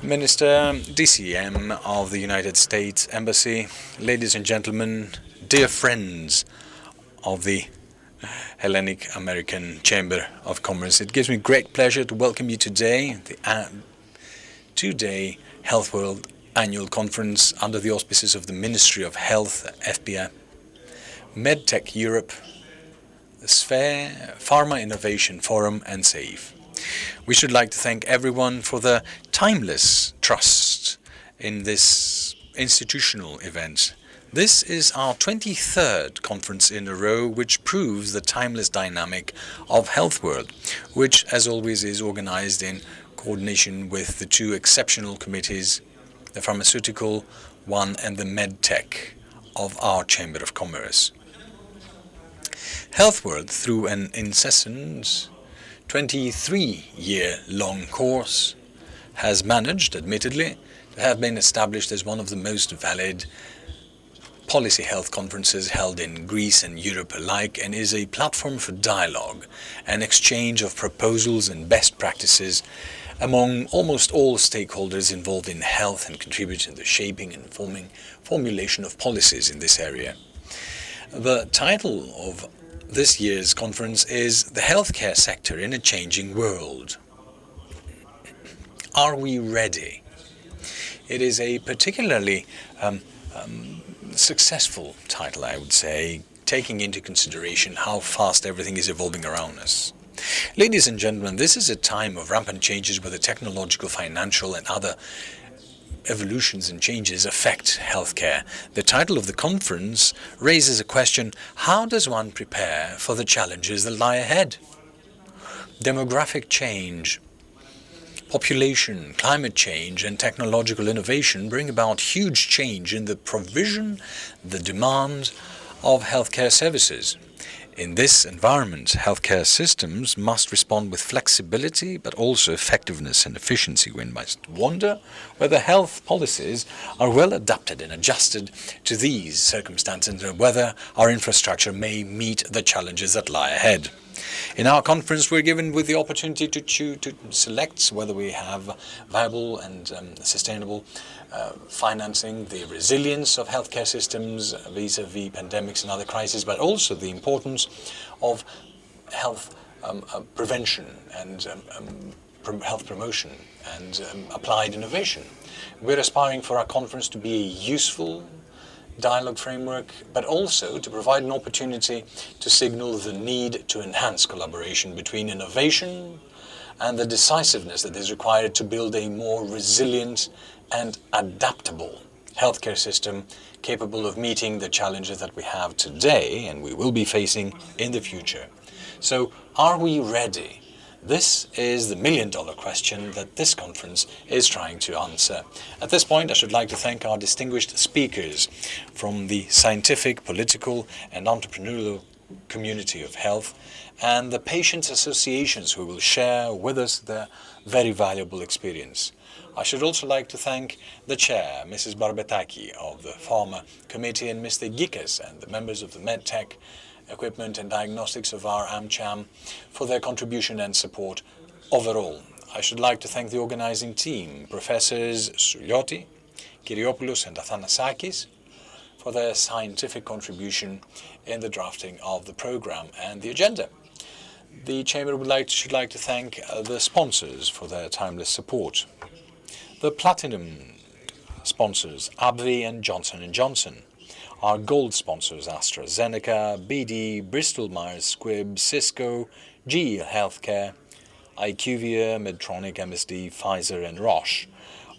Minister, DCM of the United States Embassy, ladies and gentlemen, dear friends of the Hellenic American Chamber of Commerce, it gives me great pleasure to welcome you today, the two-day Health World Annual Conference under the auspices of the Ministry of Health, FBA, MedTech Europe, the Sphere, Pharma Innovation Forum, and SAFE. We should like to thank everyone for their timeless trust in this institutional event. This is our 23rd conference in a row, which proves the timeless dynamic of Health World, which, as always, is organized in coordination with the two exceptional committees, the pharmaceutical one and the MedTech of our Chamber of Commerce. Health World, through an incessant 23-year-long course, has managed, admittedly, to have been established as one of the most valid policy health conferences held in Greece and Europe alike, and is a platform for dialogue and exchange of proposals and best practices among almost all stakeholders involved in health and contribute in the shaping and formulation of policies in this area. The title of this year's conference is The Healthcare Sector in a Changing World. Are we ready? It is a particularly successful title, I would say, taking into consideration how fast everything is evolving around us. Ladies and gentlemen, this is a time of rampant changes where the technological, financial, and other evolutions and changes affect healthcare. The title of the conference raises a question: how does one prepare for the challenges that lie ahead? Demographic change, population, climate change, and technological innovation bring about huge change in the provision, the demand of healthcare services. In this environment, healthcare systems must respond with flexibility, but also effectiveness and efficiency. We must wonder whether health policies are well adapted and adjusted to these circumstances, and whether our infrastructure may meet the challenges that lie ahead. In our conference, we're given with the opportunity to select whether we have viable and sustainable financing, the resilience of healthcare systems vis-à-vis pandemics and other crises, but also the importance of health prevention and health promotion and applied innovation. We're aspiring for our conference to be a useful dialogue framework, but also to provide an opportunity to signal the need to enhance collaboration between innovation and the decisiveness that is required to build a more resilient and adaptable healthcare system capable of meeting the challenges that we have today and we will be facing in the future. So, are we ready? This is the million-dollar question that this conference is trying to answer. At this point, I should like to thank our distinguished speakers from the scientific, political, and entrepreneurial community of health, and the patients' associations who will share with us their very valuable experience. I should also like to thank the chair, Mrs. Barbetaki of the Pharma Committee, and Mr. Gikas and the members of the MedTech Equipment and Diagnostics of our AmCham for their contribution and support overall. I should like to thank the organizing team, Professors Soulioti, Kyriopoulos, and Athanasakis, for their scientific contribution in the drafting of the program and the agenda. The Chamber should like to thank the sponsors for their timeless support. The platinum sponsors, AbbVie and Johnson & Johnson. Our gold sponsors, AstraZeneca, BD, Bristol-Myers Squibb, Cisco, GE Healthcare, IQVIA, Medtronic, MSD, Pfizer, and Roche.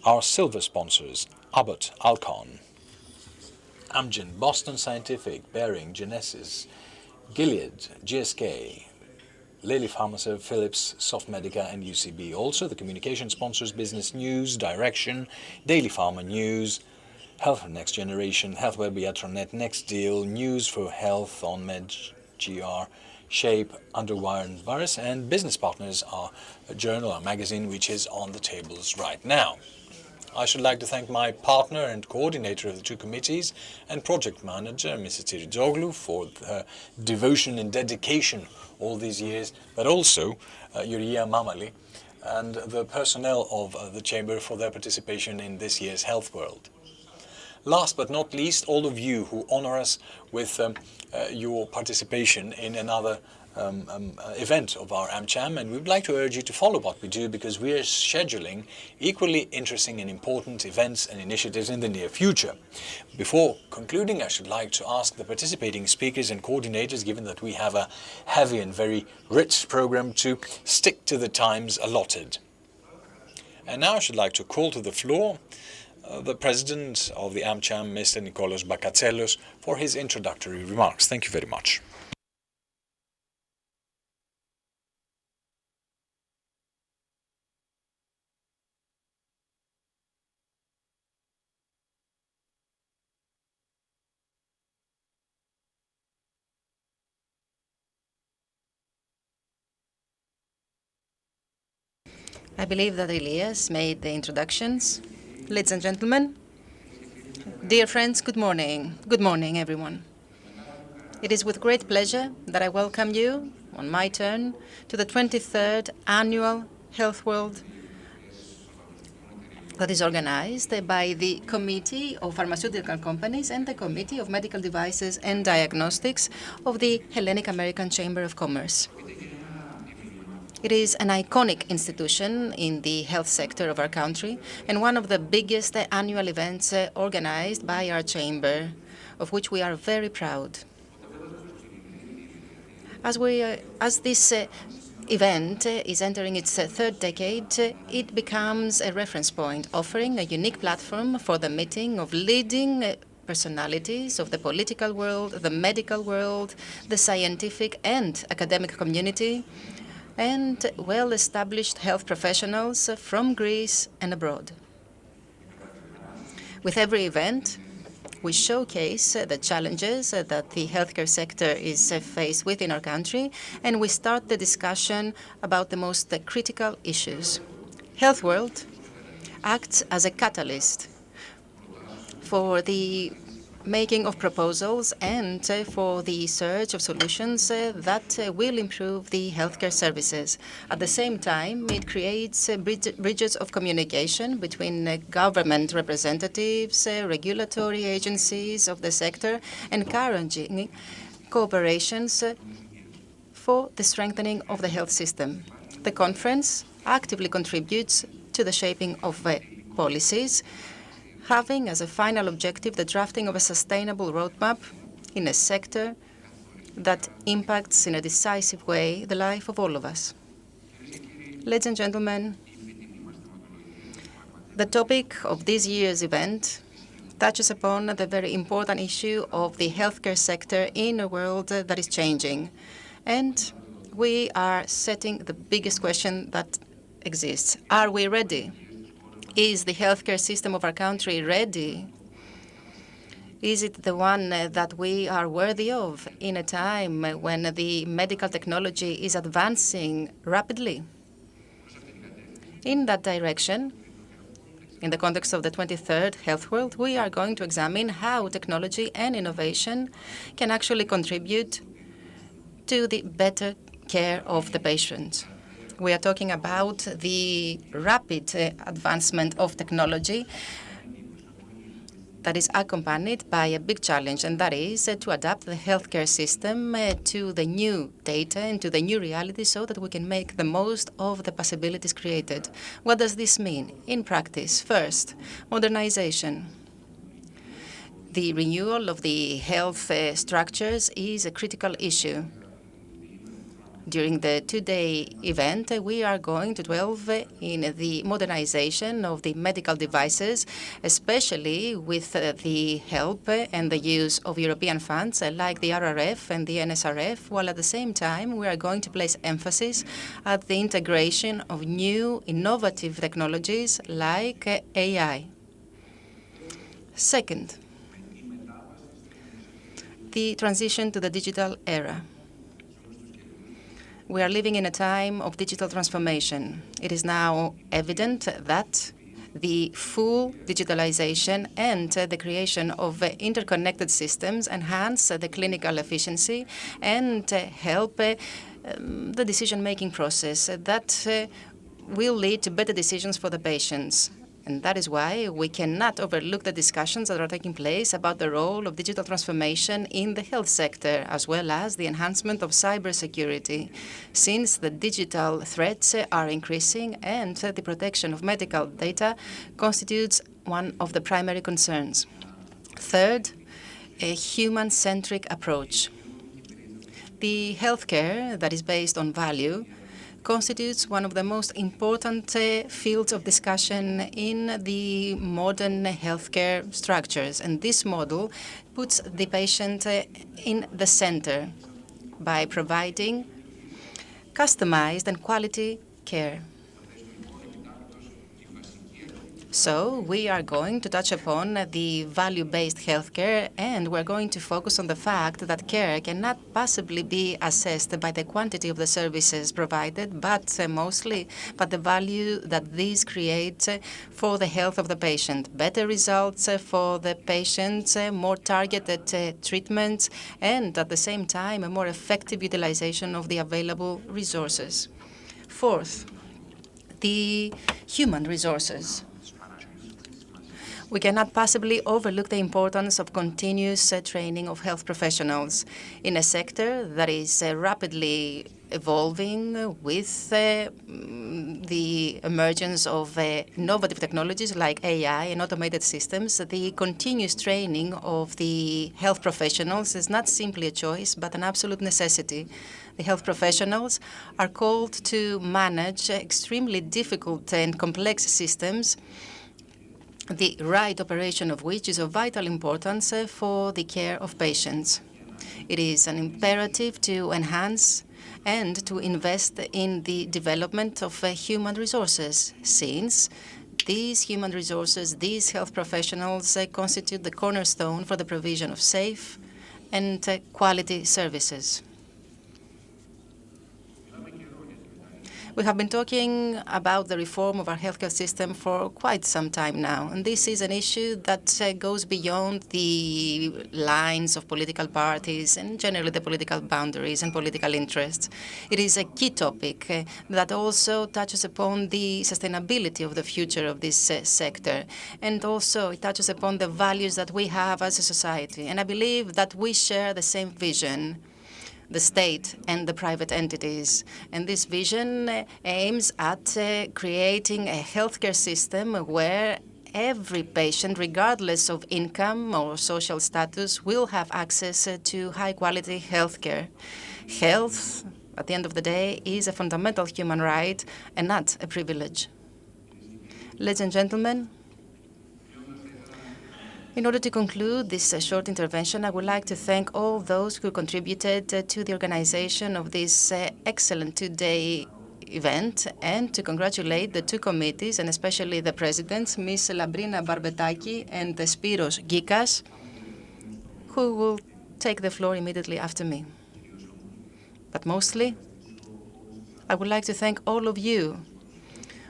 Our silver sponsors, Abbott, Alcon, Amgen, Boston Scientific, Behring, Genesis, Gilead, GSK, Lilly Pharmaceutical, Philips, Softmedica, and UCB. Also, the communication sponsors, Business News, Direction, Daily Pharma News, Health for Next Generation, HealthWeb, Iatronet, Next Deal, News for Health on MedGR, Shape, Underwire, and Virus, and business partners are a journal, a magazine, which is on the tables right now. I should like to thank my partner and coordinator of the two committees and project manager, Mrs. Tirizoglu, for her devotion and dedication all these years, but also Yuria Mamali, and the personnel of the Chamber for their participation in this year's Health World. Last but not least, all of you who honor us with your participation in another event of our AmCham, and we would like to urge you to follow what we do, because we are scheduling equally interesting and important events and initiatives in the near future. Before concluding, I should like to ask the participating speakers and coordinators, given that we have a heavy and very rich program, to stick to the times allotted. And now I should like to call to the floor the President of the AmCham, Mr. Nikolaos Bakatselos, for his introductory remarks. Thank you very much. I believe that Elias made the introductions. Ladies and gentlemen, dear friends, good morning. Good morning, everyone. It is with great pleasure that I welcome you, on my turn, to the 23rd Annual Health World that is organized by the Committee of Pharmaceutical Companies and the Committee of Medical Devices and Diagnostics of the Hellenic American Chamber of Commerce. It is an iconic institution in the health sector of our country and one of the biggest annual events organized by our chamber, of which we are very proud. As this event is entering its third decade, it becomes a reference point, offering a unique platform for the meeting of leading personalities of the political world, the medical world, the scientific and academic community, and well-established health professionals from Greece and abroad. With every event, we showcase the challenges that the healthcare sector is faced with in our country, and we start the discussion about the most critical issues. Health World acts as a catalyst for the making of proposals and for the search of solutions that will improve the healthcare services. At the same time, it creates bridges of communication between government representatives, regulatory agencies of the sector, encouraging cooperations for the strengthening of the health system. The conference actively contributes to the shaping of policies, having as a final objective the drafting of a sustainable roadmap in a sector that impacts in a decisive way the life of all of us. Ladies and gentlemen, the topic of this year's event touches upon the very important issue of the healthcare sector in a world that is changing. And we are setting the biggest question that exists. Are we ready? Is the healthcare system of our country ready? Is it the one that we are worthy of in a time when the medical technology is advancing rapidly? In that direction, in the context of the 23rd Health World, we are going to examine how technology and innovation can actually contribute to the better care of the patient. We are talking about the rapid advancement of technology that is accompanied by a big challenge, and that is to adapt the healthcare system to the new data and to the new reality so that we can make the most of the possibilities created. What does this mean in practice? First, modernization. The renewal of the health structures is a critical issue. During the two-day event, we are going to delve in the modernization of the medical devices, especially with the help and the use of European funds like the RRF and the NSRF, while at the same time we are going to place emphasis at the integration of new innovative technologies like AI. Second, the transition to the digital era. We are living in a time of digital transformation. It is now evident that the full digitalization and the creation of interconnected systems enhance the clinical efficiency and help the decision-making process that will lead to better decisions for the patients. And that is why we cannot overlook the discussions that are taking place about the role of digital transformation in the health sector, as well as the enhancement of cybersecurity, since the digital threats are increasing and the protection of medical data constitutes one of the primary concerns. Third, a human-centric approach. The healthcare that is based on value constitutes one of the most important fields of discussion in the modern healthcare structures. And this model puts the patient in the center by providing customized and quality care. So we are going to touch upon the value-based healthcare, and we're going to focus on the fact that care cannot possibly be assessed by the quantity of the services provided, but mostly by the value that these create for the health of the patient. Better results for the patient, more targeted treatments, and at the same time, a more effective utilization of the available resources. Fourth, the human resources. We cannot possibly overlook the importance of continuous training of health professionals in a sector that is rapidly evolving with the emergence of innovative technologies like AI and automated systems. The continuous training of the health professionals is not simply a choice, but an absolute necessity. The health professionals are called to manage extremely difficult and complex systems, the right operation of which is of vital importance for the care of patients. It is an imperative to enhance and to invest in the development of human resources, since these human resources, these health professionals constitute the cornerstone for the provision of safe and quality services. We have been talking about the reform of our healthcare system for quite some time now, and this is an issue that goes beyond the lines of political parties and generally the political boundaries and political interests. It is a key topic that also touches upon the sustainability of the future of this sector, and also it touches upon the values that we have as a society. And I believe that we share the same vision, the state and the private entities. And this vision aims at creating a healthcare system where every patient, regardless of income or social status, will have access to high-quality healthcare. Health, at the end of the day, is a fundamental human right and not a privilege. Ladies and gentlemen, in order to conclude this short intervention, I would like to thank all those who contributed to the organization of this excellent two-day event, and to congratulate the two committees, and especially the presidents, Ms. Labrina Barbetaki and Spiros Gikas, who will take the floor immediately after me. But mostly, I would like to thank all of you.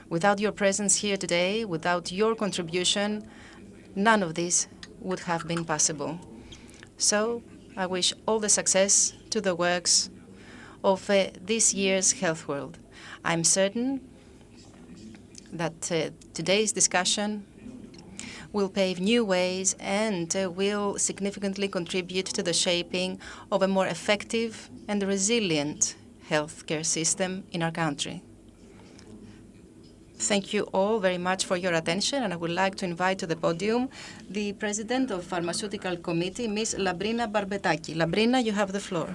Without your presence here today, without your contribution, none of this would have been possible. So I wish all the success to the works of this year's Health World. I'm certain that today's discussion will pave new ways and will significantly contribute to the shaping of a more effective and resilient healthcare system in our country. Thank you all very much for your attention, and I would like to invite to the podium the President of Pharmaceutical Committee, Ms. Labrina Barbetaki. Labrina, you have the floor.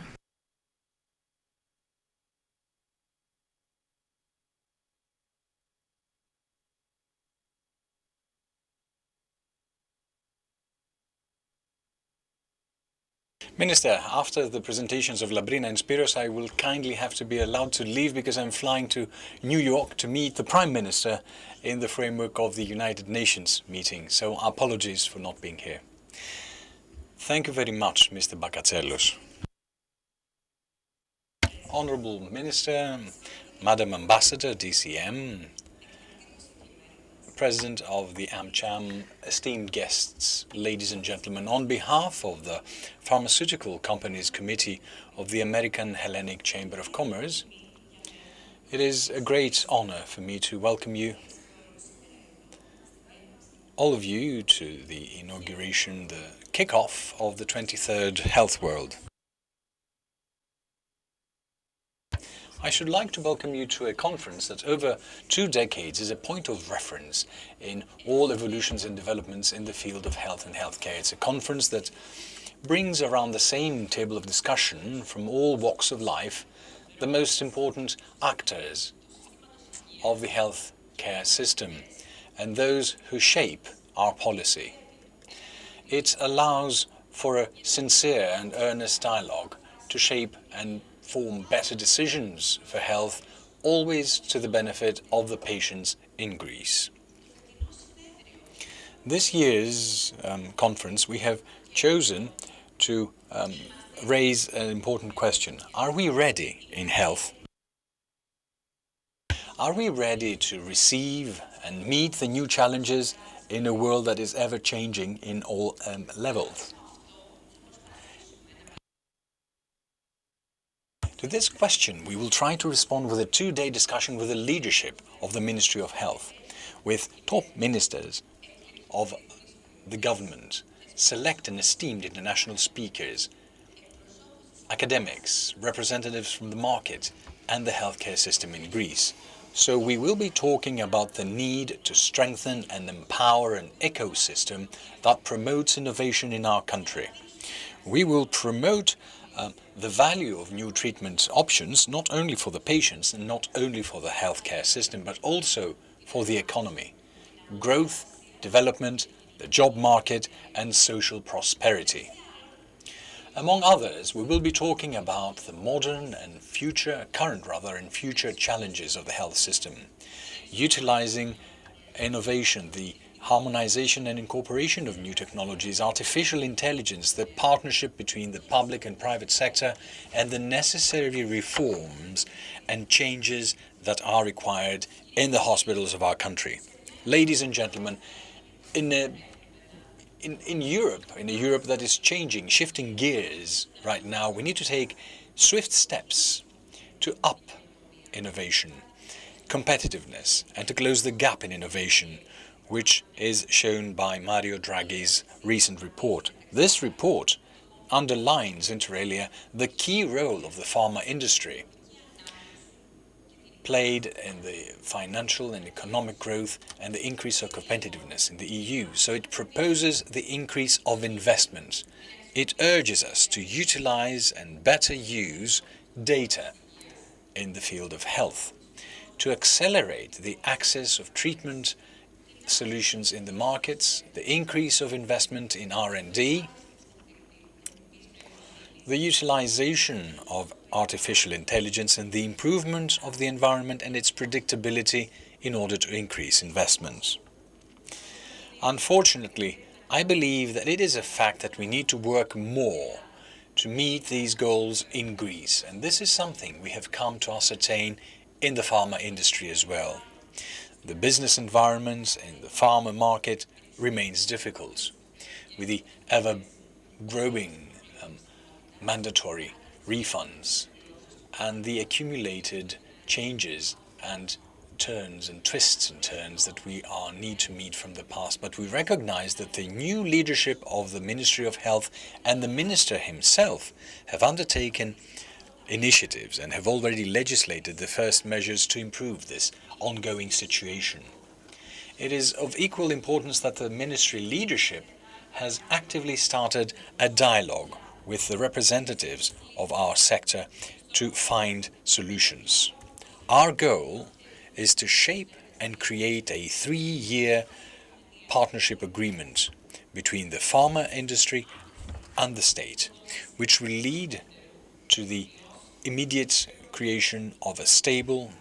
Minister, after the presentations of Labrina and Spiros, I will kindly have to be allowed to leave because I'm flying to New York to meet the Prime Minister in the framework of the United Nations meeting. So apologies for not being here. Thank you very much, Mr. Bakatselos. Honorable Minister, Madam Ambassador, DCM, President of the AmCham, esteemed guests, ladies and gentlemen, on behalf of the Pharmaceutical Companies Committee of the American Hellenic Chamber of Commerce, It is a great honor for me to welcome you, all of you, to the inauguration, the kickoff of the 23rd Health World. I should like to welcome you to a conference that over 2 decades is a point of reference in all evolutions and developments in the field of health and healthcare. It's a conference that brings around the same table of discussion from all walks of life the most important actors of the healthcare system and those who shape our policy. It allows for a sincere and earnest dialogue to shape and form better decisions for health, always to the benefit of the patients in Greece. This year's conference, we have chosen to raise an important question. Are we ready in health? Are we ready to receive and meet the new challenges in a world that is ever changing in all levels? To this question, we will try to respond with a 2-day discussion with the leadership of the Ministry of Health, with top ministers of the government, select and esteemed international speakers, academics, representatives from the market, and the healthcare system in Greece. So we will be talking about the need to strengthen and empower an ecosystem that promotes innovation in our country. We will promote the value of new treatment options, not only for the patients and not only for the healthcare system, but also for the economy, growth, development, the job market, and social prosperity. Among others, we will be talking about the modern and current future challenges of the health system, utilizing innovation, the harmonization and incorporation of new technologies, artificial intelligence, the partnership between the public and private sector, and the necessary reforms and changes that are required in the hospitals of our country. Ladies and gentlemen, in Europe, in a Europe that is changing, shifting gears right now, we need to take swift steps to up innovation, competitiveness, and to close the gap in innovation, which is shown by Mario Draghi's recent report. This report underlines, inter alia, the key role of the pharma industry played in the financial and economic growth and the increase of competitiveness in the EU. So it proposes the increase of investment. It urges us to utilize and better use data in the field of health, to accelerate the access of treatment solutions in the markets, the increase of investment in R&D, the utilization of artificial intelligence, and the improvement of the environment and its predictability in order to increase investments. Unfortunately, I believe that it is a fact that we need to work more to meet these goals in Greece, and this is something we have come to ascertain in the pharma industry as well. The business environment in the pharma market remains difficult, with the ever-growing mandatory refunds and the accumulated changes and turns and twists and turns that we need to meet from the past. But we recognize that the new leadership of the Ministry of Health and the minister himself have undertaken initiatives and have already legislated the first measures to improve this ongoing situation. It is of equal importance that the ministry leadership has actively started a dialogue with the representatives of our sector to find solutions. Our goal is to shape and create a 3-year partnership agreement between the pharma industry and the state, which will lead to the immediate creation of a stable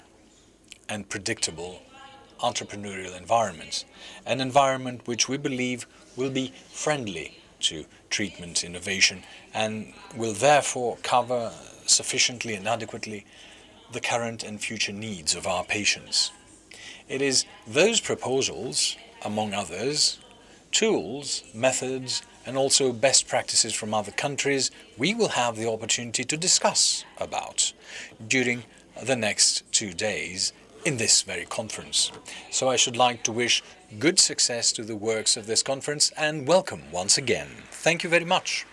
and predictable entrepreneurial environment, an environment which we believe will be friendly to treatment innovation and will therefore cover sufficiently and adequately the current and future needs of our patients. It is those proposals, among others, tools, methods, and also best practices from other countries we will have the opportunity to discuss about during the next 2 days in this very conference. So I should like to wish good success to the works of this conference and welcome once again. Thank you very much.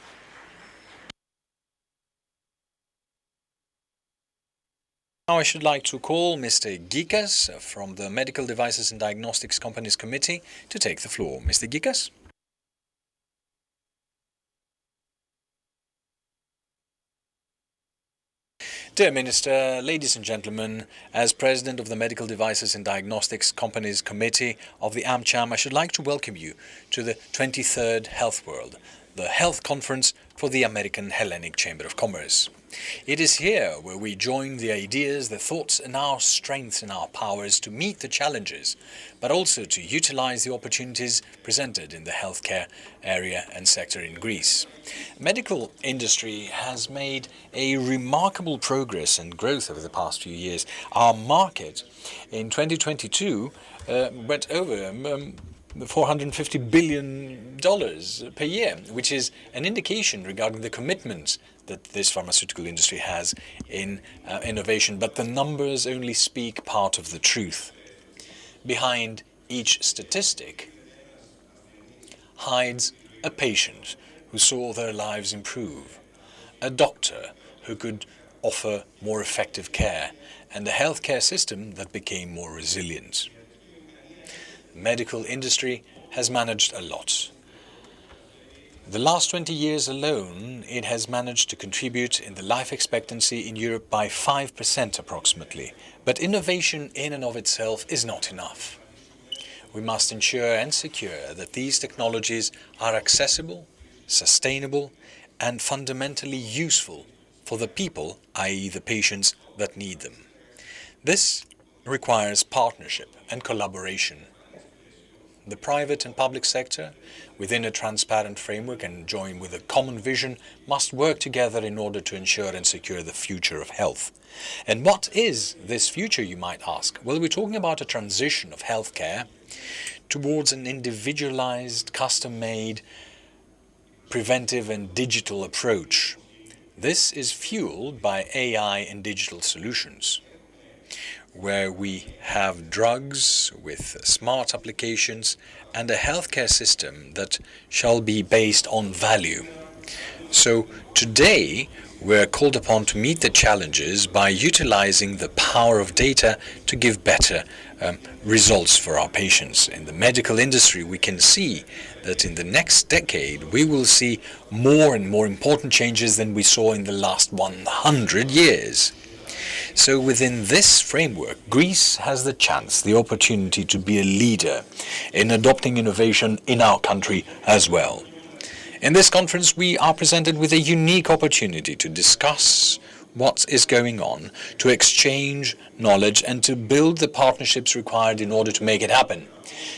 Now I should like to call Mr. Gikas from the Medical Devices and Diagnostics Companies Committee to take the floor. Mr. Gikas? Dear Minister, ladies and gentlemen, as President of the Medical Devices and Diagnostics Companies Committee of the AmCham, I should like to welcome you to the 23rd Health World, the health conference for the American Hellenic Chamber of Commerce. It is here where we join the ideas, the thoughts, and our strengths and our powers to meet the challenges, but also to utilize the opportunities presented in the healthcare area and sector in Greece. Medical industry has made a remarkable progress and growth over the past few years. Our market in 2022 went over $450 billion per year, which is an indication regarding the commitment that this pharmaceutical industry has in innovation. But the numbers only speak part of the truth. Behind each statistic hides a patient who saw their lives improve, a doctor who could offer more effective care, and a healthcare system that became more resilient. The medical industry has managed a lot. The last 20 years alone, it has managed to contribute in the life expectancy in Europe by 5% approximately. But innovation in and of itself is not enough. We must ensure and secure that these technologies are accessible, sustainable, and fundamentally useful for the people, i.e. the patients that need them. This requires partnership and collaboration. The private and public sector, within a transparent framework and joined with a common vision, must work together in order to ensure and secure the future of health. And what is this future, you might ask? Well, we're talking about a transition of healthcare towards an individualized, custom-made, preventive and digital approach. This is fueled by AI and digital solutions, where we have drugs with smart applications and a healthcare system that shall be based on value. So today we're called upon to meet the challenges by utilizing the power of data to give better results for our patients. In the medical industry, we can see that in the next decade we will see more and more important changes than we saw in the last 100 years. So within this framework, Greece has the chance, the opportunity to be a leader in adopting innovation in our country as well. In this conference, we are presented with a unique opportunity to discuss what is going on, to exchange knowledge, and to build the partnerships required in order to make it happen.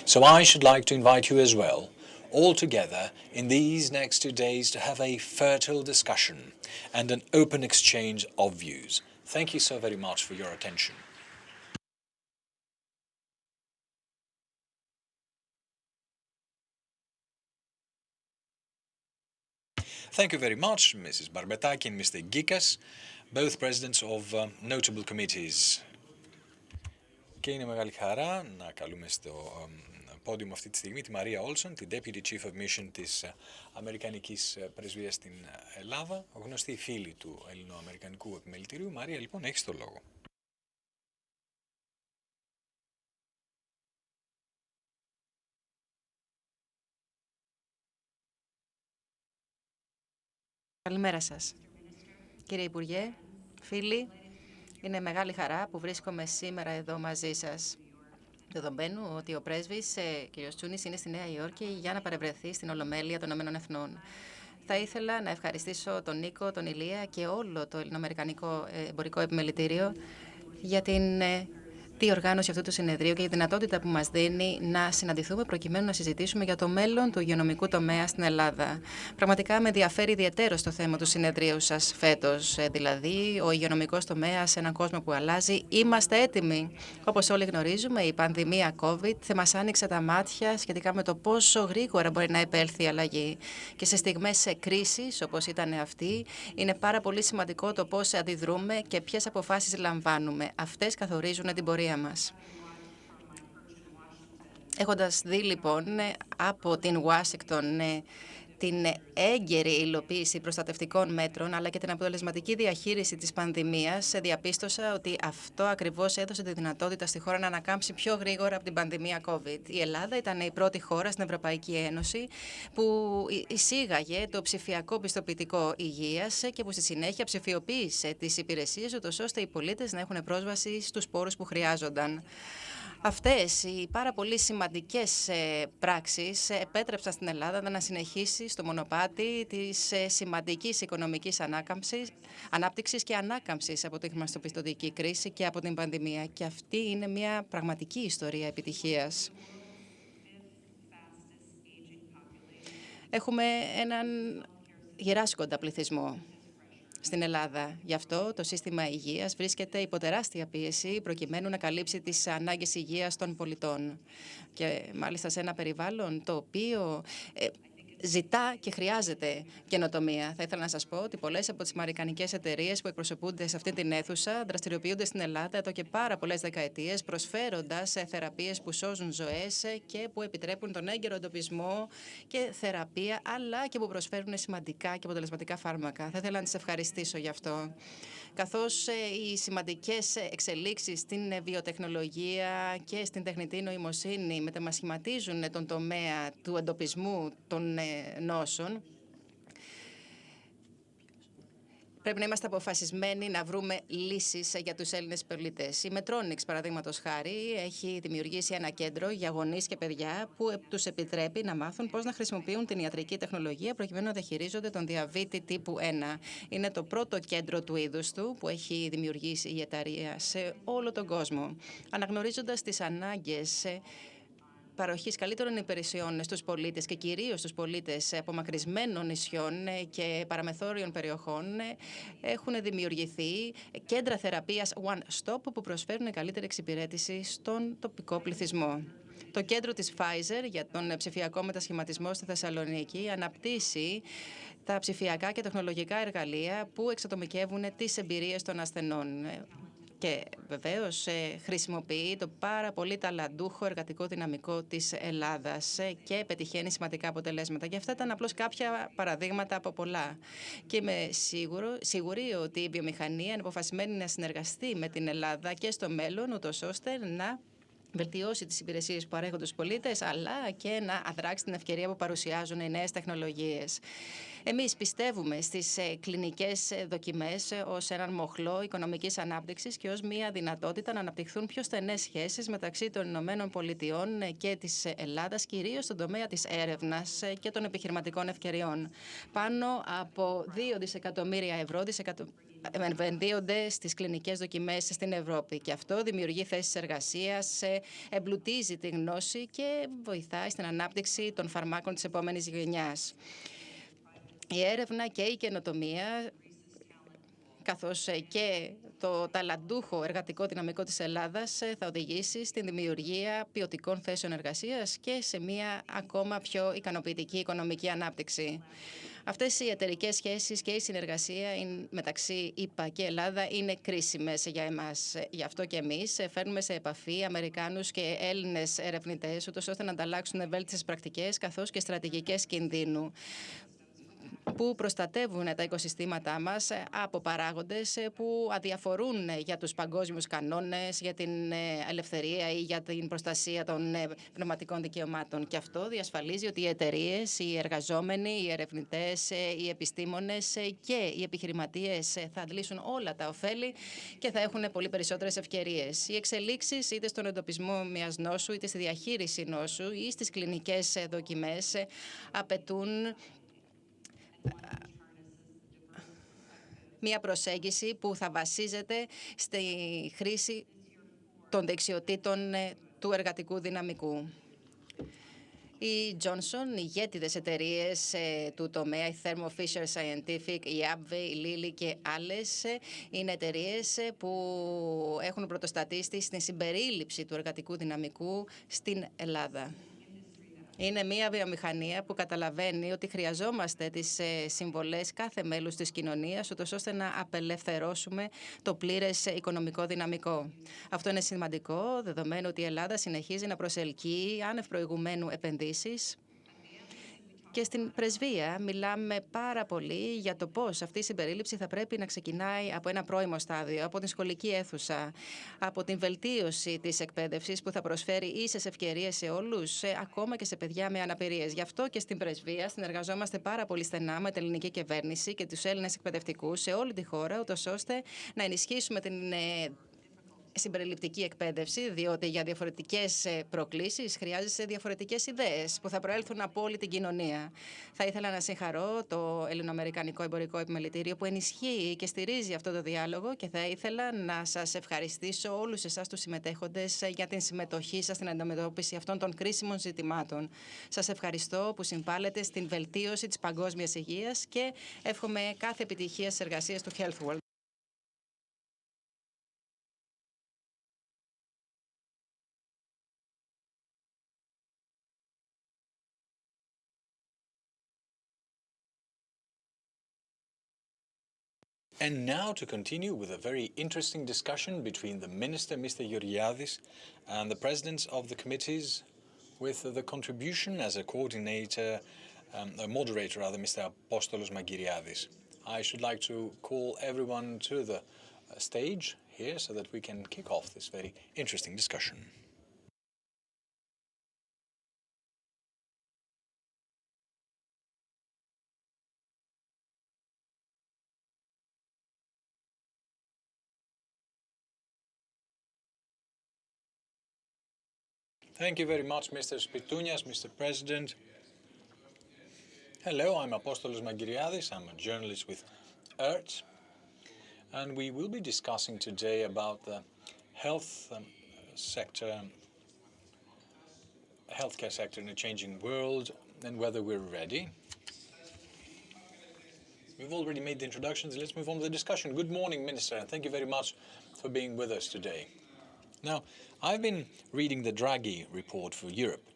So I should like to invite you as well, all together in these next 2 days, to have a fertile discussion and an open exchange of views. Thank you so very much for your attention. Thank you very much, Mrs. Barbetaki and Mr. Gikas, both presidents of notable committees. Και είναι μεγάλη χαρά να καλούμε στο πόντιουμ αυτή τη στιγμή τη Μαρία Όλσον, την Deputy Chief of Mission της Αμερικανικής Πρεσβείας στην Ελλάδα, γνωστή φίλη του Ελληνοαμερικανικού Επιμελητηρίου. Μαρία, λοιπόν, έχεις το λόγο. Καλημέρα σας. Κύριε Υπουργέ, φίλοι, είναι μεγάλη χαρά που βρίσκομαι σήμερα εδώ μαζί σας. Δεδομένου ότι ο πρέσβης κ. Τσούνης είναι στη Νέα Υόρκη για να παρευρεθεί στην Ολομέλεια των ΗΠΑ. Θα ήθελα να ευχαριστήσω τον Νίκο, τον Ηλία και όλο το Ελληνοαμερικανικό Εμπορικό Επιμελητήριο για την διοργάνωση αυτού του συνεδρίου και η δυνατότητα που μας δίνει να συναντηθούμε προκειμένου να συζητήσουμε για το μέλλον του υγειονομικού τομέα στην Ελλάδα. Πραγματικά με ενδιαφέρει ιδιαίτερο το θέμα του συνεδρίου σας φέτος, δηλαδή ο υγειονομικός τομέας σε έναν κόσμο που αλλάζει. Είμαστε έτοιμοι. Όπως όλοι γνωρίζουμε, η πανδημία COVID μας άνοιξε τα μάτια σχετικά με το πόσο γρήγορα μπορεί να επέλθει η αλλαγή. Και σε στιγμές κρίσης, όπως ήταν αυτή, είναι πάρα πολύ σημαντικό το πώς αντιδρούμε και ποιες αποφάσεις λαμβάνουμε. Αυτές καθορίζουν την πορεία μας. Έχοντας δει λοιπόν από την Ουάσιγκτον την έγκαιρη υλοποίηση προστατευτικών μέτρων αλλά και την αποτελεσματική διαχείριση της πανδημίας, διαπίστωσα ότι αυτό ακριβώς έδωσε τη δυνατότητα στη χώρα να ανακάμψει πιο γρήγορα από την πανδημία COVID. Η Ελλάδα ήταν η πρώτη χώρα στην Ευρωπαϊκή Ένωση που εισήγαγε το ψηφιακό πιστοποιητικό υγείας και που στη συνέχεια ψηφιοποίησε τις υπηρεσίες ώστε οι πολίτες να έχουν πρόσβαση στους πόρους που χρειάζονταν. Αυτές οι πάρα πολύ σημαντικές πράξεις επέτρεψαν στην Ελλάδα να συνεχίσει στο μονοπάτι της σημαντικής οικονομικής ανάπτυξης και ανάκαμψης από την χρηματοπιστωτική κρίση και από την πανδημία. Και αυτή είναι μια πραγματική ιστορία επιτυχίας. Έχουμε έναν γυράσκοντα πληθυσμό στην Ελλάδα. Γι' αυτό το σύστημα υγείας βρίσκεται υπό τεράστια πίεση προκειμένου να καλύψει τις ανάγκες υγείας των πολιτών. Και μάλιστα σε ένα περιβάλλον το οποίο ζητά και χρειάζεται καινοτομία. Θα ήθελα να σας πω ότι πολλές από τις αμερικανικές εταιρείες που εκπροσωπούνται σε αυτή την αίθουσα δραστηριοποιούνται στην Ελλάδα εδώ και πάρα πολλές δεκαετίες, προσφέροντας θεραπείες που σώζουν ζωές και που επιτρέπουν τον έγκαιρο εντοπισμό και θεραπεία, αλλά και που προσφέρουν σημαντικά και αποτελεσματικά φάρμακα. Θα ήθελα να τις ευχαριστήσω γι' αυτό. Καθώς οι σημαντικές εξελίξεις στην βιοτεχνολογία και στην τεχνητή νοημοσύνη μεταμασχηματίζουν τον τομέα του εντοπισμού των νόσων, πρέπει να είμαστε αποφασισμένοι να βρούμε λύσεις για τους Έλληνες πολίτες. Η Μετρόνιξ, παραδείγματος χάρη, έχει δημιουργήσει ένα κέντρο για γονείς και παιδιά που τους επιτρέπει να μάθουν πώς να χρησιμοποιούν την ιατρική τεχνολογία προκειμένου να διαχειρίζονται τον διαβήτη τύπου 1. Είναι το πρώτο κέντρο του είδους του που έχει δημιουργήσει η εταιρεία σε όλο τον κόσμο. Αναγνωρίζοντας τις ανάγκες παροχής καλύτερων υπηρεσιών στους πολίτες και κυρίως στους πολίτες απομακρυσμένων νησιών και παραμεθόριων περιοχών, έχουν δημιουργηθεί κέντρα θεραπείας One Stop που προσφέρουν καλύτερη εξυπηρέτηση στον τοπικό πληθυσμό. Το κέντρο της Pfizer για τον ψηφιακό μετασχηματισμό στη Θεσσαλονίκη αναπτύσσει τα ψηφιακά και τεχνολογικά εργαλεία που εξατομικεύουν τις εμπειρίες των ασθενών. Και βεβαίως χρησιμοποιεί το πάρα πολύ ταλαντούχο εργατικό δυναμικό της Ελλάδας και πετυχαίνει σημαντικά αποτελέσματα. Και αυτά ήταν απλώς κάποια παραδείγματα από πολλά. Και είμαι σίγουρη ότι η βιομηχανία είναι αποφασισμένη να συνεργαστεί με την Ελλάδα και στο μέλλον, ούτως ώστε να βελτιώσει τις υπηρεσίες που παρέχονται στους πολίτες, αλλά και να αδράξει την ευκαιρία που παρουσιάζουν οι νέες τεχνολογίες. Εμείς πιστεύουμε στις κλινικές δοκιμές ως έναν μοχλό οικονομικής ανάπτυξης και ως μια δυνατότητα να αναπτυχθούν πιο στενές σχέσεις μεταξύ των Ηνωμένων Πολιτειών και της Ελλάδας, κυρίως στον τομέα της έρευνας και των επιχειρηματικών ευκαιριών. Πάνω από 2 δισεκατομμύρια ευρώ επενδύονται στις κλινικές δοκιμές στην Ευρώπη και αυτό δημιουργεί θέσεις εργασίας, εμπλουτίζει τη γνώση και βοηθάει στην ανάπτυξη των φαρμάκων της επόμενης γενιάς. Η έρευνα και η καινοτομία, καθώς και το ταλαντούχο εργατικό δυναμικό της Ελλάδας θα οδηγήσει στην δημιουργία ποιοτικών θέσεων εργασίας και σε μια ακόμα πιο ικανοποιητική οικονομική ανάπτυξη. Αυτές οι εταιρικές σχέσεις και η συνεργασία μεταξύ ΗΠΑ και Ελλάδα είναι κρίσιμες για εμάς. Γι' αυτό και εμείς φέρνουμε σε επαφή Αμερικάνους και Έλληνες ερευνητές, ούτως ώστε να ανταλλάξουν βέλτιστες πρακτικές καθώς και στρατηγικές κινδύνου που προστατεύουν τα οικοσυστήματά μας από παράγοντες που αδιαφορούν για τους παγκόσμιους κανόνες, για την ελευθερία ή για την προστασία των πνευματικών δικαιωμάτων. Και αυτό διασφαλίζει ότι οι εταιρείες, οι εργαζόμενοι, οι ερευνητές, οι επιστήμονες και οι επιχειρηματίες θα αντλήσουν όλα τα ωφέλη και θα έχουν πολύ περισσότερες ευκαιρίες. Οι εξελίξεις είτε στον εντοπισμό μιας νόσου, είτε στη διαχείριση νόσου ή στις κλινικές δοκιμές απαιτούν μια προσέγγιση που θα βασίζεται στη χρήση των δεξιοτήτων του εργατικού δυναμικού. Η Johnson, ηγέτιδες εταιρείες του τομέα, η Thermo Fisher Scientific, η Abvey, η Lilly και άλλες, είναι εταιρείες που έχουν πρωτοστατήσει στην συμπερίληψη του εργατικού δυναμικού στην Ελλάδα. Είναι μια βιομηχανία που καταλαβαίνει ότι χρειαζόμαστε τις συμβολές κάθε μέλους της κοινωνίας, ούτως ώστε να απελευθερώσουμε το πλήρες οικονομικό δυναμικό. Αυτό είναι σημαντικό, δεδομένου ότι η Ελλάδα συνεχίζει να προσελκύει άνευ προηγουμένου επενδύσεις. Και στην πρεσβεία μιλάμε πάρα πολύ για το πώς αυτή η συμπερίληψη θα πρέπει να ξεκινάει από ένα πρώιμο στάδιο, από την σχολική αίθουσα, από την βελτίωση της εκπαίδευσης που θα προσφέρει ίσες ευκαιρίες σε όλους, ακόμα και σε παιδιά με αναπηρίες. Γι' αυτό και στην πρεσβεία συνεργαζόμαστε πάρα πολύ στενά με την ελληνική κυβέρνηση και τους Έλληνες εκπαιδευτικούς σε όλη τη χώρα, ούτως ώστε να ενισχύσουμε την συμπεριληπτική εκπαίδευση, διότι για διαφορετικές προκλήσεις χρειάζεσαι διαφορετικές ιδέες που θα προέλθουν από όλη την κοινωνία. Θα ήθελα να συγχαρώ το Ελληνοαμερικανικό Εμπορικό Επιμελητήριο που ενισχύει και στηρίζει αυτό το διάλογο και θα ήθελα να σας ευχαριστήσω όλους εσάς τους συμμετέχοντες για την συμμετοχή σας στην αντιμετώπιση αυτών των κρίσιμων ζητημάτων. Σας ευχαριστώ που συμβάλλετε στην βελτίωση της παγκόσμιας υγείας και εύχομαι κάθε επιτυχία στις εργασίες του HEALTHWORLD. And now to continue with a very interesting discussion between the Minister, Mr. Georgiadis, and the presidents of the committees, with the contribution as a coordinator, a moderator rather, Mr. Apostolos Magiriadis. I should like to call everyone to the stage here so that we can kick off this very interesting discussion. Thank you very much, Mr. Spitounias, Mr. President. Hello, I'm Apostolos Magiriadis. I'm a journalist with ERT, and we will be discussing today about the healthcare sector in a changing world and whether we're ready. We've already made the introductions. Let's move on to the discussion. Good morning, Minister, and thank you very much for being with us today. Now, I've been reading the Draghi report for Europe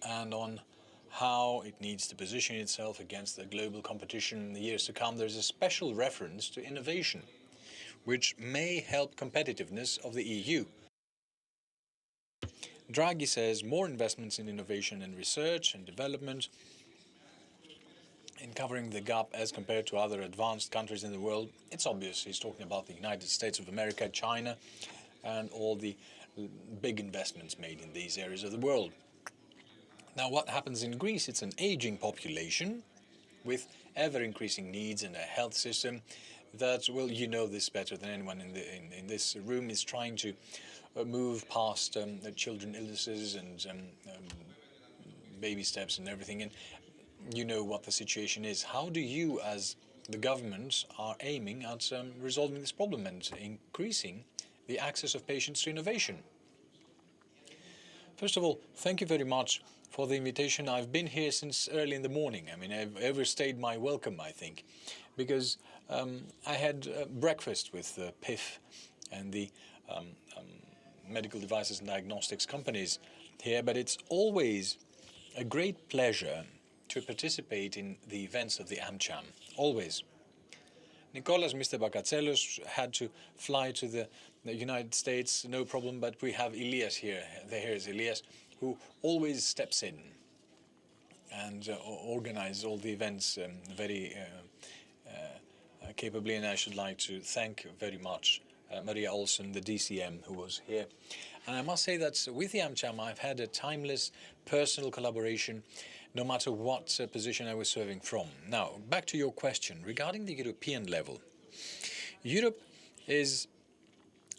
and on how it needs to position itself against the global competition in the years to come. There's a special reference to innovation, which may help competitiveness of the EU. Draghi says more investments in innovation and research and development in covering the gap as compared to other advanced countries in the world. It's obvious he's talking about the United States of America, China, and all the big investments made in these areas of the world. Now, what happens in Greece? It's an aging population with ever-increasing needs and a health system that, well, you know this better than anyone in this room, is trying to move past the children illnesses and baby steps and everything. And you know what the situation is. How do you, as the government, are aiming at resolving this problem and increasing the access of patients to innovation? First of all, thank you very much for the invitation. I've been here since early in the morning. I mean, I've overstayed my welcome, I think, because I had breakfast with PIF and the medical devices and diagnostics companies here, but it's always a great pleasure to participate in the events of the AmCham, always. Nicolas, Mr. Bakatselos, had to fly to the United States, no problem, but we have Elias here. Here is Elias, who always steps in and organizes all the events very capably, and I should like to thank very much Maria Olsen, the DCM, who was here. And I must say that with the AmCham, I've had a timeless personal collaboration, no matter what position I was serving from. Now, back to your question. Regarding the European level, Europe is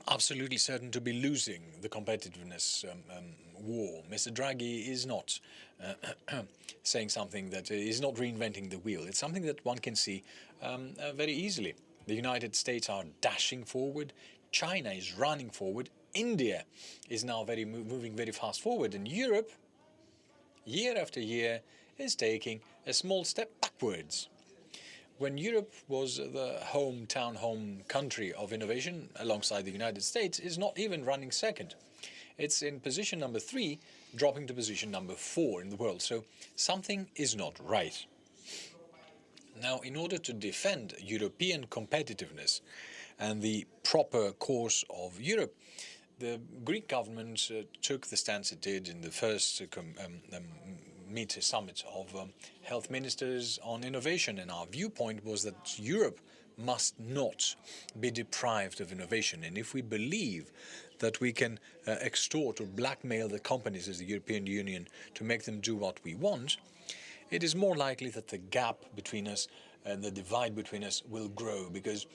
absolutely certain to be losing the competitiveness war. Mr. Draghi is not saying something that is not reinventing the wheel. It's something that one can see very easily. The United States are dashing forward. China is running forward. India is now moving very fast forward, and Europe, year after year, is taking a small step backwards. When Europe was the home country of innovation alongside the United States, is not even running second. It's in position number 3, dropping to position number 4 in the world. So something is not right. Now, in order to defend European competitiveness and the proper course of Europe, the Greek government took the stance it did in the first summit of health ministers on innovation. And our viewpoint was that Europe must not be deprived of innovation. And if we believe that we can extort or blackmail the companies as the European Union to make them do what we want, it is more likely that the gap between us and the divide between us will grow, because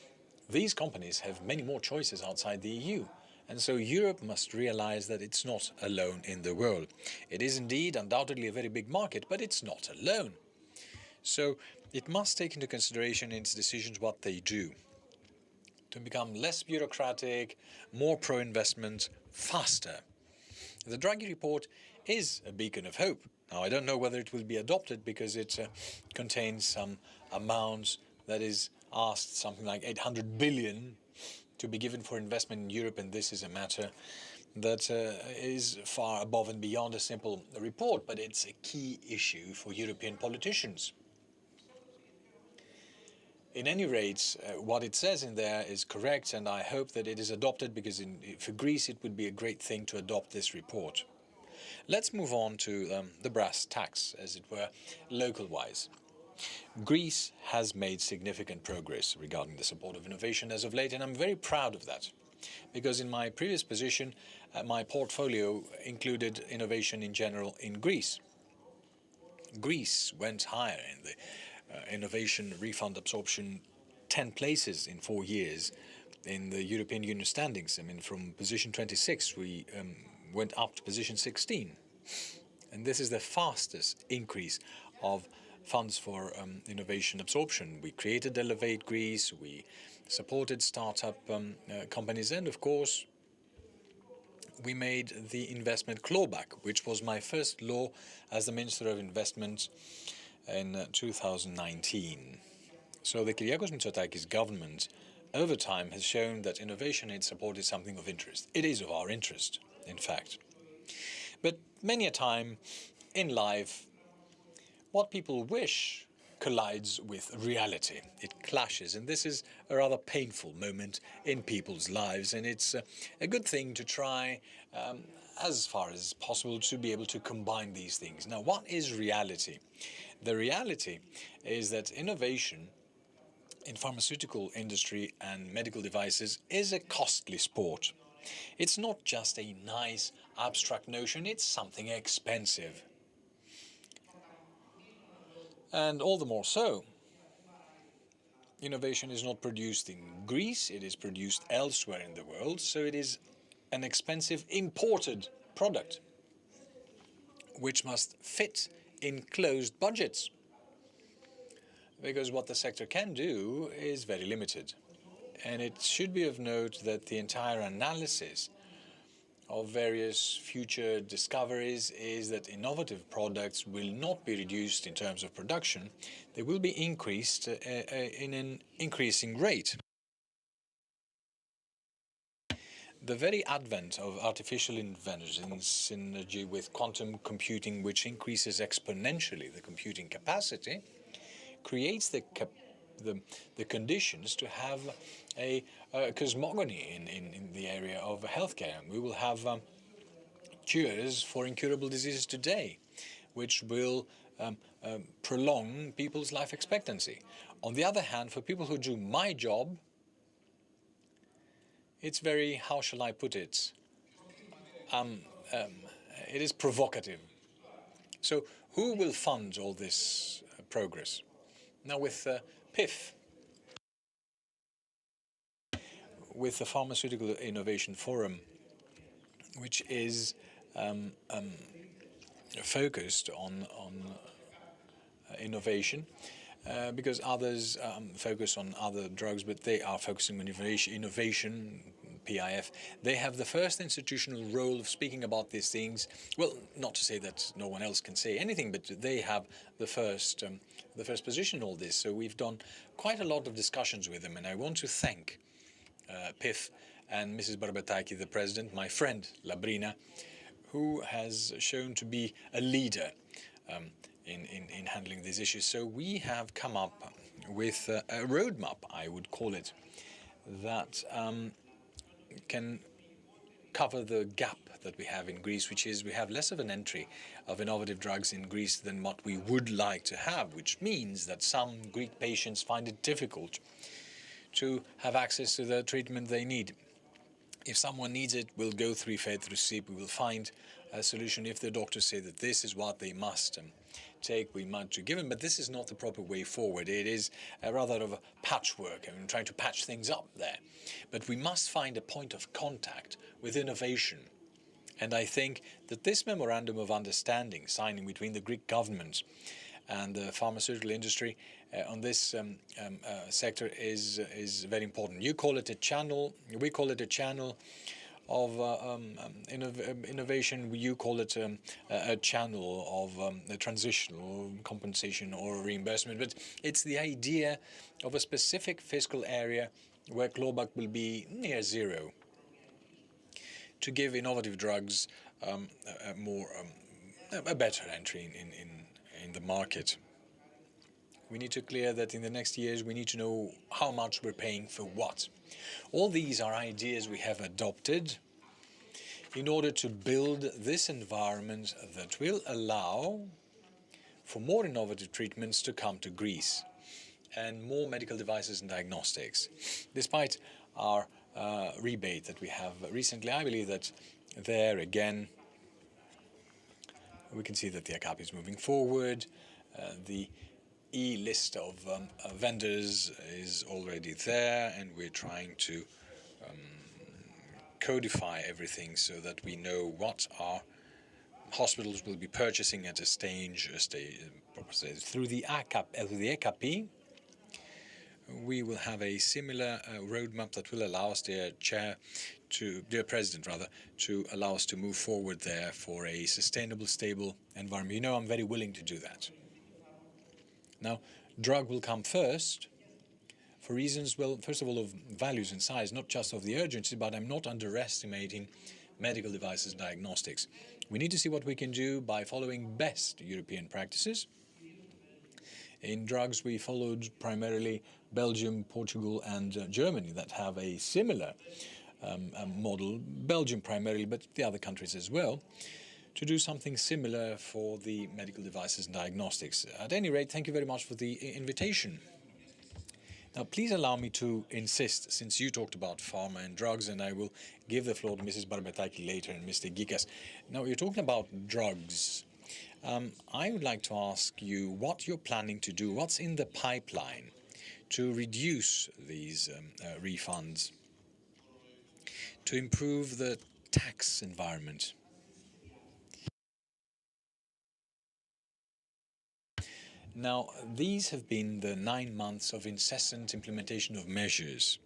these companies have many more choices outside the EU. And so Europe must realize that it's not alone in the world. It is indeed undoubtedly a very big market, but it's not alone. So it must take into consideration in its decisions what they do to become less bureaucratic, more pro-investment, faster. The Draghi report is a beacon of hope. Now, I don't know whether it will be adopted because it contains some amounts that is asked, something like 800 billion to be given for investment in Europe, and this is a matter that is far above and beyond a simple report, but it's a key issue for European politicians. In any rate, what it says in there is correct, and I hope that it is adopted, because for Greece it would be a great thing to adopt this report. Let's move on to the brass tacks, as it were, local-wise. Greece has made significant progress regarding the support of innovation as of late, and I'm very proud of that, because in my previous position, my portfolio included innovation in general in Greece. Greece went higher in the innovation refund absorption 10 places in 4 years in the European Union standings. I mean, from position 26, we went up to position 16. And this is the fastest increase of funds for innovation absorption. We created Elevate Greece, we supported startup companies, and of course, we made the investment clawback, which was my first law as the Minister of Investment in 2019. So the Kyriakos Mitsotakis government over time has shown that innovation and support is something of interest. It is of our interest, in fact. But many a time in life, what people wish collides with reality. It clashes, and this is a rather painful moment in people's lives, and it's a good thing to try as far as possible to be able to combine these things. Now, what is reality? The reality is that innovation in pharmaceutical industry and medical devices is a costly sport. It's not just a nice abstract notion, it's something expensive. And all the more so, innovation is not produced in Greece, it is produced elsewhere in the world, so it is an expensive imported product, which must fit in closed budgets, because what the sector can do is very limited. And it should be of note that the entire analysis of various future discoveries is that innovative products will not be reduced in terms of production, they will be increased in an increasing rate. The very advent of artificial intelligence in synergy with quantum computing, which increases exponentially the computing capacity, creates the conditions to have a cosmogony in the area of healthcare. We will have cures for incurable diseases today, which will prolong people's life expectancy. On the other hand, for people who do my job, it's very, how shall I put it, it is provocative. So who will fund all this progress? Now with PIF, with the Pharmaceutical Innovation Forum, which is focused on innovation, because others focus on other drugs, but they are focusing on innovation, PIF, they have the first institutional role of speaking about these things. Well, not to say that no one else can say anything, but they have the first position in all this. So we've done quite a lot of discussions with them, and I want to thank PIF and Mrs. Barbataki, the president, my friend Labrina, who has shown to be a leader in handling these issues. So we have come up with a roadmap, I would call it, that can cover the gap that we have in Greece, which is we have less of an entry of innovative drugs in Greece than what we would like to have, which means that some Greek patients find it difficult to have access to the treatment they need. If someone needs it, we'll go through sleep. We will find a solution. If the doctors say that this is what they must take, we might give them. But this is not the proper way forward. It is rather of a patchwork and trying to patch things up there. But we must find a point of contact with innovation. And I think that this memorandum of understanding signing between the Greek government and the pharmaceutical industry on this sector is very important. You call it a channel, we call it a channel of innovation. You call it a channel of a transitional compensation or reimbursement. But it's the idea of a specific fiscal area where clawback will be near zero, to give innovative drugs a better entry in the market. We need to clear that in the next years we need to know how much we're paying for what. All these are ideas we have adopted in order to build this environment that will allow for more innovative treatments to come to Greece and more medical devices and diagnostics. Despite our rebate that we have recently, I believe that there again we can see that the ACAP is moving forward. The list of vendors is already there, and we're trying to codify everything so that we know what our hospitals will be purchasing at a stage through the ACAP. We will have a similar roadmap that will allow us, dear President, to allow us to move forward there for a sustainable, stable environment. You know, I'm very willing to do that. Now, drug will come first for reasons, well, first of all, of values and size, not just of the urgency, but I'm not underestimating medical devices and diagnostics. We need to see what we can do by following best European practices. In drugs, we followed primarily Belgium, Portugal, and Germany that have a similar model. Belgium primarily, but the other countries as well, to do something similar for the medical devices and diagnostics. At any rate, thank you very much for the invitation. Now, please allow me to insist, since you talked about pharma and drugs, and I will give the floor to Mrs. Barbataki later and Mr. Gikas. Now, you're talking about drugs. I would like to ask you what you're planning to do, what's in the pipeline to reduce these refunds, to improve the tax environment. Now, these have been the 9 months of incessant implementation of measures.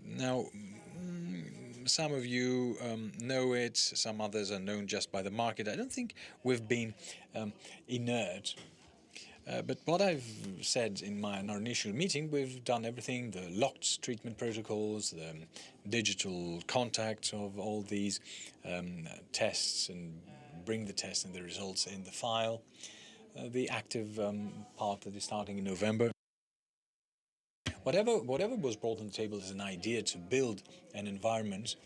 Now, some of you know it, some others are known just by the market. I don't think we've been inert. But what I've said in our initial meeting, we've done everything, the locked treatment protocols, the digital contact of all these tests, and bring the tests and the results in the file, the active part that is starting in November. Whatever was brought on the table as an idea to build an environment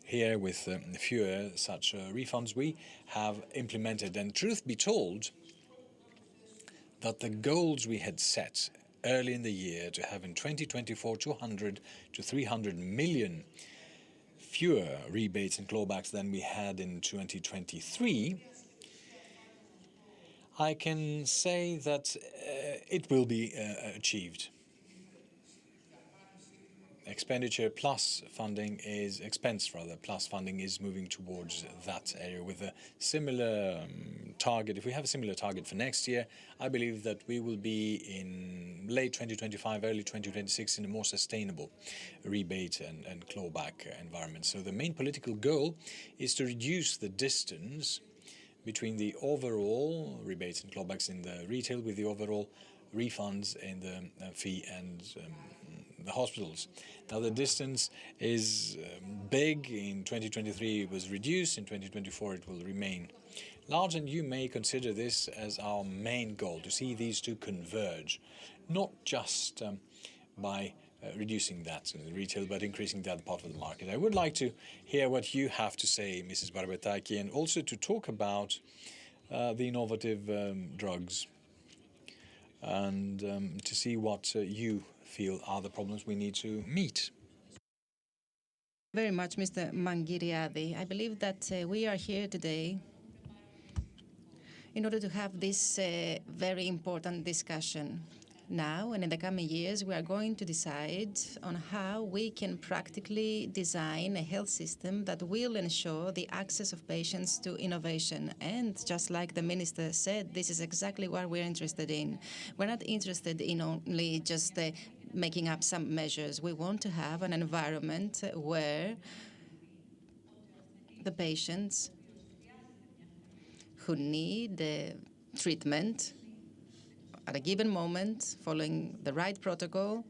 here with fewer such refunds, we have implemented. And truth be told, that the goals we had set early in the year to have in 2024 200 to 300 million fewer rebates and clawbacks than we had in 2023, I can say that it will be achieved. expenditure plus funding is expense rather plus funding is moving towards that area with a similar target. If we have a similar target for next year, I believe that we will be in late 2025, early 2026 in a more sustainable rebate and clawback environment. So the main political goal is to reduce the distance between the overall rebates and clawbacks in the retail with the overall refunds in the fee and the hospitals. Now the distance is big. In 2023 it was reduced, in 2024 it will remain large, and you may consider this as our main goal, to see these two converge, not just by reducing that in the retail, but increasing that part of the market. I would like to hear what you have to say, Mrs. Barbetaki, and also to talk about the innovative drugs and to see what you feel are the problems we need to meet. Very much, Mr. Mangiriadi. I believe that we are here today in order to have this very important discussion. Now and in the coming years, we are going to decide on how we can practically design a health system that will ensure the access of patients to innovation. And just like the minister said, this is exactly what we're interested in. We're not interested in only just making up some measures. We want to have an environment where the patients who need treatment at a given moment, following the right protocol,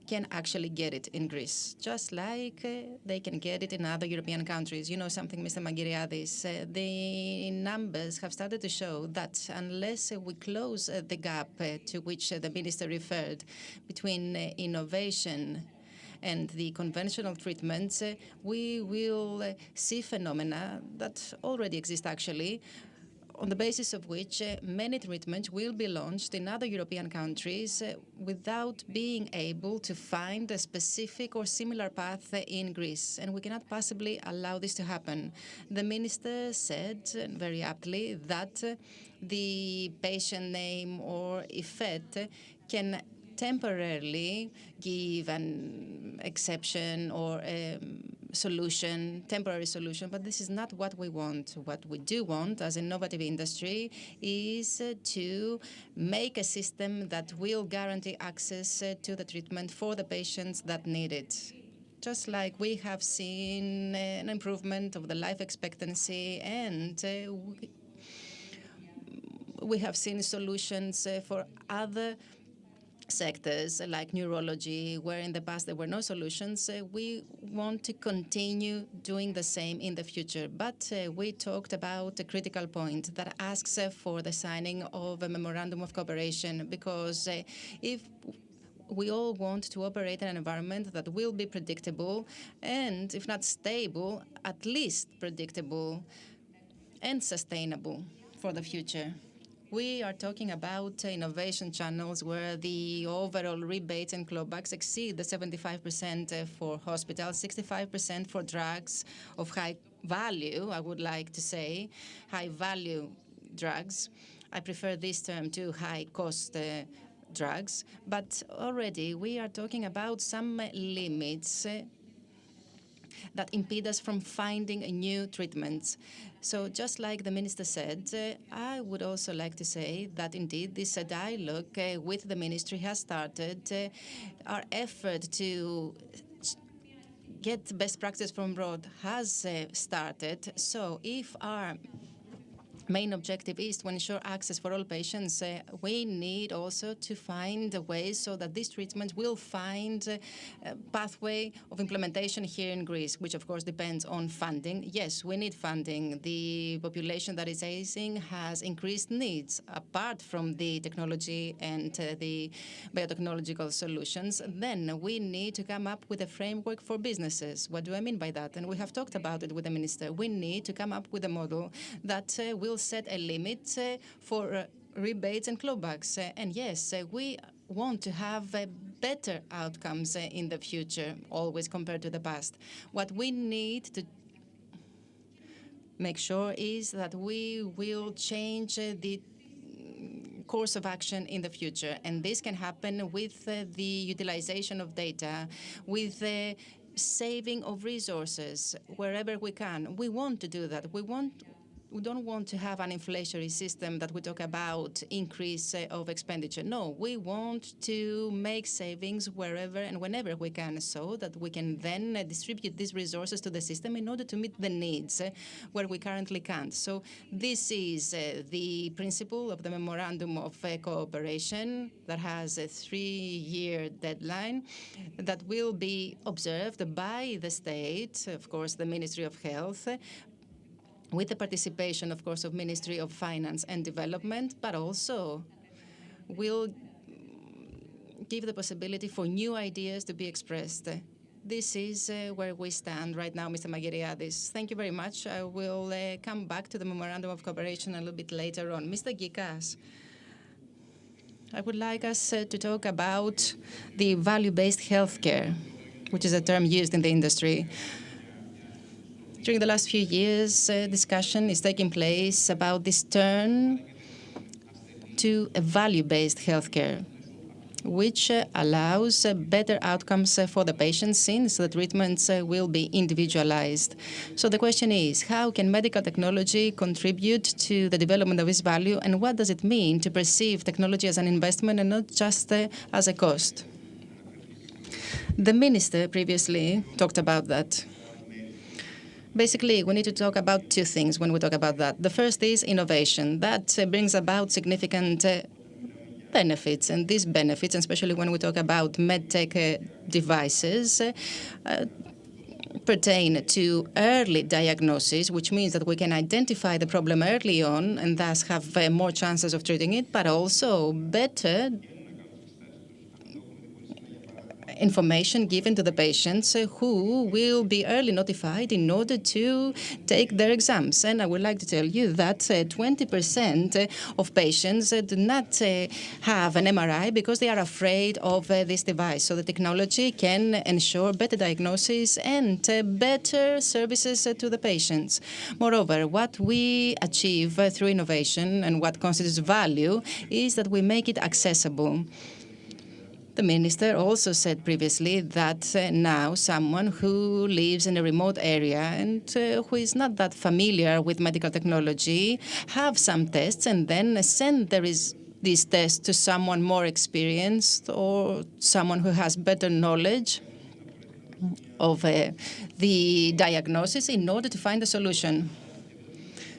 can actually get it in Greece, just like they can get it in other European countries. You know something, Mr. Mangiriadis, the numbers have started to show that unless we close the gap to which the minister referred between innovation and the conventional treatments, we will see phenomena that already exist actually, on the basis of which many treatments will be launched in other European countries without being able to find a specific or similar path in Greece. And we cannot possibly allow this to happen. The minister said, very aptly, that the patient name or IFET can temporarily give an exception or solution, temporary solution, but this is not what we want. What we do want as an innovative industry is to make a system that will guarantee access to the treatment for the patients that need it. Just like we have seen an improvement of the life expectancy, and we have seen solutions for other sectors like neurology, where in the past there were no solutions. We want to continue doing the same in the future. But we talked about a critical point that asks for the signing of a memorandum of cooperation, because if we all want to operate in an environment that will be predictable and, if not stable, at least predictable and sustainable for the future. We are talking about innovation channels where the overall rebates and clawbacks exceed the 75% for hospitals, 65% for drugs of high value, I would like to say, high value drugs. I prefer this term to high cost drugs. But already we are talking about some limits that impede us from finding new treatments. So just like the minister said, I would also like to say that indeed this dialogue with the ministry has started. Our effort to get best practice from abroad has started. So if our main objective is to ensure access for all patients, we need also to find ways so that this treatment will find a pathway of implementation here in Greece, which of course depends on funding. Yes, we need funding. The population that is aging has increased needs. Apart from the technology and the biotechnological solutions, then we need to come up with a framework for businesses. What do I mean by that? And we have talked about it with the minister. We need to come up with a model that will set a limit for rebates and clawbacks. And yes, we want to have better outcomes in the future, always compared to the past. What we need to make sure is that we will change the course of action in the future. And this can happen with the utilization of data, with the saving of resources wherever we can. We want to do that. We don't want to have an inflationary system that we talk about increase of expenditure. No, we want to make savings wherever and whenever we can, so that we can then distribute these resources to the system in order to meet the needs where we currently can't. So this is the principle of the Memorandum of Cooperation that has a 3-year deadline that will be observed by the state, of course, the Ministry of Health, with the participation, of course, of Ministry of Finance and Development, but also will give the possibility for new ideas to be expressed. This is where we stand right now, Mr. Magiriadis. Thank you very much. I will come back to the Memorandum of Cooperation a little bit later on. Mr. Gikas, I would like us to talk about the value-based healthcare, which is a term used in the industry. During the last few years, discussion is taking place about this turn to a value-based healthcare, which allows better outcomes for the patients since the treatments will be individualized. So the question is, how can medical technology contribute to the development of this value, and what does it mean to perceive technology as an investment and not just as a cost? The minister previously talked about that. Basically, we need to talk about two things when we talk about that. The first is innovation. That brings about significant benefits, and these benefits, especially when we talk about medtech devices, pertain to early diagnosis, which means that we can identify the problem early on and thus have more chances of treating it, but also better information given to the patients who will be early notified in order to take their exams. And I would like to tell you that 20% of patients do not have an MRI because they are afraid of this device. So the technology can ensure better diagnosis and better services to the patients. Moreover, what we achieve through innovation and what constitutes value is that we make it accessible. The minister also said previously that now someone who lives in a remote area and who is not that familiar with medical technology have some tests and then send these tests to someone more experienced or someone who has better knowledge of the diagnosis in order to find a solution.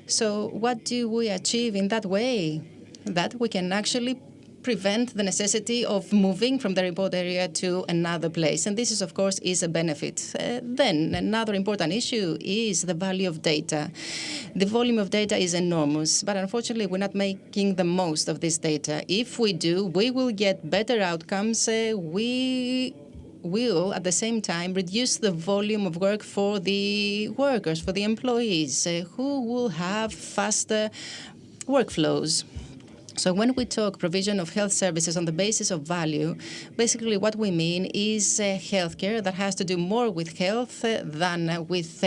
So what do we achieve in that way? That we can actually prevent the necessity of moving from the remote area to another place. And this, is, of course, is a benefit. Then another important issue is the value of data. The volume of data is enormous, but unfortunately, we're not making the most of this data. If we do, we will get better outcomes. We will, at the same time, reduce the volume of work for the workers, for the employees, who will have faster workflows. So when we talk provision of health services on the basis of value, basically what we mean is healthcare that has to do more with health than with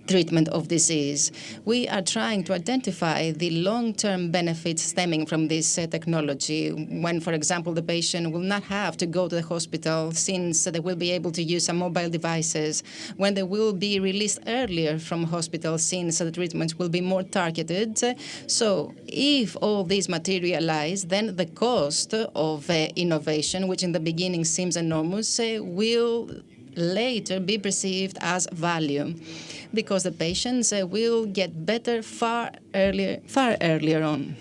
treatment of disease. We are trying to identify the long-term benefits stemming from this technology when, for example, the patient will not have to go to the hospital since they will be able to use some mobile devices, when they will be released earlier from hospital since the treatments will be more targeted. So if all these materialize, then the cost of innovation, which in the beginning seems enormous, will later be perceived as value, because the patients will get better far earlier on.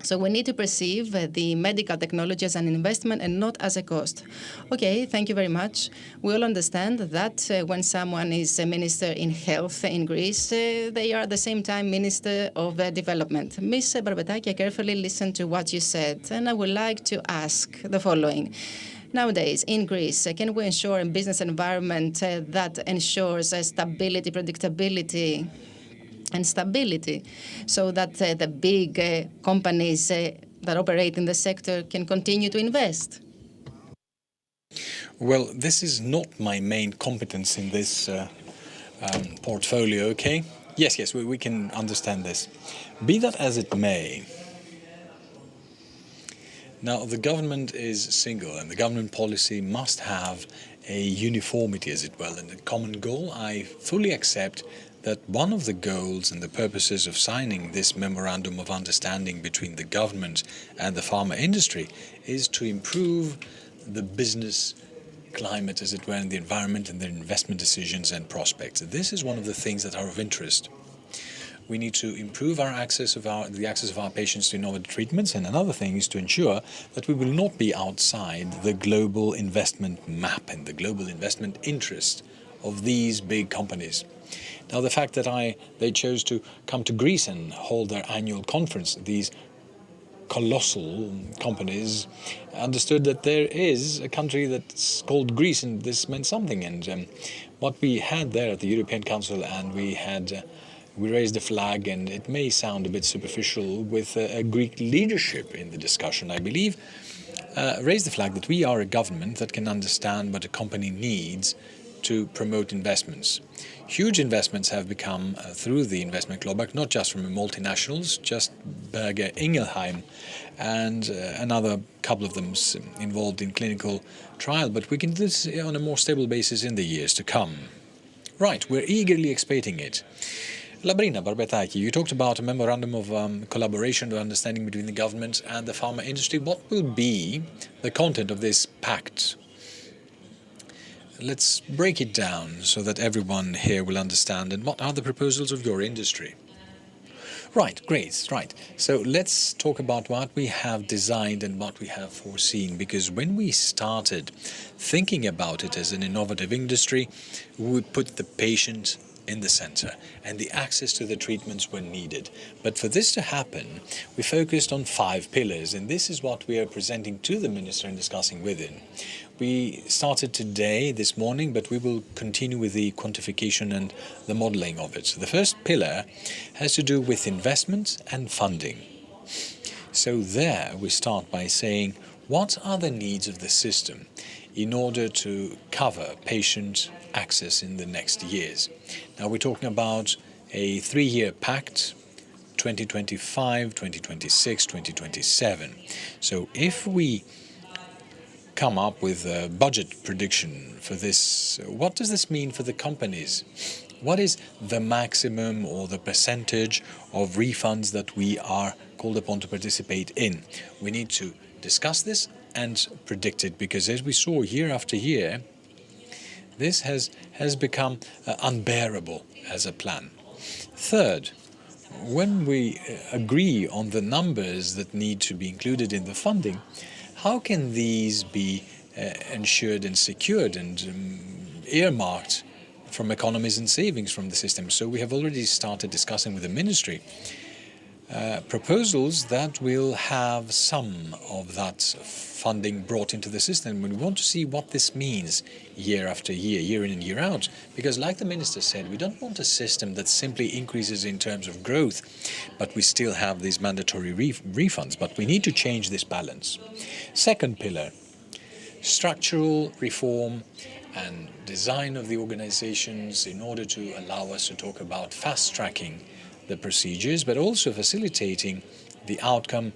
So we need to perceive the medical technology as an investment and not as a cost. Okay, thank you very much. We all understand that when someone is a minister in health in Greece, they are at the same time minister of development. Ms. Barbetaki, I carefully listened to what you said, and I would like to ask the following. Nowadays, in Greece, can we ensure a business environment that ensures stability, predictability, and stability, so that the big companies that operate in the sector can continue to invest? Well, this is not my main competence in this portfolio, okay? Yes, we can understand this. Be that as it may, Now, the government is single, and the government policy must have a uniformity, as it were, and a common goal. I fully accept that one of the goals and the purposes of signing this memorandum of understanding between the government and the pharma industry is to improve the business climate, as it were, in the environment and their investment decisions and prospects. This is one of the things that are of interest. We need to improve the access of our patients to innovative treatments, and another thing is to ensure that we will not be outside the global investment map and the global investment interest of these big companies. Now, the fact that they chose to come to Greece and hold their annual conference, these colossal companies understood that there is a country that's called Greece, and this meant something. And what we had there at the European Council, and we raised the flag, and it may sound a bit superficial, with a Greek leadership in the discussion, I believe, raised the flag that we are a government that can understand what a company needs to promote investments. Huge investments have become through the investment clawback, not just from multinationals, just Berger Ingelheim and another couple of them involved in clinical trial, but we can do this on a more stable basis in the years to come. Right, we're eagerly expecting it. Labrina Barbetaki, you talked about a memorandum of collaboration or understanding between the government and the pharma industry. What will be the content of this pact? Let's break it down so that everyone here will understand. And what are the proposals of your industry? Right, great, right. So let's talk about what we have designed and what we have foreseen, because when we started thinking about it as an innovative industry, we would put the patient in the center and the access to the treatments when needed. But for this to happen, we focused on 5 pillars, and this is what we are presenting to the Minister and discussing with him. We started today, this morning, but we will continue with the quantification and the modeling of it. So the first pillar has to do with investment and funding. So there we start by saying, what are the needs of the system in order to cover patient access in the next years? Now we're talking about a 3-year pact, 2025, 2026, 2027. So if we come up with a budget prediction for this, what does this mean for the companies? What is the maximum or the percentage of refunds that we are called upon to participate in? We need to discuss this and predict it, because as we saw year after year, this has become unbearable as a plan. Third, when we agree on the numbers that need to be included in the funding, how can these be ensured and secured and earmarked from economies and savings from the system? So we have already started discussing with the ministry proposals that will have some of that funding brought into the system. We want to see what this means year after year, year in and year out, because like the minister said, we don't want a system that simply increases in terms of growth, but we still have these mandatory refunds, but we need to change this balance. Second pillar, structural reform and design of the organizations in order to allow us to talk about fast-tracking the procedures, but also facilitating the outcome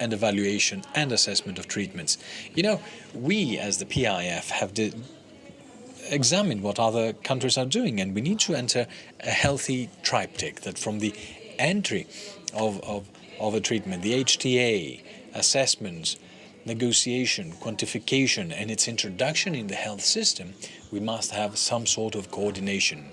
and evaluation and assessment of treatments. You know, we as the PIF have examined what other countries are doing, and we need to enter a healthy triptych that from the entry of a treatment, the HTA, assessment, negotiation, quantification, and its introduction in the health system, we must have some sort of coordination.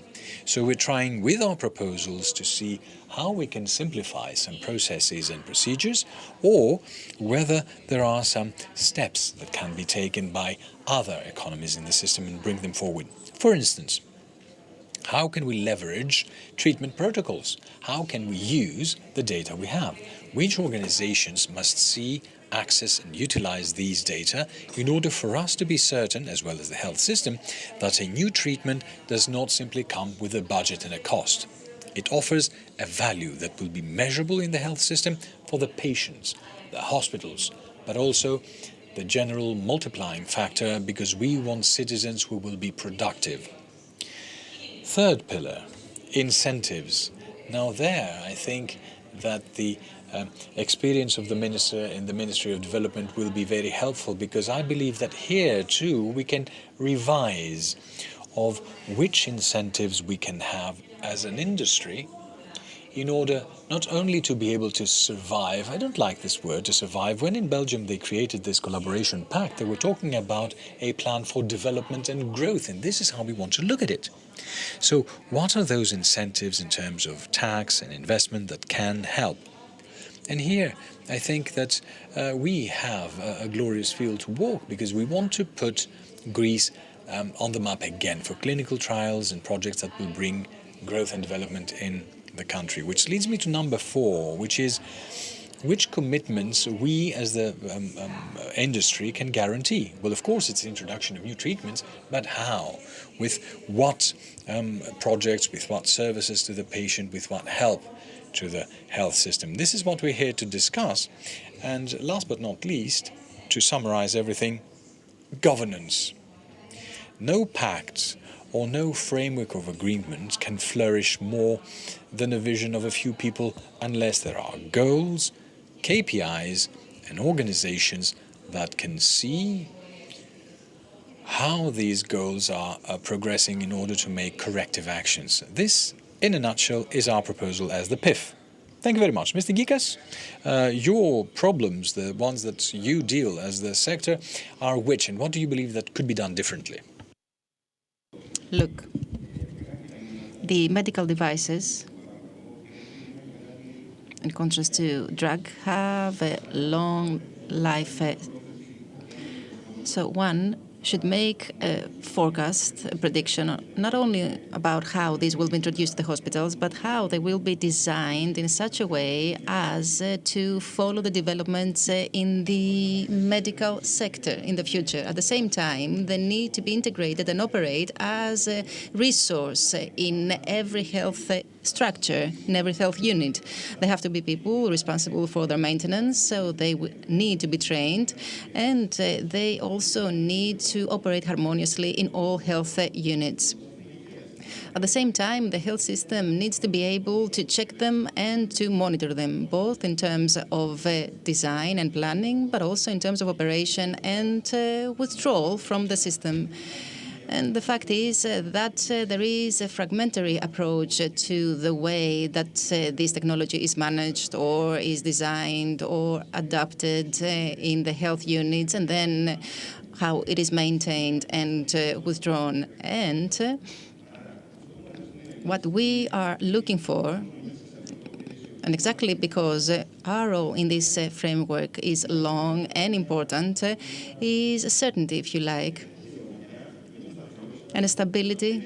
So we're trying with our proposals to see how we can simplify some processes and procedures, or whether there are some steps that can be taken by other economies in the system and bring them forward. For instance, how can we leverage treatment protocols? How can we use the data we have? Which organizations must see, access and utilize these data in order for us to be certain, as well as the health system, that a new treatment does not simply come with a budget and a cost. It offers a value that will be measurable in the health system for the patients, the hospitals, but also the general multiplying factor, because we want citizens who will be productive. Third pillar, incentives. Now there, I think that the experience of the minister in the Ministry of Development will be very helpful, because I believe that here too we can revise of which incentives we can have as an industry in order not only to be able to survive. I don't like this word, to survive. When in Belgium they created this collaboration pact, they were talking about a plan for development and growth, and this is how we want to look at it. So what are those incentives in terms of tax and investment that can help? And here I think that we have a glorious field to walk, because we want to put Greece on the map again for clinical trials and projects that will bring growth and development in the country. Which leads me to number 4, which is which commitments we as the industry can guarantee. Well, of course, it's the introduction of new treatments, but how? With what projects, with what services to the patient, with what help to the health system? This is what we're here to discuss. And last but not least, to summarize everything, governance. No pacts or no framework of agreement can flourish more than a vision of a few people unless there are goals, KPIs, and organizations that can see how these goals are progressing in order to make corrective actions. This, in a nutshell, is our proposal as the PIF. Thank you very much. Mr. Gikas, your problems, the ones that you deal as the sector, are which, and what do you believe that could be done differently? Look, the medical devices, in contrast to drug, have a long life. So one should make a forecast, a prediction, not only about how these will be introduced to the hospitals, but how they will be designed in such a way as to follow the developments in the medical sector in the future. At the same time, they need to be integrated and operate as a resource in every health structure, in every health unit. They have to be people responsible for their maintenance, so they need to be trained, and they also need to operate harmoniously in all health units. At the same time, the health system needs to be able to check them and to monitor them, both in terms of design and planning, but also in terms of operation and withdrawal from the system. And the fact is that there is a fragmentary approach to the way that this technology is managed or is designed or adapted in the health units, and then how it is maintained and withdrawn. And what we are looking for, and exactly because our role in this framework is long and important, is a certainty, if you like, and a stability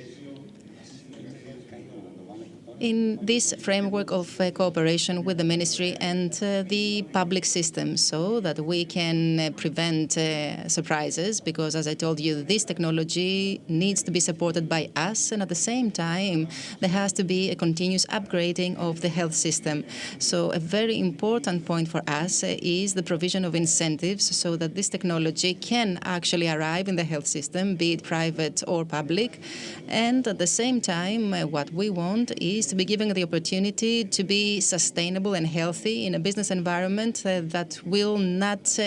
in this framework of cooperation with the ministry and the public system, so that we can prevent surprises, because, as I told you, this technology needs to be supported by us, and at the same time there has to be a continuous upgrading of the health system. So a very important point for us is the provision of incentives so that this technology can actually arrive in the health system, be it private or public. And at the same time, what we want is to be given the opportunity to be sustainable and healthy in a business environment that will not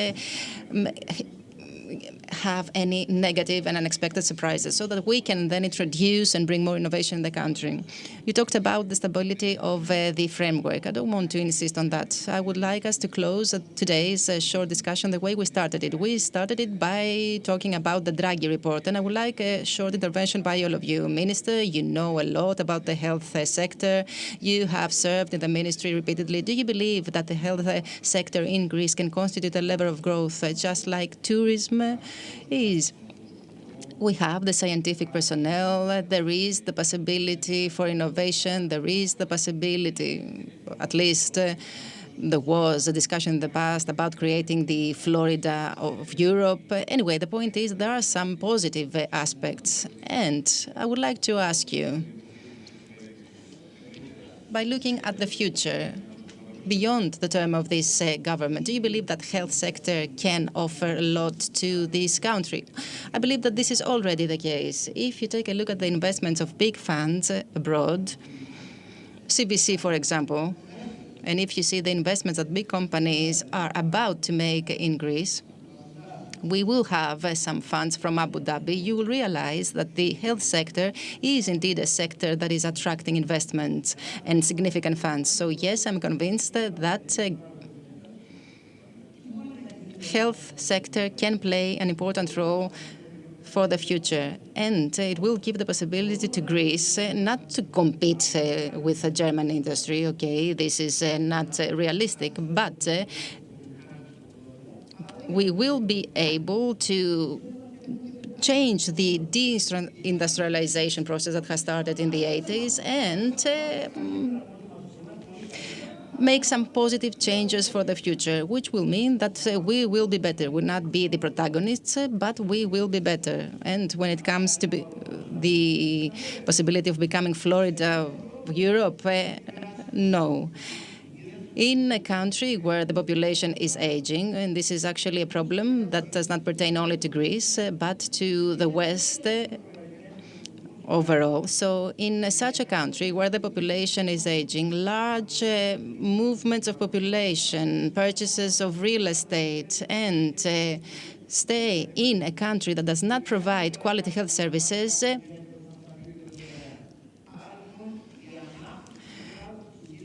have any negative and unexpected surprises, so that we can then introduce and bring more innovation in the country. You talked about the stability of the framework. I don't want to insist on that. I would like us to close today's short discussion the way we started it. We started it by talking about the Draghi report, and I would like a short intervention by all of you. Minister, you know a lot about the health sector. You have served in the ministry repeatedly. Do you believe that the health sector in Greece can constitute a lever of growth just like tourism is? We have the scientific personnel, there is the possibility for innovation, there is the possibility, at least there was a discussion in the past about creating the Florida of Europe. Anyway, the point is there are some positive aspects. And I would like to ask you, by looking at the future, beyond the term of this government, do you believe that health sector can offer a lot to this country? I believe that this is already the case. If you take a look at the investments of big funds abroad, CVC, for example, And if you see the investments that big companies are about to make in Greece, we will have some funds from Abu Dhabi. You will realize that the health sector is indeed a sector that is attracting investments and significant funds. So yes, I'm convinced that health sector can play an important role for the future, and it will give the possibility to Greece not to compete with the German industry. Okay, this is not realistic, but we will be able to change the deindustrialization process that has started in the 80s and make some positive changes for the future, which will mean that we will be better. We'll not be the protagonists, but we will be better. And when it comes to the possibility of becoming Florida of Europe, no. In a country where the population is aging, and this is actually a problem that does not pertain only to Greece, but to the West overall. So in such a country where the population is aging, large movements of population, purchases of real estate, and stay in a country that does not provide quality health services,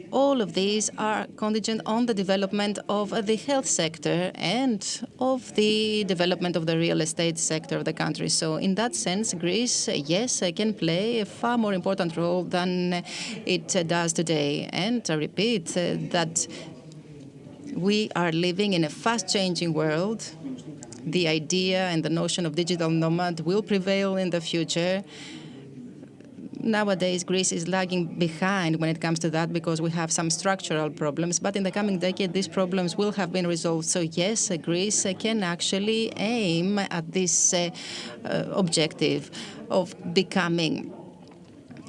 all of these are contingent on the development of the health sector and of the development of the real estate sector of the country. So in that sense, Greece, yes, can play a far more important role than it does today. And I repeat that we are living in a fast-changing world. The idea and the notion of digital nomad will prevail in the future. Nowadays, Greece is lagging behind when it comes to that because we have some structural problems. But in the coming decade, these problems will have been resolved. So yes, Greece can actually aim at this objective of becoming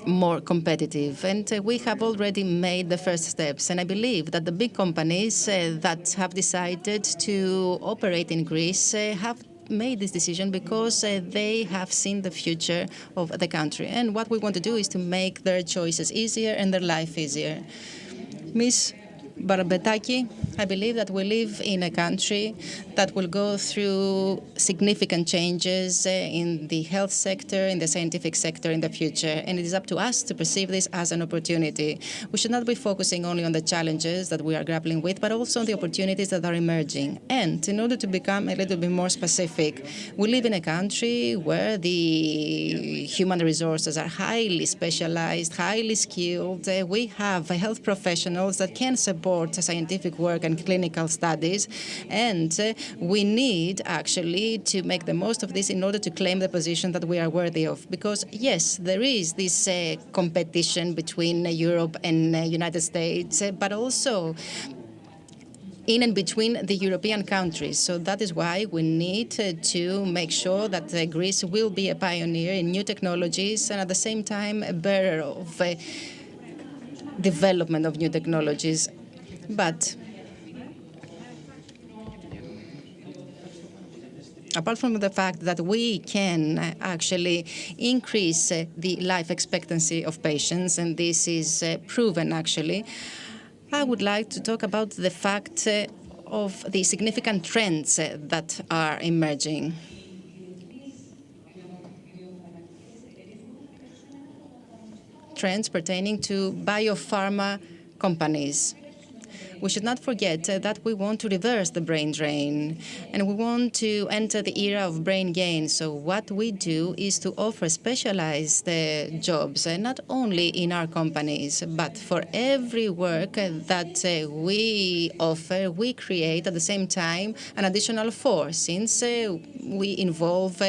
more competitive. And we have already made the first steps. And I believe that the big companies that have decided to operate in Greece have made this decision because they have seen the future of the country. And what we want to do is to make their choices easier and their life easier. Ms. Barbetaki, I believe that we live in a country that will go through significant changes in the health sector, in the scientific sector in the future. And it is up to us to perceive this as an opportunity. We should not be focusing only on the challenges that we are grappling with, but also on the opportunities that are emerging. And in order to become a little bit more specific, we live in a country where the human resources are highly specialized, highly skilled. We have health professionals that can support scientific work and clinical studies, and we need actually to make the most of this in order to claim the position that we are worthy of. Because yes, there is this competition between Europe and United States, but also in and between the European countries. So that is why we need to make sure that Greece will be a pioneer in new technologies and at the same time a bearer of development of new technologies. But apart from the fact that we can actually increase the life expectancy of patients, and this is proven actually, I would like to talk about the fact of the significant trends that are emerging. Trends pertaining to biopharma companies. We should not forget that we want to reverse the brain drain, and we want to enter the era of brain gain. So what we do is to offer specialized jobs, not only in our companies, but for every work that we offer, we create at the same time an additional force, since we involve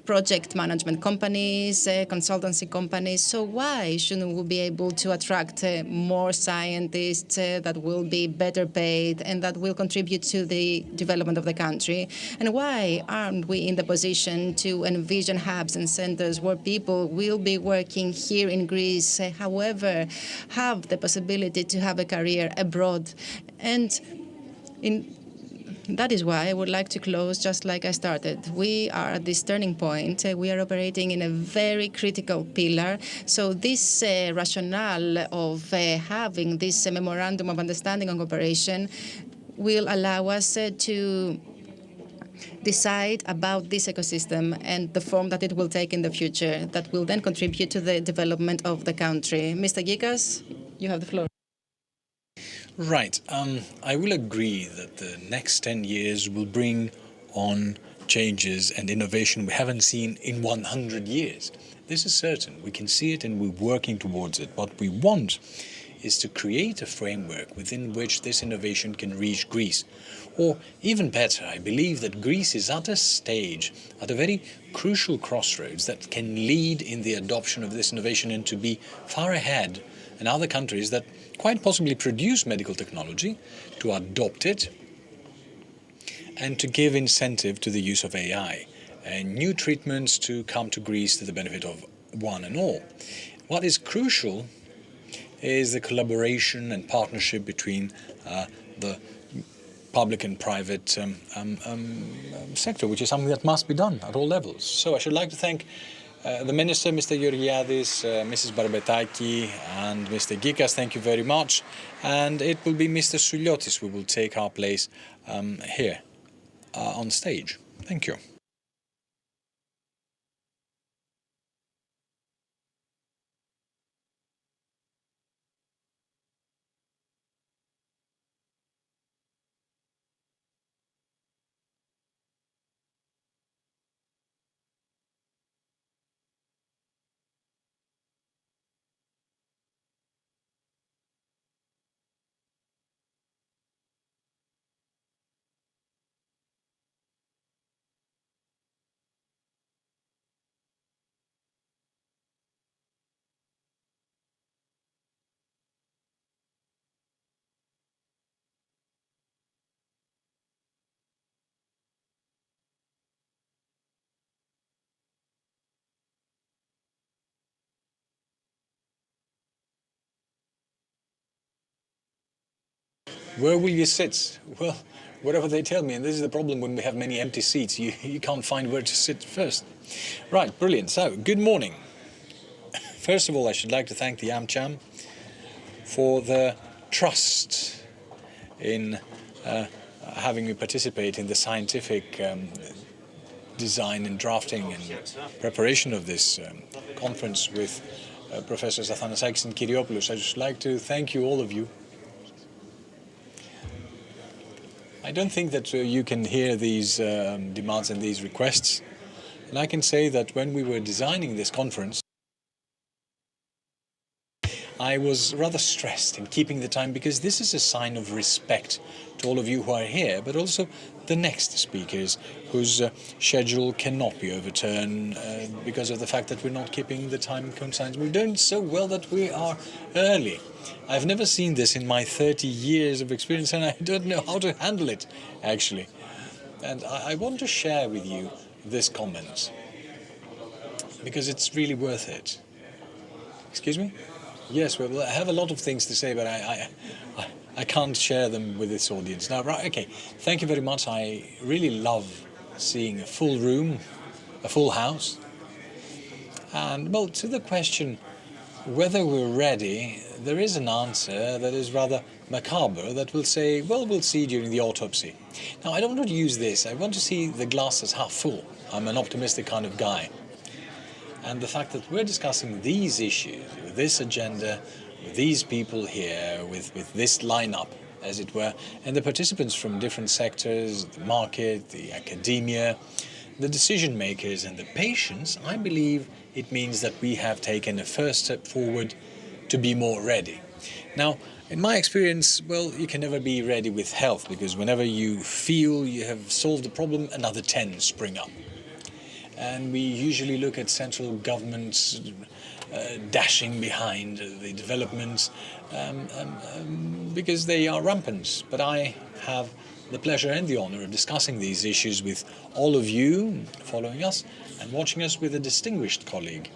project management companies, consultancy companies. So why shouldn't we be able to attract more scientists that will be better paid and that will contribute to the development of the country? And why aren't we in the position to envision hubs and centers where people will be working here in Greece, however, have the possibility to have a career abroad? And That is why I would like to close just like I started. We are at this turning point. We are operating in a very critical pillar. So this rationale of having this memorandum of understanding on cooperation will allow us to decide about this ecosystem and the form that it will take in the future that will then contribute to the development of the country. Mr. Gikas, you have the floor. Right. I will agree that the next 10 years will bring on changes and innovation we haven't seen in 100 years. This is certain. We can see it and we're working towards it. What we want is to create a framework within which this innovation can reach Greece. Or even better, I believe that Greece is at a stage, at a very crucial crossroads that can lead in the adoption of this innovation and to be far ahead in other countries that quite possibly produce medical technology, to adopt it and to give incentive to the use of AI and new treatments to come to Greece to the benefit of one and all. What is crucial is the collaboration and partnership between the public and private sector, which is something that must be done at all levels. So I should like to thank the Minister, Mr. Georgiadis, Mrs. Barbetaki and Mr. Gikas, thank you very much. And it will be Mr. Souliotis who will take our place here on stage. Thank you. Where will you sit? Well, wherever they tell me, and this is the problem when we have many empty seats, you can't find where to sit first. Right, brilliant. So, good morning. First of all, I should like to thank the AmCham for the trust in having me participate in the scientific design and drafting and preparation of this conference with Professors Athanasakis and Kyriopoulos. I just like to thank you, all of you. I don't think that you can hear these demands and these requests. And I can say that when we were designing this conference, I was rather stressed in keeping the time, because this is a sign of respect to all of you who are here, but also the next speakers whose schedule cannot be overturned because of the fact that we're not keeping the time constraints. We're doing so well that we are early. I've never seen this in my 30 years of experience, and I don't know how to handle it, actually. And I want to share with you this comment, because it's really worth it. Excuse me? Yes, well, I have a lot of things to say, but I can't share them with this audience. Now, right, okay, thank you very much. I really love seeing a full room, a full house. And, well, to the question whether we're ready, there is an answer that is rather macabre that will say, well, we'll see during the autopsy. Now, I don't want to use this. I want to see the glass as half full. I'm an optimistic kind of guy. And the fact that we're discussing these issues, with this agenda, with these people here, with this lineup, as it were, and the participants from different sectors, the market, the academia, the decision makers and the patients, I believe it means that we have taken a first step forward to be more ready. Now, in my experience, well, you can never be ready with health, because whenever you feel you have solved a problem, another 10 spring up. And we usually look at central governments dashing behind the developments because they are rampant. But I have the pleasure and the honor of discussing these issues with all of you following us and watching us with a distinguished colleague,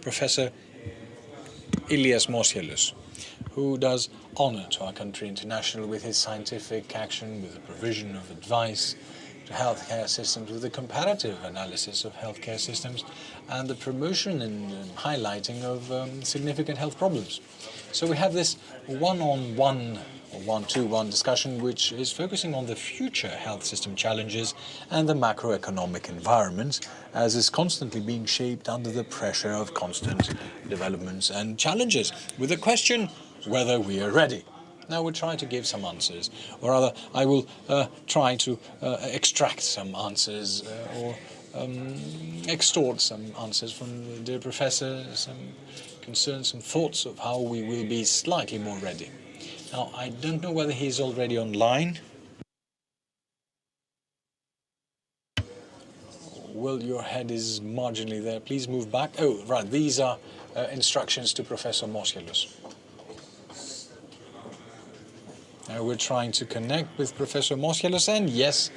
Professor Ilias Mosielos, who does honor to our country internationally with his scientific action, with the provision of advice to healthcare systems, with the comparative analysis of healthcare systems, and the promotion and highlighting of significant health problems. So we have this one-on-one or one-to-one discussion which is focusing on the future health system challenges and the macroeconomic environment as is constantly being shaped under the pressure of constant developments and challenges, with the question whether we are ready. Now we'll try to give some answers, or rather I will try to extract some answers or extort some answers from the dear professor, some concerns, some thoughts of how we will be slightly more ready. Now, I don't know whether he's already online. Well, your head is marginally there. Please move back. Oh, right. These are instructions to Professor Moscheles. We're trying to connect with Professor Moscheles, and yes,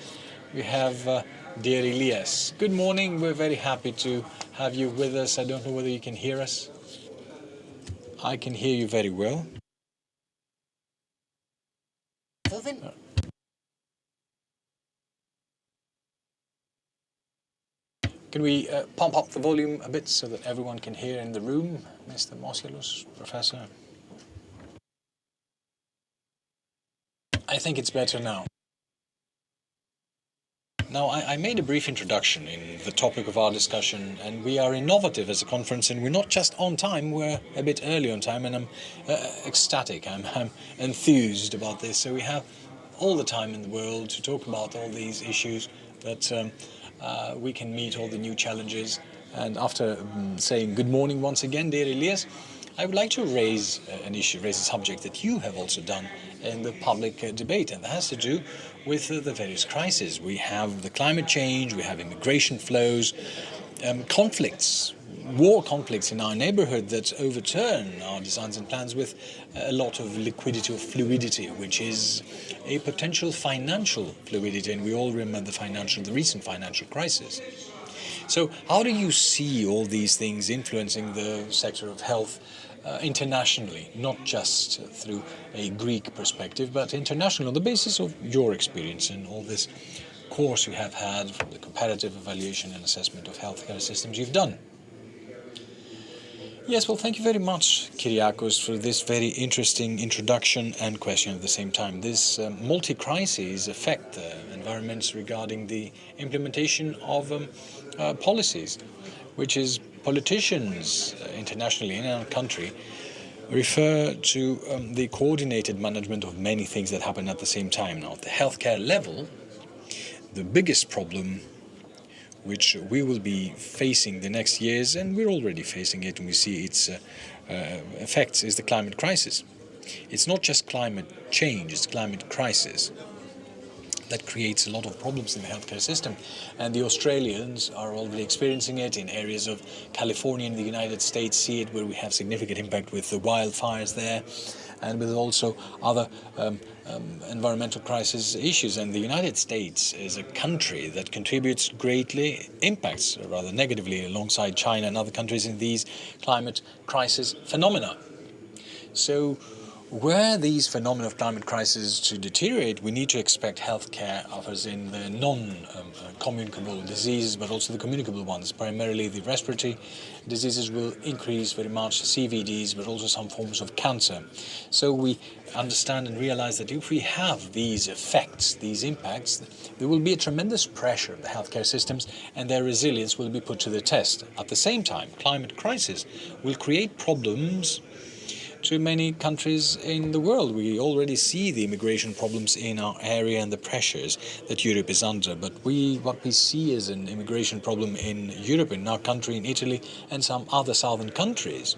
we have dear Elias. Good morning. We're very happy to have you with us. I don't know whether you can hear us. I can hear you very well. Can we pump up the volume a bit so that everyone can hear in the room, Mr. Moscheles, Professor? I think it's better now. Now, I made a brief introduction in the topic of our discussion, and we are innovative as a conference, and we're not just on time, we're a bit early on time, and I'm ecstatic, I'm enthused about this. So we have all the time in the world to talk about all these issues, that we can meet all the new challenges. And after saying good morning once again, dear Elias, I would like to raise an issue, raise a subject that you have also done in the public debate, and that has to do with the various crises. We have the climate change, we have immigration flows, conflicts, war conflicts in our neighborhood that overturn our designs and plans with a lot of liquidity or fluidity, which is a potential financial fluidity, and we all remember the recent financial crisis. So how do you see all these things influencing the sector of health internationally, not just through a Greek perspective, but internationally, on the basis of your experience and all this course you have had, from the comparative evaluation and assessment of healthcare systems you've done? Yes, well, thank you very much, Kyriakos, for this very interesting introduction and question at the same time. These multi-crises affect the environments regarding the implementation of policies, which is politicians internationally in our country refer to the coordinated management of many things that happen at the same time. Now, at the healthcare level, the biggest problem which we will be facing the next years, and we're already facing it, and we see its effects, is the climate crisis. It's not just climate change, it's climate crisis that creates a lot of problems in the healthcare system. And the Australians are already experiencing it in areas of California and the United States, see it where we have significant impact with the wildfires there, and with also other environmental crisis issues. And the United States is a country that contributes greatly, impacts rather negatively alongside China and other countries in these climate crisis phenomena. So were these phenomena of climate crisis to deteriorate, we need to expect healthcare offers in the non-communicable diseases, but also the communicable ones. Primarily the respiratory diseases will increase very much, CVDs, but also some forms of cancer. So we understand and realize that if we have these effects, these impacts, there will be a tremendous pressure on the healthcare systems, and their resilience will be put to the test. At the same time, climate crisis will create problems to many countries in the world. We already see the immigration problems in our area and the pressures that Europe is under. But what we see is an immigration problem in Europe, in our country, in Italy, and some other southern countries.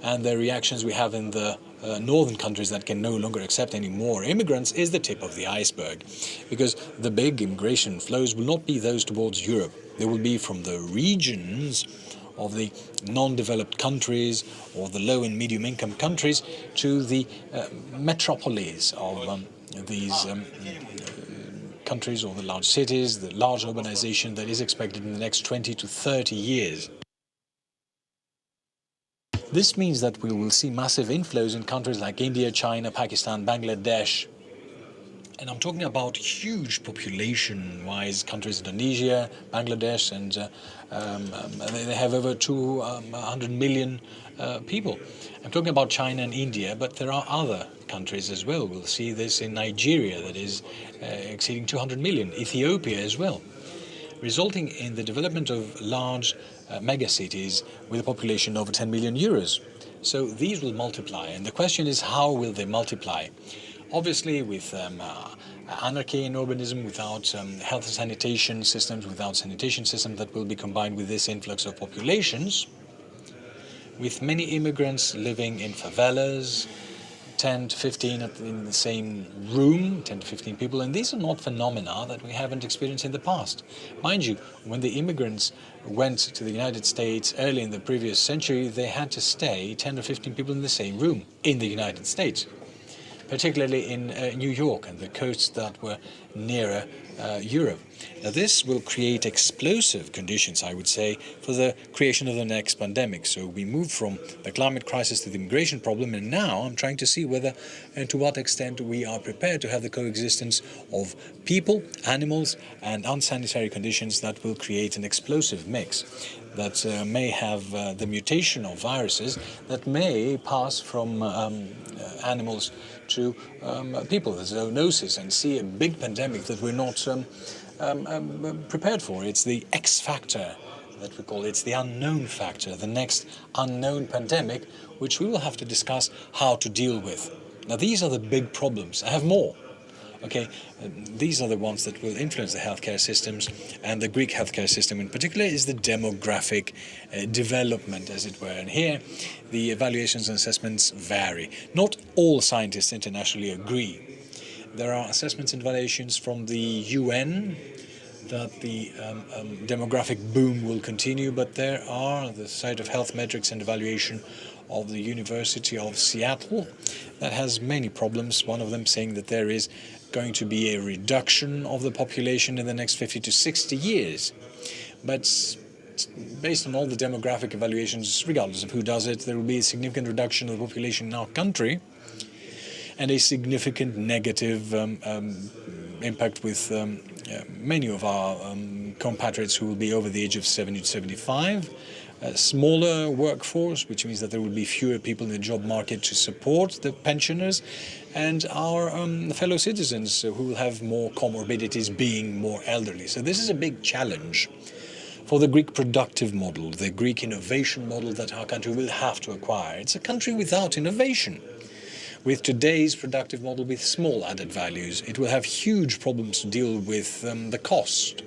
And the reactions we have in the northern countries that can no longer accept any more immigrants is the tip of the iceberg. Because the big immigration flows will not be those towards Europe. They will be from the regions of the non-developed countries or the low and medium income countries to the metropolis of these countries, or the large cities, the large urbanization that is expected in the next 20 to 30 years. This means that we will see massive inflows in countries like India, China, Pakistan, Bangladesh. And I'm talking about huge population-wise countries, Indonesia, Bangladesh, and they have over 200 million people. I'm talking about China and India, but there are other countries as well. We'll see this in Nigeria, that is exceeding 200 million, Ethiopia as well, resulting in the development of large megacities with a population over 10 million euros. So these will multiply, and the question is, how will they multiply? Obviously, with anarchy and urbanism, without health and sanitation systems, without sanitation systems that will be combined with this influx of populations, with many immigrants living in favelas, 10 to 15 in the same room, 10 to 15 people, and these are not phenomena that we haven't experienced in the past. Mind you, when the immigrants went to the United States early in the previous century, they had to stay 10 or 15 people in the same room in the United States, particularly in New York and the coasts that were nearer Europe. Now this will create explosive conditions, I would say, for the creation of the next pandemic. So we move from the climate crisis to the immigration problem, and now I'm trying to see whether and to what extent we are prepared to have the coexistence of people, animals, and unsanitary conditions that will create an explosive mix that may have the mutation of viruses that may pass from animals to people, the zoonosis, and see a big pandemic that we're not prepared for. It's the X factor that we call it. It's the unknown factor, the next unknown pandemic, which we will have to discuss how to deal with. Now, these are the big problems. I have more. Okay, these are the ones that will influence the healthcare systems, and the Greek healthcare system in particular is the demographic development, as it were. And here, the evaluations and assessments vary. Not all scientists internationally agree. There are assessments and evaluations from the UN that the demographic boom will continue, but there are the Society of Health Metrics and Evaluation of the University of Seattle that has many problems, one of them saying that there is going to be a reduction of the population in the next 50 to 60 years. But based on all the demographic evaluations, regardless of who does it, there will be a significant reduction of the population in our country and a significant negative impact with many of our compatriots who will be over the age of 70 to 75. A smaller workforce, which means that there will be fewer people in the job market to support the pensioners, and our fellow citizens who will have more comorbidities, being more elderly. So this is a big challenge for the Greek productive model, the Greek innovation model that our country will have to acquire. It's a country without innovation. With today's productive model with small added values, it will have huge problems to deal with the cost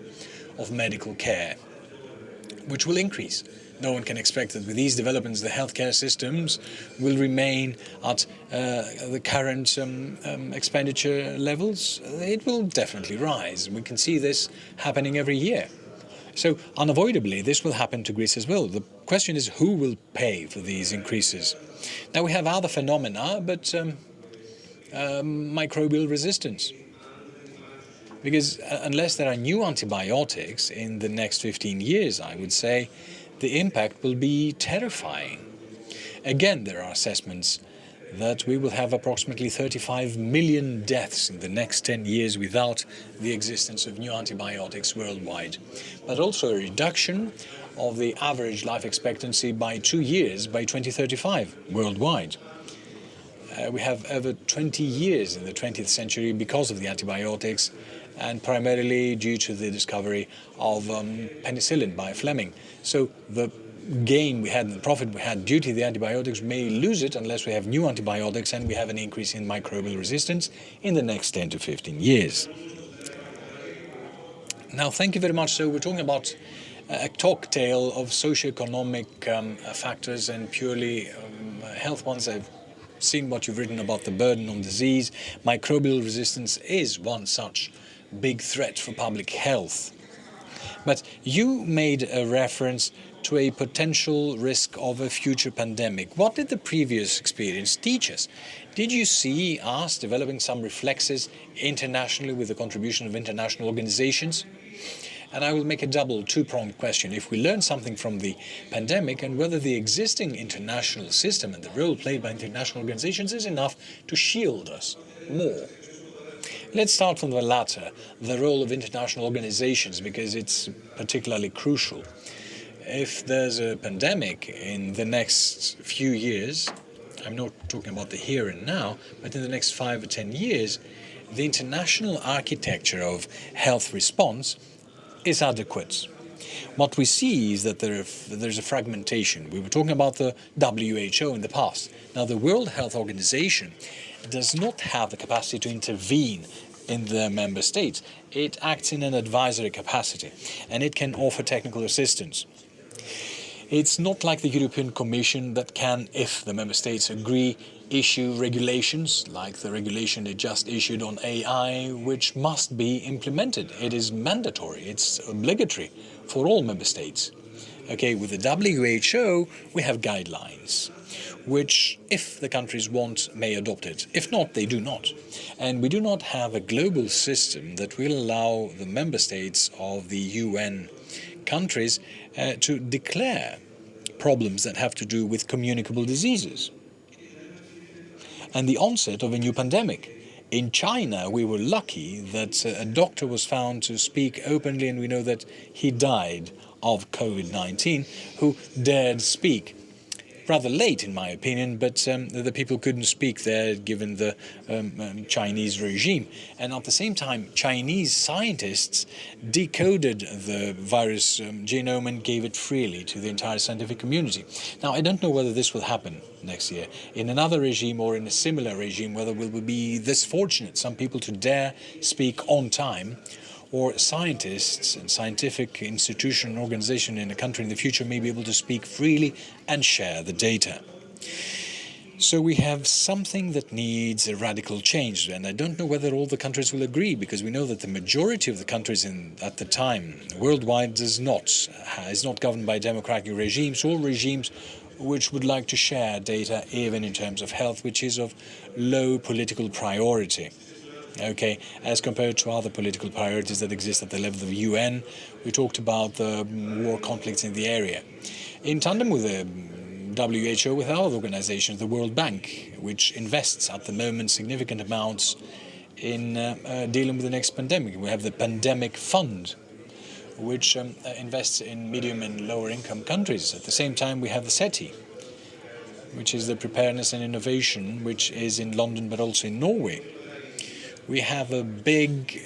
of medical care, which will increase. No one can expect that with these developments the healthcare systems will remain at the current expenditure levels. It will definitely rise. We can see this happening every year. So unavoidably this will happen to Greece as well. The question is, who will pay for these increases? Now we have other phenomena, but microbial resistance. Because unless there are new antibiotics in the next 15 years, I would say, the impact will be terrifying. Again, there are assessments that we will have approximately 35 million deaths in the next 10 years without the existence of new antibiotics worldwide, but also a reduction of the average life expectancy by 2 years by 2035 worldwide. We have over 20 years in the 20th century because of the antibiotics, and primarily due to the discovery of penicillin by Fleming. So the gain we had, the profit we had due to the antibiotics, may lose it unless we have new antibiotics and we have an increase in microbial resistance in the next 10 to 15 years. Now, thank you very much. So we're talking about a cocktail of socioeconomic factors and purely health ones. I've seen what you've written about the burden on disease. Microbial resistance is one such big threat for public health. But you made a reference to a potential risk of a future pandemic. What did the previous experience teach us? Did you see us developing some reflexes internationally with the contribution of international organizations? And I will make a two-pronged question. If we learn something from the pandemic and whether the existing international system and the role played by international organizations is enough to shield us more. Let's start from the latter, the role of international organizations, because it's particularly crucial. If there's a pandemic in the next few years, I'm not talking about the here and now, but in the next 5 or 10 years, the international architecture of health response is adequate. What we see is that there's a fragmentation. We were talking about the WHO in the past. Now, the World Health Organization does not have the capacity to intervene in the member states. It acts in an advisory capacity, and it can offer technical assistance. It's not like the European Commission that can, if the member states agree, issue regulations, like the regulation they just issued on AI, which must be implemented. It is mandatory, it's obligatory for all member states. Okay, with the WHO, we have guidelines, which, if the countries want, may adopt it. If not, they do not. And we do not have a global system that will allow the member states of the UN countries to declare problems that have to do with communicable diseases and the onset of a new pandemic. In China, we were lucky that a doctor was found to speak openly, and we know that he died of COVID-19, who dared speak. Rather late, in my opinion, but the people couldn't speak there given the Chinese regime. And at the same time, Chinese scientists decoded the virus genome and gave it freely to the entire scientific community. Now, I don't know whether this will happen next year in another regime or in a similar regime, whether we will be this fortunate, some people to dare speak on time, or scientists and scientific institution and organization in a country in the future may be able to speak freely and share the data. So we have something that needs a radical change, and I don't know whether all the countries will agree, because we know that the majority of the countries at the time worldwide is not governed by democratic regimes or regimes which would like to share data even in terms of health, which is of low political priority. Okay, as compared to other political priorities that exist at the level of the UN. We talked about the war conflicts in the area. In tandem with the WHO, with other organizations, the World Bank, which invests at the moment significant amounts in dealing with the next pandemic. We have the Pandemic Fund, which invests in medium and lower income countries. At the same time, we have the SETI, which is the Preparedness and Innovation, which is in London but also in Norway. We have a big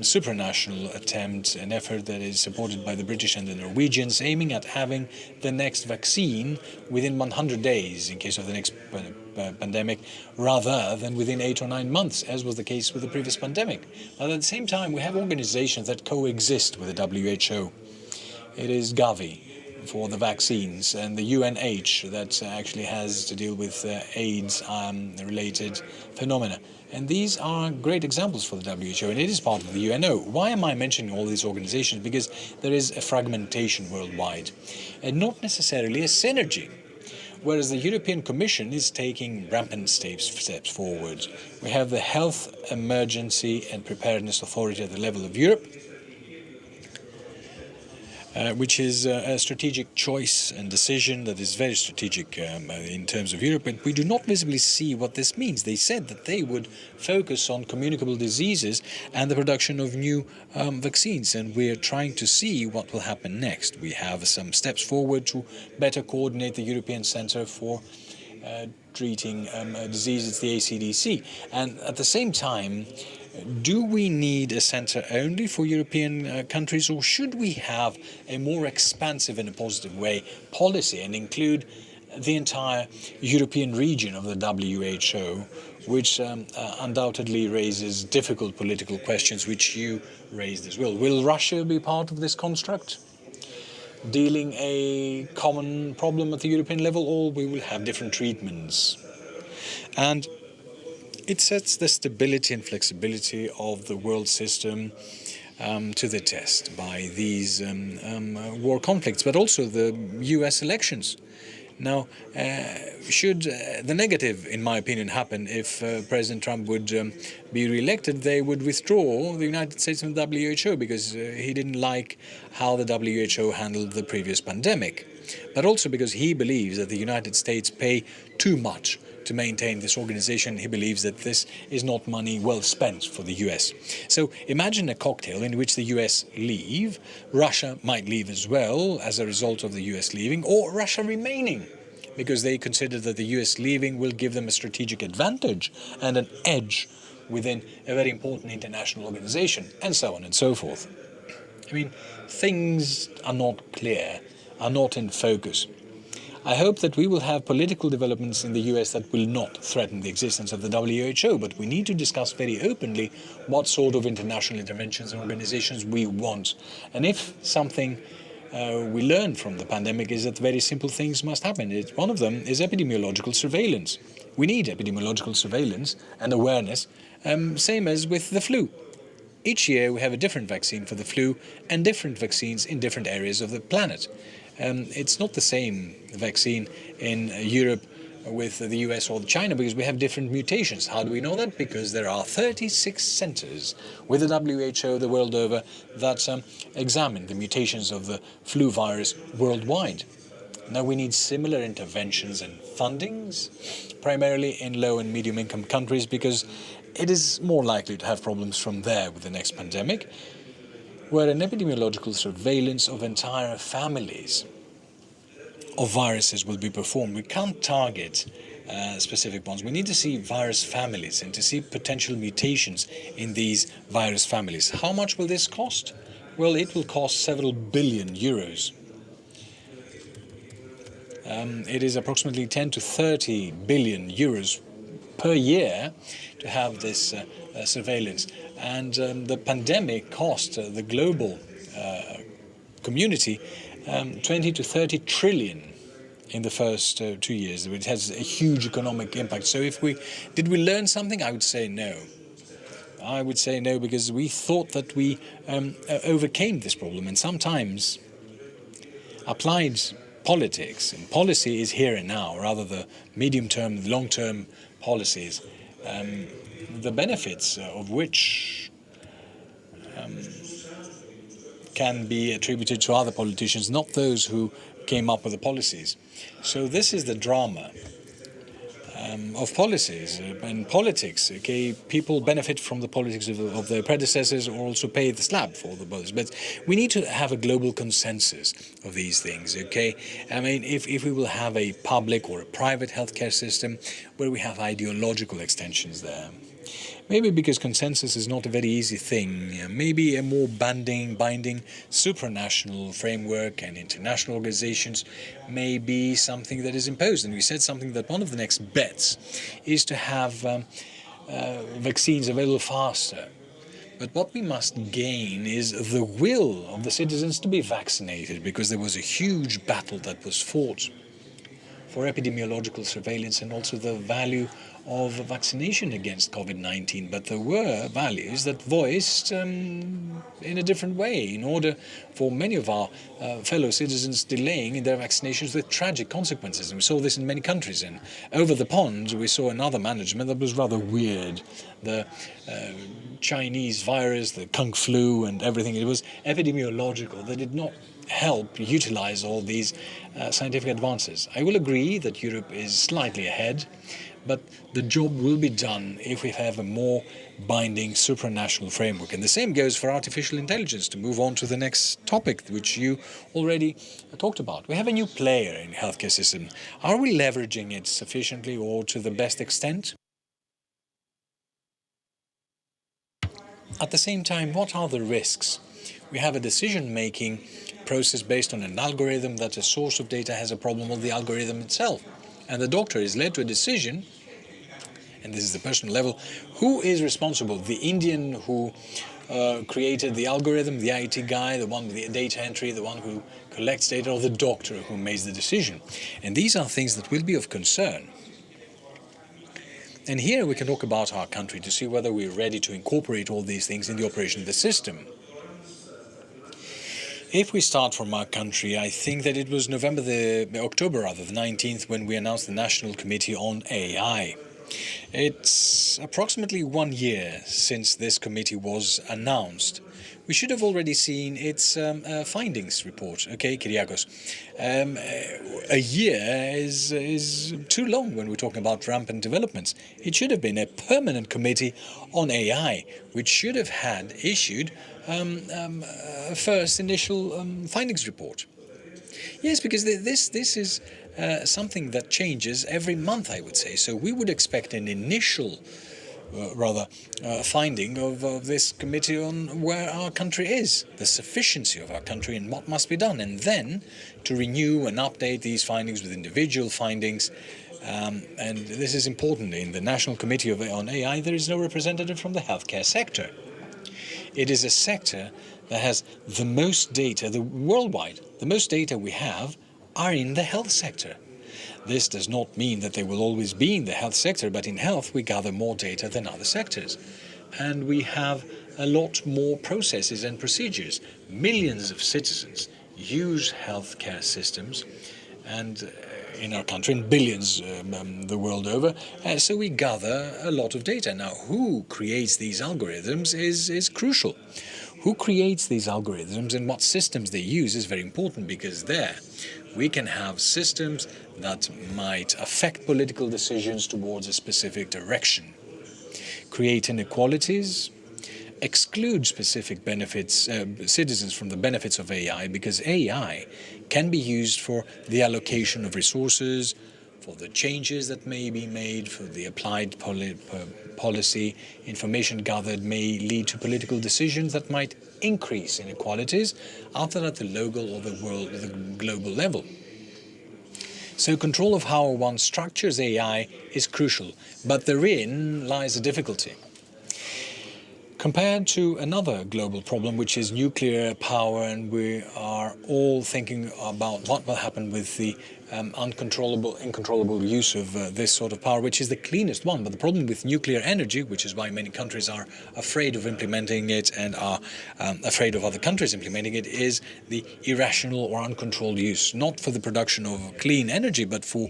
supranational attempt, an effort that is supported by the British and the Norwegians, aiming at having the next vaccine within 100 days in case of the next pandemic, rather than within 8 or 9 months, as was the case with the previous pandemic. But at the same time, we have organizations that coexist with the WHO. It is Gavi for the vaccines, and the UNH that actually has to deal with AIDS-related phenomena. And these are great examples for the WHO, and it is part of the UNO. Why am I mentioning all these organizations? Because there is a fragmentation worldwide, and not necessarily a synergy. Whereas the European Commission is taking rampant steps forward. We have the Health Emergency and Preparedness Authority at the level of Europe, which is a strategic choice and decision that is very strategic in terms of Europe, but we do not visibly see what this means. They said that they would focus on communicable diseases and the production of new vaccines, and we're trying to see what will happen next. We have some steps forward to better coordinate the European Centre for Treating Diseases, the ACDC, and at the same time, do we need a centre only for European countries, or should we have a more expansive, in a positive way, policy and include the entire European region of the WHO, which undoubtedly raises difficult political questions, which you raised as well. Will Russia be part of this construct, dealing a common problem at the European level, or we will have different treatments? And it sets the stability and flexibility of the world system to the test by these war conflicts, but also the US elections Now, should the negative, in my opinion, happen if President Trump would be re-elected, they would withdraw the United States from the WHO because he didn't like how the WHO handled the previous pandemic. But also because he believes that the United States pay too much to maintain this organization. He believes that this is not money well spent for the US. So imagine a cocktail in which the US leave, Russia might leave as well as a result of the US leaving, or Russia remaining, because they consider that the US leaving will give them a strategic advantage and an edge within a very important international organization, and so on and so forth. I mean, things are not clear, are not in focus. I hope that we will have political developments in the US that will not threaten the existence of the WHO, but we need to discuss very openly what sort of international interventions and organizations we want. And if something we learn from the pandemic is that very simple things must happen. One of them is epidemiological surveillance. We need epidemiological surveillance and awareness, same as with the flu. Each year we have a different vaccine for the flu and different vaccines in different areas of the planet. It's not the same vaccine in Europe with the US or China because we have different mutations. How do we know that? Because there are 36 centers with the WHO the world over that examine the mutations of the flu virus worldwide. Now we need similar interventions and fundings, primarily in low and medium income countries, because it is more likely to have problems from there with the next pandemic, where an epidemiological surveillance of entire families of viruses will be performed. We can't target specific ones. We need to see virus families and to see potential mutations in these virus families. How much will this cost? Well, it will cost several billion euros. It is approximately 10 to 30 billion euros per year to have this surveillance. And the pandemic cost the global community 20 to 30 trillion in the first 2 years. It has a huge economic impact. So did we learn something? I would say no. I would say no, because we thought that we overcame this problem, and sometimes applied politics and policy is here and now, rather the medium-term, long-term policies, the benefits of which can be attributed to other politicians, not those who came up with the policies. So this is the drama of policies and politics. Okay, people benefit from the politics of their predecessors, or also pay the slab for the politics. But we need to have a global consensus of these things. Okay, I mean, if we will have a public or a private healthcare system where we have ideological extensions there. Maybe because consensus is not a very easy thing, maybe a more binding supranational framework and international organizations may be something that is imposed. And we said something that one of the next bets is to have vaccines available faster. But what we must gain is the will of the citizens to be vaccinated, because there was a huge battle that was fought for epidemiological surveillance and also the value of vaccination against COVID-19, but there were values that voiced in a different way in order for many of our fellow citizens delaying in their vaccinations with tragic consequences. And we saw this in many countries. And over the pond, we saw another management that was rather weird. The Chinese virus, the Kung flu and everything, it was epidemiological. They did not help utilize all these scientific advances. I will agree that Europe is slightly ahead, but the job will be done if we have a more binding supranational framework. And the same goes for artificial intelligence, to move on to the next topic, which you already talked about. We have a new player in the healthcare system. Are we leveraging it sufficiently or to the best extent? At the same time, what are the risks? We have a decision-making process based on an algorithm that a source of data has a problem with the algorithm itself. And the doctor is led to a decision, and this is the personal level, who is responsible? The Indian who created the algorithm, the IT guy, the one with the data entry, the one who collects data, or the doctor who makes the decision? And these are things that will be of concern. And here we can talk about our country to see whether we're ready to incorporate all these things in the operation of the system. If we start from our country, I think that it was October the 19th, when we announced the National Committee on AI. It's approximately 1 year since this committee was announced. We should have already seen its findings report. Okay, Kyriakos. A year is too long when we're talking about rampant developments. It should have been a permanent committee on AI, which should have had issued a first initial findings report. Yes, because this is something that changes every month, I would say. So we would expect an initial finding of this committee on where our country is, the sufficiency of our country and what must be done, and then to renew and update these findings with individual findings. And this is important. In the National Committee on AI, there is no representative from the healthcare sector. It is a sector that has the most data, worldwide. The most data we have are in the health sector. This does not mean that they will always be in the health sector, but in health we gather more data than other sectors. And we have a lot more processes and procedures. Millions of citizens use healthcare systems and in our country, and billions the world over. So we gather a lot of data. Now, who creates these algorithms is crucial. Who creates these algorithms and what systems they use is very important, because there we can have systems that might affect political decisions towards a specific direction, create inequalities, exclude specific benefits, citizens from the benefits of AI, because AI can be used for the allocation of resources, for the changes that may be made, for the applied policy. Information gathered may lead to political decisions that might increase inequalities, either at the local or the global level. So control of how one structures AI is crucial, but therein lies a difficulty. Compared to another global problem, which is nuclear power, and we are all thinking about what will happen with the incontrollable use of this sort of power, which is the cleanest one. But the problem with nuclear energy, which is why many countries are afraid of implementing it and are afraid of other countries implementing it, is the irrational or uncontrolled use, not for the production of clean energy, but for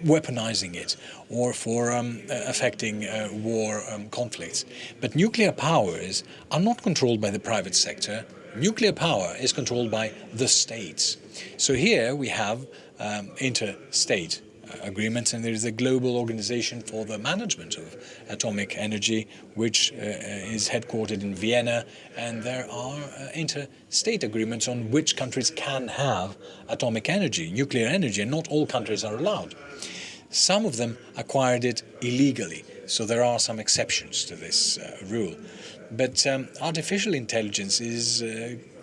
weaponizing it or for affecting war conflicts. But nuclear powers are not controlled by the private sector. Nuclear power is controlled by the states. So here we have interstate agreements, and there is a global organization for the management of atomic energy, which is headquartered in Vienna, and there are interstate agreements on which countries can have atomic energy, nuclear energy, and not all countries are allowed. Some of them acquired it illegally, so there are some exceptions to this rule. But artificial intelligence is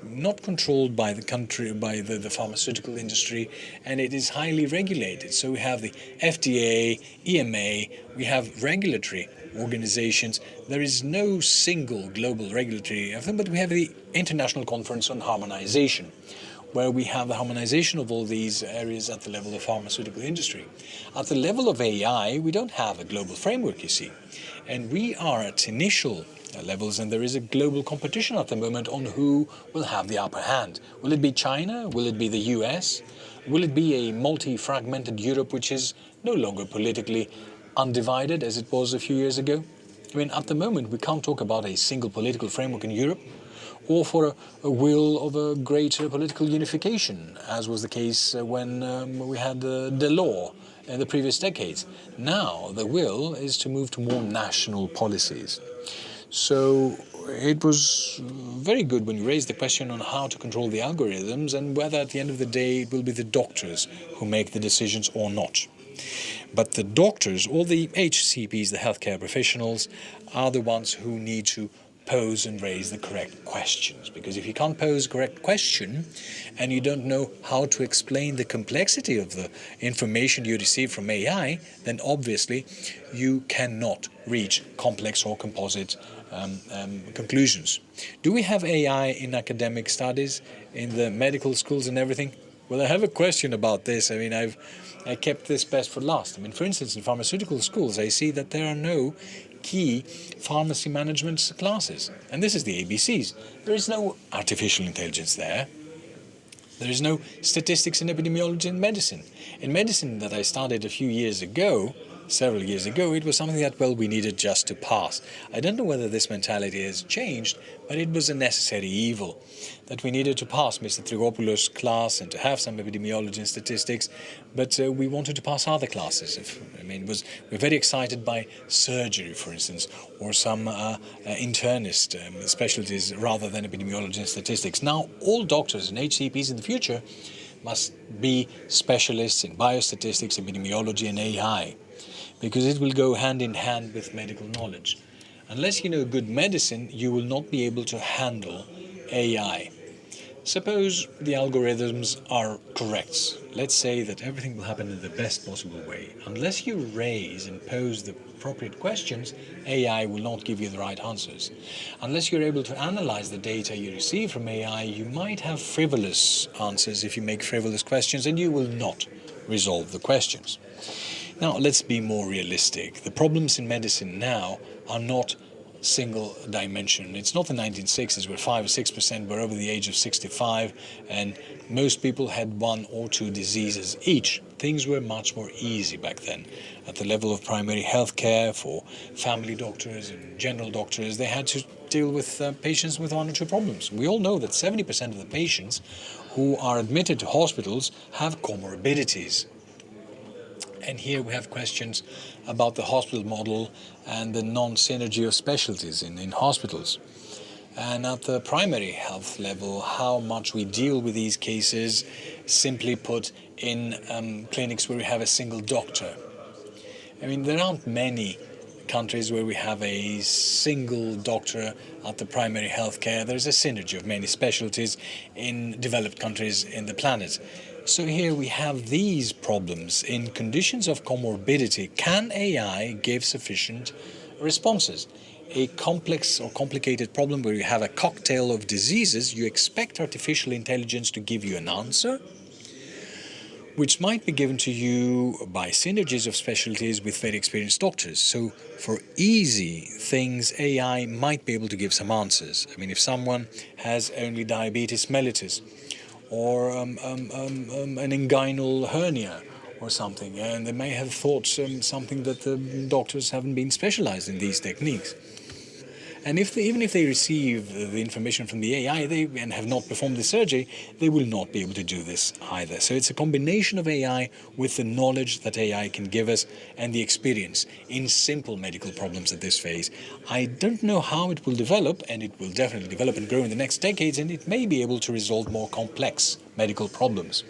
not controlled by the country, by the pharmaceutical industry, and it is highly regulated. So we have the FDA, EMA, we have regulatory organizations. There is no single global regulatory thing, but we have the International Conference on Harmonization, where we have the harmonization of all these areas at the level of pharmaceutical industry. At the level of AI, we don't have a global framework, you see, and we are at initial levels, and there is a global competition at the moment on who will have the upper hand. Will it be China? Will it be the US? Will it be a multi-fragmented Europe which is no longer politically undivided as it was a few years ago? I mean, at the moment we can't talk about a single political framework in Europe, or for a will of a greater political unification, as was the case when we had the law in the previous decades. Now the will is to move to more national policies. So it was very good when you raised the question on how to control the algorithms and whether at the end of the day it will be the doctors who make the decisions or not. But the doctors, or the HCPs, the healthcare professionals, are the ones who need to pose and raise the correct questions. Because if you can't pose a correct question and you don't know how to explain the complexity of the information you receive from AI, then obviously you cannot reach complex or composite conclusions. Do we have AI in academic studies, in the medical schools and everything? Well, I have a question about this. I mean, I kept this best for last. I mean, for instance, in pharmaceutical schools, I see that there are no key pharmacy management classes. And this is the ABCs. There is no artificial intelligence there. There is no statistics in epidemiology in medicine. In medicine that I started a few years ago, several years ago, it was something that, well, we needed just to pass. I don't know whether this mentality has changed, but it was a necessary evil, that we needed to pass Mr. Trigopoulos' class and to have some epidemiology and statistics, but we wanted to pass other classes. We're very excited by surgery, for instance, or some internist specialties rather than epidemiology and statistics. Now, all doctors and HCPs in the future must be specialists in biostatistics, epidemiology and AI, because it will go hand in hand with medical knowledge. Unless you know good medicine, you will not be able to handle AI. Suppose the algorithms are correct. Let's say that everything will happen in the best possible way. Unless you raise and pose the appropriate questions, AI will not give you the right answers. Unless you're able to analyze the data you receive from AI, you might have frivolous answers if you make frivolous questions, and you will not resolve the questions. Now, let's be more realistic. The problems in medicine now are not single dimension. It's not the 1960s where 5 or 6% were over the age of 65 and most people had 1 or 2 diseases each. Things were much more easy back then. At the level of primary health care for family doctors and general doctors, they had to deal with patients with 1 or 2 problems. We all know that 70% of the patients who are admitted to hospitals have comorbidities. And here we have questions about the hospital model and the non-synergy of specialties in hospitals. And at the primary health level, how much we deal with these cases, simply put, in clinics where we have a single doctor. There aren't many countries where we have a single doctor at the primary health care. There's a synergy of many specialties in developed countries in the planet. So here we have these problems. In conditions of comorbidity, can AI give sufficient responses? A complex or complicated problem where you have a cocktail of diseases, you expect artificial intelligence to give you an answer, which might be given to you by synergies of specialties with very experienced doctors. So for easy things, AI might be able to give some answers. If someone has only diabetes mellitus, or an inguinal hernia or something, and they may have thought something that the doctors haven't been specialized in these techniques. And even if they receive the information from the AI and have not performed the surgery, they will not be able to do this either. So it's a combination of AI with the knowledge that AI can give us and the experience in simple medical problems at this phase. I don't know how it will develop, and it will definitely develop and grow in the next decades, and it may be able to resolve more complex medical problems.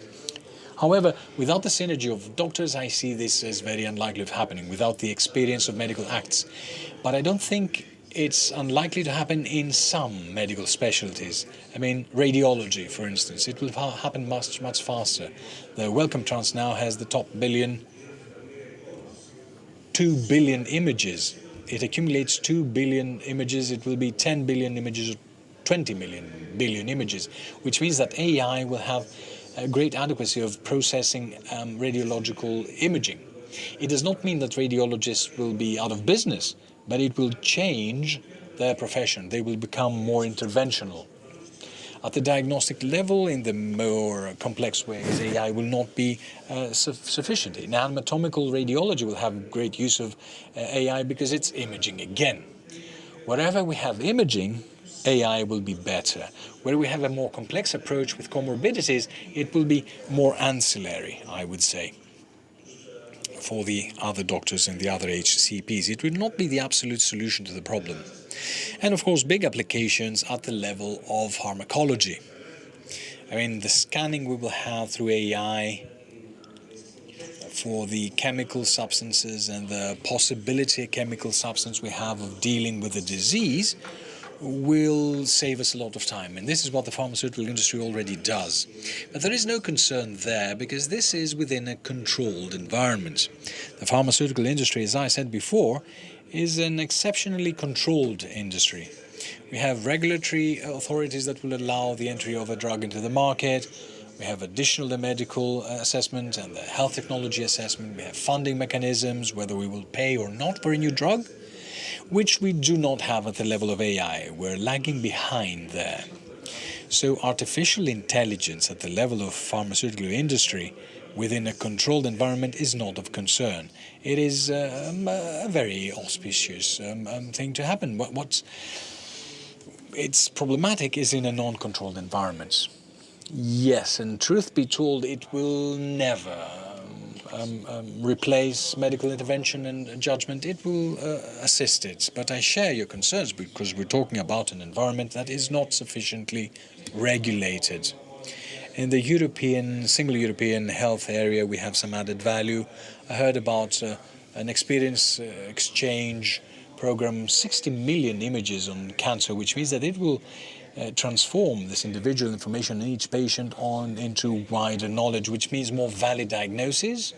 However, without the synergy of doctors, I see this as very unlikely of happening, without the experience of medical acts. But I don't think it's unlikely to happen in some medical specialties. Radiology, for instance, it will happen much, much faster. The Wellcome Trust now has the top 2 billion images. It accumulates 2 billion images. It will be 10 billion images, 20 billion images, which means that AI will have a great adequacy of processing radiological imaging. It does not mean that radiologists will be out of business, but it will change their profession. They will become more interventional. At the diagnostic level, in the more complex ways, AI will not be sufficient. In anatomical radiology, will have great use of AI because it's imaging again. Wherever we have imaging, AI will be better. Where we have a more complex approach with comorbidities, it will be more ancillary, I would say, for the other doctors and the other HCPs. It will not be the absolute solution to the problem. And of course, big applications at the level of pharmacology. The scanning we will have through AI for the chemical substances and the possibility of chemical substance we have of dealing with the disease will save us a lot of time. And this is what the pharmaceutical industry already does. But there is no concern there because this is within a controlled environment. The pharmaceutical industry, as I said before, is an exceptionally controlled industry. We have regulatory authorities that will allow the entry of a drug into the market. We have additional medical assessment and the health technology assessment. We have funding mechanisms, whether we will pay or not for a new drug. which we do not have at the level of AI. We're lagging behind there. So artificial intelligence at the level of pharmaceutical industry within a controlled environment is not of concern. It is a very auspicious thing to happen. It's problematic is in a non-controlled environment. Yes, and truth be told, it will never replace medical intervention and judgment. It will assist it. But I share your concerns because we're talking about an environment that is not sufficiently regulated. In the single European health area, we have some added value. I heard about an experience exchange program, 60 million images on cancer, which means that it will transform this individual information in each patient into wider knowledge, which means more valid diagnosis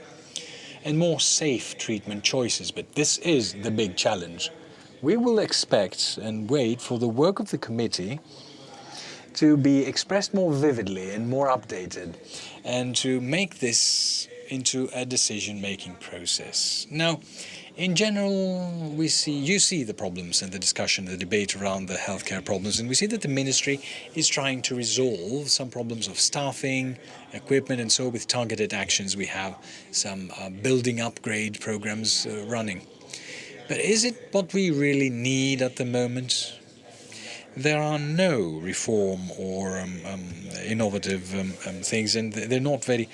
and more safe treatment choices. But this is the big challenge. We will expect and wait for the work of the committee to be expressed more vividly and more updated, and to make this into a decision-making process. Now, in general, you see the problems and the discussion, the debate around the healthcare problems, and we see that the ministry is trying to resolve some problems of staffing, equipment, and so with targeted actions we have some building upgrade programs running. But is it what we really need at the moment? There are no reform or innovative things, and they're not very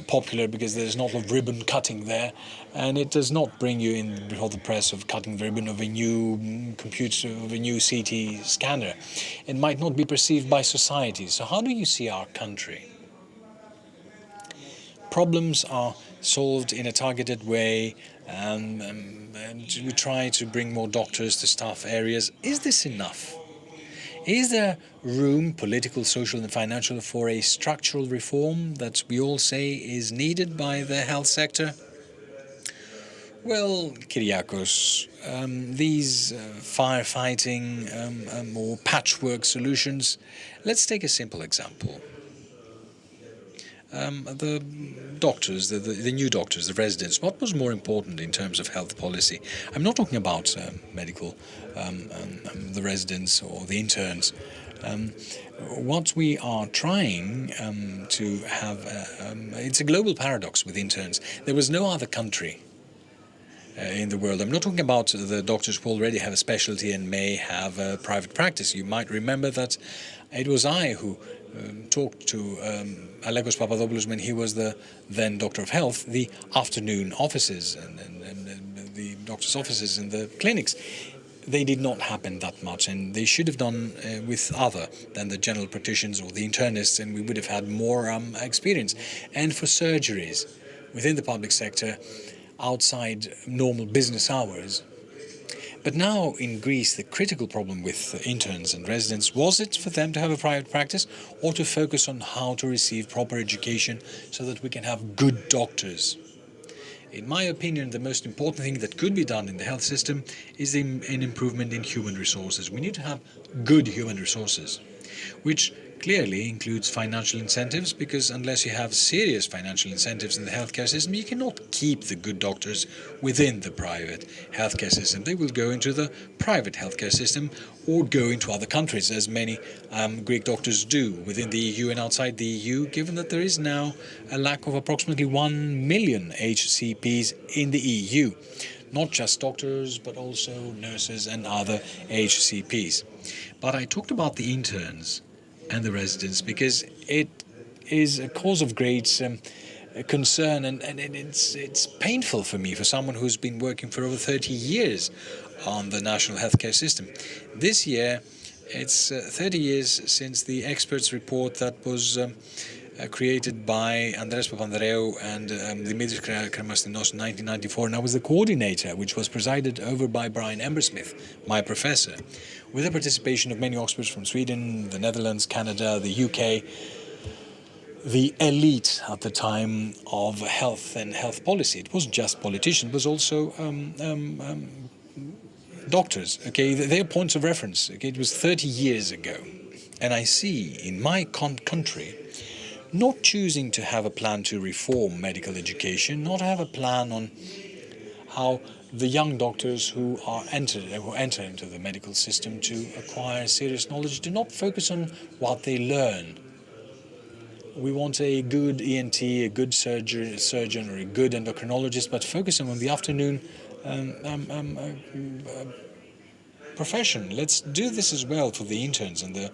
popular because there's not a lot of ribbon cutting there, and it does not bring you in before the press of cutting the ribbon of a new computer, of a new CT scanner. It might not be perceived by society. So how do you see our country? Problems are solved in a targeted way, and we try to bring more doctors to staff areas. Is this enough? Is there room, political, social and financial, for a structural reform that we all say is needed by the health sector? Well, Kyriakos, these firefighting or patchwork solutions, let's take a simple example. The doctors, the new doctors, the residents, what was more important in terms of health policy? I'm not talking about medical, the residents or the interns. What we are trying to have, it's a global paradox with interns. There was no other country in the world. I'm not talking about the doctors who already have a specialty and may have a private practice. You might remember that it was I who talked to Alekos Papadopoulos when he was the then Doctor of Health, the afternoon offices and the doctor's offices in the clinics. They did not happen that much, and they should have done with other than the general practitioners or the internists, and we would have had more experience. And for surgeries within the public sector, outside normal business hours. But now in Greece, the critical problem with interns and residents, was it for them to have a private practice or to focus on how to receive proper education so that we can have good doctors? In my opinion, the most important thing that could be done in the health system is an improvement in human resources. We need to have good human resources, which clearly includes financial incentives, because unless you have serious financial incentives in the healthcare system, you cannot keep the good doctors within the private healthcare system. They will go into the private healthcare system or go into other countries, as many Greek doctors do within the EU and outside the EU, given that there is now a lack of approximately 1 million HCPs in the EU. Not just doctors, but also nurses and other HCPs. But I talked about the interns and the residents because it is a cause of great concern, and it's painful for me, for someone who's been working for over 30 years on the national healthcare system. This year, it's 30 years since the experts' report that was created by Andreas Papandreou and Dimitris Kremastinos in 1994, and I was the coordinator, which was presided over by Brian Embersmith, my professor, with the participation of many experts from Sweden, the Netherlands, Canada, the UK, the elite at the time of health and health policy. It wasn't just politicians, it was also doctors. Okay, their points of reference. Okay, it was 30 years ago, and I see in my country not choosing to have a plan to reform medical education, not have a plan on how the young doctors who enter into the medical system to acquire serious knowledge do not focus on what they learn. We want a good ENT, a good surgeon, or a good endocrinologist, but focusing on the afternoon profession. Let's do this as well for the interns and the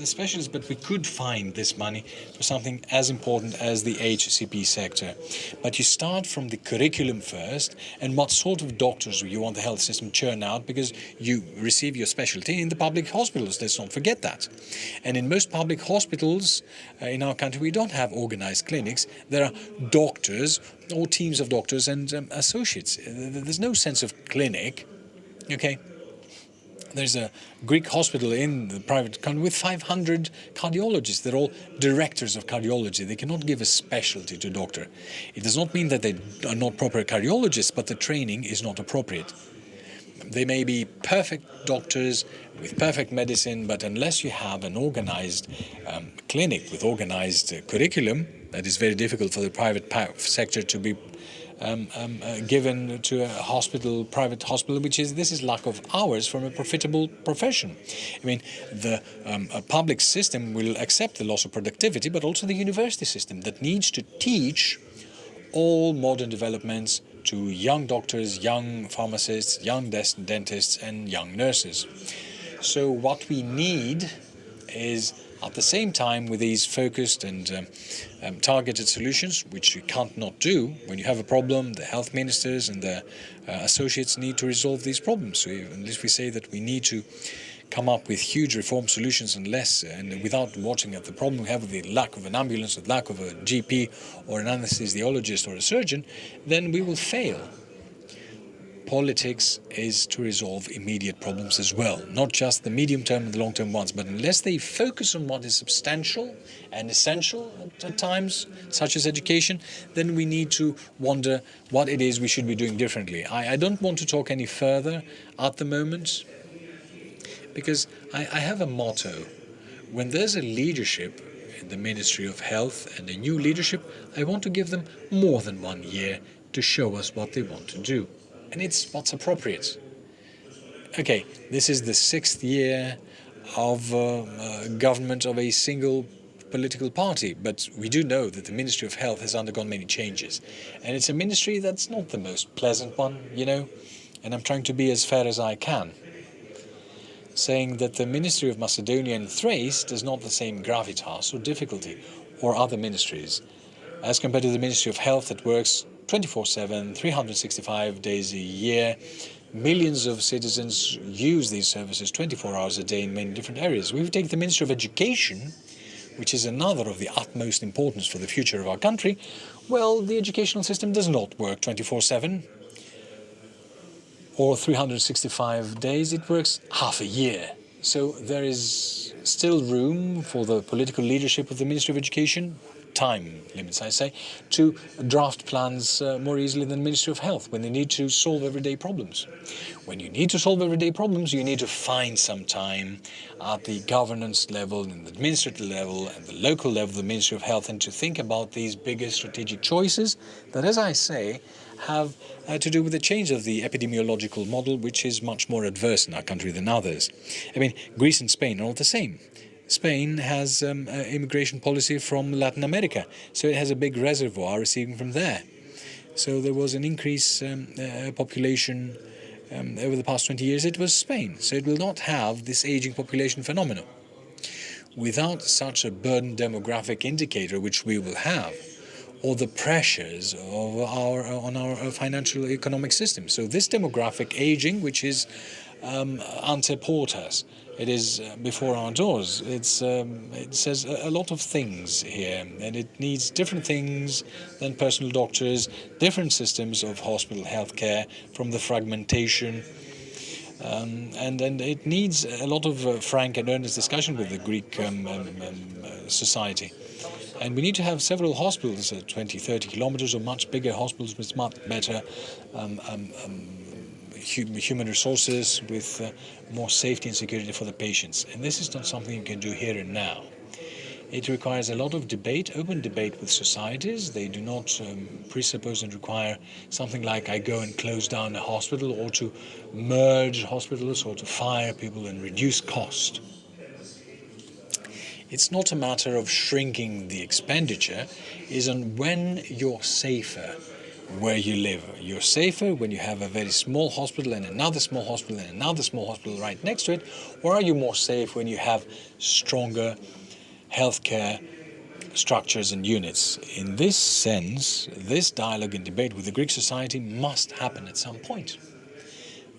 specialists, but we could find this money for something as important as the HCP sector. But you start from the curriculum first, and what sort of doctors you want the health system churn out, because you receive your specialty in the public hospitals. Let's not forget that. And in most public hospitals in our country, we don't have organized clinics. There are doctors or teams of doctors and associates. There's no sense of clinic. Okay. There's a Greek hospital in the private country with 500 cardiologists. They're all directors of cardiology. They cannot give a specialty to a doctor. It does not mean that they are not proper cardiologists, but the training is not appropriate. They may be perfect doctors with perfect medicine, but unless you have an organized clinic with organized curriculum, that is very difficult for the private sector to be given to a private hospital, this is lack of hours from a profitable profession. I mean, the public system will accept the loss of productivity, but also the university system that needs to teach all modern developments to young doctors, young pharmacists, young dentists, and young nurses. So what we need is, at the same time, with these focused and targeted solutions, which you can't not do, when you have a problem, the health ministers and the associates need to resolve these problems. So at least we say that we need to come up with huge reform solutions and without watching at the problem we have with the lack of an ambulance, the lack of a GP or an anesthesiologist or a surgeon, then we will fail. Politics is to resolve immediate problems as well, not just the medium-term and the long-term ones, but unless they focus on what is substantial and essential at times, such as education, then we need to wonder what it is we should be doing differently. I don't want to talk any further at the moment, because I have a motto. When there's a leadership in the Ministry of Health and a new leadership, I want to give them more than 1 year to show us what they want to do. And it's what's appropriate. Okay, this is the 6th year of government of a single political party, but we do know that the Ministry of Health has undergone many changes. And it's a ministry that's not the most pleasant one, and I'm trying to be as fair as I can, saying that the Ministry of Macedonia and Thrace does not the same gravitas or difficulty or other ministries as compared to the Ministry of Health that works 24/7, 365 days a year. Millions of citizens use these services 24 hours a day in many different areas. We've taken the Ministry of Education, which is another of the utmost importance for the future of our country. Well, the educational system does not work 24/7 or 365 days. It works half a year. So there is still room for the political leadership of the Ministry of Education, time limits I say, to draft plans more easily than the Ministry of Health when they need to solve everyday problems. When you need to solve everyday problems, you need to find some time at the governance level, and the administrative level, and the local level of the Ministry of Health, and to think about these bigger strategic choices that, as I say, have to do with the change of the epidemiological model, which is much more adverse in our country than others. I mean, Greece and Spain are not the same. Spain has immigration policy from Latin America, so it has a big reservoir receiving from there. So there was an increase population over the past 20 years. It was Spain, so it will not have this aging population phenomenon. Without such a burden demographic indicator, which we will have, or the pressures of on our financial economic system. So this demographic aging, which is ante portas, it is before our doors. It says a lot of things here, and it needs different things than personal doctors, different systems of hospital healthcare, from the fragmentation, and it needs a lot of frank and earnest discussion with the Greek society. And we need to have several hospitals at 20, 30 kilometers, or much bigger hospitals with much better human resources, with more safety and security for the patients. And this is not something you can do here and now. It requires a lot of debate, open debate with societies. They do not presuppose and require something like I go and close down a hospital, or to merge hospitals, or to fire people and reduce cost. It's not a matter of shrinking the expenditure, it's on when you're safer where you live. You're safer when you have a very small hospital and another small hospital and another small hospital right next to it, or are you more safe when you have stronger healthcare structures and units? In this sense, this dialogue and debate with the Greek society must happen at some point,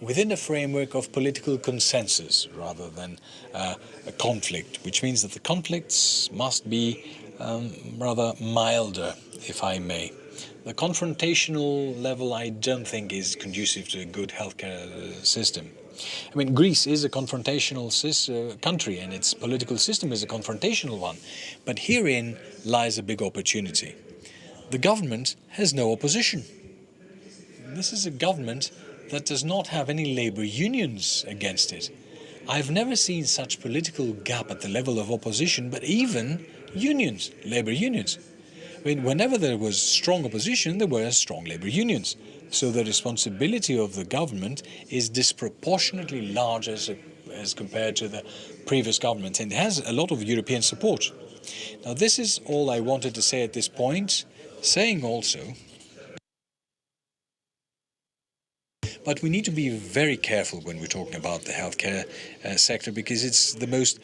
within a framework of political consensus rather than a conflict, which means that the conflicts must be rather milder, if I may. The confrontational level I don't think is conducive to a good healthcare system. I mean, Greece is a confrontational country, and its political system is a confrontational one. But herein lies a big opportunity. The government has no opposition. This is a government that does not have any labor unions against it. I've never seen such political gap at the level of opposition, but even unions, labor unions. I mean, whenever there was strong opposition, there were strong labor unions. So the responsibility of the government is disproportionately large as compared to the previous government, and it has a lot of European support. Now, this is all I wanted to say at this point, saying also, but we need to be very careful when we're talking about the healthcare sector, because it's the most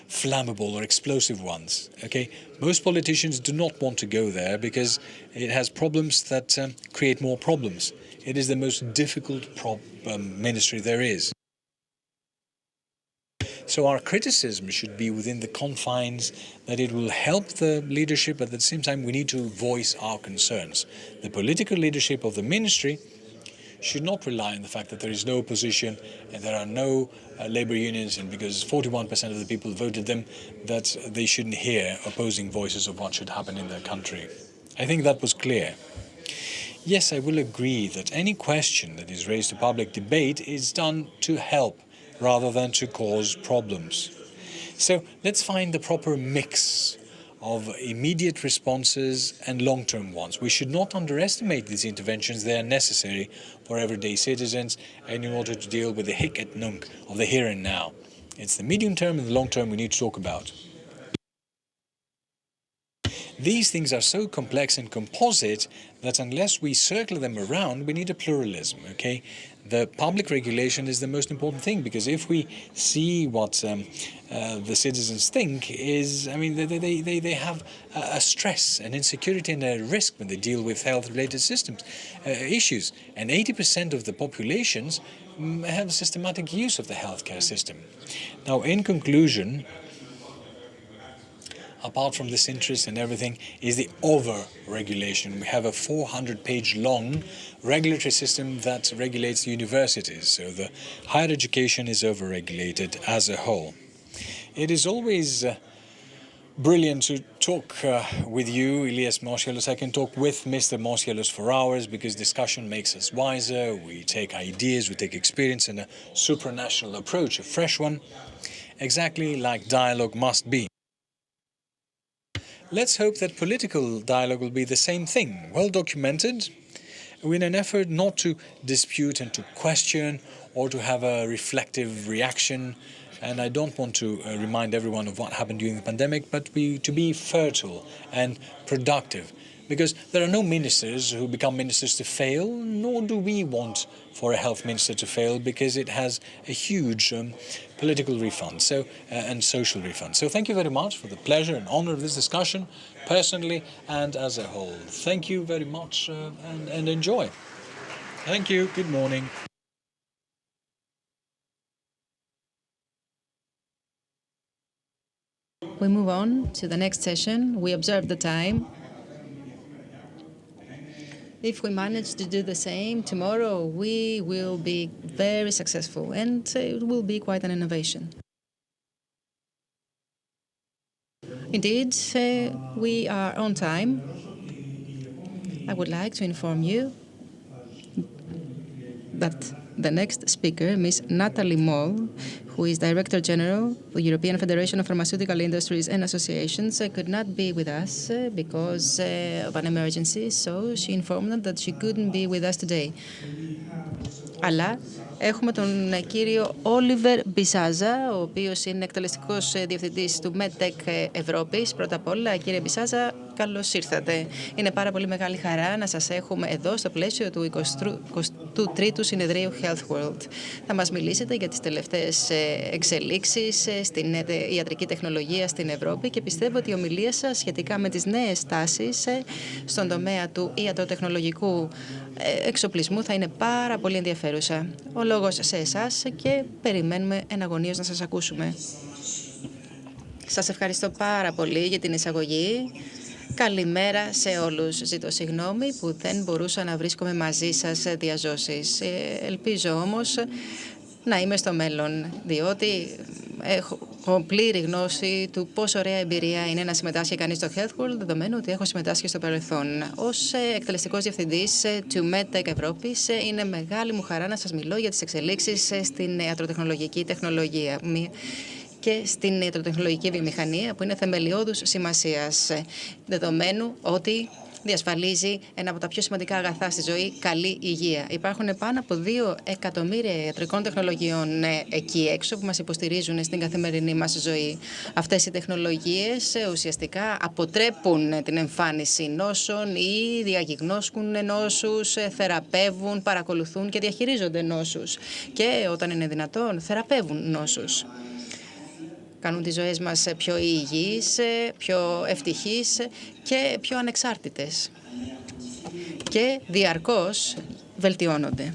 flammable or explosive ones. Okay, most politicians do not want to go there because it has problems that create more problems. It is the most difficult ministry there is. So our criticism should be within the confines that it will help the leadership, but at the same time we need to voice our concerns. The political leadership of the ministry should not rely on the fact that there is no opposition and there are no labor unions, and because 41% of the people voted them, that they shouldn't hear opposing voices of what should happen in their country. I think that was clear. Yes, I will agree that any question that is raised to public debate is done to help rather than to cause problems. So let's find the proper mix of immediate responses and long-term ones. We should not underestimate these interventions. They are necessary for everyday citizens and in order to deal with the hic et nunc of the here and now. It's the medium term and the long term we need to talk about. These things are so complex and composite that unless we circle them around, we need a pluralism, okay? The public regulation is the most important thing, because if we see what the citizens think is, I mean, they have a stress, an insecurity and a risk when they deal with health-related systems issues. And 80% of the populations have systematic use of the healthcare system. Now, in conclusion, apart from this interest and everything, is the over-regulation. We have a 400-page long regulatory system that regulates universities, so the higher education is over-regulated as a whole. It is always brilliant to talk with you, Elias Moskelos. I can talk with Mr. Moskelos for hours because discussion makes us wiser. We take ideas, we take experience and a supranational approach, a fresh one, exactly like dialogue must be. Let's hope that political dialogue will be the same thing, well documented, in an effort not to dispute and to question or to have a reflective reaction. And I don't want to remind everyone of what happened during the pandemic, but to be fertile and productive. Because there are no ministers who become ministers to fail, nor do we want for a health minister to fail, because it has a huge political refund and social refund. So thank you very much for the pleasure and honor of this discussion, personally and as a whole. Thank you very much and enjoy. Thank you. Good morning. We move on to the next session. We observe the time. If we manage to do the same tomorrow, we will be very successful, and it will be quite an innovation. Indeed, we are on time. I would like to inform you that The next speaker, Ms. Natalie Moll, who is Director General of the European Federation of Pharmaceutical Industries and Associations, could not be with us because of an emergency, so she informed them that she couldn't be with us today. Αλλά έχουμε τον κύριο Όλιβερ Μπισάζα, ο οποίος είναι εκτελεστικός διευθυντής του MedTech Ευρώπης. Πρώτα απ' όλα, κύριε Μπισάζα, καλώς ήρθατε. Είναι πάρα πολύ μεγάλη χαρά να σας έχουμε εδώ στο πλαίσιο του 23ου συνεδρίου HEALTHWORLD. Θα μας μιλήσετε για τις τελευταίες εξελίξεις στην ιατρική τεχνολογία στην Ευρώπη και πιστεύω ότι η ομιλία σας σχετικά με τις νέες τάσεις στον τομέα του ιατροτεχνολογικού εξοπλισμού θα είναι πάρα πολύ ενδιαφέρουσα. Ο λόγος σε εσάς και περιμένουμε εναγωνίως να σας ακούσουμε. Σας ευχαριστώ πάρα πολύ για την εισαγωγή. Καλημέρα σε όλους. Ζητώ συγγνώμη που δεν μπορούσα να βρίσκομαι μαζί σας διαζώσεις. Ελπίζω όμως να είμαι στο μέλλον, διότι έχω πλήρη γνώση του πόσο ωραία εμπειρία είναι να συμμετάσχει κανείς στο HealthWorld, δεδομένου ότι έχω συμμετάσχει στο παρελθόν. Ως εκτελεστικός διευθυντής του MedTech Ευρώπης, είναι μεγάλη μου χαρά να σας μιλώ για τις εξελίξεις στην ιατροτεχνολογική τεχνολογία και στην ιατροτεχνολογική βιομηχανία, που είναι θεμελιώδους σημασίας, δεδομένου ότι διασφαλίζει ένα από τα πιο σημαντικά αγαθά στη ζωή, καλή υγεία. Υπάρχουν πάνω από 2 εκατομμύρια ιατρικών τεχνολογιών εκεί έξω που μας υποστηρίζουν στην καθημερινή μας ζωή. Αυτές οι τεχνολογίες ουσιαστικά αποτρέπουν την εμφάνιση νόσων ή διαγνώσκουν νόσους, θεραπεύουν, παρακολουθούν και διαχειρίζονται νόσους. Και όταν είναι δυνατόν, θεραπεύουν νόσους. Κάνουν τις ζωές μας πιο υγιείς, πιο ευτυχείς και πιο ανεξάρτητες. Και διαρκώς βελτιώνονται.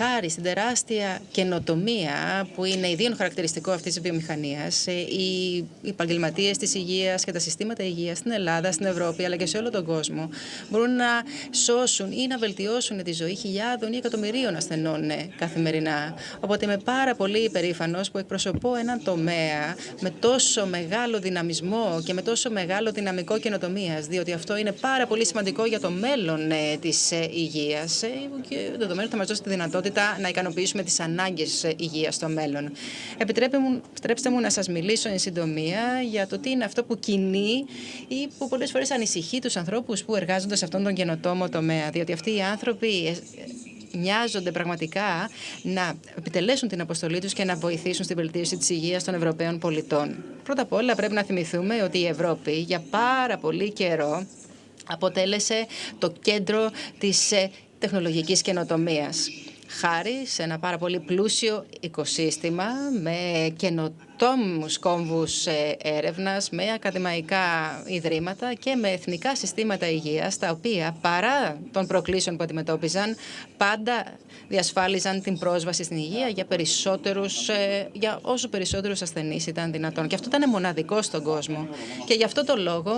Χάρη στην τεράστια καινοτομία που είναι ιδίων χαρακτηριστικό αυτής της βιομηχανίας, οι επαγγελματίες της υγείας και τα συστήματα υγείας στην Ελλάδα, στην Ευρώπη αλλά και σε όλο τον κόσμο μπορούν να σώσουν ή να βελτιώσουν τη ζωή χιλιάδων ή εκατομμυρίων ασθενών καθημερινά. Οπότε είμαι πάρα πολύ υπερήφανος που εκπροσωπώ έναν τομέα με τόσο μεγάλο δυναμισμό και με τόσο μεγάλο δυναμικό καινοτομίας, διότι αυτό είναι πάρα πολύ σημαντικό για το μέλλον της υγείας και δεδομένου θα μας δώσει τη δυνατότητα να ικανοποιήσουμε τις ανάγκες υγείας στο μέλλον. Επιτρέψτε μου να σας μιλήσω εν συντομία για το τι είναι αυτό που κινεί ή που πολλές φορές ανησυχεί τους ανθρώπους που εργάζονται σε αυτόν τον καινοτόμο τομέα, διότι αυτοί οι άνθρωποι νοιάζονται πραγματικά να επιτελέσουν την αποστολή τους και να βοηθήσουν στην βελτίωση της υγείας των Ευρωπαίων πολιτών. Πρώτα απ' όλα πρέπει να θυμηθούμε ότι η Ευρώπη για πάρα πολύ καιρό αποτέλεσε το κέντρο της τεχνολογικής καινοτομίας. Χάρη σε ένα πάρα πολύ πλούσιο οικοσύστημα με καινοτόμους κόμβους έρευνας, με ακαδημαϊκά ιδρύματα και με εθνικά συστήματα υγείας, τα οποία παρά των προκλήσεων που αντιμετώπιζαν, πάντα διασφάλιζαν την πρόσβαση στην υγεία για όσο περισσότερους ασθενείς ήταν δυνατόν. Και αυτό ήταν μοναδικό στον κόσμο. Και γι' αυτό το λόγο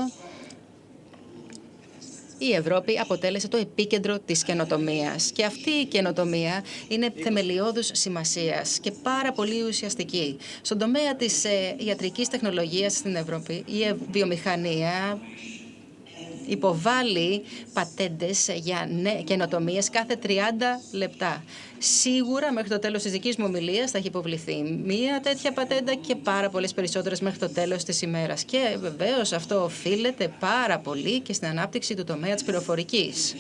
η Ευρώπη αποτέλεσε το επίκεντρο της καινοτομίας. Και αυτή η καινοτομία είναι θεμελιώδους σημασίας και πάρα πολύ ουσιαστική. Στον τομέα της ιατρικής τεχνολογίας στην Ευρώπη, η βιομηχανία υποβάλλει πατέντες για καινοτομίες κάθε 30 λεπτά. Σίγουρα μέχρι το τέλος της δικής μου ομιλίας θα έχει υποβληθεί μία τέτοια πατέντα και πάρα πολλές περισσότερες μέχρι το τέλος της ημέρας. Και βεβαίως αυτό οφείλεται πάρα πολύ και στην ανάπτυξη του τομέα της πληροφορικής.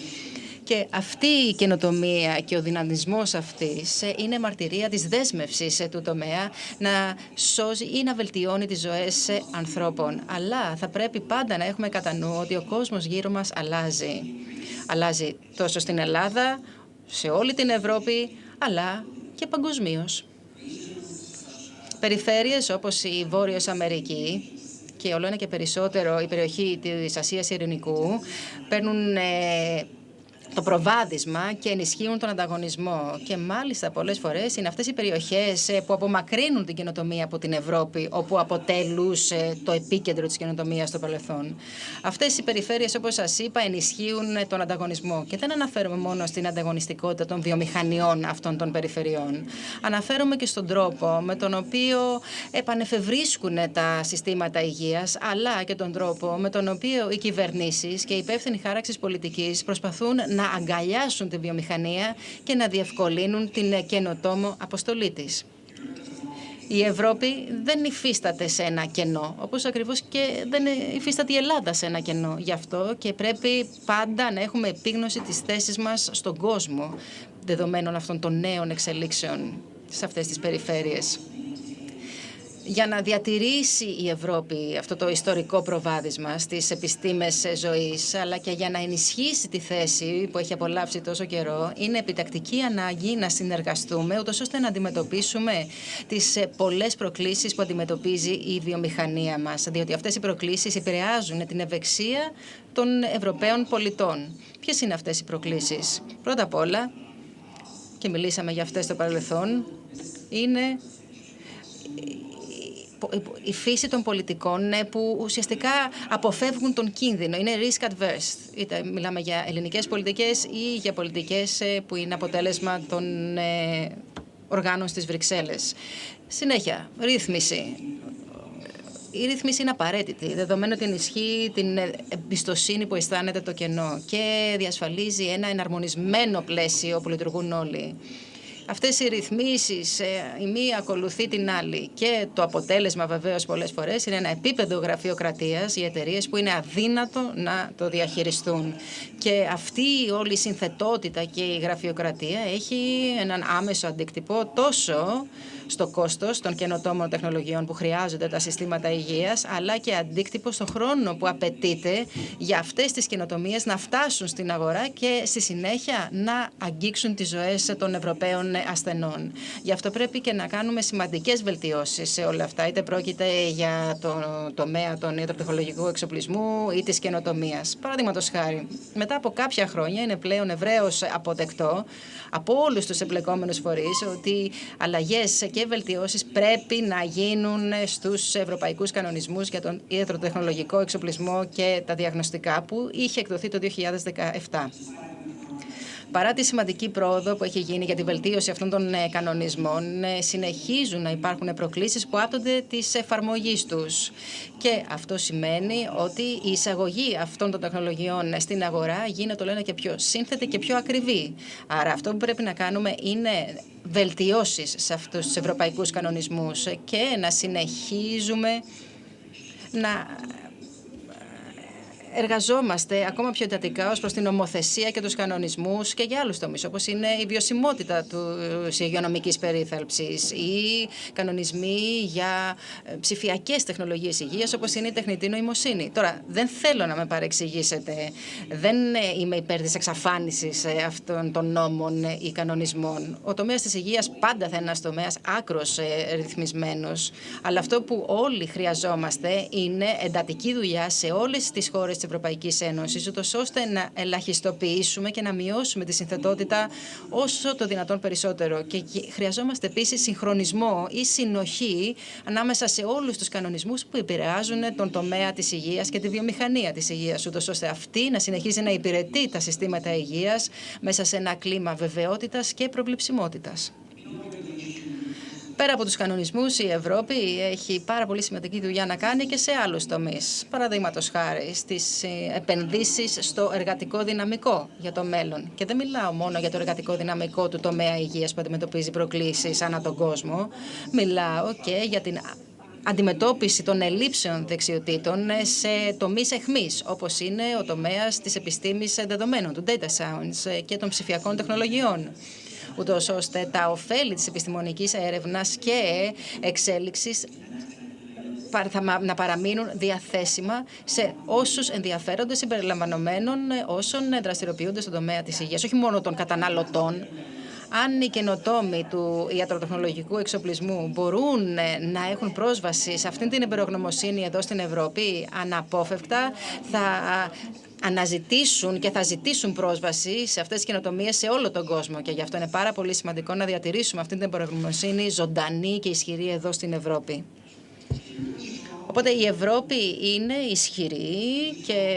Και αυτή η καινοτομία και ο δυναμισμός αυτής είναι μαρτυρία της δέσμευσης του τομέα να σώζει ή να βελτιώνει τις ζωές ανθρώπων. Αλλά θα πρέπει πάντα να έχουμε κατά νου ότι ο κόσμος γύρω μας αλλάζει. Αλλάζει τόσο στην Ελλάδα, σε όλη την Ευρώπη, αλλά και παγκοσμίως. Περιφέρειες όπως η Βόρειος Αμερική και όλο ένα και περισσότερο η περιοχή της Ασίας Ειρηνικού παίρνουν το προβάδισμα και ενισχύουν τον ανταγωνισμό. Και μάλιστα πολλές φορές είναι αυτές οι περιοχές που απομακρύνουν την καινοτομία από την Ευρώπη, όπου αποτελούσε το επίκεντρο της καινοτομίας στο παρελθόν. Αυτές οι περιφέρειες, όπως σας είπα, ενισχύουν τον ανταγωνισμό. Και δεν αναφέρομαι μόνο στην ανταγωνιστικότητα των βιομηχανιών αυτών των περιφερειών. Αναφέρομαι και στον τρόπο με τον οποίο επανεφευρίσκουν τα συστήματα υγείας, αλλά και τον τρόπο με τον οποίο οι κυβερνήσεις και οι υπεύθυνοι χάραξης πολιτικής προσπαθούν να να αγκαλιάσουν τη βιομηχανία και να διευκολύνουν την καινοτόμο αποστολή της. Η Ευρώπη δεν υφίσταται σε ένα κενό, όπως ακριβώς και δεν υφίσταται η Ελλάδα σε ένα κενό. Γι' αυτό και πρέπει πάντα να έχουμε επίγνωση της θέσης μας στον κόσμο, δεδομένων αυτών των νέων εξελίξεων σε αυτές τις περιφέρειες. Για να διατηρήσει η Ευρώπη αυτό το ιστορικό προβάδισμα στις επιστήμες ζωής, αλλά και για να ενισχύσει τη θέση που έχει απολαύσει τόσο καιρό, είναι επιτακτική ανάγκη να συνεργαστούμε, ούτως ώστε να αντιμετωπίσουμε τις πολλές προκλήσεις που αντιμετωπίζει η βιομηχανία μας, διότι αυτές οι προκλήσεις επηρεάζουν την ευεξία των Ευρωπαίων πολιτών. Ποιες είναι αυτές οι προκλήσεις? Πρώτα απ' όλα, και μιλήσαμε για αυτές στο παρελθόν, είναι η φύση των πολιτικών που ουσιαστικά αποφεύγουν τον κίνδυνο. Είναι risk adverse. Είτε μιλάμε για ελληνικές πολιτικές ή για πολιτικές που είναι αποτέλεσμα των οργάνων στις Βρυξέλλες. Συνέχεια, ρύθμιση. Η ρύθμιση είναι απαραίτητη, δεδομένου ότι ενισχύει την εμπιστοσύνη που αισθάνεται το κενό και διασφαλίζει ένα εναρμονισμένο πλαίσιο που λειτουργούν όλοι. Αυτές οι ρυθμίσεις, η μία ακολουθεί την άλλη και το αποτέλεσμα βεβαίως πολλές φορές είναι ένα επίπεδο γραφειοκρατίας για εταιρείες που είναι αδύνατο να το διαχειριστούν. Και αυτή όλη η συνθετότητα και η γραφειοκρατία έχει έναν άμεσο αντίκτυπο τόσο στο κόστος των καινοτόμων τεχνολογιών που χρειάζονται τα συστήματα υγείας, αλλά και αντίκτυπο στον χρόνο που απαιτείται για αυτές τις καινοτομίες να φτάσουν στην αγορά και στη συνέχεια να αγγίξουν τις ζωές των Ευρωπαίων ασθενών. Γι' αυτό πρέπει και να κάνουμε σημαντικές βελτιώσεις σε όλα αυτά, είτε πρόκειται για το τομέα των ιατροτεχνολογικού εξοπλισμού ή της καινοτομίας. Παραδείγματος χάρη, μετά από κάποια χρόνια είναι πλέον ευρέως αποδεκτό από όλους τους εμπλεκόμενους φορείς ότι αλλαγές και βελτιώσεις πρέπει να γίνουν στους ευρωπαϊκούς κανονισμούς για τον ιατροτεχνολογικό εξοπλισμό και τα διαγνωστικά που είχε εκδοθεί το 2017. Παρά τη σημαντική πρόοδο που έχει γίνει για τη βελτίωση αυτών των κανονισμών, συνεχίζουν να υπάρχουν προκλήσεις που άπτονται της εφαρμογής τους. Και αυτό σημαίνει ότι η εισαγωγή αυτών των τεχνολογιών στην αγορά γίνεται όλο ένα και πιο σύνθετη και πιο ακριβή. Άρα αυτό που πρέπει να κάνουμε είναι βελτιώσεις σε αυτούς τους ευρωπαϊκούς κανονισμούς και να συνεχίζουμε να εργαζόμαστε ακόμα πιο εντατικά ως προς την νομοθεσία και τους κανονισμούς και για άλλους τομείς, όπως είναι η βιωσιμότητα της υγειονομικής περίθαλψης ή κανονισμοί για ψηφιακές τεχνολογίες υγείας, όπως είναι η τεχνητή νοημοσύνη. Τώρα, δεν θέλω να με παρεξηγήσετε. Δεν είμαι υπέρ της εξαφάνισης αυτών των νόμων ή κανονισμών. Ο τομέας της υγείας πάντα θα είναι ένας τομέας άκρος ρυθμισμένος. Αλλά αυτό που όλοι χρειαζόμαστε είναι εντατική δουλειά σε όλες τις χώρες της Ευρωπαϊκής Ένωσης, ούτως ώστε να ελαχιστοποιήσουμε και να μειώσουμε τη συνθετότητα όσο το δυνατόν περισσότερο. Και χρειαζόμαστε επίσης συγχρονισμό ή συνοχή ανάμεσα σε όλους τους κανονισμούς που επηρεάζουν τον τομέα της υγείας και τη βιομηχανία της υγείας, ούτως ώστε αυτή να συνεχίζει να υπηρετεί τα συστήματα υγείας μέσα σε ένα κλίμα βεβαιότητας και προβλεψιμότητας. Πέρα από τους κανονισμούς, η Ευρώπη έχει πάρα πολύ σημαντική δουλειά να κάνει και σε άλλους τομείς. Παραδείγματος χάρη στις επενδύσεις στο εργατικό δυναμικό για το μέλλον. Και δεν μιλάω μόνο για το εργατικό δυναμικό του τομέα υγείας που αντιμετωπίζει προκλήσεις ανά τον κόσμο. Μιλάω και για την αντιμετώπιση των ελλείψεων δεξιοτήτων σε τομείς εχμής, όπως είναι ο τομέας της επιστήμης δεδομένων, του data science και των ψηφιακών τεχνολογιών, ούτως ώστε τα ωφέλη της επιστημονικής έρευνας και εξέλιξης να παραμείνουν διαθέσιμα σε όσους ενδιαφέρονται, συμπεριλαμβανομένων όσων δραστηριοποιούνται στον τομέα της υγείας, όχι μόνο των καταναλωτών. Αν οι καινοτόμοι του ιατροτεχνολογικού εξοπλισμού μπορούν να έχουν πρόσβαση σε αυτήν την εμπειρογνωμοσύνη εδώ στην Ευρώπη, αναπόφευκτα θα αναζητήσουν και θα ζητήσουν πρόσβαση σε αυτές τις καινοτομίες σε όλο τον κόσμο. Και γι' αυτό είναι πάρα πολύ σημαντικό να διατηρήσουμε αυτή την εμπειρογνωμοσύνη ζωντανή και ισχυρή εδώ στην Ευρώπη. Οπότε η Ευρώπη είναι ισχυρή και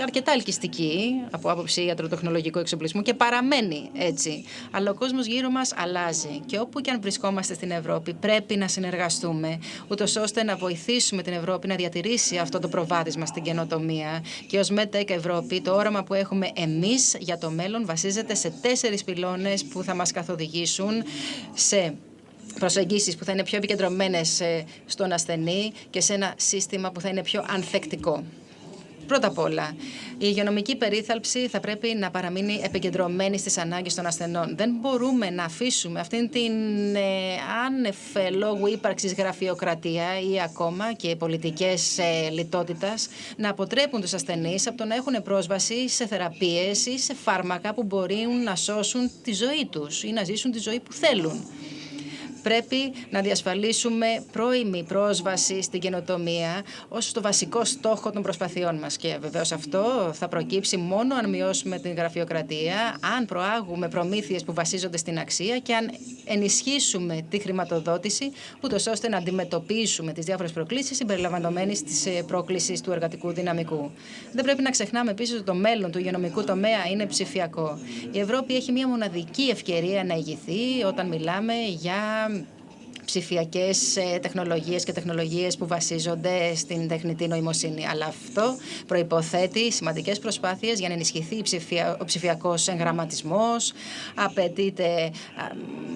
αρκετά ελκυστική από άποψη ιατροτεχνολογικού εξοπλισμού και παραμένει έτσι. Αλλά ο κόσμος γύρω μας αλλάζει και όπου και αν βρισκόμαστε στην Ευρώπη πρέπει να συνεργαστούμε, ούτως ώστε να βοηθήσουμε την Ευρώπη να διατηρήσει αυτό το προβάδισμα στην καινοτομία. Και ως MedTech Ευρώπη, το όραμα που έχουμε εμείς για το μέλλον βασίζεται σε 4 πυλώνες που θα μας καθοδηγήσουν σε προσεγγίσεις που θα είναι πιο επικεντρωμένες στον ασθενή και σε ένα σύστημα που θα είναι πιο ανθεκτικό. Πρώτα απ' όλα, η υγειονομική περίθαλψη θα πρέπει να παραμείνει επικεντρωμένη στις ανάγκες των ασθενών. Δεν μπορούμε να αφήσουμε αυτήν την άνευ λόγου ύπαρξης γραφειοκρατία ή ακόμα και πολιτικές λιτότητας να αποτρέπουν τους ασθενείς από το να έχουν πρόσβαση σε θεραπείες ή σε φάρμακα που μπορεί να σώσουν τη ζωή τους ή να ζήσουν τη ζωή που θέλουν. Πρέπει να διασφαλίσουμε πρώιμη πρόσβαση στην καινοτομία ως το βασικό στόχο των προσπαθειών μας. Και βεβαίως αυτό θα προκύψει μόνο αν μειώσουμε την γραφειοκρατία, αν προάγουμε προμήθειες που βασίζονται στην αξία και αν ενισχύσουμε τη χρηματοδότηση, ούτως ώστε να αντιμετωπίσουμε τις διάφορες προκλήσεις συμπεριλαμβανομένης της πρόκλησης του εργατικού δυναμικού. Δεν πρέπει να ξεχνάμε επίσης ότι το μέλλον του υγειονομικού τομέα είναι ψηφιακό. Η Ευρώπη έχει μια μοναδική ευκαιρία να ηγηθεί όταν μιλάμε για ψηφιακές τεχνολογίες και τεχνολογίες που βασίζονται στην τεχνητή νοημοσύνη. Αλλά αυτό προϋποθέτει σημαντικές προσπάθειες για να ενισχυθεί ο ψηφιακός εγγραμματισμός. Απαιτείται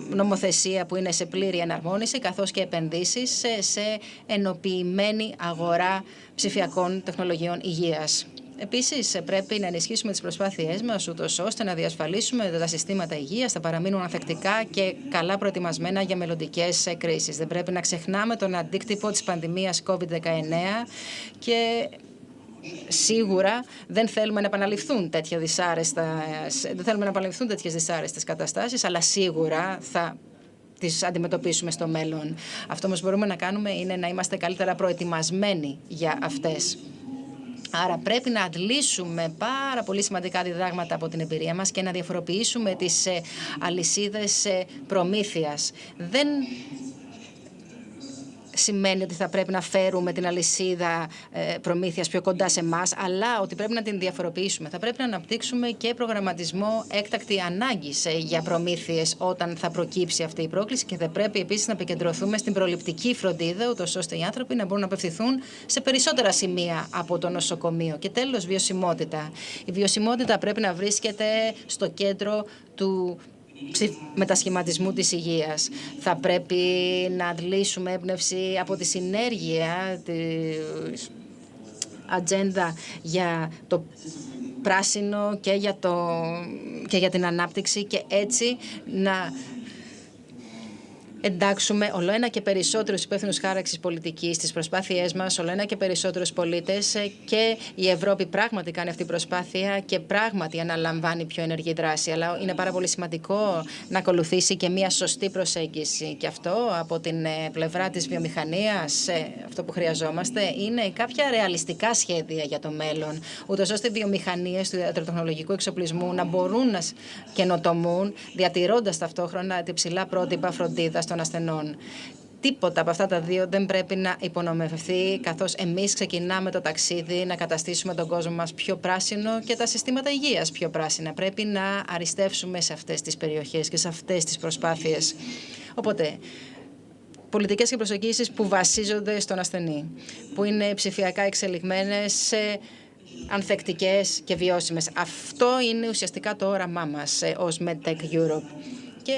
νομοθεσία που είναι σε πλήρη εναρμόνιση, καθώς και επενδύσεις σε ενοποιημένη αγορά ψηφιακών τεχνολογιών υγείας. Επίσης, πρέπει να ενισχύσουμε τις προσπάθειές μας, ούτως ώστε να διασφαλίσουμε ότι τα συστήματα υγείας θα παραμείνουν ανθεκτικά και καλά προετοιμασμένα για μελλοντικές κρίσεις. Δεν πρέπει να ξεχνάμε τον αντίκτυπο της πανδημίας COVID-19 και σίγουρα δεν θέλουμε να επαναληφθούν τέτοιες δυσάρεστες καταστάσεις, αλλά σίγουρα θα τις αντιμετωπίσουμε στο μέλλον. Αυτό όμως μπορούμε να κάνουμε είναι να είμαστε καλύτερα προετοιμασμένοι για αυτές. Άρα πρέπει να αντλήσουμε πάρα πολύ σημαντικά διδάγματα από την εμπειρία μας και να διαφοροποιήσουμε τις αλυσίδες προμήθειας. Δεν σημαίνει ότι θα πρέπει να φέρουμε την αλυσίδα προμήθειας πιο κοντά σε εμάς, αλλά ότι πρέπει να την διαφοροποιήσουμε. Θα πρέπει να αναπτύξουμε και προγραμματισμό έκτακτη ανάγκης για προμήθειες όταν θα προκύψει αυτή η πρόκληση και θα πρέπει επίσης να επικεντρωθούμε στην προληπτική φροντίδα, ούτως ώστε οι άνθρωποι να μπορούν να απευθυνθούν σε περισσότερα σημεία από το νοσοκομείο. Και τέλος, βιωσιμότητα. Η βιωσιμότητα πρέπει να βρίσκεται στο κέντρο του μετασχηματισμού της υγείας. Θα πρέπει να αντλήσουμε έμπνευση από τη συνέργεια της ατζέντα για το πράσινο και για την ανάπτυξη και έτσι να εντάξουμε ολοένα και περισσότερους υπεύθυνους χάραξης πολιτικής στις προσπάθειές μας, ολοένα και περισσότερους πολίτες και η Ευρώπη πράγματι κάνει αυτή την προσπάθεια και πράγματι αναλαμβάνει πιο ενεργή δράση. Αλλά είναι πάρα πολύ σημαντικό να ακολουθήσει και μια σωστή προσέγγιση. Και αυτό από την πλευρά της βιομηχανίας, αυτό που χρειαζόμαστε είναι κάποια ρεαλιστικά σχέδια για το μέλλον, ούτως ώστε οι βιομηχανίες του ιατροτεχνολογικού εξοπλισμού να μπορούν να καινοτομούν, διατηρώντας ταυτόχρονα τη ψηλά πρότυπα φροντίδας των ασθενών. Τίποτα από αυτά τα δύο δεν πρέπει να υπονομευθεί, καθώς εμείς ξεκινάμε το ταξίδι να καταστήσουμε τον κόσμο μας πιο πράσινο και τα συστήματα υγείας πιο πράσινα. Πρέπει να αριστεύσουμε σε αυτές τις περιοχές και σε αυτές τις προσπάθειες. Οπότε, πολιτικές και προσεγγίσεις που βασίζονται στον ασθενή, που είναι ψηφιακά εξελιγμένες, ανθεκτικές και βιώσιμες. Αυτό είναι ουσιαστικά το όραμά μας ως MedTech Europe. Και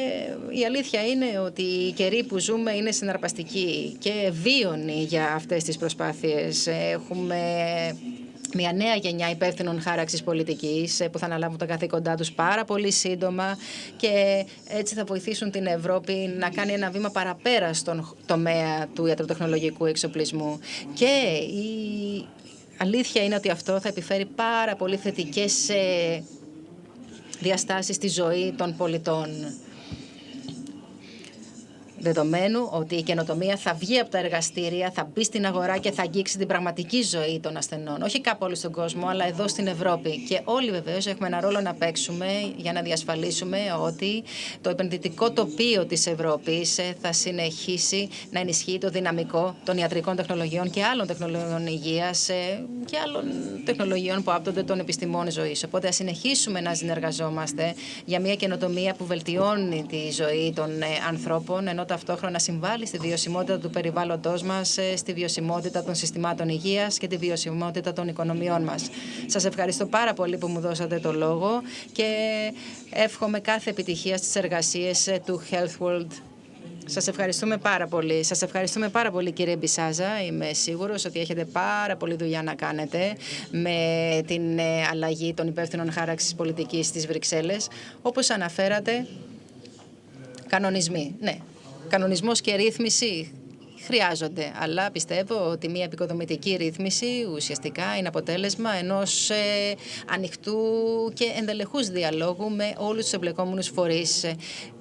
η αλήθεια είναι ότι οι καιροί που ζούμε είναι συναρπαστικοί και βίωνοι για αυτές τις προσπάθειες. Έχουμε μια νέα γενιά υπεύθυνων χάραξης πολιτικής που θα αναλάβουν τα καθήκοντά τους πάρα πολύ σύντομα και έτσι θα βοηθήσουν την Ευρώπη να κάνει ένα βήμα παραπέρα στον τομέα του ιατροτεχνολογικού εξοπλισμού. Και η αλήθεια είναι ότι αυτό θα επιφέρει πάρα πολύ θετικές διαστάσεις στη ζωή των πολιτών. δεδομένου ότι η καινοτομία θα βγει από τα εργαστήρια, θα μπει στην αγορά και θα αγγίξει την πραγματική ζωή των ασθενών. Όχι κάπου όλο στον κόσμο, αλλά εδώ στην Ευρώπη. Και όλοι βεβαίως έχουμε ένα ρόλο να παίξουμε για να διασφαλίσουμε ότι το επενδυτικό τοπίο της Ευρώπης θα συνεχίσει να ενισχύει το δυναμικό των ιατρικών τεχνολογιών και άλλων τεχνολογιών υγείας και άλλων τεχνολογιών που άπτονται των επιστημών ζωής. Οπότε ας συνεχίσουμε να συνεργαζόμαστε για μια καινοτομία που βελτιώνει τη ζωή των ανθρώπων, ενώ ταυτόχρονα συμβάλλει στη βιωσιμότητα του περιβάλλοντός μας, στη βιωσιμότητα των συστημάτων υγείας και τη βιωσιμότητα των οικονομιών μας. Σας ευχαριστώ πάρα πολύ που μου δώσατε το λόγο και εύχομαι κάθε επιτυχία στις εργασίες του HEALTHWORLD. Σας ευχαριστούμε πάρα πολύ. Σας ευχαριστούμε πάρα πολύ, κύριε Μπισάζα. Είμαι σίγουρος ότι έχετε πάρα πολλή δουλειά να κάνετε με την αλλαγή των υπεύθυνων χάραξης πολιτικής στις Βρυξέλλες. Όπως αναφέρατε, κανονισμοί. Ναι, κανονισμός και ρύθμιση χρειάζονται, αλλά πιστεύω ότι μια επικοδομητική ρύθμιση ουσιαστικά είναι αποτέλεσμα ενός ανοιχτού και ενδελεχούς διαλόγου με όλους τους εμπλεκόμενους φορείς,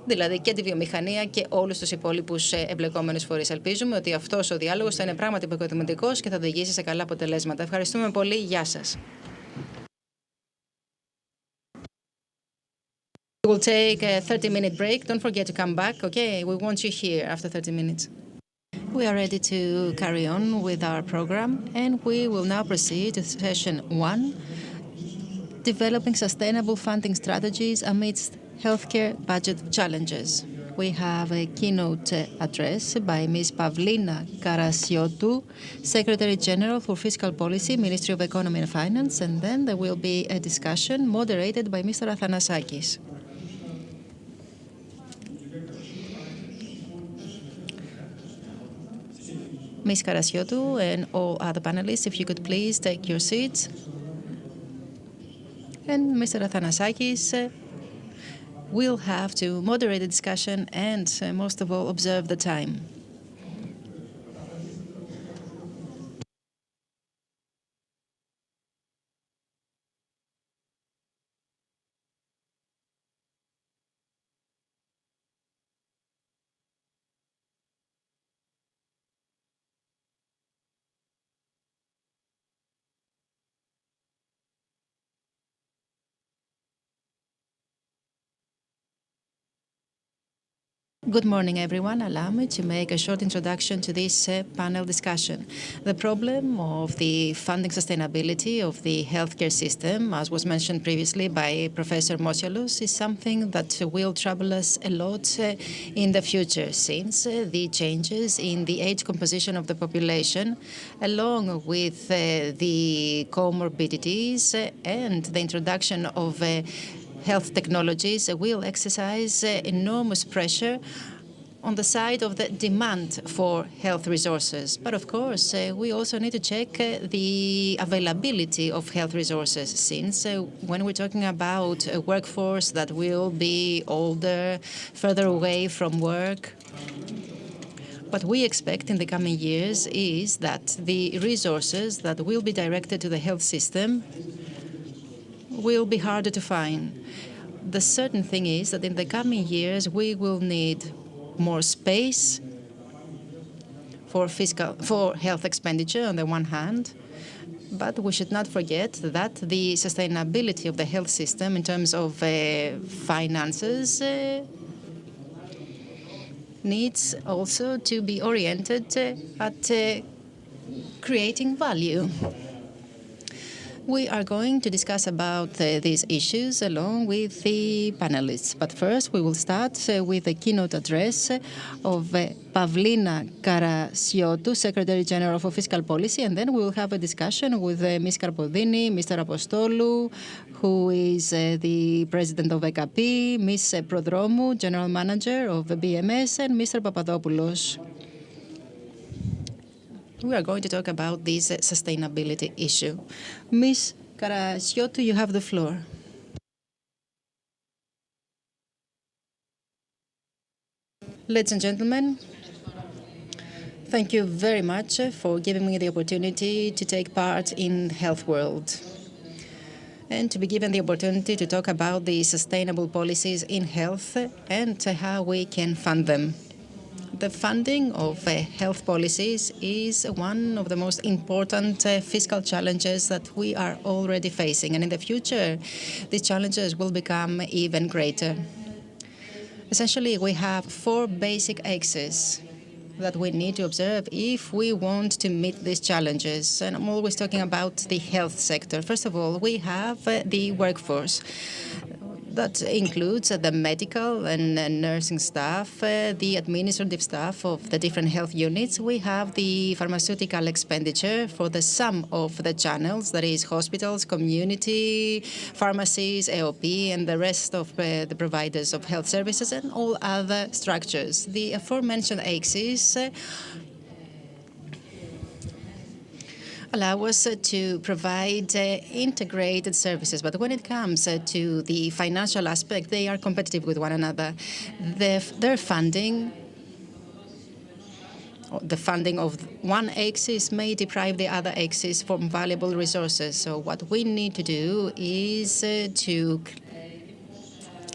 δηλαδή και τη βιομηχανία και όλους τους υπόλοιπους εμπλεκόμενους φορείς. Ελπίζουμε ότι αυτός ο διάλογος θα είναι πράγματι επικοδομητικός και θα οδηγήσει σε καλά αποτελέσματα. Ευχαριστούμε πολύ. Γεια σας. We will take a 30-minute break. Don't forget to come back. Okay, we want you here after 30 minutes. We are ready to carry on with our program, and we will now proceed to session 1, developing sustainable funding strategies amidst healthcare budget challenges. We have a keynote address by Ms. Pavlina Karasiotou, Secretary General for Fiscal Policy, Ministry of Economy and Finance, and then there will be a discussion moderated by Mr. Athanasakis. Ms. Karasiotou and all other panelists, if you could please take your seats. And Mr. Athanasakis will have to moderate the discussion and, most of all, observe the time. Good morning, everyone. Allow me to make a short introduction to this panel discussion. The problem of the funding sustainability of the healthcare system, as was mentioned previously by Professor Mosialous, is something that will trouble us a lot in the future, since the changes in the age composition of the population, along with the comorbidities and the introduction of health technologies will exercise enormous pressure on the side of the demand for health resources. But of course, we also need to check the availability of health resources, since when we're talking about a workforce that will be older, further away from work, what we expect in the coming years is that the resources that will be directed to the health system will be harder to find. The certain thing is that in the coming years, we will need more space for health expenditure on the one hand, but we should not forget that the sustainability of the health system in terms of finances needs also to be oriented at creating value. We are going to discuss about these issues along with the panelists. But first, we will start with the keynote address of Pavlina Karasiotou, Secretary General for Fiscal Policy, and then we will have a discussion with Ms. Karpodini, Mr. Apostolou, who is the President of EKP, Ms. Prodromou, General Manager of BMS, and Mr. Papadopoulos. We are going to talk about this sustainability issue. Ms. Karasiotou, you have the floor. Ladies and gentlemen, thank you very much for giving me the opportunity to take part in HEALTHWORLD and to be given the opportunity to talk about the sustainable policies in health and how we can fund them. The funding of health policies is one of the most important fiscal challenges that we are already facing. And in the future, these challenges will become even greater. Essentially, we have 4 basic axes that we need to observe if we want to meet these challenges. And I'm always talking about the health sector. First of all, we have the workforce. That includes the medical and nursing staff, the administrative staff of the different health units. We have the pharmaceutical expenditure for the sum of the channels, that is hospitals, community, pharmacies, AOP, and the rest of the providers of health services and all other structures. The aforementioned axes allow us to provide integrated services. But when it comes to the financial aspect, they are competitive with one another. Their funding, the funding of one axis may deprive the other axis from valuable resources. So what we need to do is to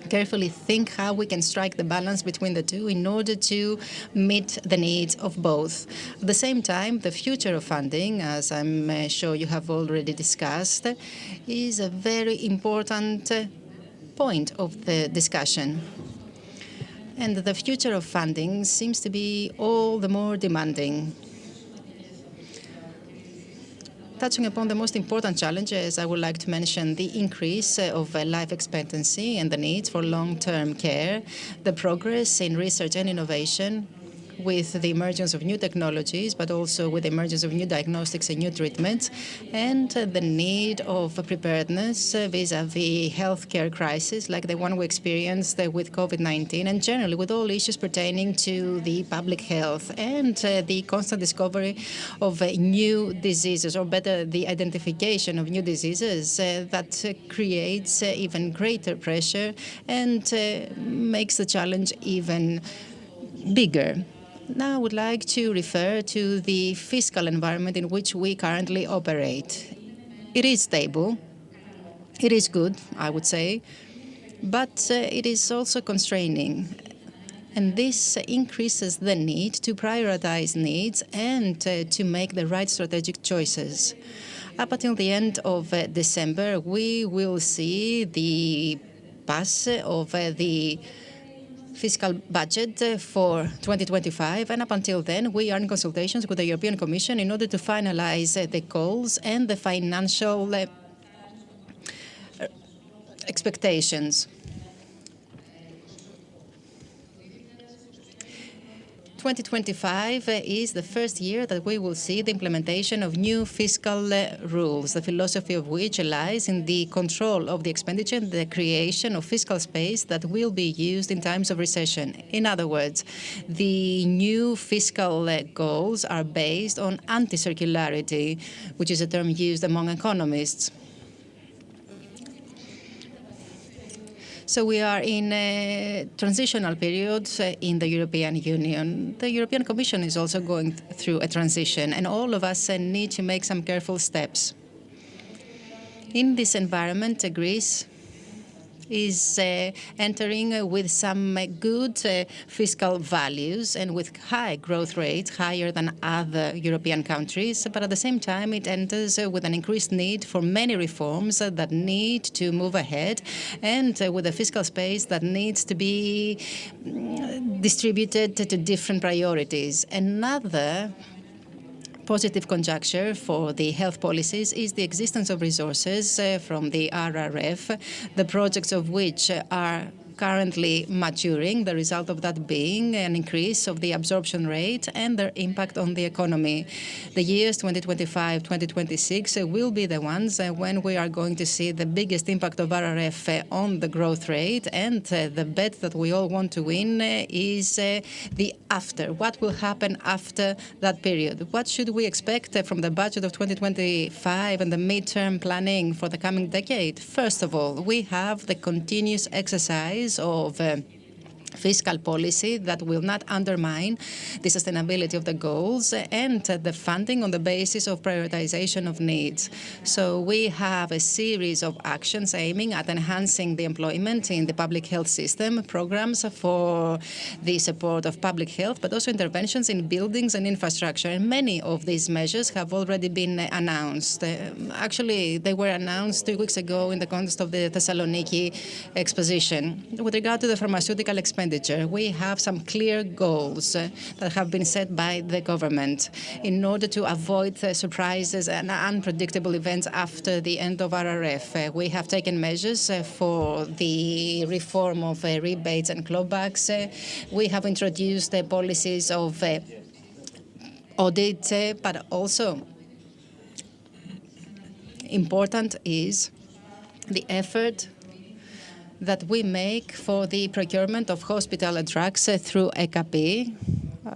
carefully think how we can strike the balance between the two in order to meet the needs of both. At the same time, the future of funding, as I'm sure you have already discussed, is a very important point of the discussion. And the future of funding seems to be all the more demanding. Touching upon the most important challenges, I would like to mention the increase of life expectancy and the needs for long-term care, the progress in research and innovation with the emergence of new technologies, but also with the emergence of new diagnostics and new treatments, and the need of preparedness vis-à-vis healthcare crisis like the one we experienced with COVID-19, and generally with all issues pertaining to the public health, and the constant discovery of new diseases, or better, the identification of new diseases that creates even greater pressure and makes the challenge even bigger. Now I would like to refer to the fiscal environment in which we currently operate. It is stable. It is good, I would say, but it is also constraining. And this increases the need to prioritize needs and to make the right strategic choices. Up until the end of December, we will see the pass of the fiscal budget for 2025, and up until then, we are in consultations with the European Commission in order to finalize the goals and the financial expectations. 2025 is the first year that we will see the implementation of new fiscal rules, the philosophy of which lies in the control of the expenditure and the creation of fiscal space that will be used in times of recession. In other words, the new fiscal goals are based on anti-circularity, which is a term used among economists. So we are in a transitional period in the European Union. The European Commission is also going through a transition, and all of us need to make some careful steps. In this environment, Greece is entering with some good fiscal values and with high growth rates, higher than other European countries. But at the same time, it enters with an increased need for many reforms that need to move ahead, and with a fiscal space that needs to be distributed to different priorities. Another positive conjuncture for the health policies is the existence of resources from the RRF, the projects of which are currently maturing, the result of that being an increase of the absorption rate and their impact on the economy. The years 2025-2026 will be the ones when we are going to see the biggest impact of RRF on the growth rate, and the bet that we all want to win is the after. What will happen after that period? What should we expect from the budget of 2025 and the midterm planning for the coming decade? First of all, we have the continuous exercise of fiscal policy that will not undermine the sustainability of the goals and the funding on the basis of prioritization of needs. So we have a series of actions aiming at enhancing the employment in the public health system, programs for the support of public health, but also interventions in buildings and infrastructure. And many of these measures have already been announced. Actually, they were announced 2 weeks ago in the context of the Thessaloniki exposition. With regard to the pharmaceutical expenditure, we have some clear goals that have been set by the government in order to avoid surprises and unpredictable events after the end of RRF. We have taken measures for the reform of rebates and clawbacks. We have introduced policies of audit, but also important is the effort that we make for the procurement of hospital drugs through ECAP.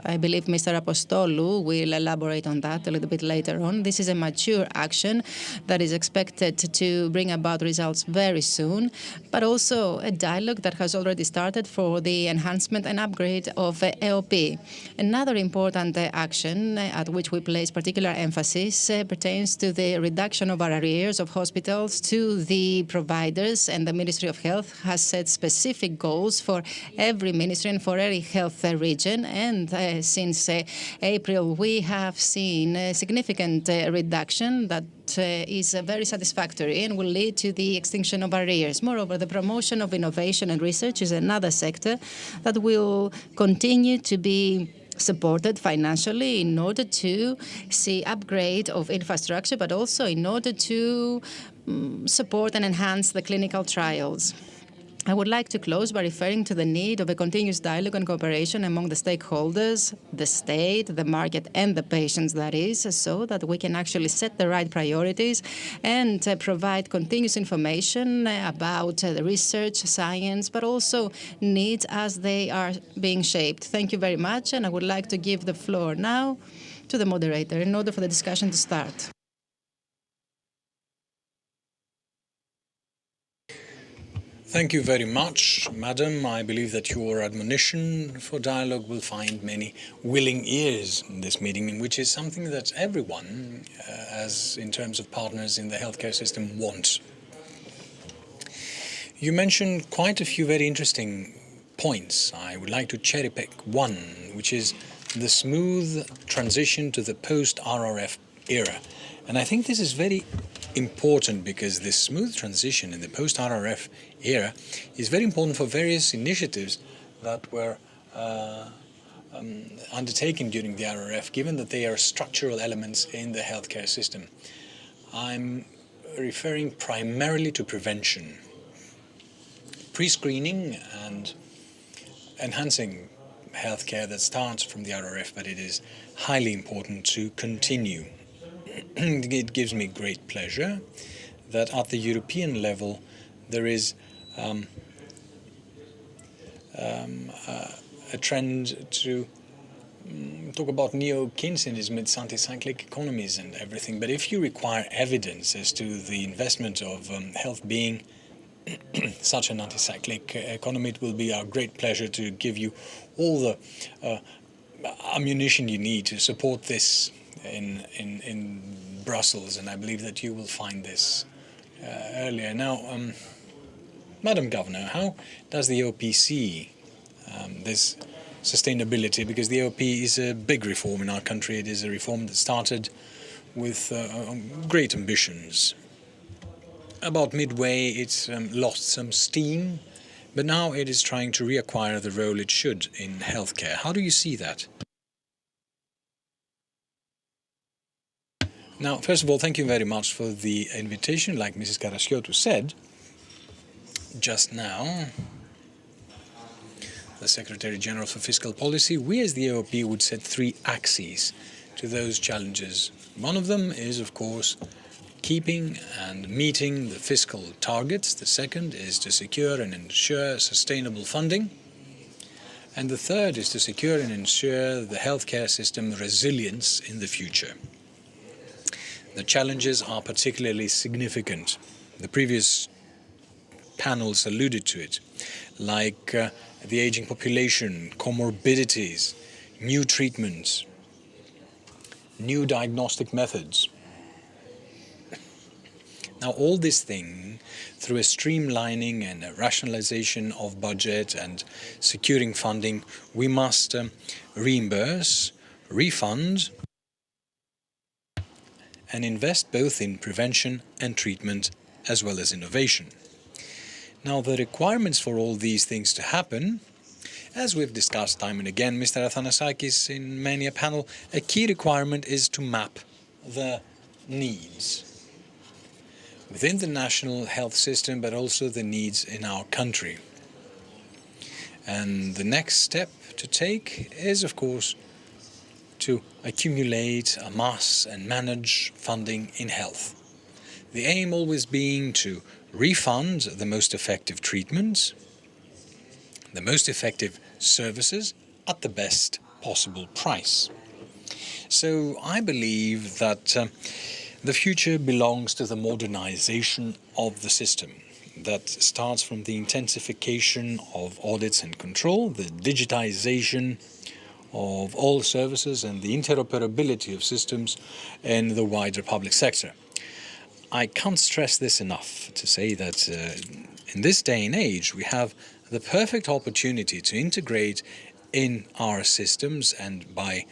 I believe Mr. Apostolou will elaborate on that a little bit later on. This is a mature action that is expected to bring about results very soon, but also a dialogue that has already started for the enhancement and upgrade of EOP. Another important action at which we place particular emphasis pertains to the reduction of our arrears of hospitals to the providers, and the Ministry of Health has set specific goals for every ministry and for every health region. And since April, we have seen a significant reduction that is very satisfactory and will lead to the extinction of arrears. Moreover, the promotion of innovation and research is another sector that will continue to be supported financially in order to see upgrade of infrastructure, but also in order to support and enhance the clinical trials. I would like to close by referring to the need of a continuous dialogue and cooperation among the stakeholders, the state, the market, and the patients, that is, so that we can actually set the right priorities and provide continuous information about the research, science, but also needs as they are being shaped. Thank you very much, and I would like to give the floor now to the moderator in order for the discussion to start. Thank you very much, Madam. I believe that your admonition for dialogue will find many willing ears in this meeting, which is something that everyone, as in terms of partners in the healthcare system, wants. You mentioned quite a few very interesting points. I would like to cherry pick one, which is the smooth transition to the post-RRF era. And I think this is very important because this smooth transition in the post-RRF era is very important for various initiatives that were undertaken during the RRF, given that they are structural elements in the healthcare system. I'm referring primarily to prevention, pre-screening and enhancing healthcare that starts from the RRF, but it is highly important to continue. It gives me great pleasure that at the European level there is a trend to talk about neo-Keynesianism, its anti-cyclic economies and everything. But if you require evidence as to the investment of health being such an anti-cyclic economy, it will be our great pleasure to give you all the ammunition you need to support this in Brussels, and I believe that you will find this earlier. Now, Madam Governor, how does the EOP see this sustainability? Because the EOP is a big reform in our country. It is a reform that started with great ambitions. About midway, it's lost some steam, but now it is trying to reacquire the role it should in healthcare. How do you see that? Now, first of all, thank you very much for the invitation. Like Mrs. Karasiotou said just now, the Secretary General for Fiscal Policy, we as the EOP would set three axes to those challenges. One of them is, of course, keeping and meeting the fiscal targets. The second is to secure and ensure sustainable funding. And the third is to secure and ensure the healthcare system resilience in the future. The challenges are particularly significant. The previous panels alluded to it. like the aging population, comorbidities, new treatments, new diagnostic methods. Now, all this thing, through a streamlining and a rationalization of budget and securing funding, we must reimburse, refund, and invest both in prevention and treatment as well as innovation. Now, the requirements for all these things to happen, as we've discussed time and again, Mr. Athanasakis, in many a panel, a key requirement is to map the needs within the national health system, but also the needs in our country. And the next step to take is, of course, to accumulate, amass and manage funding in health. The aim always being to refund the most effective treatments, the most effective services at the best possible price. So I believe that the future belongs to the modernization of the system that starts from the intensification of audits and control, the digitization of all services and the interoperability of systems in the wider public sector. I can't stress this enough to say that in this day and age we have the perfect opportunity to integrate in our systems and by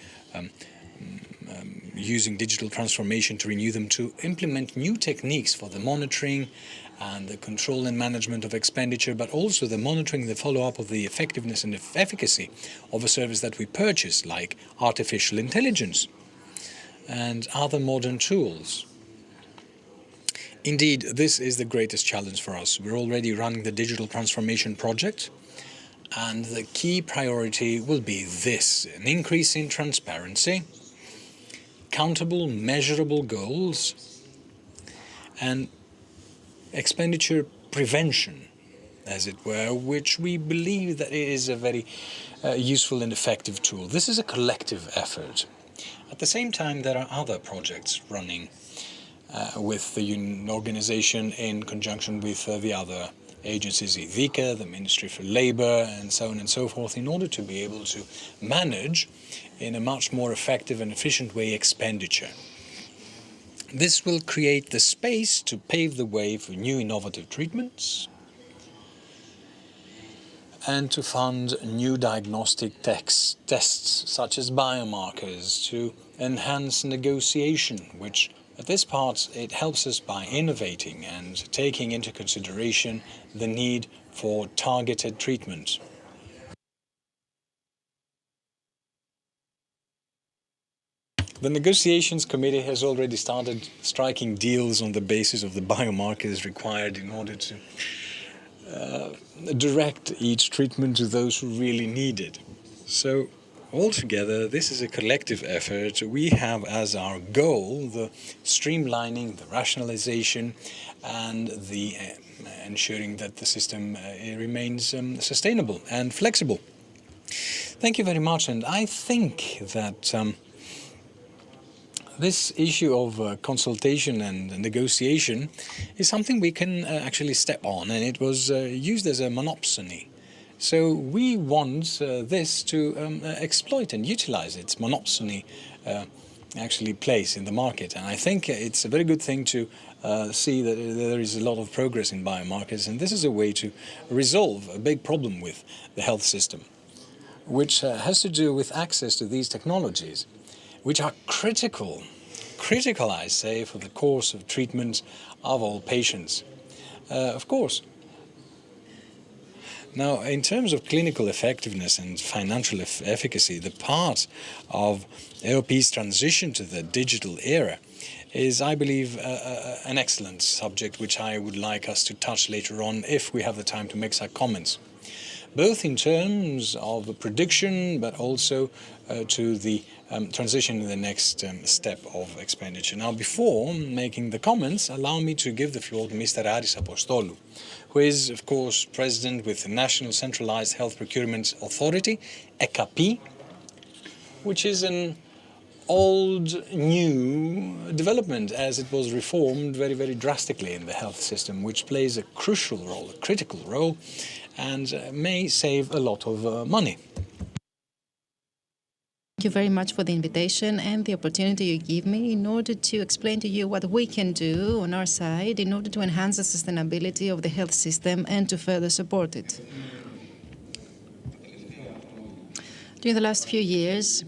using digital transformation to renew them, to implement new techniques for the monitoring and the control and management of expenditure, but also the monitoring, the follow-up of the effectiveness and efficacy of a service that we purchase, like artificial intelligence and other modern tools. Indeed, this is the greatest challenge for us. We're already running the digital transformation project, and the key priority will be this: an increase in transparency, countable, measurable goals, and expenditure prevention, as it were, which we believe that it is a very useful and effective tool. This is a collective effort. At the same time, there are other projects running with the organization in conjunction with the other agencies, IDICA, the Ministry for Labour, and so on and so forth, in order to be able to manage in a much more effective and efficient way expenditure. This will create the space to pave the way for new innovative treatments and to fund new diagnostic tests such as biomarkers, to enhance negotiation, which at this part it helps us by innovating and taking into consideration the need for targeted treatment. The negotiations committee has already started striking deals on the basis of the biomarkers required in order to direct each treatment to those who really need it. So altogether, this is a collective effort. We have as our goal the streamlining, the rationalization, and the ensuring that the system remains sustainable and flexible. Thank you very much, and I think that this issue of consultation and negotiation is something we can actually step on, and it was used as a monopsony. So we want this to exploit and utilize its monopsony actually place in the market. And I think it's a very good thing to see that there is a lot of progress in biomarkers, and this is a way to resolve a big problem with the health system, which has to do with access to these technologies, which are critical, I say, for the course of treatment of all patients. Of course. Now, in terms of clinical effectiveness and financial efficacy, the part of AOP's transition to the digital era is, I believe, an excellent subject which I would like us to touch later on if we have the time to make some comments, both in terms of prediction but also to the transition in the next step of expenditure. Now, before making the comments, allow me to give the floor to Mr. Aris Apostolou, who is, of course, president with the National Centralized Health Procurement Authority, ECAP, which is an old-new development, as it was reformed very, very drastically in the health system, which plays a crucial role, a critical role, and may save a lot of money. Thank you very much for the invitation and the opportunity you give me in order to explain to you what we can do on our side in order to enhance the sustainability of the health system and to further support it. During the last few years,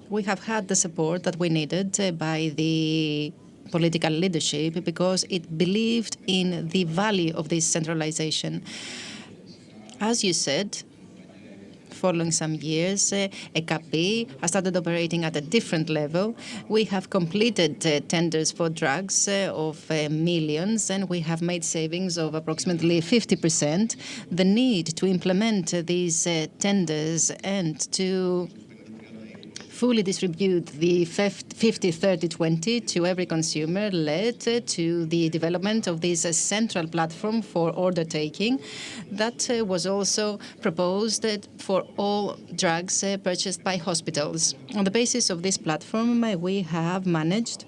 we have had the support that we needed by the political leadership because it believed in the value of this centralization. As you said, following some years, EKP has started operating at a different level. We have completed tenders for drugs of millions, and we have made savings of approximately 50%. The need to implement these tenders and to fully distribute the 50-30-20 to every consumer led to the development of this central platform for order taking that was also proposed for all drugs purchased by hospitals. On the basis of this platform, we have managed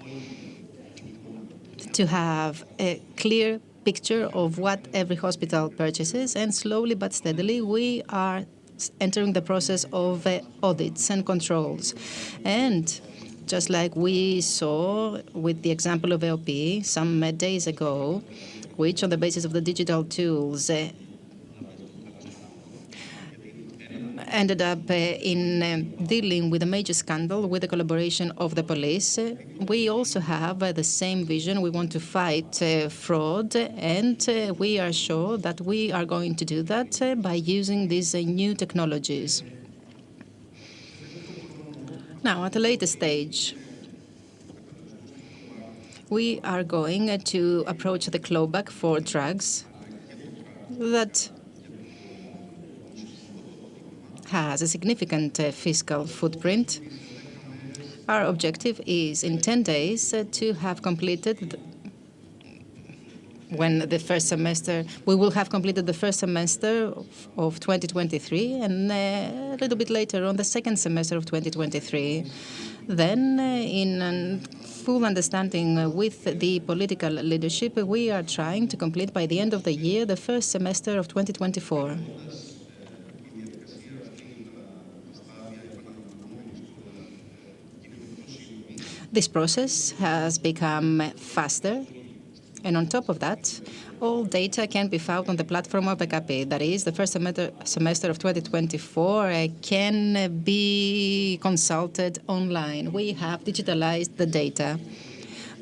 to have a clear picture of what every hospital purchases, and slowly but steadily we are entering the process of audits and controls. And just like we saw with the example of AOP some days ago, which on the basis of the digital tools ended up in dealing with a major scandal with the collaboration of the police. We also have the same vision. We want to fight fraud, and we are sure that we are going to do that by using these new technologies. Now, at a later stage, we are going to approach the clawback for drugs that has a significant fiscal footprint. Our objective is in 10 days to have completed when the first semester, we will have completed the first semester of 2023 and a little bit later on the second semester of 2023. Then in full understanding with the political leadership, we are trying to complete by the end of the year the first semester of 2024. This process has become faster, and on top of that, all data can be found on the platform of EKP. That is, the first semester of 2024 can be consulted online. We have digitalized the data.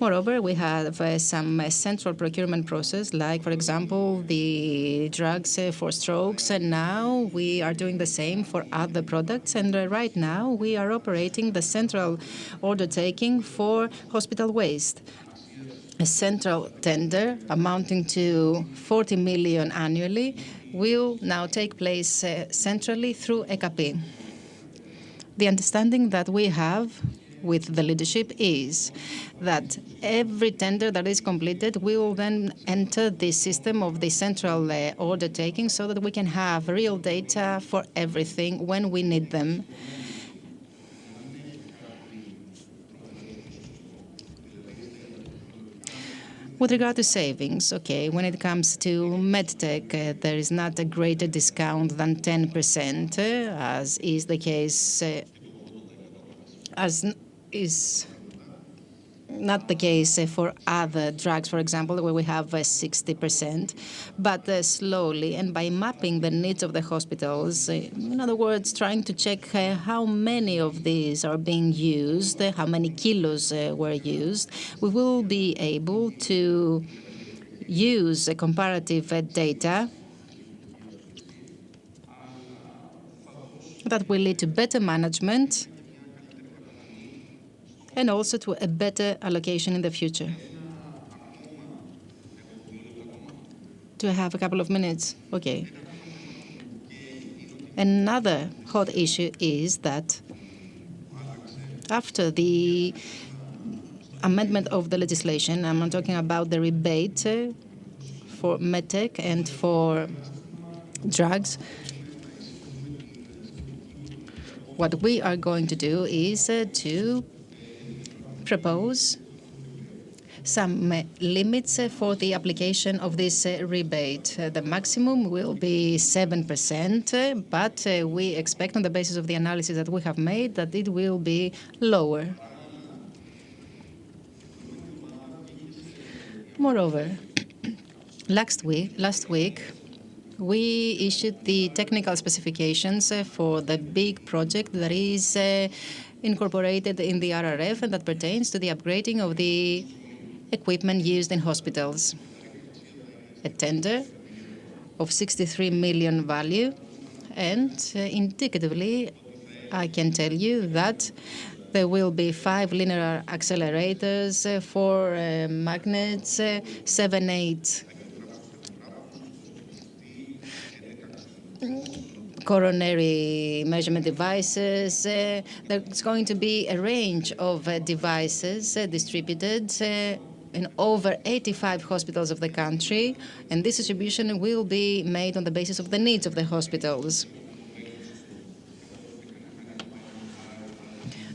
Moreover, we have some central procurement process, like, for example, the drugs for strokes. And now we are doing the same for other products. And right now we are operating the central order taking for hospital waste. A central tender amounting to 40 million annually will now take place centrally through EKP. The understanding that we have with the leadership is that every tender that is completed will then enter the system of the central order taking so that we can have real data for everything when we need them. With regard to savings, okay, when it comes to medtech, there is not a greater discount than 10%, as is the case, as is not the case for other drugs, for example, where we have 60%. But slowly, and by mapping the needs of the hospitals, in other words, trying to check how many of these are being used, how many kilos were used, we will be able to use comparative data that will lead to better management and also to a better allocation in the future. Do I have a couple of minutes? Okay. Another hot issue is that after the amendment of the legislation, I'm talking about the rebate for medtech and for drugs, what we are going to do is to propose some limits for the application of this rebate. The maximum will be 7%, but we expect on the basis of the analysis that we have made that it will be lower. Moreover, last week, we issued the technical specifications for the big project that is incorporated in the RRF and that pertains to the upgrading of the equipment used in hospitals. A tender of 63 million value, and indicatively, I can tell you that there will be 5 linear accelerators, 4 magnets, 7, 8 coronary measurement devices. There's going to be a range of devices distributed in over 85 hospitals of the country, and this distribution will be made on the basis of the needs of the hospitals.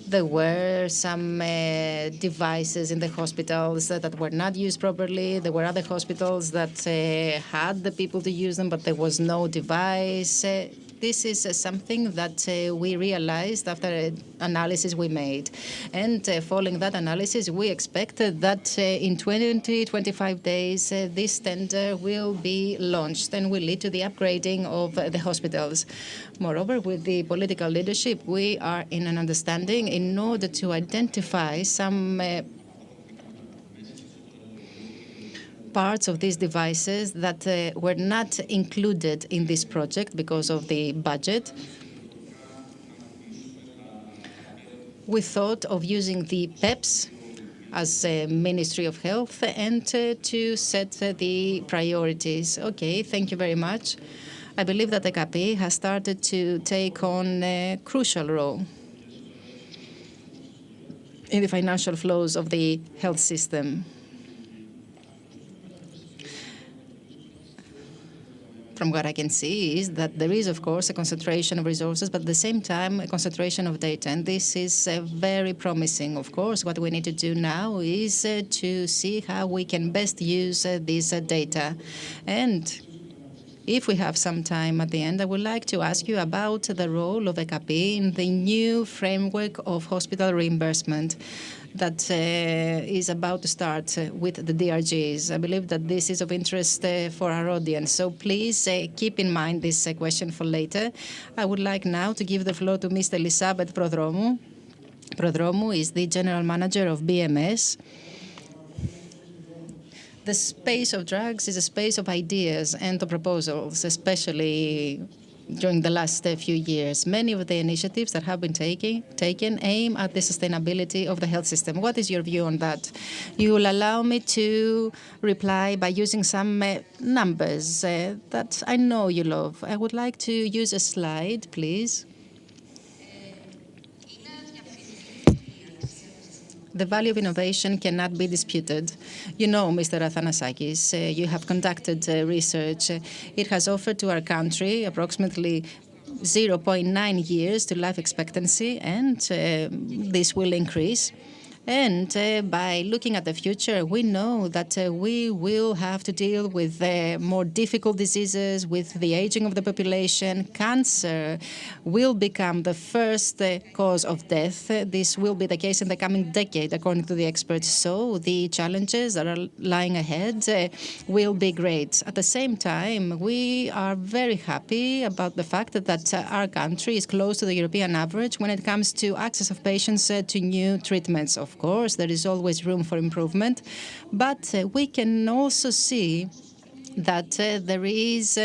There were some devices in the hospitals that were not used properly. There were other hospitals that had the people to use them, but there was no device. This is something that we realized after an analysis we made. And following that analysis, we expected that in 20-25 days, this tender will be launched and will lead to the upgrading of the hospitals. Moreover, with the political leadership, we are in an understanding in order to identify some parts of these devices that were not included in this project because of the budget. We thought of using the PEPs as a Ministry of Health and to set the priorities. Okay, thank you very much. I believe that the ECAPI has started to take on a crucial role in the financial flows of the health system. From what I can see is that there is, of course, a concentration of resources, but at the same time, a concentration of data. And this is very promising. Of course, what we need to do now is to see how we can best use this data. And if we have some time at the end, I would like to ask you about the role of ECAPI in the new framework of hospital reimbursement that is about to start with the DRGs. I believe that this is of interest for our audience. So please keep in mind this question for later. I would like now to give the floor to Ms. Elisabeth Prodromou. Prodromou is the General Manager of BMS. The space of drugs is a space of ideas and of proposals, especially during the last few years. Many of the initiatives that have been taken aim at the sustainability of the health system. What is your view on that? You will allow me to reply by using some numbers that I know you love. I would like to use a slide, please. The value of innovation cannot be disputed. You know, Mr. Athanasakis, you have conducted research. It has offered to our country approximately 0.9 years to life expectancy, and this will increase. And by looking at the future, we know that we will have to deal with more difficult diseases, with the aging of the population. Cancer will become the first cause of death. This will be the case in the coming decade, according to the experts. So the challenges that are lying ahead will be great. At the same time, we are very happy about the fact that our country is close to the European average when it comes to access of patients to new treatments. Of course, there is always room for improvement, but we can also see that there is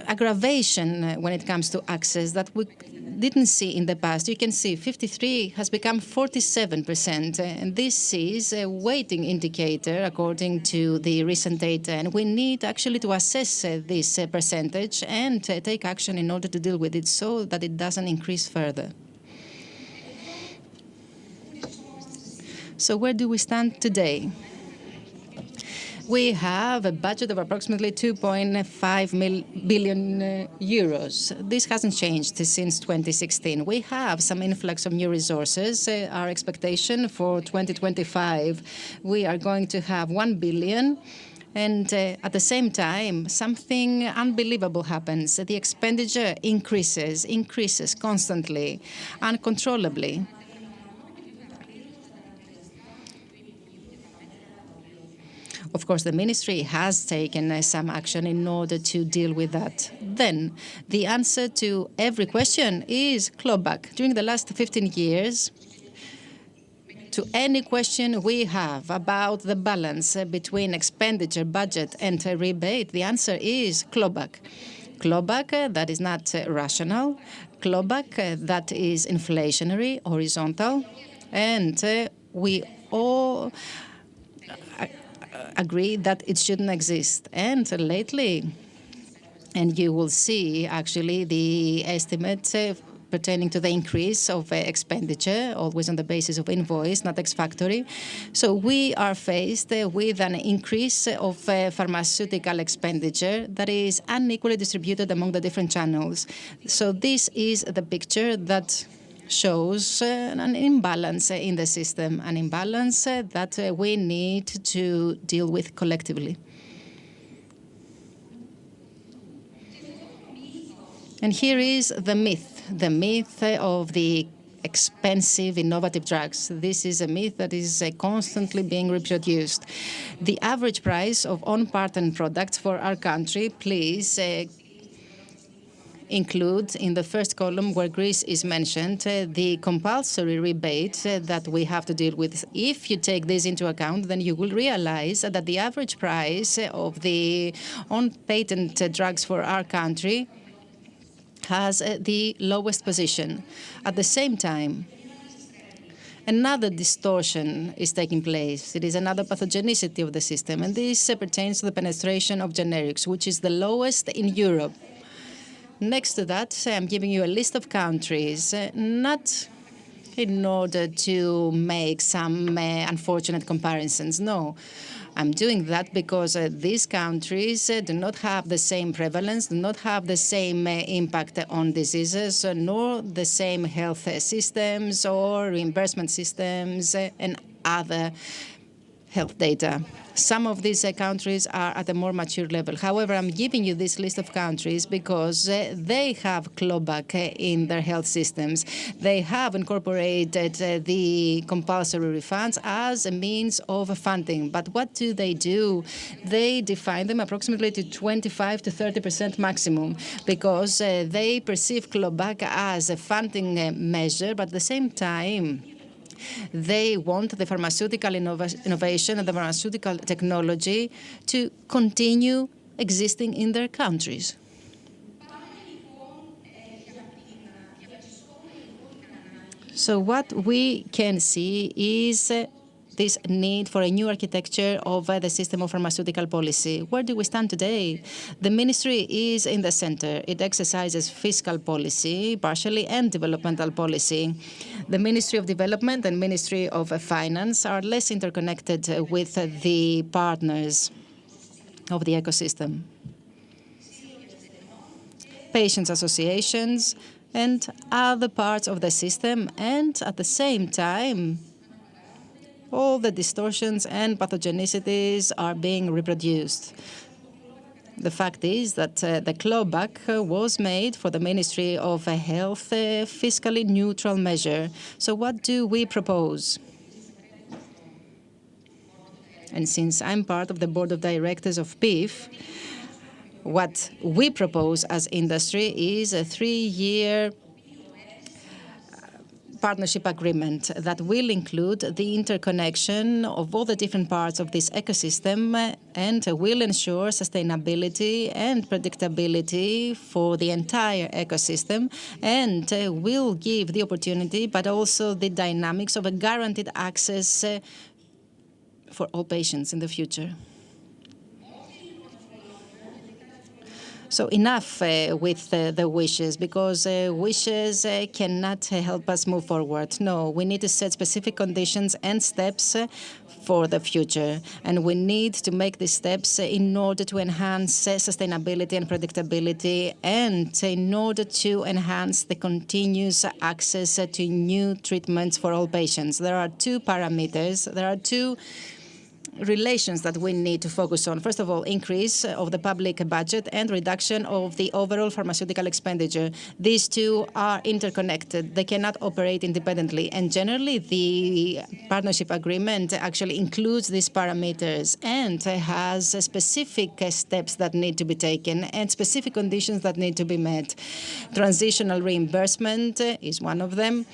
aggravation when it comes to access that we didn't see in the past. You can see 53 has become 47%, and this is a waiting indicator according to the recent data, and we need actually to assess this percentage and take action in order to deal with it so that it doesn't increase further. So where do we stand today? We have a budget of approximately 2.5 billion euros. This hasn't changed since 2016. We have some influx of new resources. Our expectation for 2025, we are going to have 1 billion. And at the same time, something unbelievable happens. The expenditure increases constantly, uncontrollably. Of course, the ministry has taken some action in order to deal with that. Then, the answer to every question is clawback. During the last 15 years, to any question we have about the balance between expenditure, budget, and rebate, the answer is clawback. Clawback that is not rational, clawback that is inflationary, horizontal, and we all agree that it shouldn't exist. And lately, and you will see actually the estimates pertaining to the increase of expenditure, always on the basis of invoice, not ex-factory. So we are faced with an increase of pharmaceutical expenditure that is unequally distributed among the different channels. So this is the picture that shows an imbalance in the system, an imbalance that we need to deal with collectively. And here is the myth of the expensive, innovative drugs. This is a myth that is constantly being reproduced. The average price of on-patent products for our country, please include in the first column where Greece is mentioned the compulsory rebate that we have to deal with. If you take this into account, then you will realize that the average price of the on-patent drugs for our country has the lowest position. At the same time, another distortion is taking place. It is another pathogenicity of the system, and this pertains to the penetration of generics, which is the lowest in Europe. Next to that, I'm giving you a list of countries, not in order to make some unfortunate comparisons. No. I'm doing that because these countries do not have the same prevalence, do not have the same impact on diseases, nor the same health systems or reimbursement systems and other health data. Some of these countries are at a more mature level. However, I'm giving you this list of countries because they have clawback in their health systems. They have incorporated the compulsory refunds as a means of funding. But what do? They define them approximately to 25 to 30% maximum because they perceive clawback as a funding measure, but at the same time, they want the pharmaceutical innovation and the pharmaceutical technology to continue existing in their countries. So what we can see is this need for a new architecture of the system of pharmaceutical policy. Where do we stand today? The ministry is in the center. It exercises fiscal policy, partially, and developmental policy. The Ministry of Development and Ministry of Finance are less interconnected with the partners of the ecosystem. Patients' associations and other parts of the system, and at the same time, all the distortions and pathogenicities are being reproduced. The fact is that the clawback was made for the Ministry of Health, a fiscally neutral measure. So what do we propose? And since I'm part of the board of directors of PIF, what we propose as industry is a 3-year partnership agreement that will include the interconnection of all the different parts of this ecosystem and will ensure sustainability and predictability for the entire ecosystem and will give the opportunity but also the dynamics of a guaranteed access for all patients in the future. So enough with the wishes, because wishes cannot help us move forward. No, we need to set specific conditions and steps for the future. And we need to make these steps in order to enhance sustainability and predictability, and in order to enhance the continuous access to new treatments for all patients. There are two parameters. There are two relations that we need to focus on. First of all, increase of the public budget and reduction of the overall pharmaceutical expenditure. These two are interconnected. They cannot operate independently. And generally, the partnership agreement actually includes these parameters and has specific steps that need to be taken and specific conditions that need to be met. Transitional reimbursement is one of them.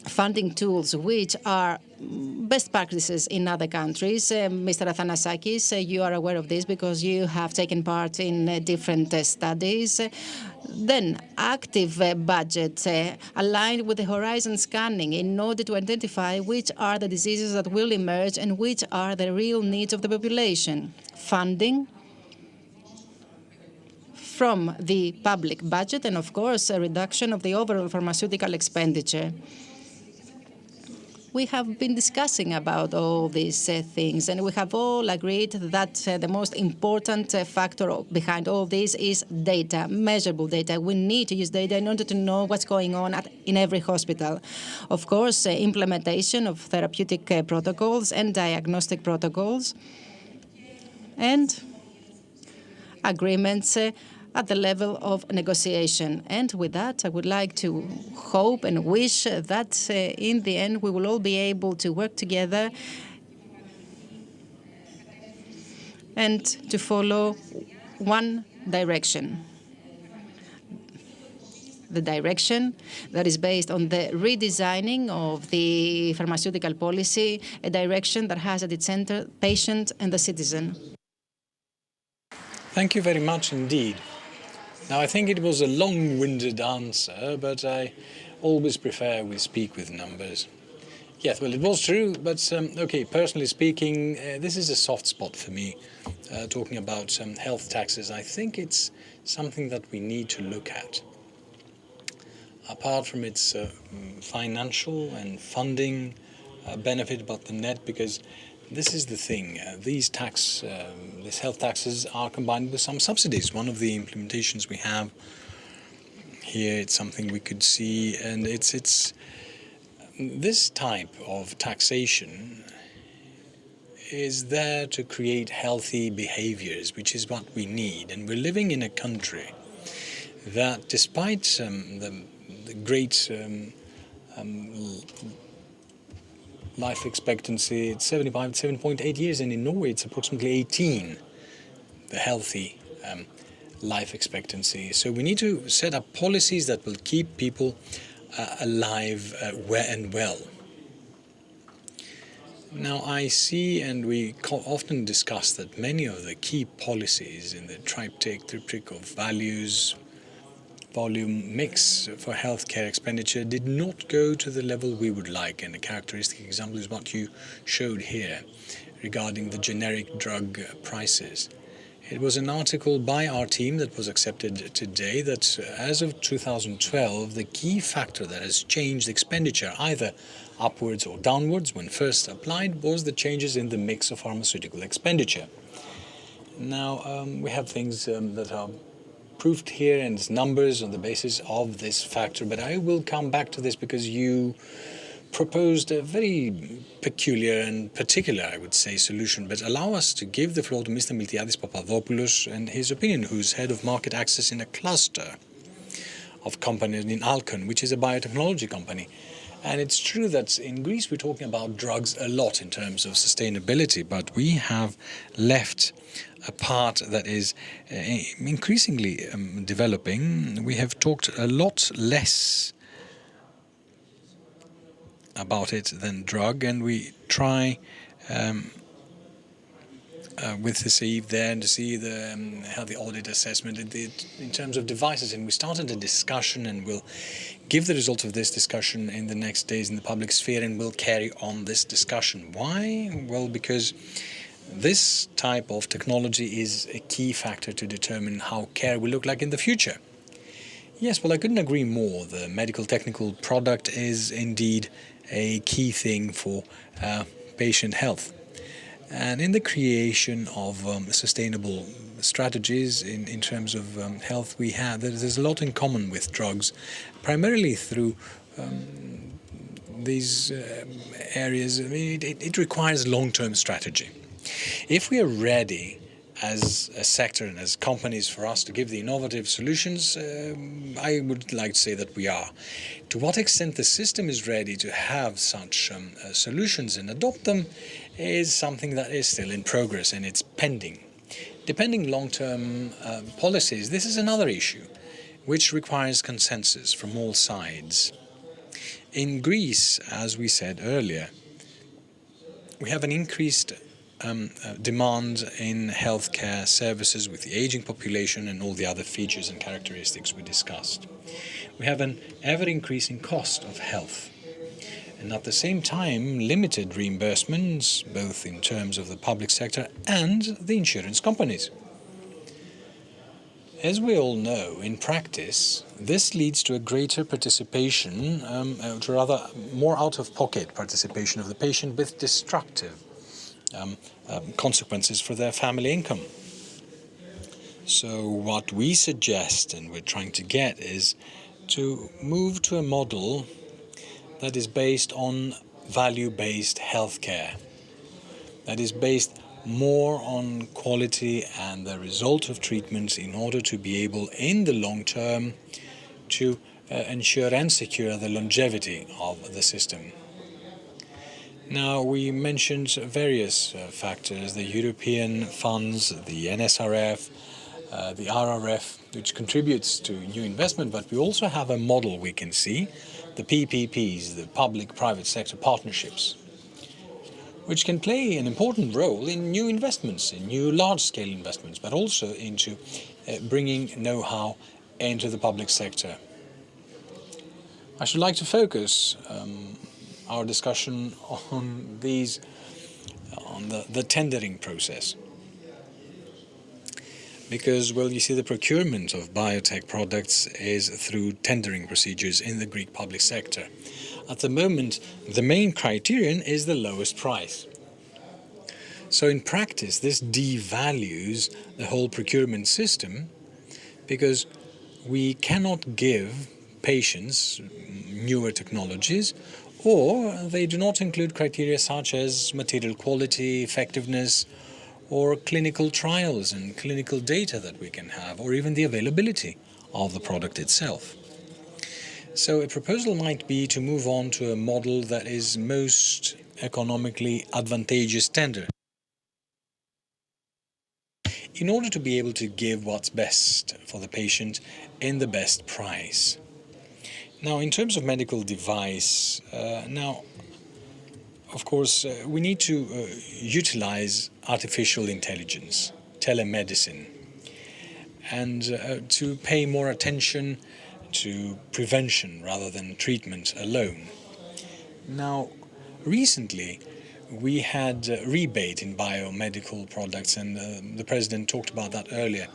Funding tools which are best practices in other countries. Mr. Athanasakis, you are aware of this because you have taken part in different studies. Then active budget aligned with the horizon scanning in order to identify which are the diseases that will emerge and which are the real needs of the population. Funding from the public budget and, of course, a reduction of the overall pharmaceutical expenditure. We have been discussing about all these things, and we have all agreed that the most important factor behind all this is data, measurable data. We need to use data in order to know what's going on in every hospital. Of course, implementation of therapeutic protocols and diagnostic protocols, and agreements at the level of negotiation. And with that, I would like to hope and wish that in the end we will all be able to work together and to follow one direction. The direction that is based on the redesigning of the pharmaceutical policy, a direction that has at its center patient and the citizen. Thank you very much indeed. Now, I think it was a long-winded answer, but I always prefer we speak with numbers. Yes, well, it was true, but okay, personally speaking, this is a soft spot for me, talking about health taxes. I think it's something that we need to look at. Apart from its financial and funding benefit about the net, because this is the thing. These health taxes are combined with some subsidies. One of the implementations we have here, it's something we could see, and it's this type of taxation is there to create healthy behaviors, which is what we need. And we're living in a country that, despite the great life expectancy, it's 7.8 years, and in Norway it's approximately 18, the healthy life expectancy. So we need to set up policies that will keep people alive and well. Now, I see, and we often discuss, that many of the key policies in the triptych of values, volume, mix for healthcare expenditure did not go to the level we would like. And a characteristic example is what you showed here regarding the generic drug prices. It was an article by our team that was accepted today that as of 2012, the key factor that has changed expenditure either upwards or downwards when first applied was the changes in the mix of pharmaceutical expenditure. Now, we have things that are proved here and numbers on the basis of this factor, but I will come back to this because you proposed a very peculiar and particular, I would say, solution. But allow us to give the floor to Mr. Miltiadis Papadopoulos and his opinion, who's head of market access in a cluster of companies in Alcon, which is a biotechnology company. And it's true that in Greece we're talking about drugs a lot in terms of sustainability, but we have left a part that is increasingly developing. We have talked a lot less about it than drug, and we try with the CEIV there and to see how the audit assessment in terms of devices. And we started a discussion, and we'll give the results of this discussion in the next days in the public sphere, and we'll carry on this discussion. Why? Well, because this type of technology is a key factor to determine how care will look like in the future. Yes, well, I couldn't agree more. The medical technical product is indeed a key thing for patient health. And in the creation of sustainable strategies in terms of health, there's a lot in common with drugs, primarily through these areas. I mean, it requires long-term strategy. If we are ready as a sector and as companies for us to give the innovative solutions, I would like to say that we are. To what extent the system is ready to have such solutions and adopt them is something that is still in progress and it's pending. Depending long-term policies, this is another issue which requires consensus from all sides. In Greece, as we said earlier, we have an increased demand in healthcare services with the aging population and all the other features and characteristics we discussed. We have an ever-increasing cost of health, and at the same time limited reimbursements, both in terms of the public sector and the insurance companies. As we all know, in practice, this leads to a greater participation, or rather more out-of-pocket participation of the patient with destructive consequences for their family income. So what we suggest and we're trying to get is to move to a model that is based on value-based healthcare, that is based more on quality and the result of treatments in order to be able in the long term to ensure and secure the longevity of the system. Now, we mentioned various factors, the European funds, the NSRF, the RRF, which contributes to new investment, but we also have a model we can see, the PPPs, the public-private sector partnerships, which can play an important role in new investments, in new large-scale investments, but also into bringing know-how into the public sector. I should like to focus our discussion on the tendering process. Because, well, you see, the procurement of biotech products is through tendering procedures in the Greek public sector. At the moment, the main criterion is the lowest price. So in practice, this devalues the whole procurement system because we cannot give patients newer technologies, or they do not include criteria such as material quality, effectiveness, or clinical trials and clinical data that we can have, or even the availability of the product itself. So a proposal might be to move on to a model that is most economically advantageous tender, in order to be able to give what's best for the patient in the best price. Now, in terms of medical device, of course, we need to utilize artificial intelligence, telemedicine, and to pay more attention to prevention rather than treatment alone. Now, recently, we had rebate in biomedical products, and the President talked about that earlier.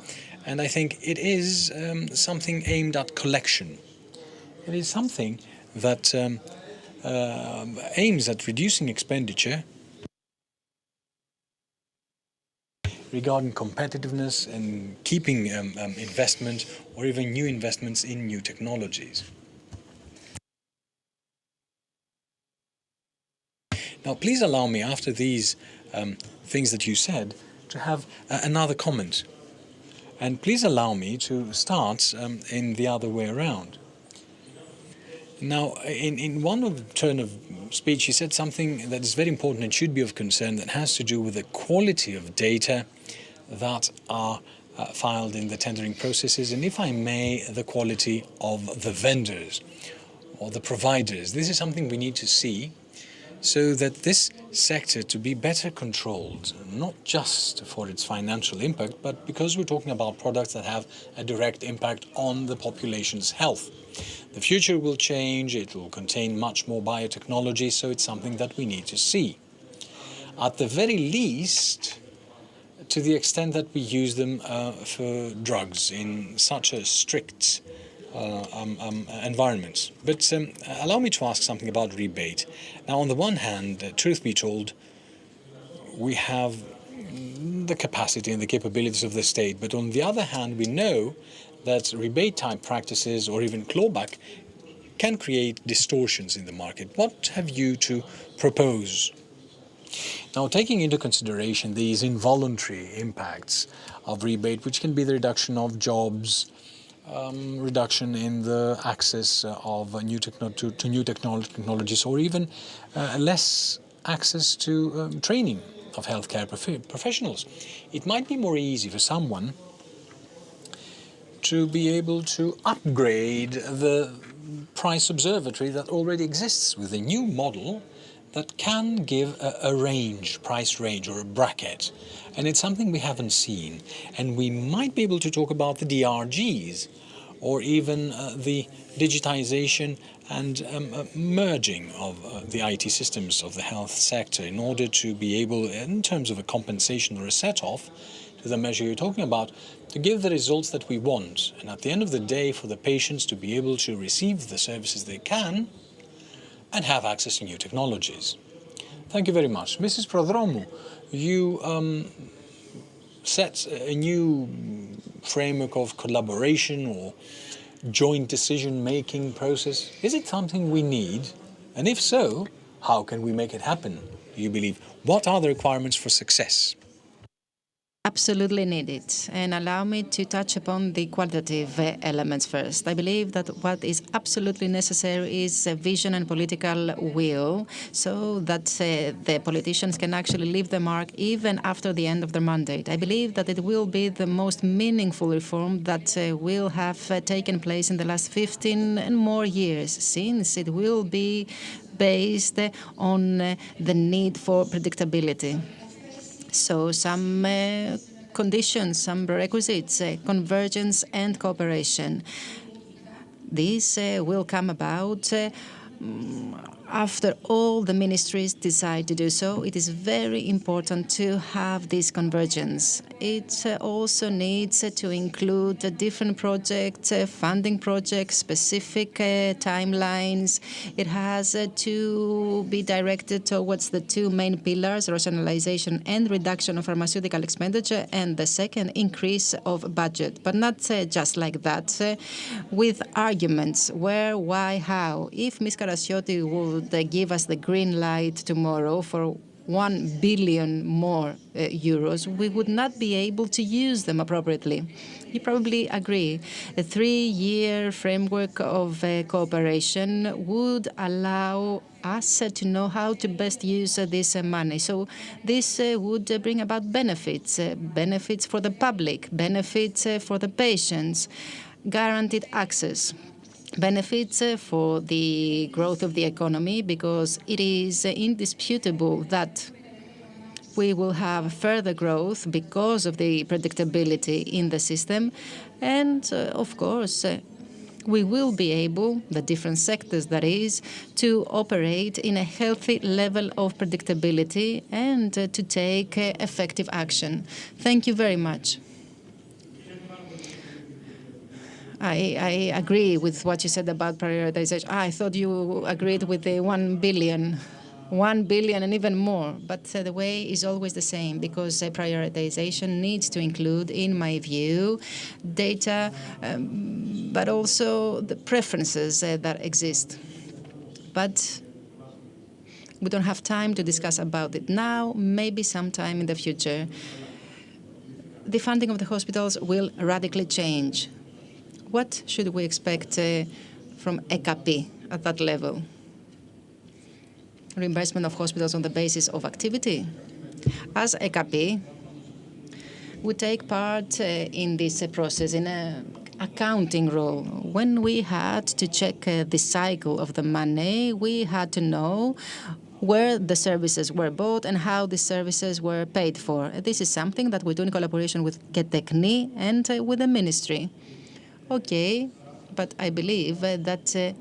And I think it is something aimed at collection. It is something that aims at reducing expenditure regarding competitiveness and keeping investment or even new investments in new technologies. Now, please allow me, after these things that you said, to have another comment. And please allow me to start in the other way around. Now, in one turn of speech, he said something that is very important and should be of concern, that has to do with the quality of data that are filed in the tendering processes, and if I may, the quality of the vendors or the providers. This is something we need to see so that this sector to be better controlled, not just for its financial impact, but because we're talking about products that have a direct impact on the population's health. The future will change, it will contain much more biotechnology, so it's something that we need to see. at the very least, to the extent that we use them for drugs in such a strict environment. But allow me to ask something about rebate. Now, on the one hand, truth be told, we have the capacity and the capabilities of the state, but on the other hand, we know that rebate-type practices or even clawback can create distortions in the market. What have you to propose? Now, taking into consideration these involuntary impacts of rebate, which can be the reduction of jobs, reduction in the access of new technologies, or even less access to training of healthcare professionals, it might be more easy for someone to be able to upgrade the price observatory that already exists with a new model that can give a range, price range, or a bracket. And it's something we haven't seen. And we might be able to talk about the DRGs, or even the digitization and merging of the IT systems of the health sector in order to be able, in terms of a compensation or a set-off to the measure you're talking about, to give the results that we want. And at the end of the day, for the patients to be able to receive the services they can and have access to new technologies. Thank you very much. Mrs. Prodromou, you set a new framework of collaboration or joint decision-making process. Is it something we need? And if so, how can we make it happen, do you believe? What are the requirements for success? Absolutely needed. And allow me to touch upon the qualitative elements first. I believe that what is absolutely necessary is a vision and political will so that the politicians can actually leave the mark even after the end of their mandate. I believe that it will be the most meaningful reform that will have taken place in the last 15 and more years, since it will be based on the need for predictability. So some conditions, some prerequisites, convergence and cooperation. This will come about after all the ministries decide to do so. It is very important to have this convergence. It also needs to include different projects, funding projects, specific timelines. It has to be directed towards the two main pillars, rationalization and reduction of pharmaceutical expenditure, and the second, increase of budget. But not just like that, with arguments where, why, how. If Ms. Karasioti would give us the green light tomorrow for 1 billion more euros, we would not be able to use them appropriately. You probably agree. A 3-year framework of cooperation would allow us to know how to best use this money. So this would bring about benefits, benefits for the public, benefits for the patients, guaranteed access, benefits for the growth of the economy, because it is indisputable that we will have further growth because of the predictability in the system. And, of course, we will be able, the different sectors that is, to operate in a healthy level of predictability and to take effective action. Thank you very much. I agree with what you said about prioritization. I thought you agreed with the 1 billion. 1 billion and even more. But the way is always the same, because prioritization needs to include, in my view, data, but also the preferences that exist. But we don't have time to discuss about it now, maybe sometime in the future. The funding of the hospitals will radically change. What should we expect from EKP at that level? Reimbursement of hospitals on the basis of activity. As EKP, we take part in this process in an accounting role. When we had to check the cycle of the money, we had to know where the services were bought and how the services were paid for. This is something that we do in collaboration with GETECNI and with the ministry. Okay, but I believe that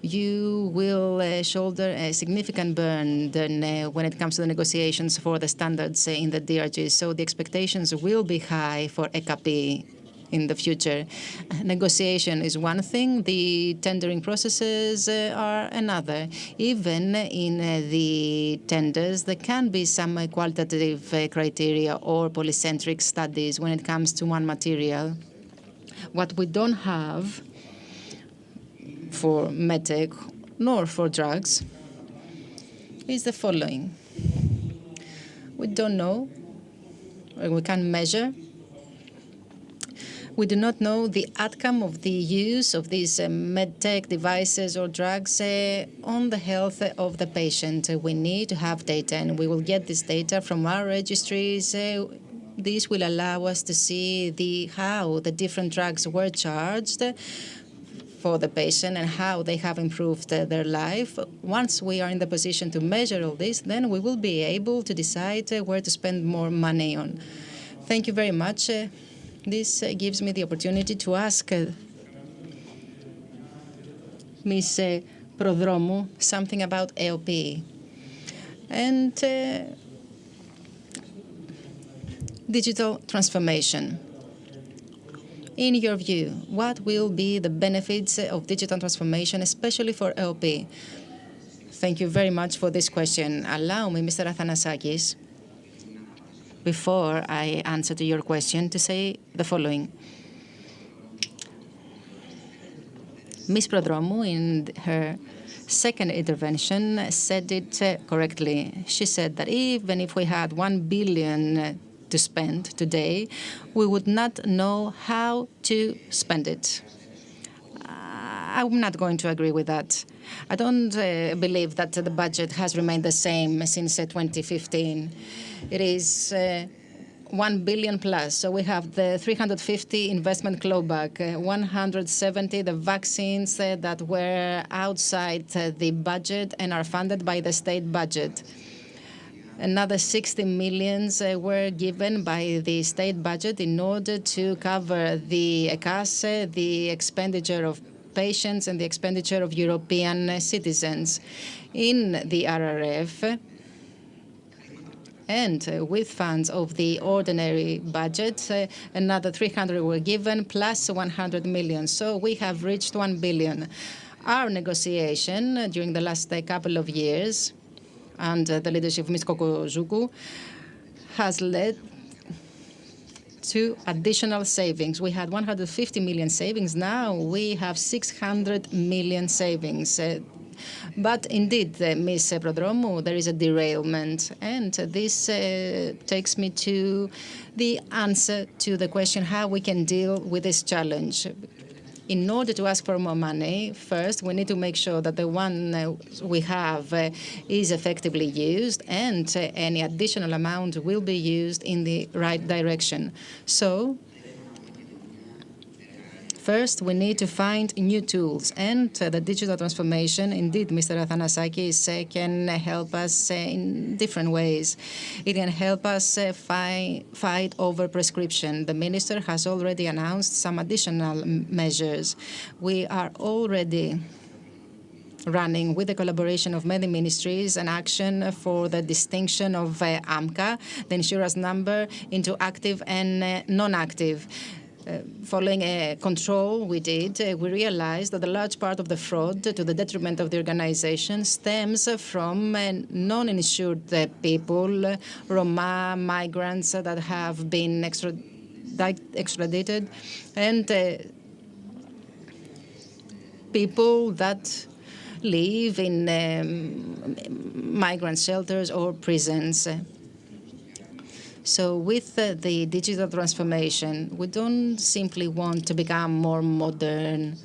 you will shoulder a significant burden when it comes to the negotiations for the standards in the DRG. So the expectations will be high for ECAP in the future. Negotiation is one thing, the tendering processes are another. Even in the tenders, there can be some qualitative criteria or polycentric studies when it comes to one material. What we don't have for medtech nor for drugs is the following. We don't know, or we can't measure. We do not know the outcome of the use of these medtech devices or drugs on the health of the patient. We need to have data, and we will get this data from our registries. This will allow us to see how the different drugs were charged for the patient and how they have improved their life. Once we are in the position to measure all this, then we will be able to decide where to spend more money on. Thank you very much. This gives me the opportunity to ask Ms. Prodromou something about AOP and digital transformation. In your view, what will be the benefits of digital transformation, especially for AOP? Thank you very much for this question. Allow me, Mr. Athanasakis, before I answer to your question, to say the following. Ms. Prodromou, in her second intervention, said it correctly. She said that even if we had 1 billion to spend today, we would not know how to spend it. I'm not going to agree with that. I don't believe that the budget has remained the same since 2015. It is 1 billion plus. So we have the 350 investment clawback, 170 the vaccines that were outside the budget and are funded by the state budget. Another 60 millions were given by the state budget in order to cover the ECAS, the expenditure of patients and the expenditure of European citizens. In the RRF, and with funds of the ordinary budget, another 300 were given, plus 100 million. So we have reached 1 billion. Our negotiation during the last couple of years, under the leadership of Ms. Kokozuku, has led to additional savings. We had 150 million savings. Now we have 600 million savings. But indeed, Ms. Prodromou, there is a derailment. And this takes me to the answer to the question how we can deal with this challenge. In order to ask for more money, first, we need to make sure that the one we have is effectively used, and any additional amount will be used in the right direction. So, first, we need to find new tools, and the digital transformation, indeed, Mr. Athanasakis, can help us in different ways. It can help us fight over prescription. The minister has already announced some additional measures. We are already running, with the collaboration of many ministries, an action for the distinction of AMCA, the insurance number, into active and non-active. Following a control we did, we realized that a large part of the fraud, to the detriment of the organization, stems from non-insured people, Roma, migrants that have been extradited, and people that live in migrant shelters or prisons. So with the digital transformation, we don't simply want to become more modern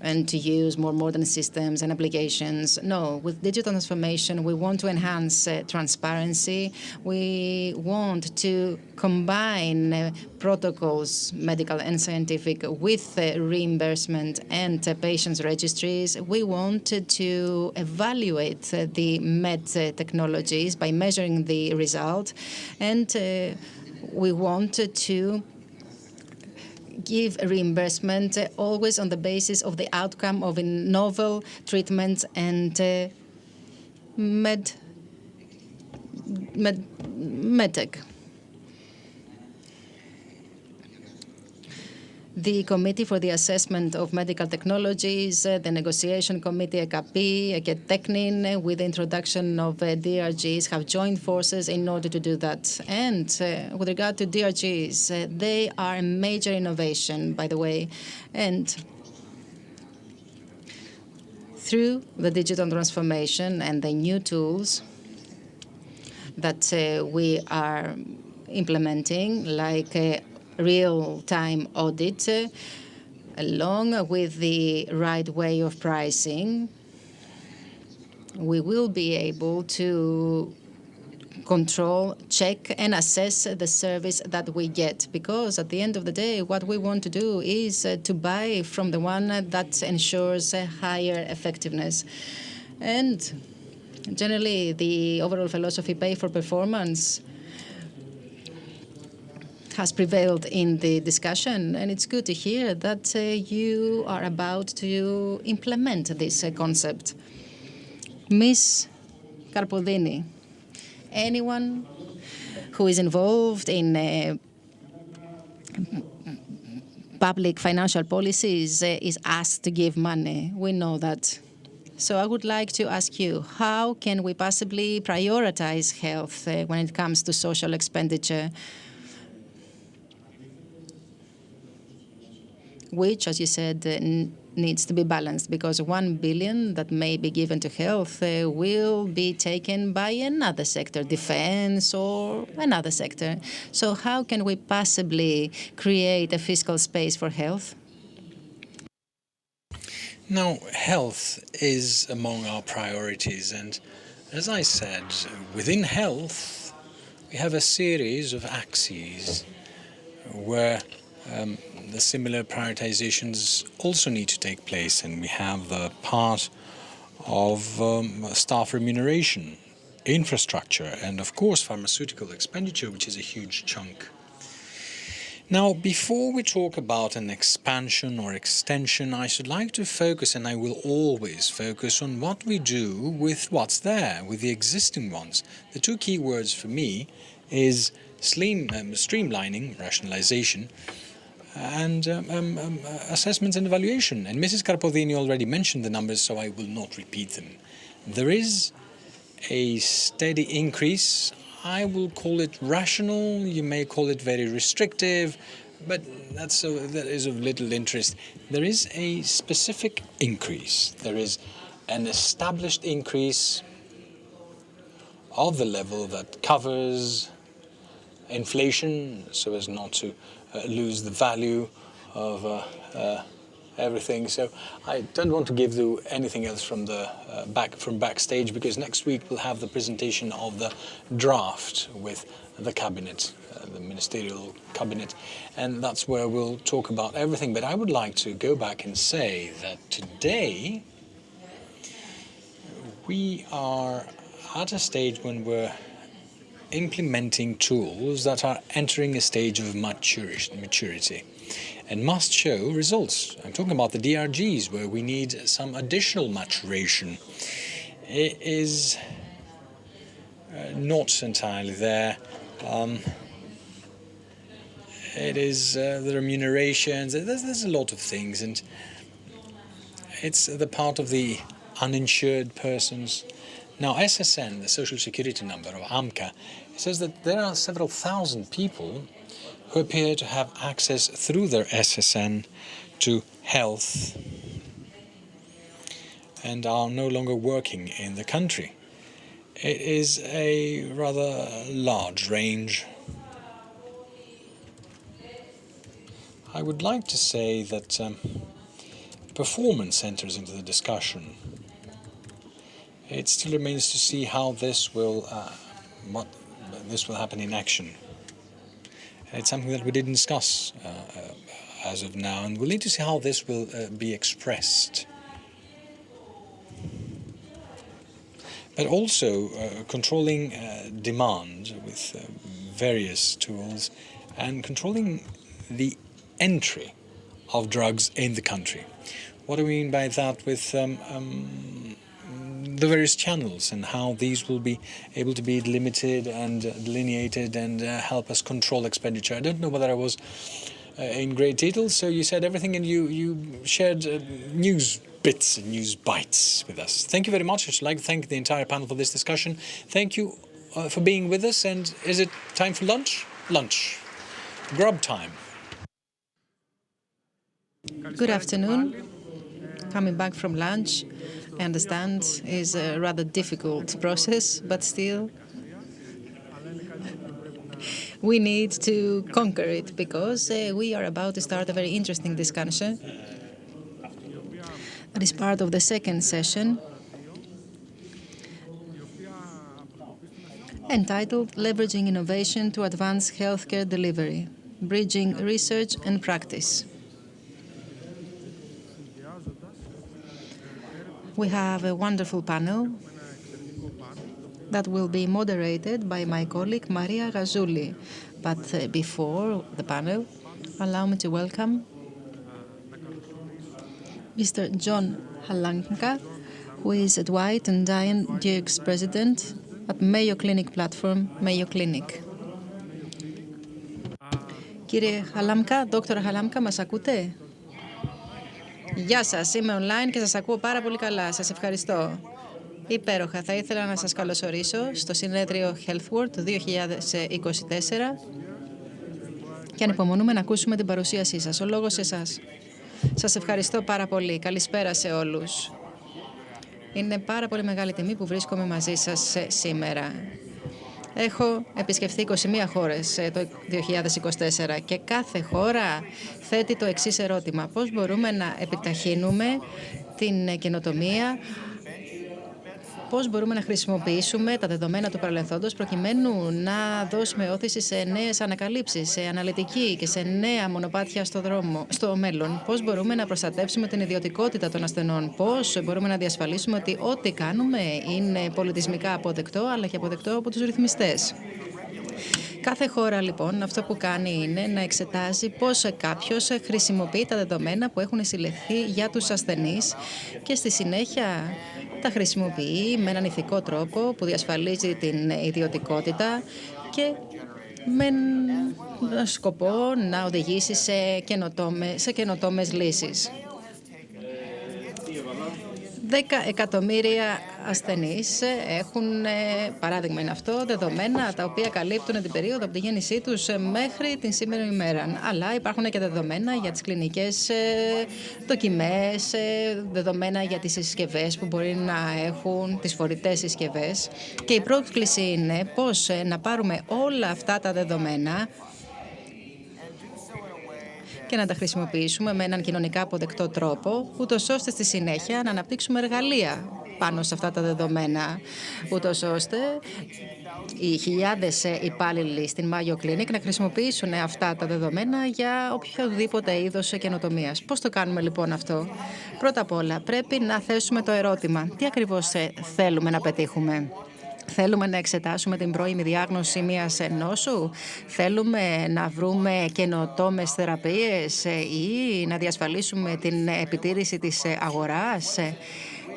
and to use more modern systems and applications. No, with digital transformation, we want to enhance transparency. We want to combine protocols, medical and scientific, with reimbursement and patients' registries. We want to evaluate the med technologies by measuring the result, and we want to give reimbursement always on the basis of the outcome of a novel treatment and medtech. The Committee for the Assessment of Medical Technologies, the Negotiation Committee, EKP, EKTECHNIN, with the introduction of DRGs, have joined forces in order to do that. And with regard to DRGs, they are a major innovation, by the way. And through the digital transformation and the new tools that we are implementing, like real-time audit, along with the right way of pricing, we will be able to control, check, and assess the service that we get. Because at the end of the day, what we want to do is to buy from the one that ensures a higher effectiveness. And generally, the overall philosophy, pay for performance, has prevailed in the discussion, and it's good to hear that you are about to implement this concept. Ms. Carpodini, anyone who is involved in public financial policies is asked to give money. We know that. So I would like to ask you, how can we possibly prioritize health when it comes to social expenditure, which, as you said, needs to be balanced, because 1 billion that may be given to health will be taken by another sector, defense or another sector. So how can we possibly create a fiscal space for health? Now, health is among our priorities, and as I said, within health, we have a series of axes where the similar prioritizations also need to take place, and we have the part of staff remuneration, infrastructure, and of course pharmaceutical expenditure, which is a huge chunk. Now, before we talk about an expansion or extension, I should like to focus, and I will always focus, on what we do with what's there, with the existing ones. The two key words for me is streamlining, rationalization, and assessments and evaluation. And Mrs. Carpodini already mentioned the numbers, so I will not repeat them. There is a steady increase. I will call it rational. You may call it very restrictive, but that is of little interest. There is a specific increase. There is an established increase of the level that covers inflation, so as not to lose the value of everything. So I don't want to give you anything else from the backstage, because next week we'll have the presentation of the draft with the cabinet, the ministerial cabinet, and that's where we'll talk about everything. But I would like to go back and say that today we are at a stage when we're implementing tools that are entering a stage of maturity and must show results. I'm talking about the DRGs, where we need some additional maturation. It is not entirely there. It is the remunerations. There's a lot of things, and it's the part of the uninsured persons. Now, SSN, the Social Security number, or AMCA, says that there are several thousand people who appear to have access through their SSN to health and are no longer working in the country. It is a rather large range. I would like to say that performance enters into the discussion. It still remains to see how this will happen in action. It's something that we didn't discuss as of now, and we'll need to see how this will be expressed. But also controlling demand with various tools, and controlling the entry of drugs in the country. What do we mean by that with the various channels and how these will be able to be limited and delineated and help us control expenditure? I don't know whether I was in great detail, so you said everything and you shared news bits and news bites with us. Thank you very much. I'd like to thank the entire panel for this discussion. Thank you for being with us. And is it time for lunch? Lunch. Grub time. Good afternoon. Coming back from lunch, I understand, is a rather difficult process, but still we need to conquer it because we are about to start a very interesting discussion that is part of the second session entitled Leveraging Innovation to Advance Healthcare Delivery, Bridging Research and Practice. We have a wonderful panel that will be moderated by my colleague Maria Gazzouli. But before the panel, allow me to welcome Mr. John Halanka, who is a Dwight and Diane Dukes President at Mayo Clinic Platform, Mayo Clinic. Κύριε Χαλάμκα, Δόκτωρα Χαλάμκα, μας ακούτε? Γεια σας, είμαι online και σας ακούω πάρα πολύ καλά. Σας ευχαριστώ. Υπέροχα. Θα ήθελα να σας καλωσορίσω στο συνέδριο HEALTHWORLD του 2024 και ανυπομονούμε να ακούσουμε την παρουσίασή σας. Ο λόγος σε εσάς. Σας ευχαριστώ πάρα πολύ. Καλησπέρα σε όλους. Είναι πάρα πολύ μεγάλη τιμή που βρίσκομαι μαζί σας σήμερα. Έχω επισκεφθεί 21 χώρες το 2024 και κάθε χώρα θέτει το εξής ερώτημα. Πώς μπορούμε να επιταχύνουμε την καινοτομία, πώς μπορούμε να χρησιμοποιήσουμε τα δεδομένα του παρελθόντος προκειμένου να δώσουμε όθηση σε νέες ανακαλύψεις, σε αναλυτική και σε νέα μονοπάτια στο μέλλον. Πώς μπορούμε να προστατεύσουμε την ιδιωτικότητα των ασθενών. Πώς μπορούμε να διασφαλίσουμε ότι ό,τι κάνουμε είναι πολιτισμικά αποδεκτό αλλά και αποδεκτό από τους ρυθμιστές. Κάθε χώρα, λοιπόν, αυτό που κάνει είναι να εξετάζει πώς κάποιος χρησιμοποιεί τα δεδομένα που έχουν συλλεχθεί για τους ασθενείς και στη συνέχεια τα χρησιμοποιεί με έναν ηθικό τρόπο που διασφαλίζει την ιδιωτικότητα και με σκοπό να οδηγήσει σε καινοτόμες λύσεις. 10 εκατομμύρια ασθενείς έχουν, παράδειγμα είναι αυτό, δεδομένα τα οποία καλύπτουν την περίοδο από τη γέννησή τους μέχρι την σήμερα ημέρα. Αλλά υπάρχουν και δεδομένα για τις κλινικές δοκιμές, δεδομένα για τις συσκευές που μπορεί να έχουν, τις φορητές συσκευές. Και η πρόκληση είναι πώς να πάρουμε όλα αυτά τα δεδομένα και να τα χρησιμοποιήσουμε με έναν κοινωνικά αποδεκτό τρόπο, ούτως ώστε στη συνέχεια να αναπτύξουμε εργαλεία πάνω σε αυτά τα δεδομένα, ούτως ώστε οι χιλιάδες υπάλληλοι στην Mayo Clinic να χρησιμοποιήσουν αυτά τα δεδομένα για οποιοδήποτε είδος καινοτομίας. Πώς το κάνουμε λοιπόν αυτό? Πρώτα απ' όλα πρέπει να θέσουμε το ερώτημα. Τι ακριβώς θέλουμε να πετύχουμε? Θέλουμε να εξετάσουμε την πρώιμη διάγνωση μιας νόσου? Θέλουμε να βρούμε καινοτόμες θεραπείες ή να διασφαλίσουμε την επιτήρηση της αγοράς?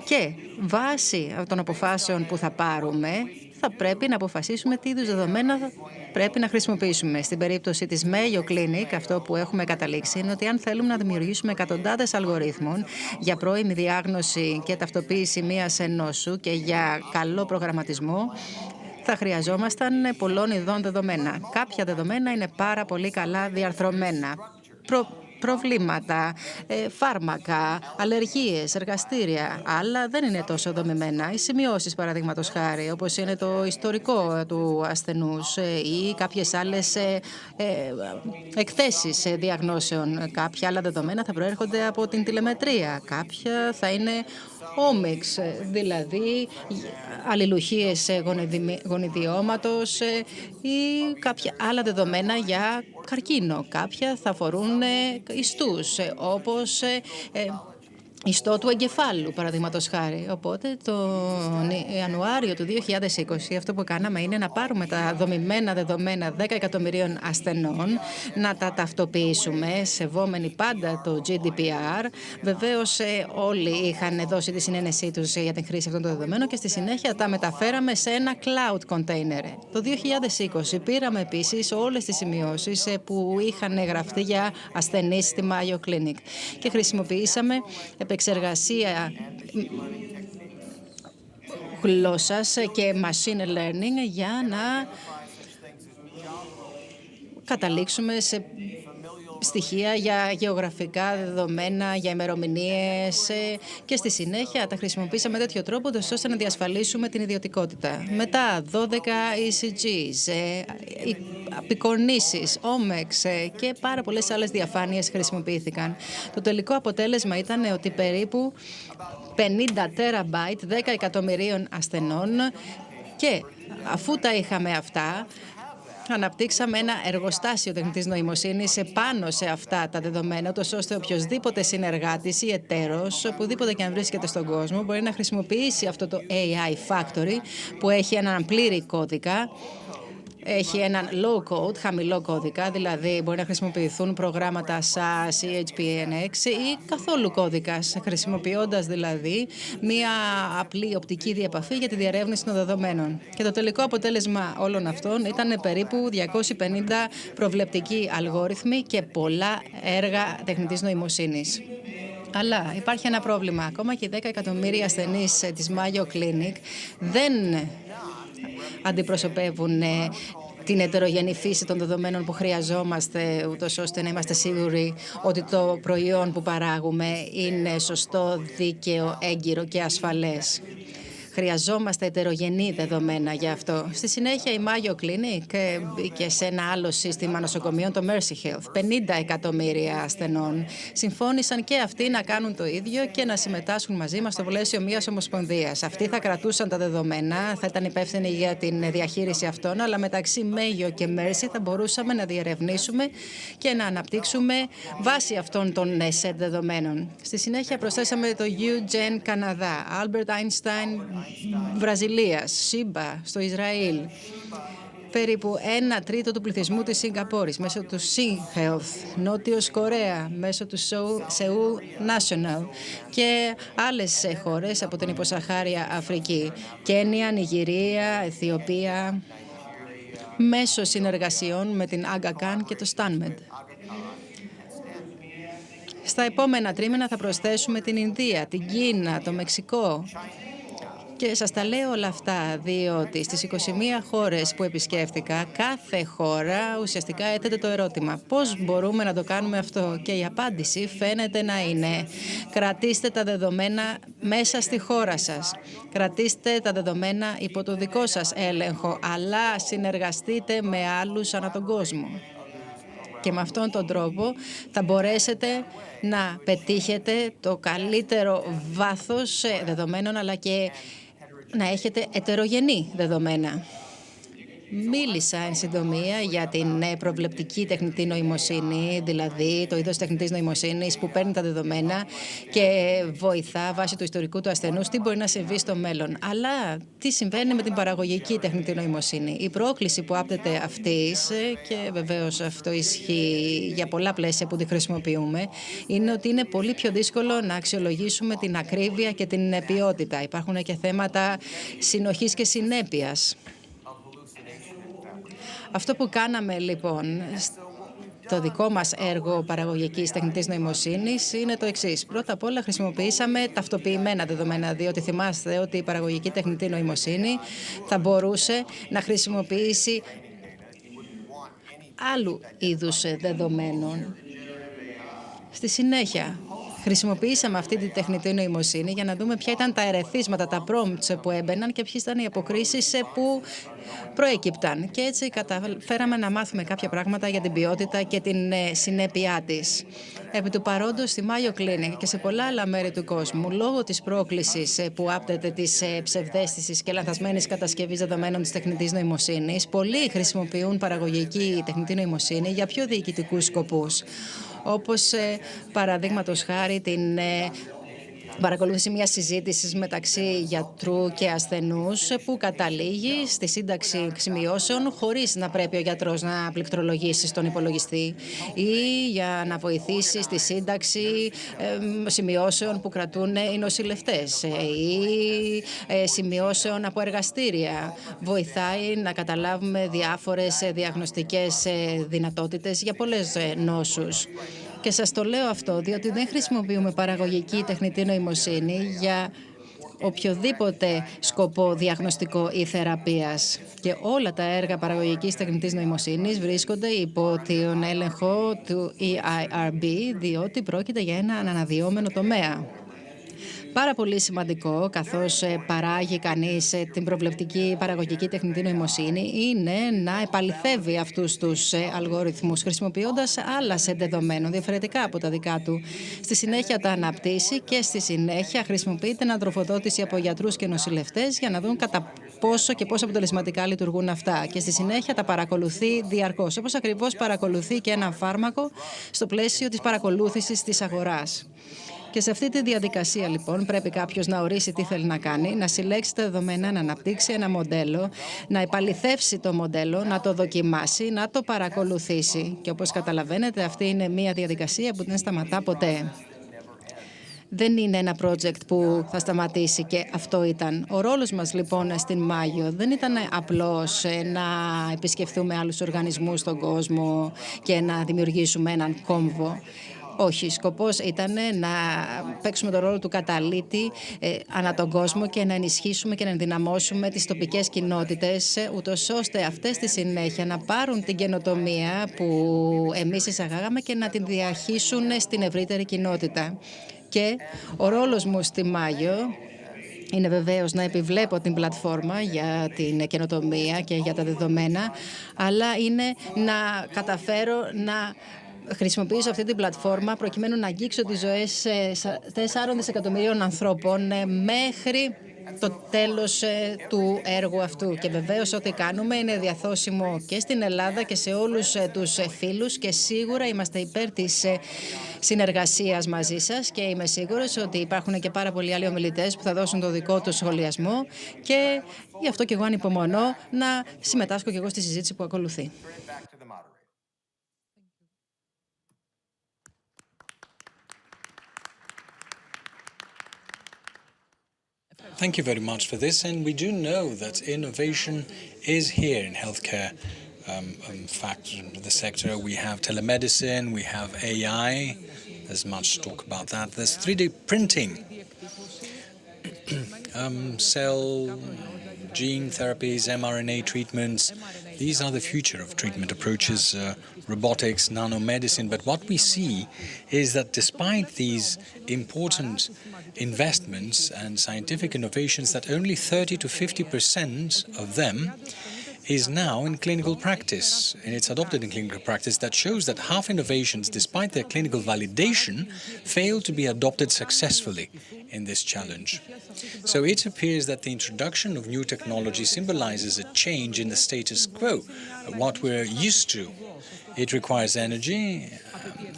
Και βάσει των αποφάσεων που θα πάρουμε, θα πρέπει να αποφασίσουμε τι είδους δεδομένα πρέπει να χρησιμοποιήσουμε. Στην περίπτωση της Mayo Clinic, αυτό που έχουμε καταλήξει είναι ότι αν θέλουμε να δημιουργήσουμε εκατοντάδες αλγορίθμων για πρώιμη διάγνωση και ταυτοποίηση μιας νόσου και για καλό προγραμματισμό, θα χρειαζόμασταν πολλών ειδών δεδομένα. Κάποια δεδομένα είναι πάρα πολύ καλά διαρθρωμένα. Προβλήματα, φάρμακα, αλλεργίες, εργαστήρια. Άλλα δεν είναι τόσο δομημένα. Οι σημειώσεις, παραδείγματος χάρη, όπως είναι το ιστορικό του ασθενούς ή κάποιες άλλες εκθέσεις διαγνώσεων. Κάποια άλλα δεδομένα θα προέρχονται από την τηλεμετρία. Κάποια θα είναι όμιξ, δηλαδή αλληλουχίες γονιδιώματος ή κάποια άλλα δεδομένα για καρκίνο. Κάποια θα αφορούν ιστούς, όπως ιστό του εγκεφάλου, παραδείγματος χάρη. Οπότε τον Ιανουάριο του 2020 αυτό που κάναμε είναι να πάρουμε τα δομημένα δεδομένα 10 εκατομμυρίων ασθενών, να τα ταυτοποιήσουμε, σεβόμενοι πάντα το GDPR. Βεβαίως όλοι είχαν δώσει τη συνένεσή τους για την χρήση αυτών των δεδομένων και στη συνέχεια τα μεταφέραμε σε ένα cloud container. Το 2020 πήραμε επίσης όλες τις σημειώσεις που είχαν γραφτεί για ασθενείς στη Mayo Clinic και χρησιμοποιήσαμε επεξεργασία γλώσσας και machine learning για να καταλήξουμε σε στοιχεία για γεωγραφικά δεδομένα, για ημερομηνίες και στη συνέχεια τα χρησιμοποίησαμε με τέτοιο τρόπο ώστε να διασφαλίσουμε την ιδιωτικότητα. Μετά 12 ECGs, απεικονίσεις, OMEX και πάρα πολλές άλλες διαφάνειες χρησιμοποιήθηκαν. Το τελικό αποτέλεσμα ήταν ότι περίπου 50 τεραμπάιτ 10 εκατομμυρίων ασθενών και αφού τα είχαμε αυτά, αναπτύξαμε ένα εργοστάσιο τεχνητής νοημοσύνης πάνω σε αυτά τα δεδομένα, ώστε οποιοδήποτε συνεργάτης ή εταίρος, οπουδήποτε και αν βρίσκεται στον κόσμο, μπορεί να χρησιμοποιήσει αυτό το AI Factory που έχει έναν πλήρη κώδικα. Έχει έναν low code, χαμηλό κώδικα, δηλαδή μπορεί να χρησιμοποιηθούν προγράμματα SAS ή HPNX ή καθόλου κώδικας, χρησιμοποιώντας δηλαδή μία απλή οπτική διεπαφή για τη διερεύνηση των δεδομένων. Και το τελικό αποτέλεσμα όλων αυτών ήταν περίπου 250 προβλεπτικοί αλγόριθμοι και πολλά έργα τεχνητής νοημοσύνης. Αλλά υπάρχει ένα πρόβλημα. Ακόμα και οι 10 εκατομμύρια ασθενείς της Mayo Clinic δεν αντιπροσωπεύουν την ετερογενή φύση των δεδομένων που χρειαζόμαστε, ούτως ώστε να είμαστε σίγουροι ότι το προϊόν που παράγουμε είναι σωστό, δίκαιο, έγκυρο και ασφαλές. Χρειαζόμαστε ετερογενή δεδομένα για αυτό. Στη συνέχεια η Mayo Clinic μπήκε σε ένα άλλο σύστημα νοσοκομείων, το Mercy Health. 50 εκατομμύρια ασθενών συμφώνησαν και αυτοί να κάνουν το ίδιο και να συμμετάσχουν μαζί μας στο πλαίσιο μιας ομοσπονδίας. Αυτοί θα κρατούσαν τα δεδομένα, θα ήταν υπεύθυνοι για την διαχείριση αυτών, αλλά μεταξύ Mayo και Mercy θα μπορούσαμε να διερευνήσουμε και να αναπτύξουμε βάσει αυτών των σετ δεδομένων. Στη συνέχεια προσθέσαμε το UGen Καναδά, Albert Einstein Βραζιλίας, ΣΥΜΠΑ στο Ισραήλ, περίπου 1/3 του πληθυσμού της Σιγκαπούρης μέσω του SingHealth, Νότιος Κορέα μέσω του Seoul National και άλλες χώρες από την υποσαχάρια Αφρική, Κένια, Νιγηρία, Αιθιοπία, μέσω συνεργασιών με την Aga Khan και το StanMed. Στα επόμενα τρίμηνα θα προσθέσουμε την Ινδία, την Κίνα, το Μεξικό. Και σας τα λέω όλα αυτά διότι στις 21 χώρες που επισκέφτηκα, κάθε χώρα ουσιαστικά έθετε το ερώτημα πώς μπορούμε να το κάνουμε αυτό. Και η απάντηση φαίνεται να είναι κρατήστε τα δεδομένα μέσα στη χώρα σας. Κρατήστε τα δεδομένα υπό το δικό σας έλεγχο, αλλά συνεργαστείτε με άλλους ανά τον κόσμο. Και με αυτόν τον τρόπο θα μπορέσετε να πετύχετε το καλύτερο βάθος δεδομένων, αλλά και να έχετε ετερογενή δεδομένα. Μίλησα εν συντομία για την προβλεπτική τεχνητή νοημοσύνη, δηλαδή το είδος τεχνητής νοημοσύνης που παίρνει τα δεδομένα και βοηθά βάσει του ιστορικού του ασθενούς τι μπορεί να συμβεί στο μέλλον. Αλλά τι συμβαίνει με την παραγωγική τεχνητή νοημοσύνη. Η πρόκληση που άπτεται αυτής, και βεβαίως αυτό ισχύει για πολλά πλαίσια που τη χρησιμοποιούμε, είναι ότι είναι πολύ πιο δύσκολο να αξιολογήσουμε την ακρίβεια και την ποιότητα. Υπάρχουν και θέματα συνοχής και συνέπειας. Αυτό που κάναμε λοιπόν στο δικό μας έργο παραγωγικής τεχνητής νοημοσύνης είναι το εξής. Πρώτα απ' όλα χρησιμοποιήσαμε ταυτοποιημένα δεδομένα, διότι θυμάστε ότι η παραγωγική τεχνητή νοημοσύνη θα μπορούσε να χρησιμοποιήσει άλλου είδους δεδομένων. Στη συνέχεια, χρησιμοποιήσαμε αυτή τη τεχνητή νοημοσύνη για να δούμε ποια ήταν τα ερεθίσματα, τα prompts που έμπαιναν και ποιες ήταν οι αποκρίσεις που προέκυπταν. Και έτσι καταφέραμε να μάθουμε κάποια πράγματα για την ποιότητα και την συνέπειά της. Επί του παρόντος στη Mayo Clinic και σε πολλά άλλα μέρη του κόσμου, λόγω της πρόκλησης που άπτεται της ψευδαίσθησης και λανθασμένης κατασκευής δεδομένων της τεχνητής νοημοσύνης, πολλοί χρησιμοποιούν παραγωγική τεχνητή νοημοσύνη για πιο διοικητικούς σκοπούς, όπως παραδείγματος χάρη την παρακολούθηση μιας συζήτησης μεταξύ γιατρού και ασθενούς που καταλήγει στη σύνταξη σημειώσεων χωρίς να πρέπει ο γιατρός να πληκτρολογήσει στον υπολογιστή ή για να βοηθήσει στη σύνταξη σημειώσεων που κρατούν οι νοσηλευτές ή σημειώσεων από εργαστήρια. Βοηθάει να καταλάβουμε διάφορες διαγνωστικές δυνατότητες για πολλές νόσους. Και σας το λέω αυτό, διότι δεν χρησιμοποιούμε παραγωγική τεχνητή νοημοσύνη για οποιοδήποτε σκοπό διαγνωστικό ή θεραπείας. Και όλα τα έργα παραγωγικής τεχνητής νοημοσύνης βρίσκονται υπό τον έλεγχο του EIRB, διότι πρόκειται για ένα αναδυόμενο τομέα. Πάρα πολύ σημαντικό, καθώς παράγει κανείς την προβλεπτική παραγωγική τεχνητή νοημοσύνη, είναι να επαληθεύει αυτούς τους αλγοριθμούς χρησιμοποιώντας άλλα σετ δεδομένων διαφορετικά από τα δικά του. Στη συνέχεια τα αναπτύσσει και στη συνέχεια χρησιμοποιεί την ανατροφοδότηση από γιατρούς και νοσηλευτές για να δουν κατά πόσο και πόσο αποτελεσματικά λειτουργούν αυτά. Και στη συνέχεια τα παρακολουθεί διαρκώς, όπως ακριβώς παρακολουθεί και ένα φάρμακο στο πλαίσιο της παρακολούθησης της αγοράς. Και σε αυτή τη διαδικασία, λοιπόν, πρέπει κάποιος να ορίσει τι θέλει να κάνει, να συλλέξει τα δεδομένα, να αναπτύξει ένα μοντέλο, να επαληθεύσει το μοντέλο, να το δοκιμάσει, να το παρακολουθήσει. Και όπως καταλαβαίνετε, αυτή είναι μια διαδικασία που δεν σταματά ποτέ. Δεν είναι ένα project που θα σταματήσει και αυτό ήταν. Ο ρόλος μας λοιπόν στην Μάγιο δεν ήταν απλώς να επισκεφθούμε άλλους οργανισμούς στον κόσμο και να δημιουργήσουμε έναν κόμβο. Όχι, σκοπός ήταν να παίξουμε τον ρόλο του καταλήτη ανά τον κόσμο και να ενισχύσουμε και να ενδυναμώσουμε τις τοπικές κοινότητες, ούτως ώστε αυτές στη συνέχεια να πάρουν την καινοτομία που εμείς εισαγάγαμε και να την διαχύσουν στην ευρύτερη κοινότητα. Και ο ρόλος μου στη Μάγιο είναι βεβαίως να επιβλέπω την πλατφόρμα για την καινοτομία και για τα δεδομένα, αλλά είναι να καταφέρω να χρησιμοποιήσω αυτή την πλατφόρμα προκειμένου να αγγίξω τις ζωές 4 δισεκατομμυρίων ανθρώπων μέχρι το τέλος του έργου αυτού. Και βεβαίως ό,τι κάνουμε είναι διαθώσιμο και στην Ελλάδα και σε όλους τους φίλους και σίγουρα είμαστε υπέρ της συνεργασίας μαζί σας και είμαι σίγουρος ότι υπάρχουν και πάρα πολλοί άλλοι ομιλητές που θα δώσουν το δικό τους σχολιασμό και γι' αυτό και εγώ ανυπομονώ να συμμετάσχω και εγώ στη συζήτηση που ακολουθεί. Thank you very much for this, and we do know that innovation is here in healthcare. In fact, in the sector we have telemedicine, we have AI, there's much talk about that. There's 3D printing, cell, gene therapies, mRNA treatments. These are the future of treatment approaches, robotics, nanomedicine. But what we see is that despite these important investments and scientific innovations, that only 30 to 50% of them is now in clinical practice, and it's adopted in clinical practice. That shows that half innovations, despite their clinical validation, fail to be adopted successfully in this challenge. So it appears that the introduction of new technology symbolizes a change in the status quo, what we're used to. It requires energy,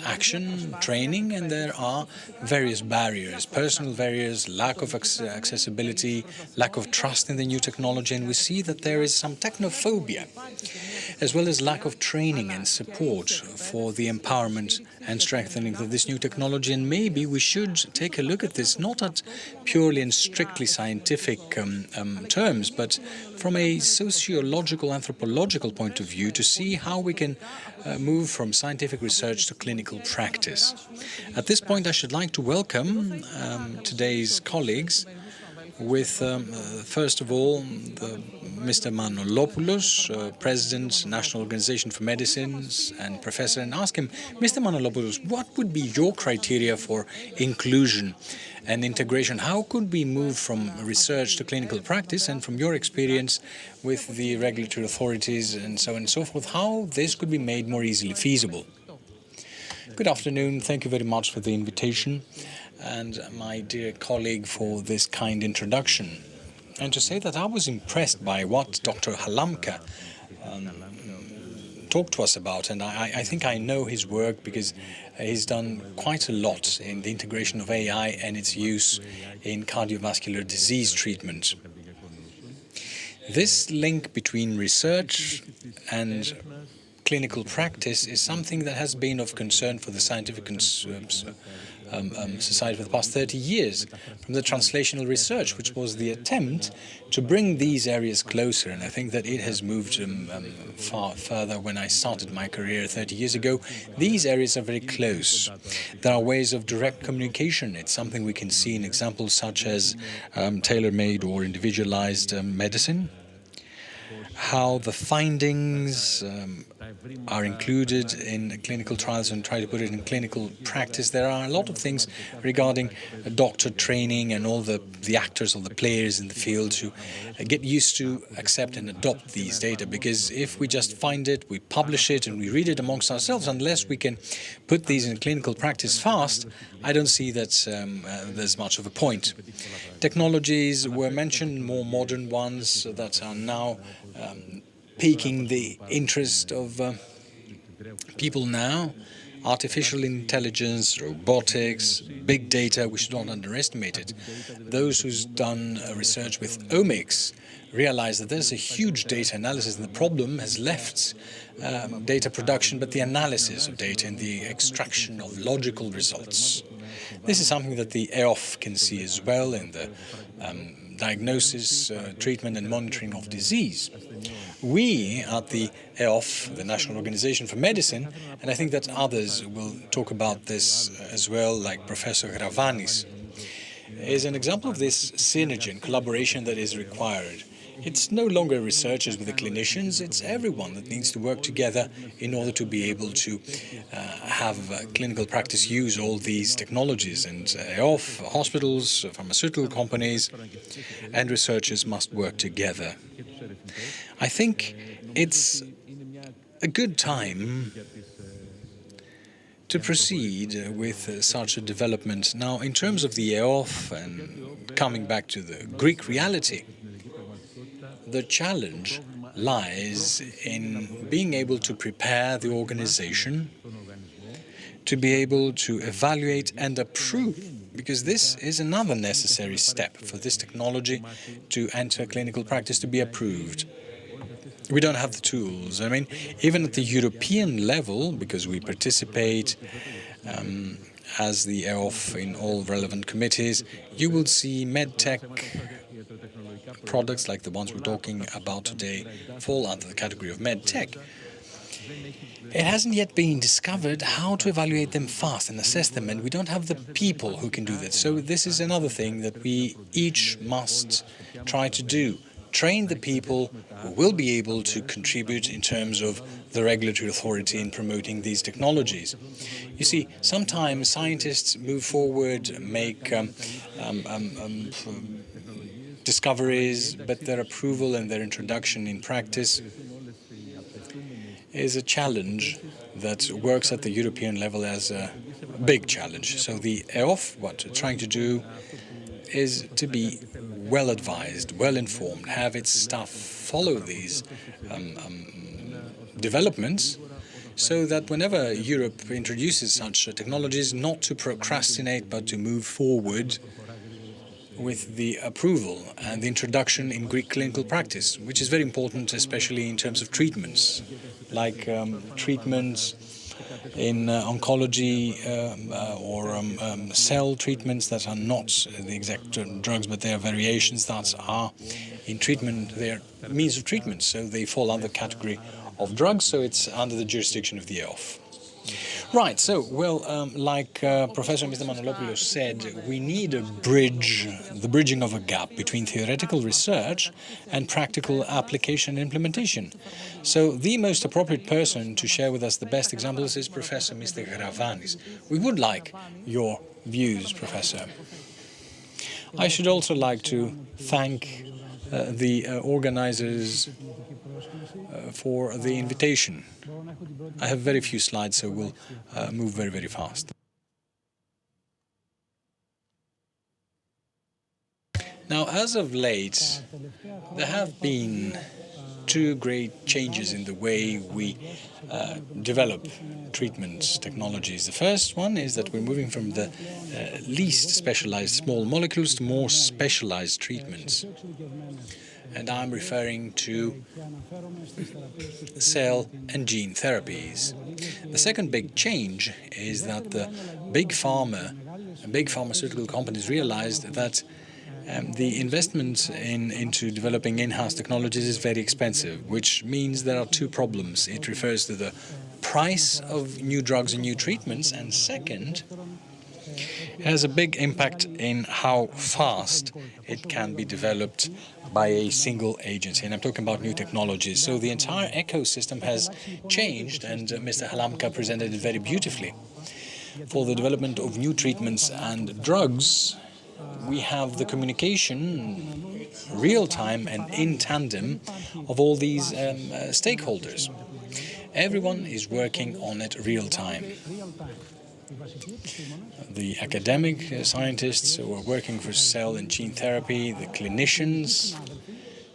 action, training, and there are various barriers, personal barriers, lack of accessibility, lack of trust in the new technology, and we see that there is some technophobia, as well as lack of training and support for the empowerment and strengthening of this new technology. And maybe we should take a look at this not at purely and strictly scientific terms, but from a sociological, anthropological point of view, to see how we can move from scientific research to clinical practice. At this point, I should like to welcome today's colleagues with, first of all, Mr. Manolopoulos, President, National Organization for Medicines and Professor, and ask him, Mr. Manolopoulos, what would be your criteria for inclusion and integration? How could we move from research to clinical practice, and from your experience with the regulatory authorities and so on and so forth, how this could be made more easily feasible? Good afternoon. Thank you very much for the invitation, and my dear colleague for this kind introduction. And to say that I was impressed by what Dr. Halamka talk to us about, and I think I know his work because he's done quite a lot in the integration of AI and its use in cardiovascular disease treatment. This link between research and clinical practice is something that has been of concern for the scientific society for the past 30 years, from the translational research, which was the attempt to bring these areas closer. And I think that it has moved far further. When I started my career 30 years ago, these areas are very close. There are ways of direct communication. It's something we can see in examples such as tailor-made or individualized medicine, how the findings are included in clinical trials and try to put it in clinical practice. There are a lot of things regarding doctor training and all the actors or the players in the field who get used to accept and adopt these data, because if we just find it, we publish it and we read it amongst ourselves, unless we can put these in clinical practice fast, I don't see that there's much of a point. Technologies were mentioned, more modern ones that are now piquing the interest of people now. Artificial intelligence, robotics, big data, we should not underestimate it. Those who've done research with omics realize that there's a huge data analysis, and the problem has left data production, but the analysis of data and the extraction of logical results. This is something that the EOF can see as well in the diagnosis, treatment and monitoring of disease. We at the EOF, the National Organization for Medicine, and I think that others will talk about this as well, like Professor Gravanis, is an example of this synergy and collaboration that is required. It's no longer researchers with the clinicians, it's everyone that needs to work together in order to be able to have clinical practice use all these technologies. And EOF, hospitals, pharmaceutical companies, and researchers must work together. I think it's a good time to proceed with such a development. Now, in terms of the EOF and coming back to the Greek reality, the challenge lies in being able to prepare the organization to be able to evaluate and approve, because this is another necessary step for this technology to enter clinical practice, to be approved. We don't have the tools. I mean, even at the European level, because we participate as the EOF in all relevant committees, you will see medtech products like the ones we're talking about today fall under the category of medtech. It hasn't yet been discovered how to evaluate them fast and assess them, and we don't have the people who can do that. So this is another thing that we each must try to do. Train the people who will be able to contribute in terms of the regulatory authority in promoting these technologies. You see, sometimes scientists move forward, make discoveries, but their approval and their introduction in practice is a challenge that works at the European level as a big challenge. So the EOF, what it's trying to do is to be well advised, well informed, have its staff follow these developments, so that whenever Europe introduces such technologies, not to procrastinate, but to move forward with the approval and the introduction in Greek clinical practice, which is very important, especially in terms of treatments, like treatments in oncology or cell treatments that are not the exact drugs, but they are variations that are in treatment, they are means of treatment, so they fall under the category of drugs, so it's under the jurisdiction of the EOF. Right, so, well, like Professor Mr. Manolopoulos said, we need a bridge, the bridging of a gap between theoretical research and practical application and implementation. So the most appropriate person to share with us the best examples is Professor Mr. Gravanis. We would like your views, Professor. I should also like to thank the organizers for the invitation. I have very few slides, so we'll move very, very fast. Now, as of late, there have been two great changes in the way we develop treatment technologies. The first one is that we're moving from the least specialized small molecules to more specialized treatments. And I'm referring to cell and gene therapies. The second big change is that the big pharma and big pharmaceutical companies realized that the investment into developing in-house technologies is very expensive, which means there are two problems. It refers to the price of new drugs and new treatments, and second, it has a big impact in how fast it can be developed by a single agency. And I'm talking about new technologies. So the entire ecosystem has changed, and Mr. Halamka presented it very beautifully. For the development of new treatments and drugs, we have the communication real-time and in tandem of all these stakeholders. Everyone is working on it real-time. The academic scientists who are working for cell and gene therapy, the clinicians,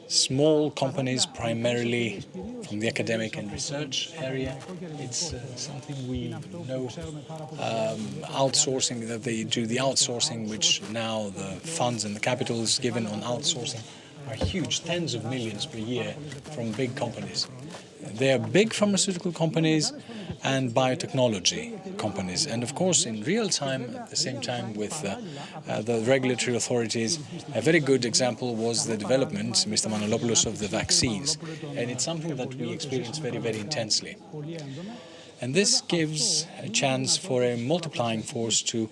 small companies primarily from the academic and research area. It's something we know, outsourcing, that they do the outsourcing, which now the funds and the capital is given on outsourcing are huge, tens of millions per year from big companies. They are big pharmaceutical companies and biotechnology companies. And of course, in real time, at the same time with the regulatory authorities, a very good example was the development, Mr. Manolopoulos, of the vaccines. And it's something that we experience very, very intensely. And this gives a chance for a multiplying force to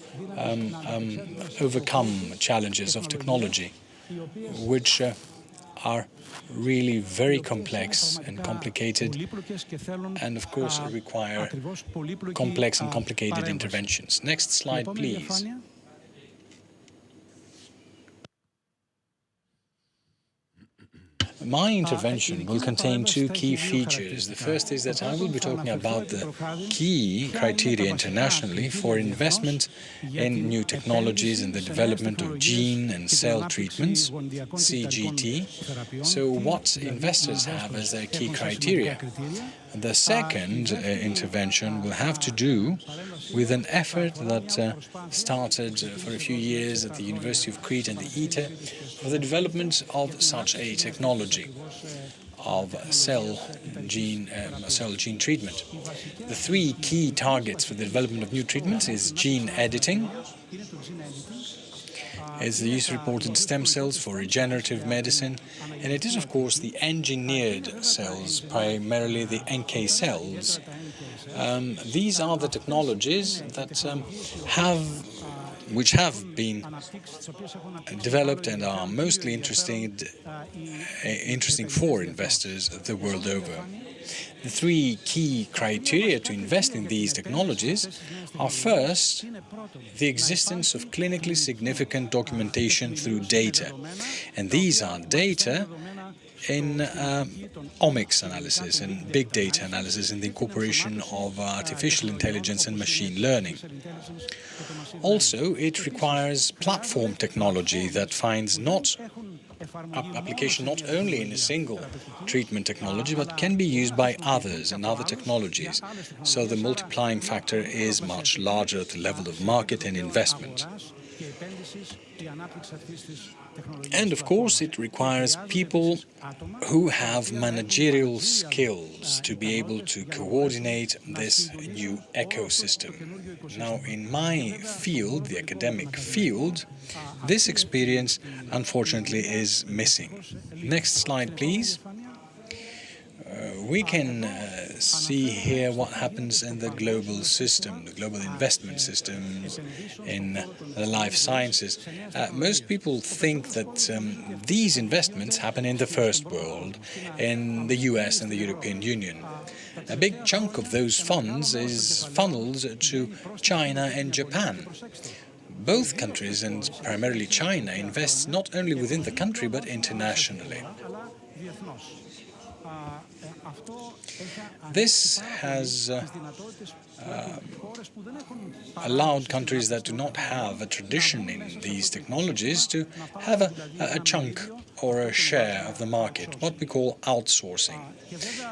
overcome challenges of technology, which are really very complex and complicated, and of course require complex and complicated interventions. Next slide, please. My intervention will contain two key features. The first is that I will be talking about the key criteria internationally for investment in new technologies and the development of gene and cell treatments, CGT. So what investors have as their key criteria. The second intervention will have to do with an effort that started for a few years at the University of Crete and the ITER for the development of such a technology of cell gene treatment. The three key targets for the development of new treatments is gene editing, is the use of reported stem cells for regenerative medicine, and it is of course the engineered cells, primarily the NK cells. These are the technologies that which have been developed and are mostly interesting for investors the world over. The three key criteria to invest in these technologies are first, the existence of clinically significant documentation through data. And these are data in omics analysis and big data analysis and the incorporation of artificial intelligence and machine learning. Also, it requires platform technology that finds application not only in a single treatment technology, but can be used by others and other technologies. So the multiplying factor is much larger at the level of market and investment. And of course, it requires people who have managerial skills to be able to coordinate this new ecosystem. Now, in my field, the academic field, this experience, unfortunately, is missing. Next slide, please. We can see here what happens in the global system, the global investment systems in the life sciences. Most people think that these investments happen in the first world, in the US and the European Union. A big chunk of those funds is funneled to China and Japan. Both countries, and primarily China, invests not only within the country but internationally. This has allowed countries that do not have a tradition in these technologies to have a chunk or a share of the market, what we call outsourcing.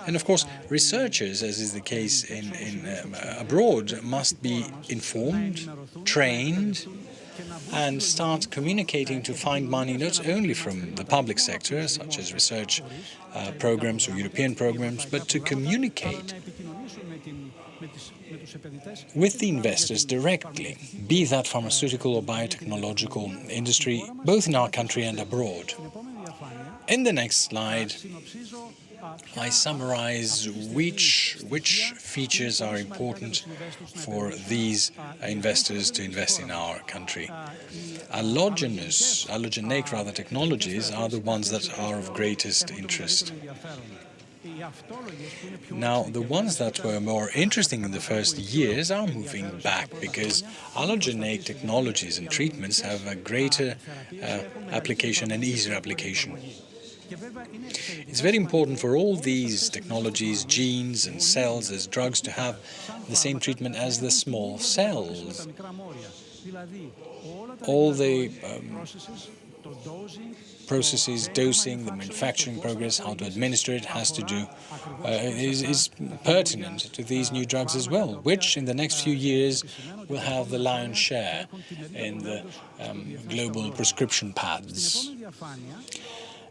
And of course, researchers, as is the case abroad, must be informed, trained, and start communicating to find money not only from the public sector, such as research programs or European programs, but to communicate with the investors directly, be that pharmaceutical or biotechnological industry, both in our country and abroad. In the next slide, I summarize which features are important for these investors to invest in our country. Allogeneic technologies are the ones that are of greatest interest. Now, the ones that were more interesting in the first years are moving back because allogeneic technologies and treatments have a greater application and easier application. It's very important for all these technologies, genes and cells as drugs, to have the same treatment as the small cells. All the processes, dosing, the manufacturing progress, how to administer it has to do, is pertinent to these new drugs as well, which in the next few years will have the lion's share in the global prescription pads.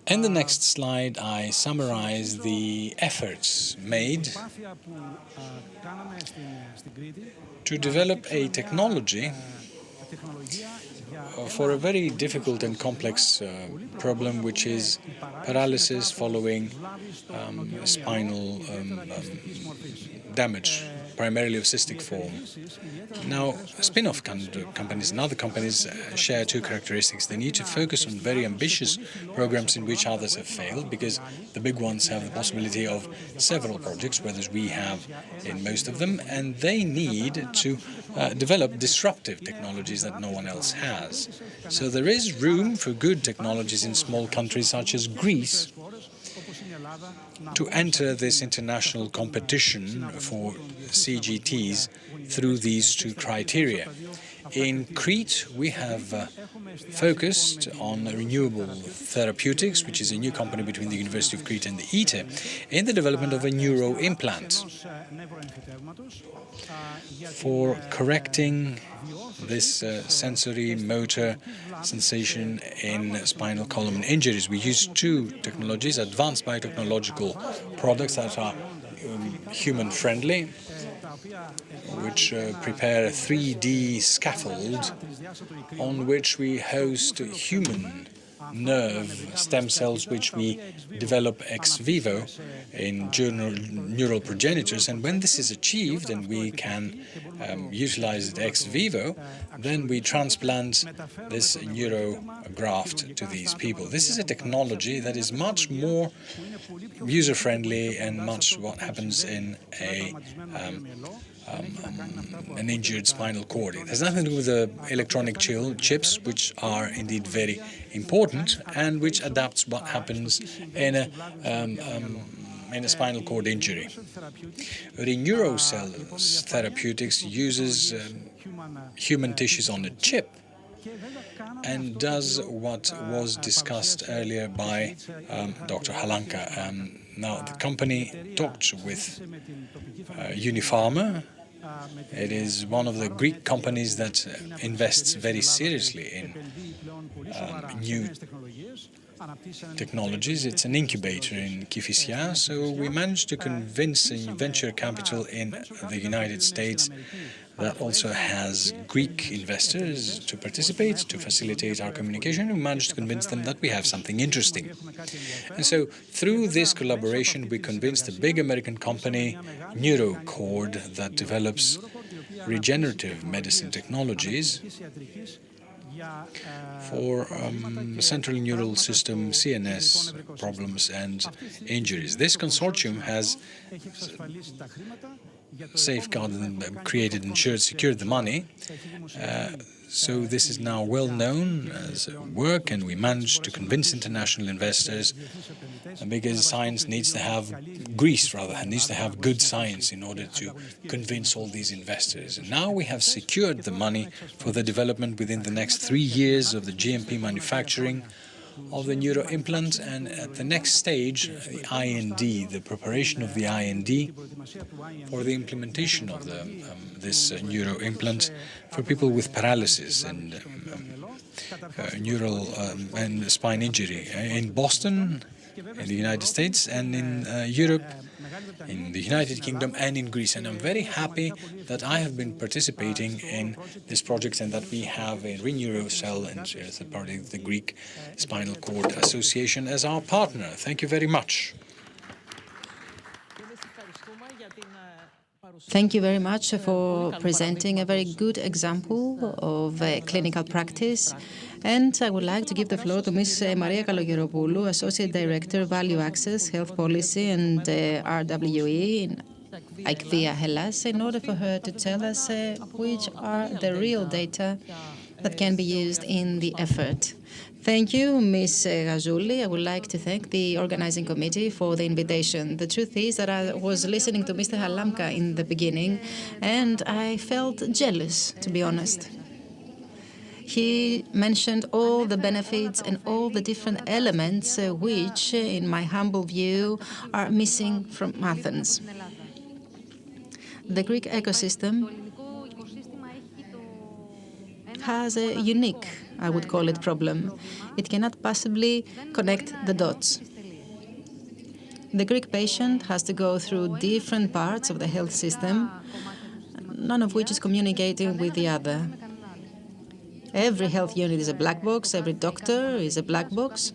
In the next slide, I summarize the efforts made to develop a technology for a very difficult and complex problem, which is paralysis following spinal damage, primarily of cystic form. Now, spin-off companies and other companies share two characteristics. They need to focus on very ambitious programs in which others have failed, because the big ones have the possibility of several projects, whereas we have in most of them, and they need to develop disruptive technologies that no one else has. So there is room for good technologies in small countries such as Greece to enter this international competition for CGTs through these two criteria. In Crete, we have focused on renewable therapeutics, which is a new company between the University of Crete and the ITE, in the development of a neuro implant for correcting this sensory motor sensation in spinal column injuries. We use two technologies, advanced biotechnological products that are human-friendly, which prepare a 3D scaffold on which we host human nerve stem cells, which we develop ex vivo in neural progenitors. And when this is achieved and we can utilize it ex vivo, then we transplant this neurograft to these people. This is a technology that is much more user-friendly and much what happens in an injured spinal cord. It has nothing to do with the electronic chips, which are indeed very important and which adapts what happens in a spinal cord injury. The Neurocells Therapeutics uses human tissues on a chip and does what was discussed earlier by Dr. Halanka. Now, the company talked with Unipharma. It is one of the Greek companies that invests very seriously in new technologies. It's an incubator in Kifisia, so we managed to convince venture capital in the United States that also has Greek investors to participate, to facilitate our communication. We managed to convince them that we have something interesting. And so, through this collaboration, we convinced a big American company, Neurocord, that develops regenerative medicine technologies for central neural system, CNS problems and injuries. This consortium has safeguarded and created, ensured, secured the money. So this is now well known as work, and we managed to convince international investors, because science needs to have, Greece rather, needs to have good science in order to convince all these investors. And now we have secured the money for the development within the next 3 years of the GMP manufacturing of the neuro implant, and at the next stage, the IND, the preparation of the IND for the implementation of this neuro implant for people with paralysis and neural and spine injury in Boston, in the United States, and in Europe, in the United Kingdom, and in Greece. And I'm very happy that I have been participating in this project and that we have a ReNeuroCell and as a part of the Greek Spinal Cord Association as our partner. Thank you very much. Thank you very much for presenting a very good example of clinical practice. And I would like to give the floor to Ms. Maria Kalogeropoulou, Associate Director, Value Access, Health Policy and RWE in HEALTHWORLD Hellas, in order for her to tell us which are the real data that can be used in the effort. Thank you, Ms. Gazouli. I would like to thank the organizing committee for the invitation. The truth is that I was listening to Mr. Halamka in the beginning, and I felt jealous, to be honest. He mentioned all the benefits and all the different elements which, in my humble view, are missing from Athens. The Greek ecosystem has a unique, I would call it, problem. It cannot possibly connect the dots. The Greek patient has to go through different parts of the health system, none of which is communicating with the other. Every health unit is a black box, every doctor is a black box,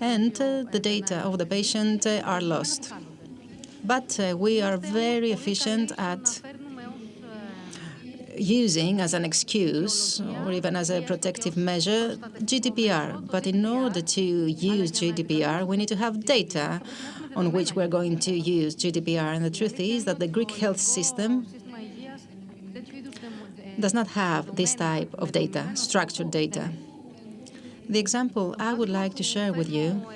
and the data of the patient are lost. But we are very efficient at using as an excuse or even as a protective measure GDPR. But in order to use GDPR, we need to have data on which we're going to use GDPR. And the truth is that the Greek health system does not have this type of data, structured data. The example I would like to share with you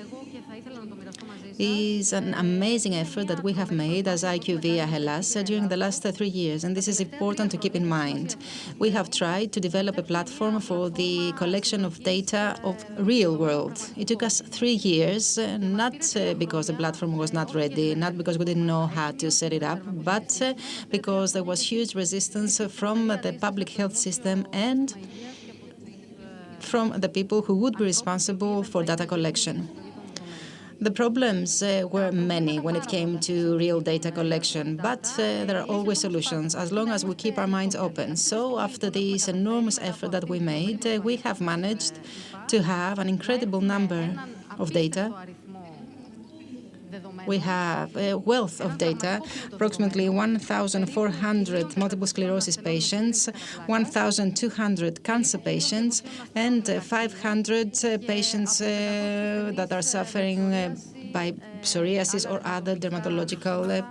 is an amazing effort that we have made as HEALTHWORLD Hellas during the last 3 years, and this is important to keep in mind. We have tried to develop a platform for the collection of data of real world. It took us 3 years, not because the platform was not ready, not because we didn't know how to set it up, but because there was huge resistance from the public health system and from the people who would be responsible for data collection. The problems were many when it came to real data collection, but there are always solutions as long as we keep our minds open. So after this enormous effort that we made, we have managed to have an incredible number of data. We have a wealth of data, approximately 1,400 multiple sclerosis patients, 1,200 cancer patients, and 500 patients that are suffering by psoriasis or other dermatological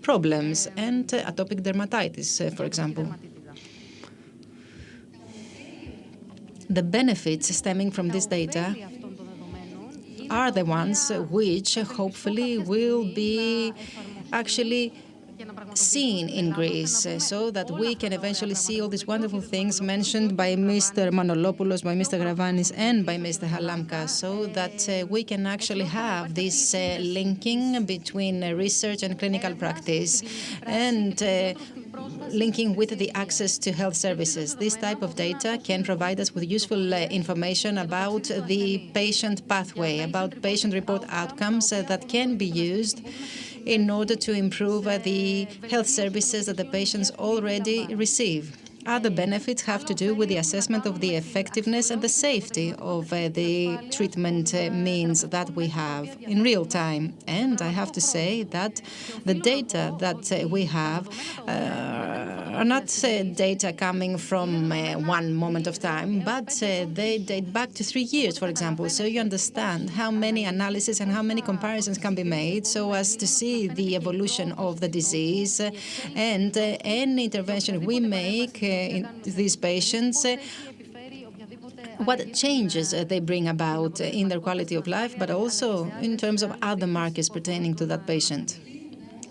problems, and atopic dermatitis, for example. The benefits stemming from this data are the ones which hopefully will be actually seen in Greece, so that we can eventually see all these wonderful things mentioned by Mr. Manolopoulos, by Mr. Gravanis, and by Mr. Halamka, so that we can actually have this linking between research and clinical practice, and linking with the access to health services. This type of data can provide us with useful information about the patient pathway, about patient-report outcomes that can be used in order to improve the health services that the patients already receive. Other benefits have to do with the assessment of the effectiveness and the safety of the treatment means that we have in real time. And I have to say that the data that we have are not data coming from one moment of time, but they date back to 3 years, for example. So you understand how many analyses and how many comparisons can be made so as to see the evolution of the disease, and any intervention we make in these patients, what changes they bring about in their quality of life, but also in terms of other markers pertaining to that patient.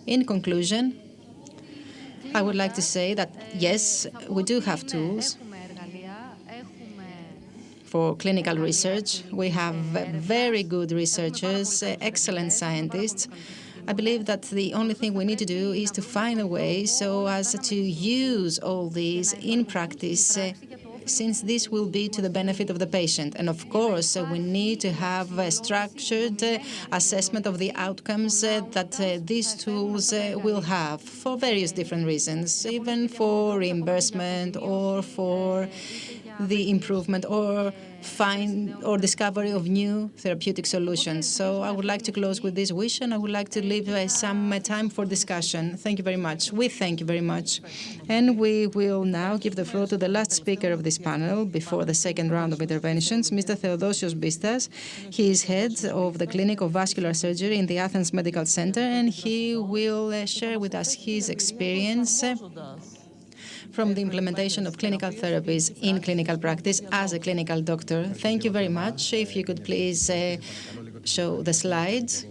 In conclusion, I would like to say that, yes, we do have tools for clinical research. We have very good researchers, excellent scientists. I believe that the only thing we need to do is to find a way so as to use all these in practice, since this will be to the benefit of the patient. And of course, we need to have a structured assessment of the outcomes that these tools will have for various different reasons, even for reimbursement or for the improvement or discovery of new therapeutic solutions. So I would like to close with this wish, and I would like to leave some time for discussion. Thank you very much. We thank you very much. And we will now give the floor to the last speaker of this panel before the second round of interventions, Mr. Theodosios Bistas. He is head of the Clinic of Vascular Surgery in the Athens Medical Center, and he will share with us his experience from the implementation of clinical therapies in clinical practice as a clinical doctor. Thank you very much. If you could please show the slides.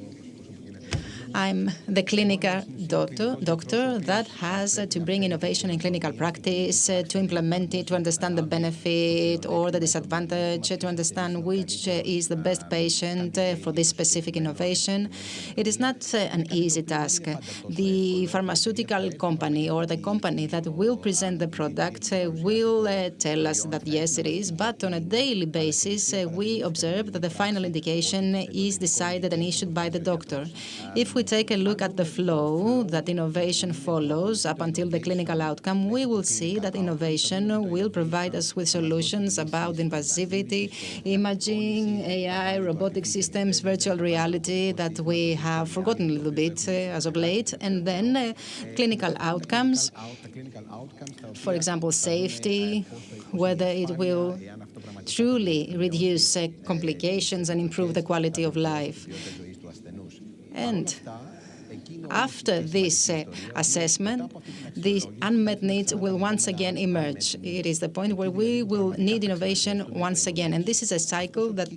I'm the clinical doctor that has to bring innovation in clinical practice, to implement it, to understand the benefit or the disadvantage, to understand which is the best patient for this specific innovation. It is not an easy task. The pharmaceutical company or the company that will present the product will tell us that yes, it is, but on a daily basis, we observe that the final indication is decided and issued by the doctor. If we take a look at the flow that innovation follows up until the clinical outcome, we will see that innovation will provide us with solutions about invasivity, imaging, AI, robotic systems, virtual reality that we have forgotten a little bit as of late, and then clinical outcomes, for example, safety, whether it will truly reduce complications and improve the quality of life. And after this assessment, the unmet needs will once again emerge. It is the point where we will need innovation once again. And this is a cycle that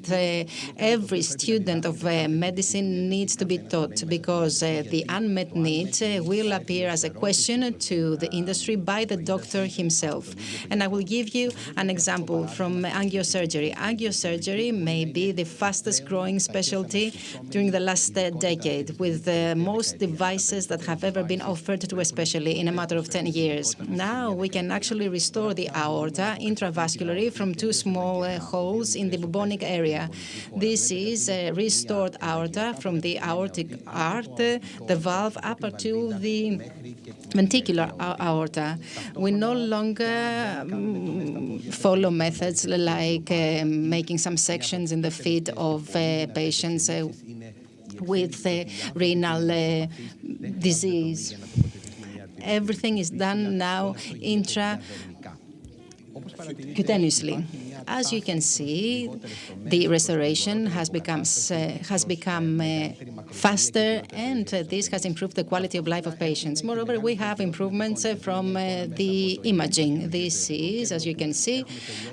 every student of medicine needs to be taught, because the unmet need will appear as a question to the industry by the doctor himself. And I will give you an example from angiosurgery. Angiosurgery may be the fastest growing specialty during the last decade, with the most devices that have ever been offered to a specialty in a matter of 10 years. Now we can actually restore the aorta intravascularly from two small holes in the bubonic area. This is a restored aorta from the aortic arch, the valve up to the ventricular aorta. We no longer follow methods like making some sections in the feet of patients with renal disease. Everything is done now intracutaneously. As you can see, the restoration has become faster, and this has improved the quality of life of patients. Moreover, we have improvements from the imaging. This is, as you can see,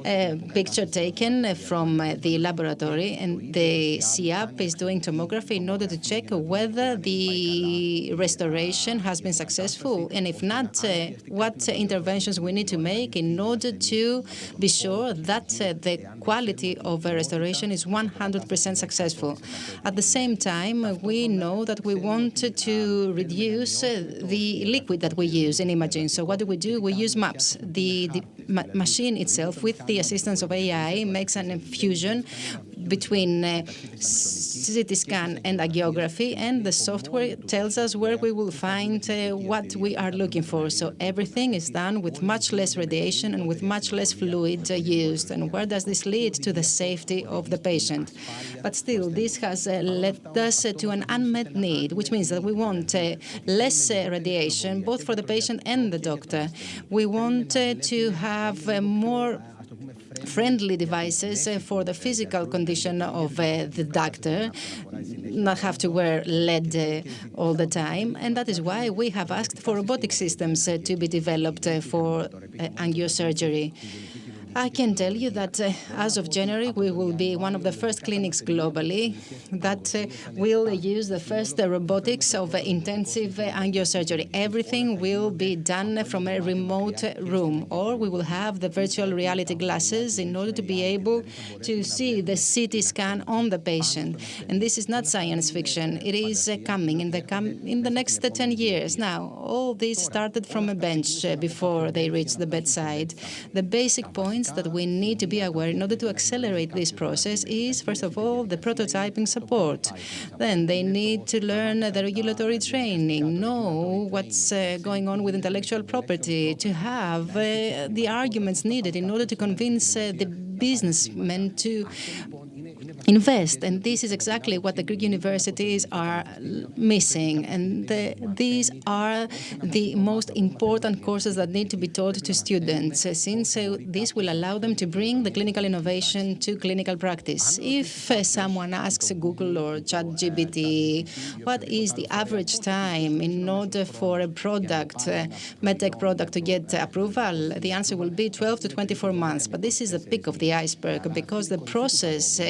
a picture taken from the laboratory, and the CIAP is doing tomography in order to check whether the restoration has been successful, and if not, what interventions we need to make in order to be sure that the quality of a restoration is 100% successful. At the same time, we know that we want to reduce the liquid that we use in imaging. So what do? We use maps. The machine itself, with the assistance of AI, makes an infusion between CT scan and angiography, and the software tells us where we will find what we are looking for. So everything is done with much less radiation and with much less fluid used. And where does this lead? To the safety of the patient. But still, this has led us to an unmet need, which means that we want less radiation, both for the patient and the doctor. We want to have more friendly devices for the physical condition of the doctor, not have to wear lead all the time. And that is why we have asked for robotic systems to be developed for angiosurgery. I can tell you that as of January, we will be one of the first clinics globally that will use the first robotics of intensive angiosurgery. Everything will be done from a remote room, or we will have the virtual reality glasses in order to be able to see the CT scan on the patient. And this is not science fiction. It is coming in the next 10 years. Now, all this started from a bench before they reach the bedside. The basic points that we need to be aware in order to accelerate this process is, first of all, the prototyping support. Then they need to learn the regulatory training, know what's going on with intellectual property, to have the arguments needed in order to convince the businessmen to invest. And this is exactly what the Greek universities are missing. And these are the most important courses that need to be taught to students, since this will allow them to bring the clinical innovation to clinical practice. If someone asks Google or ChatGPT, what is the average time in order for a product, medtech product, to get approval, the answer will be 12 to 24 months. But this is the peak of the iceberg, because the process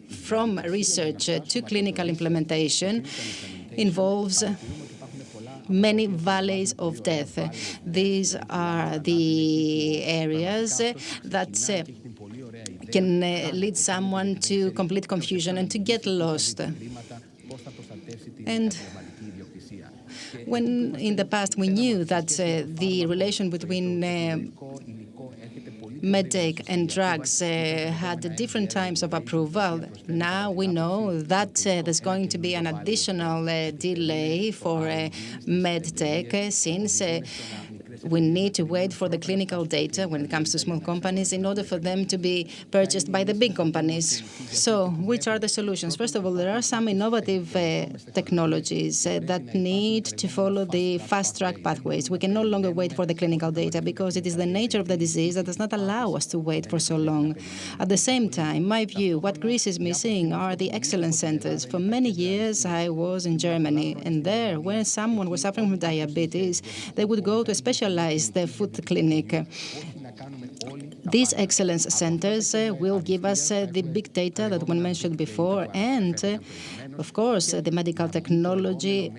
from research to clinical implementation involves many valleys of death. These are the areas that can lead someone to complete confusion and to get lost. And when in the past we knew that the relation between medtech and drugs had different times of approval, now we know that there's going to be an additional delay for medtech, since we need to wait for the clinical data when it comes to small companies in order for them to be purchased by the big companies. So which are the solutions? First of all, there are some innovative technologies that need to follow the fast-track pathways. We can no longer wait for the clinical data, because it is the nature of the disease that does not allow us to wait for so long. At the same time, my view, what Greece is missing are the excellence centers. For many years, I was in Germany, and there, when someone was suffering from diabetes, they would go to a specialized foot clinic. These excellence centers will give us the big data that one mentioned before, and, of course, the medical technology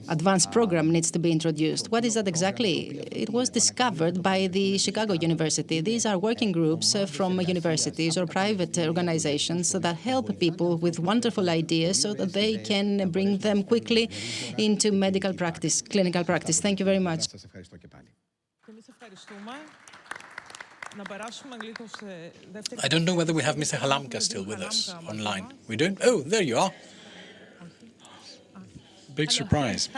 advanced program needs to be introduced. What is that exactly? It was discovered by the Chicago University. These are working groups from universities or private organizations that help people with wonderful ideas so that they can bring them quickly into medical practice, clinical practice. Thank you very much. I don't know whether we have Mr. Halamka still with us online. We don't? Oh, there you are. Big surprise.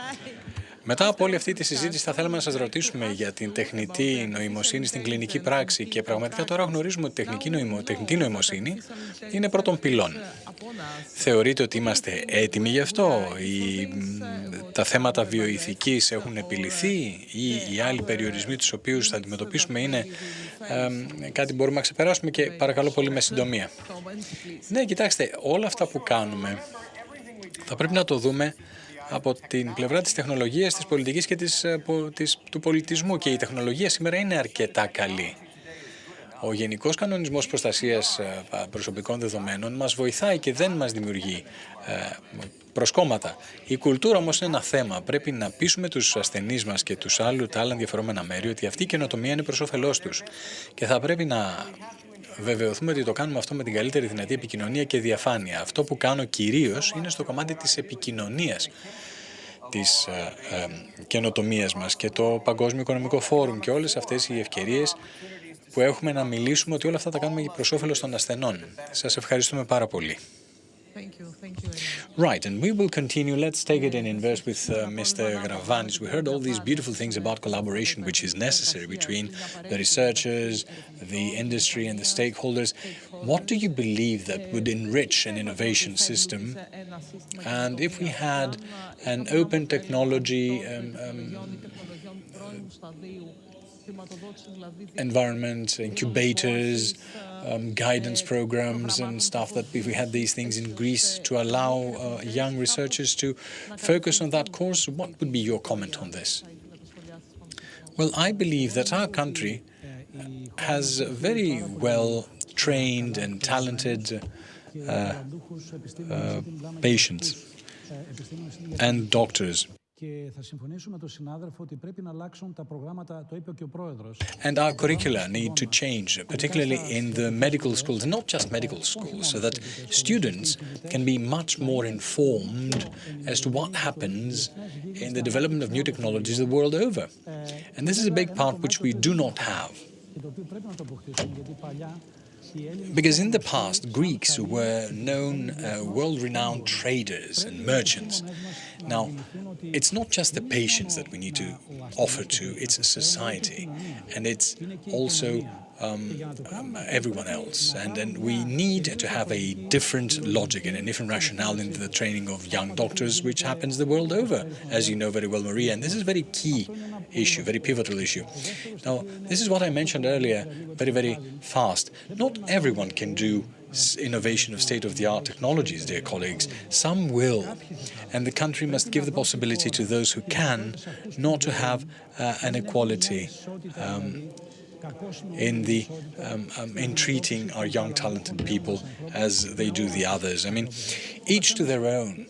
Μετά από όλη αυτή τη συζήτηση θα θέλαμε να σας ρωτήσουμε για την τεχνητή νοημοσύνη στην κλινική πράξη, και πραγματικά τώρα γνωρίζουμε ότι η τεχνητή νοημοσύνη είναι πρώτον πυλών. Θεωρείτε ότι είμαστε έτοιμοι γι' αυτό? Τα θέματα βιοειθικής έχουν επιληθεί, ή οι άλλοι περιορισμοί τους οποίους θα αντιμετωπίσουμε είναι κάτι που μπορούμε να ξεπεράσουμε? Και παρακαλώ πολύ με συντομία. Ναι, κοιτάξτε, όλα αυτά που κάνουμε θα πρέπει να το δούμε από την πλευρά της τεχνολογίας, της πολιτικής και του πολιτισμού, και η τεχνολογία σήμερα είναι αρκετά καλή. Ο Γενικός Κανονισμός Προστασίας Προσωπικών Δεδομένων μας βοηθάει και δεν μας δημιουργεί προσκόμματα. Η κουλτούρα όμως είναι ένα θέμα. Πρέπει να πείσουμε τους ασθενείς μας και τα άλλα ενδιαφερόμενα μέρη ότι αυτή η καινοτομία είναι προς όφελός τους. Και θα πρέπει να βεβαιωθούμε ότι το κάνουμε αυτό με την καλύτερη δυνατή επικοινωνία και διαφάνεια. Αυτό που κάνω κυρίως είναι στο κομμάτι της επικοινωνίας της καινοτομίας μας, και το Παγκόσμιο Οικονομικό Φόρουμ και όλες αυτές οι ευκαιρίες που έχουμε να μιλήσουμε ότι όλα αυτά τα κάνουμε προς όφελος των ασθενών. Σας ευχαριστούμε πάρα πολύ. Right, and we will continue. Let's take it in verse with Mr. Gravanis. We heard all these beautiful things about collaboration, which is necessary between the researchers, the industry, and the stakeholders. What do you believe that would enrich an innovation system? And if we had an open technology environment, incubators, guidance programs and stuff, that if we had these things in Greece to allow young researchers to focus on that course, what would be your comment on this? Well, I believe that our country has very well trained and talented patients and doctors. And our curricula need to change, particularly in the medical schools, and not just medical schools, so that students can be much more informed as to what happens in the development of new technologies the world over. And this is a big part which we do not have. Because in the past, Greeks were known world-renowned traders and merchants. Now, it's not just the patients that we need to offer to, it's a society, and it's also everyone else. And then we need to have a different logic and a different rationale in the training of young doctors, which happens the world over, as you know very well, Maria. And this is a very key issue, very pivotal issue. Now, this is what I mentioned earlier, very, very fast. Not everyone can do innovation of state-of-the-art technologies, dear colleagues. Some will, and the country must give the possibility to those who can not to have an equality in treating our young talented people as they do the others. I mean, each to their own,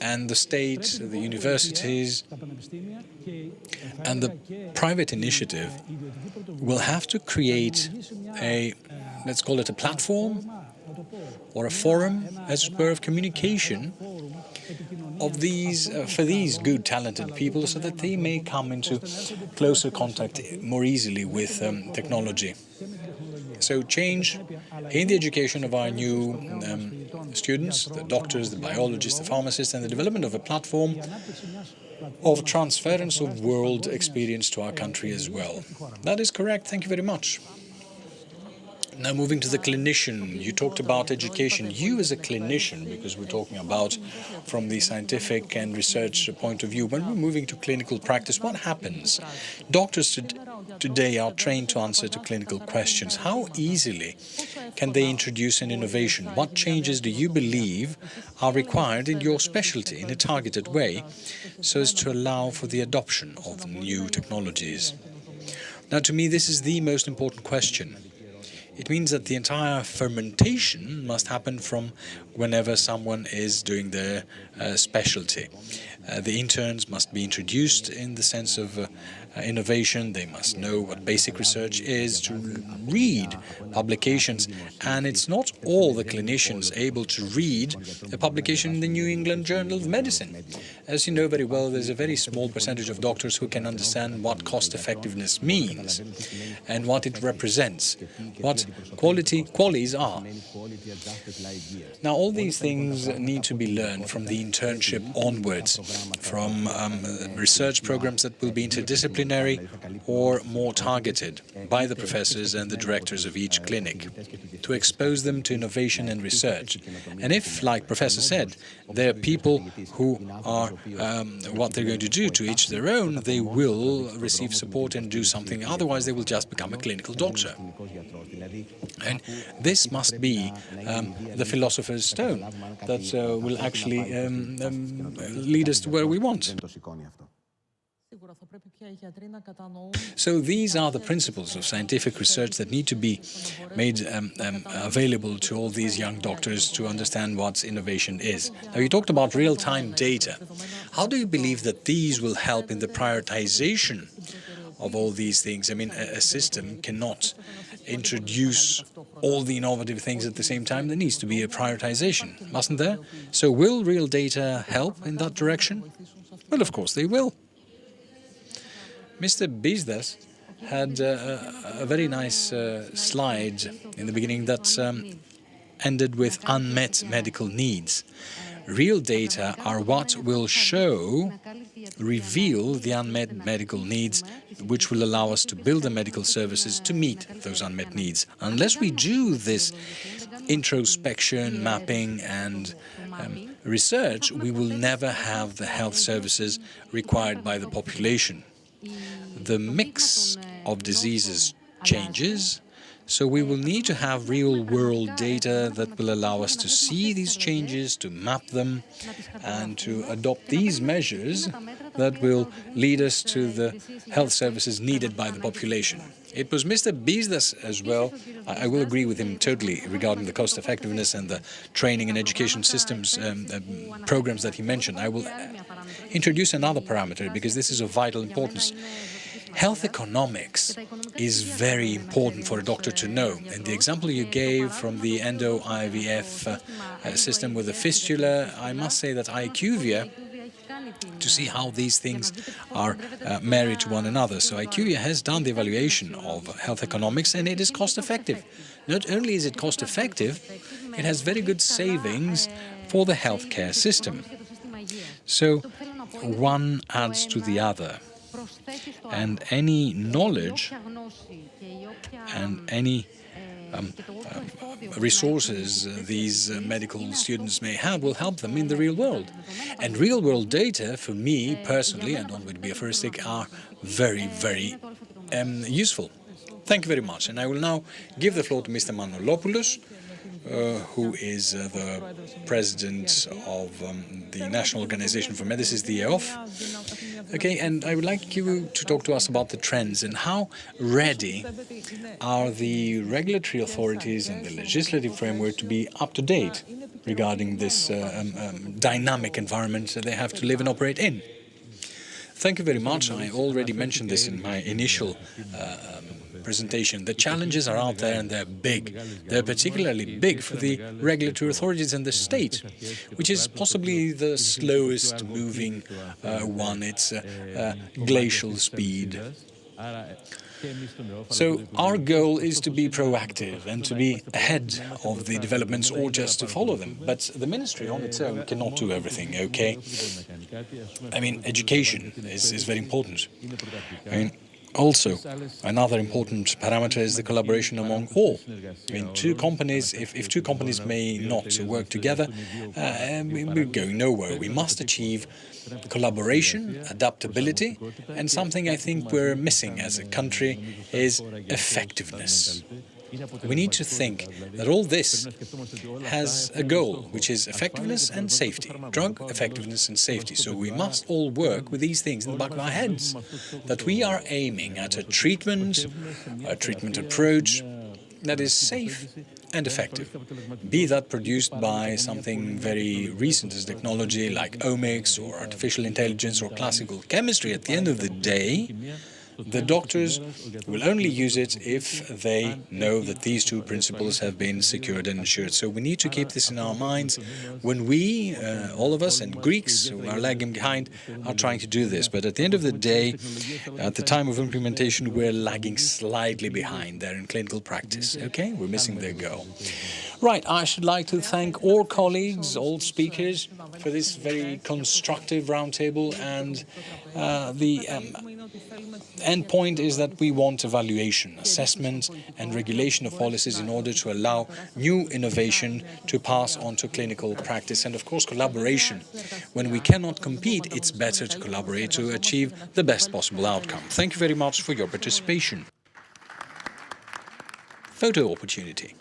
and the state, the universities, and the private initiative will have to create a, let's call it a platform or a forum, as it were, of communication of these for these good talented people, so that they may come into closer contact more easily with technology. So change in the education of our new students, the doctors, the biologists, the pharmacists, and the development of a platform of transference of world experience to our country as well. That is correct. Thank you very much. Now moving to the clinician, you talked about education. You as a clinician, because we're talking about from the scientific and research point of view, when we're moving to clinical practice, what happens? Doctors today are trained to answer to clinical questions. How easily can they introduce an innovation? What changes do you believe are required in your specialty in a targeted way so as to allow for the adoption of new technologies? Now, to me, this is the most important question. It means that the entire fermentation must happen from whenever someone is doing their specialty. The interns must be introduced in the sense of innovation. They must know what basic research is, to read publications. And it's not all the clinicians able to read a publication in the New England Journal of Medicine. As you know very well, there's a very small percentage of doctors who can understand what cost-effectiveness means and what it represents, what qualities are. Now, all these things need to be learned from the internship onwards, from research programs that will be interdisciplinary or more targeted by the professors and the directors of each clinic, to expose them to innovation and research. And if, like Professor said, there are people who are what they're going to do, to each their own, they will receive support and do something. Otherwise, they will just become a clinical doctor. And this must be the philosopher's stone that will actually lead us to where we want. So these are the principles of scientific research that need to be made available to all these young doctors to understand what innovation is. Now, you talked about real-time data. How do you believe that these will help in the prioritization of all these things? I mean, a system cannot introduce all the innovative things at the same time. There needs to be a prioritization, mustn't there? So will real data help in that direction? Well, of course they will. Mr. Bizdas had a very nice slide in the beginning that ended with unmet medical needs. Real data are what will reveal the unmet medical needs, which will allow us to build the medical services to meet those unmet needs. Unless we do this introspection, mapping, and research, we will never have the health services required by the population. The mix of diseases changes, so we will need to have real-world data that will allow us to see these changes, to map them, and to adopt these measures that will lead us to the health services needed by the population. It was Mr. Biesdas as well. I will agree with him totally regarding the cost effectiveness and the training and education systems programs that he mentioned. I will introduce another parameter because this is of vital importance. Health economics is very important for a doctor to know. And the example you gave from the endo-IVF system with the fistula, I must say that IQVIA, to see how these things are married to one another. So IQVIA has done the evaluation of health economics, and it is cost-effective. Not only is it cost-effective, it has very good savings for the healthcare system. So one adds to the other. And any knowledge and any resources these medical students may have will help them in the real world. And real-world data, for me personally, I don't want to be aphoristic, are very, very useful. Thank you very much. And I will now give the floor to Mr. Manolopoulos, who is the president of the National Organization for Medicine, the EOF. Okay, and I would like you to talk to us about the trends and how ready are the regulatory authorities and the legislative framework to be up to date regarding this dynamic environment that they have to live and operate in. Thank you very much. I already mentioned this in my initial presentation. The challenges are out there and they're big. They're particularly big for the regulatory authorities and the state, which is possibly the slowest moving one. It's glacial speed. So our goal is to be proactive and to be ahead of the developments or just to follow them. But the ministry on its own cannot do everything, okay? I mean, education is very important. I mean, also, another important parameter is the collaboration among all. I mean, two companies, if two companies may not work together, we're going nowhere. We must achieve collaboration, adaptability, and something I think we're missing as a country is effectiveness. We need to think that all this has a goal, which is effectiveness and safety, drug effectiveness and safety. So we must all work with these things in the back of our heads, that we are aiming at a treatment approach that is safe and effective, be that produced by something very recent as technology like omics or artificial intelligence or classical chemistry. At the end of the day, the doctors will only use it if they know that these two principles have been secured and ensured. So we need to keep this in our minds when we, all of us, and Greeks who are lagging behind, are trying to do this. But at the end of the day, at the time of implementation, we're lagging slightly behind there in clinical practice. Okay? We're missing their goal. Right, I should like to thank all colleagues, all speakers, for this very constructive roundtable, and the end point is that we want evaluation, assessment and regulation of policies in order to allow new innovation to pass on to clinical practice, and of course collaboration. When we cannot compete, it's better to collaborate to achieve the best possible outcome. Thank you very much for your participation. Photo opportunity.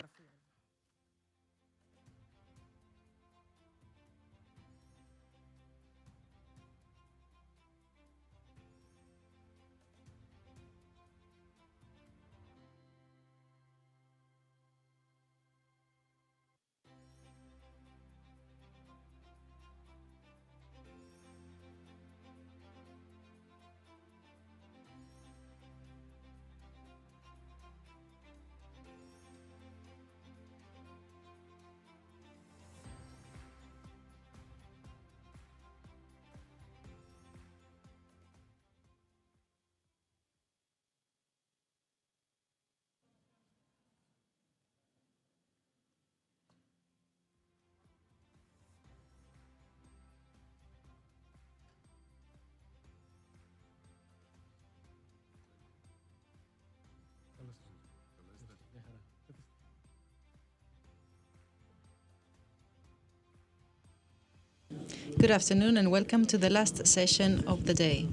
Good afternoon and welcome to the last session of the day.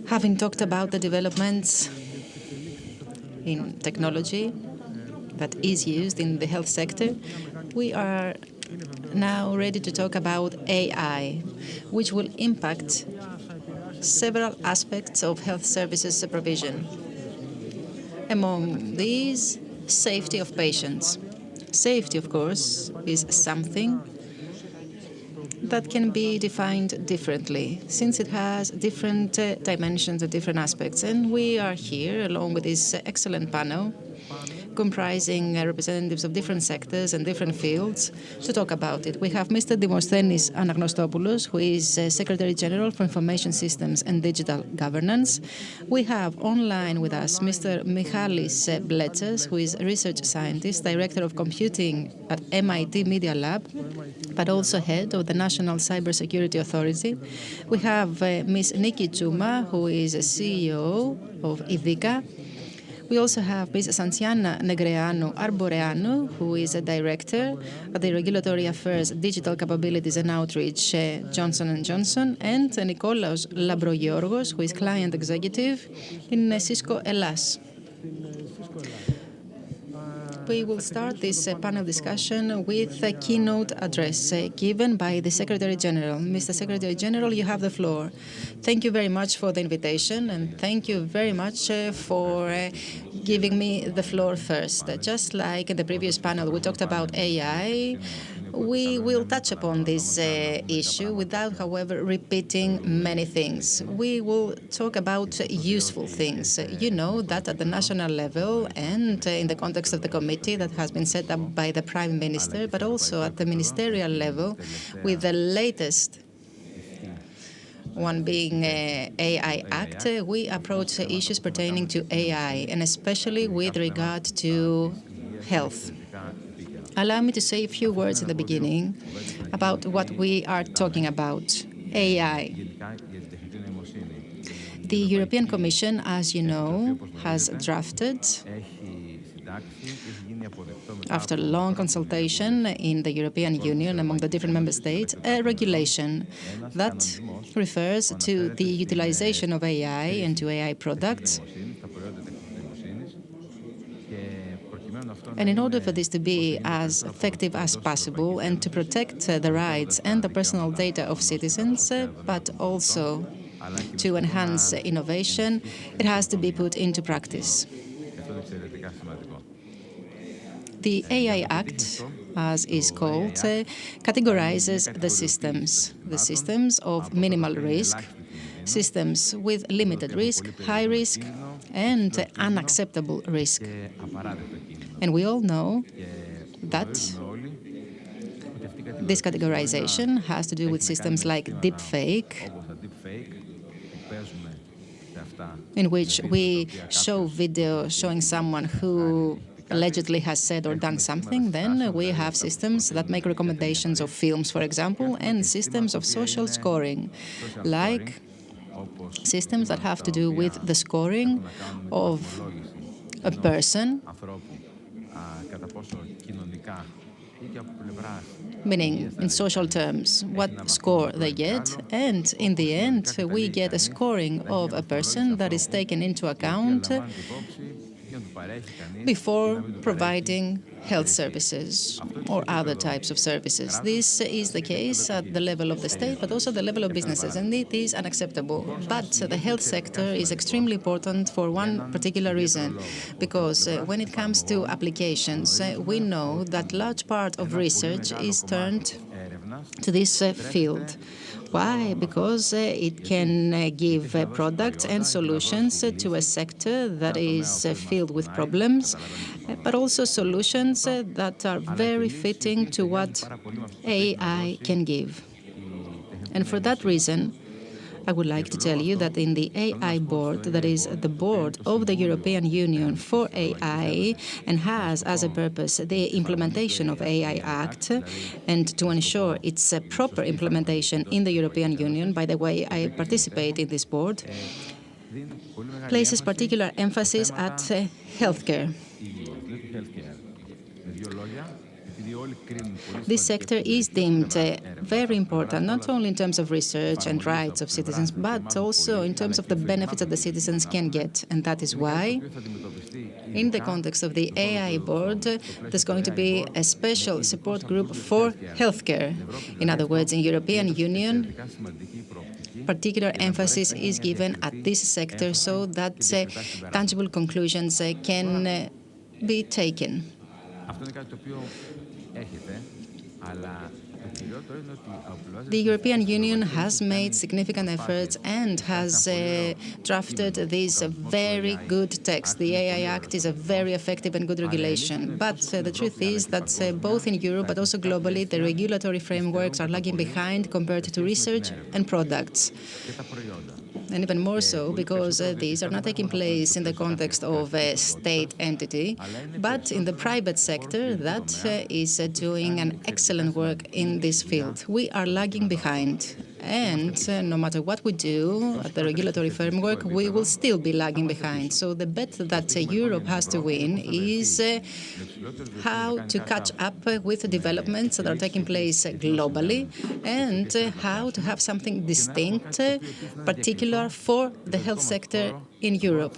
Having talked about the developments in technology that is used in the health sector, we are now ready to talk about AI, which will impact several aspects of health services provision. Among these, safety of patients. Safety, of course, is something that can be defined differently, since it has different dimensions and different aspects. And we are here, along with this excellent panel, comprising representatives of different sectors and different fields, to talk about it. We have Mr. Dimosthenis Anagnostopoulos, who is Secretary General for Information Systems and Digital Governance. We have online with us Mr. Michalis Bletzers, who is a research scientist, Director of Computing at MIT Media Lab, but also head of the National Cybersecurity Authority. We have Ms. Niki Tsuma, who is a CEO of IDICA. We also have Ms. Santiana Negreanu Arboreanu, who is a director at the Regulatory Affairs, Digital Capabilities and Outreach, Johnson & Johnson, and Nikolaos Labrogiorgos, who is client executive in Cisco Hellas. We will start this panel discussion with a keynote address given by the Secretary General. Mr. Secretary General, you have the floor. Thank you very much for the invitation, and thank you very much for giving me the floor first. Just like in the previous panel, we talked about AI. We will touch upon this issue without, however, repeating many things. We will talk about useful things. You know that at the national level and in the context of the committee that has been set up by the Prime Minister, but also at the ministerial level with the latest one being AI Act, we approach issues pertaining to AI, and especially with regard to health. Allow me to say a few words in the beginning about what we are talking about, AI. The European Commission, as you know, has drafted, after long consultation in the European Union among the different member states, a regulation that refers to the utilization of AI and to AI products. And in order for this to be as effective as possible and to protect the rights and the personal data of citizens, but also to enhance innovation, it has to be put into practice. The AI Act, as is called, categorizes the systems of minimal risk, systems with limited risk, high risk, and unacceptable risk. And we all know that this categorization has to do with systems like deepfake, in which we show video showing someone who allegedly has said or done something. Then we have systems that make recommendations of films, for example, and systems of social scoring, like systems that have to do with the scoring of a person, meaning in social terms what score they get, and in the end we get a scoring of a person that is taken into account before providing health services or other types of services. This is the case at the level of the state, but also the level of businesses, and it is unacceptable. But the health sector is extremely important for one particular reason, because when it comes to applications, we know that large part of research is turned to this field. Why? Because it can give products and solutions to a sector that is filled with problems, but also solutions that are very fitting to what AI can give. And for that reason, I would like to tell you that in the AI board, that is the board of the European Union for AI, and has as a purpose the implementation of AI Act, and to ensure its proper implementation in the European Union, by the way, I participate in this board, places particular emphasis at healthcare. This sector is deemed very important, not only in terms of research and rights of citizens, but also in terms of the benefits that the citizens can get. And that is why, in the context of the AI board, there's going to be a special support group for healthcare. In other words, in European Union, particular emphasis is given at this sector so that tangible conclusions can be taken. The European Union has made significant efforts and has drafted this very good text. The AI Act is a very effective and good regulation. But the truth is that both in Europe but also globally, the regulatory frameworks are lagging behind compared to research and products. And even more so because these are not taking place in the context of a state entity, but in the private sector that is doing an excellent work in this field. We are lagging behind. And no matter what we do at the regulatory framework, we will still be lagging behind. So the bet that Europe has to win is how to catch up with the developments that are taking place globally and how to have something distinct, particular for the health sector in Europe.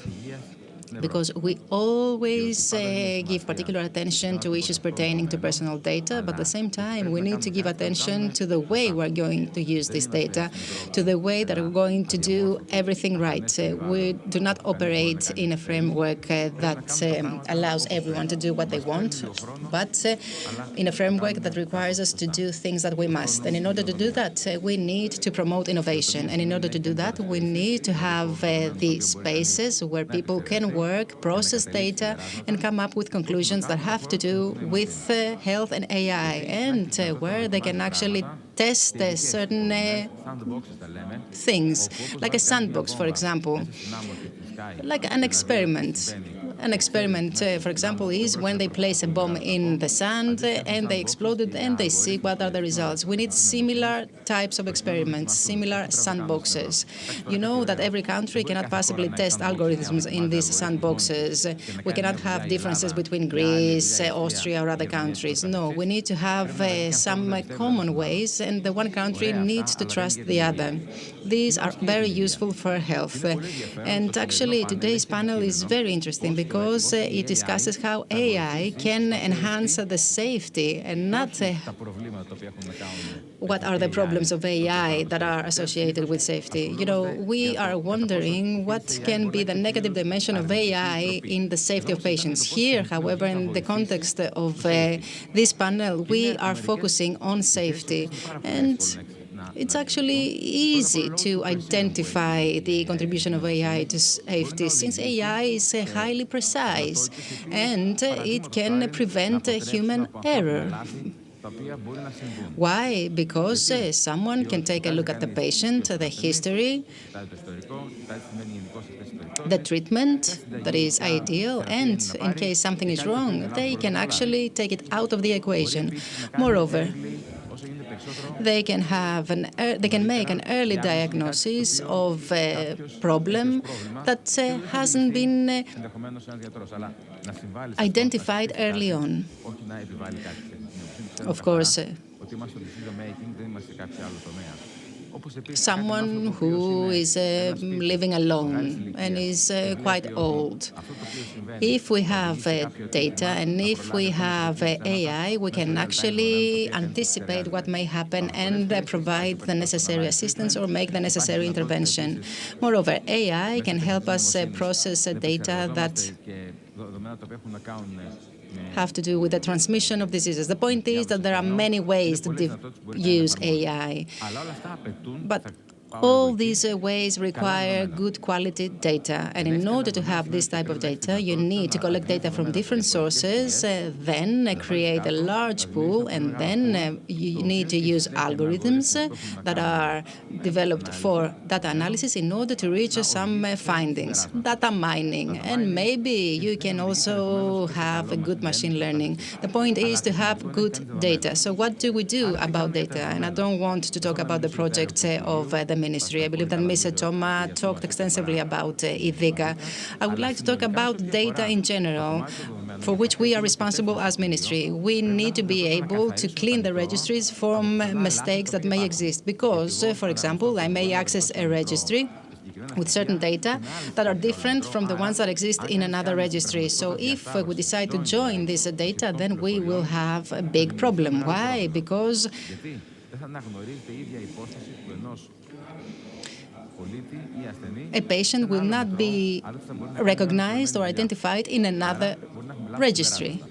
Because we always give particular attention to issues pertaining to personal data, but at the same time, we need to give attention to the way we're going to use this data, to the way that we're going to do everything right. We do not operate in a framework that allows everyone to do what they want, but in a framework that requires us to do things that we must. And in order to do that, we need to promote innovation. And in order to do that, we need to have the spaces where people can work, process data, and come up with conclusions that have to do with health and AI, and where they can actually test certain things, like a sandbox, for example, like an experiment. An experiment, for example, is when they place a bomb in the sand and they explode it and they see what are the results. We need similar types of experiments, similar sandboxes. You know that every country cannot possibly test algorithms in these sandboxes. We cannot have differences between Greece, Austria, or other countries. No, we need to have some common ways, and the one country needs to trust the other. These are very useful for health. And actually, today's panel is very interesting because it discusses how AI can enhance the safety and not what are the problems of AI that are associated with safety. You know, we are wondering what can be the negative dimension of AI in the safety of patients. Here, however, in the context of this panel, we are focusing on safety. And it's actually easy to identify the contribution of AI to safety, since AI is highly precise and it can prevent human error. Why? Because someone can take a look at the patient, the history, the treatment that is ideal, and in case something is wrong, they can actually take it out of the equation. Moreover, they can make an early diagnosis of a problem that hasn't been identified early on. Of course, someone who is living alone and is quite old. If we have data and if we have AI, we can actually anticipate what may happen and provide the necessary assistance or make the necessary intervention. Moreover, AI can help us process data that have to do with the transmission of diseases. The point is that there are many ways to use AI, but all these ways require good quality data. And in order to have this type of data, you need to collect data from different sources, then create a large pool, and then you need to use algorithms that are developed for data analysis in order to reach some findings. Data mining, and maybe you can also have a good machine learning. The point is to have good data. So what do we do about data? And I don't want to talk about the project of the ministry. I believe that Ms. Toma talked extensively about IDICA. I would like to talk about data in general, for which we are responsible as ministry. We need to be able to clean the registries from mistakes that may exist because, for example, I may access a registry with certain data that are different from the ones that exist in another registry. So if we decide to join this data, then we will have a big problem. Why? Because a patient will not be recognized or identified in another registry.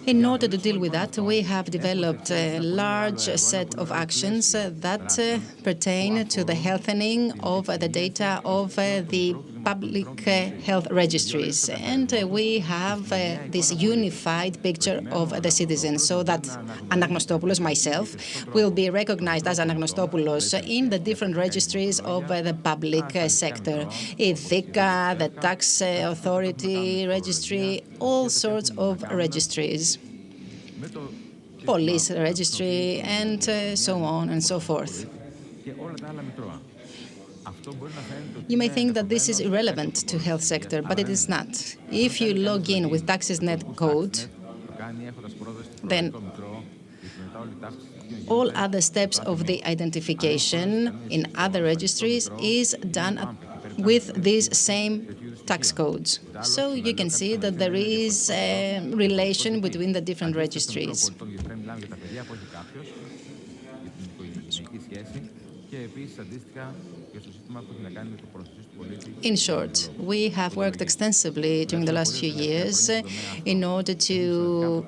In order to deal with that, we have developed a large set of actions that pertain to the healthening of the data of the public health registries. And we have this unified picture of the citizens, so that Anagnostopoulos, myself, will be recognized as Anagnostopoulos in the different registries of the public sector. ITHICA, the tax authority registry, all sorts of registries, police registry, and so on and so forth. You may think that this is irrelevant to health sector, but it is not. If you log in with TaxisNet code, then all other steps of the identification in other registries is done with these same tax codes. So you can see that there is a relation between the different registries. In short, we have worked extensively during the last few years in order to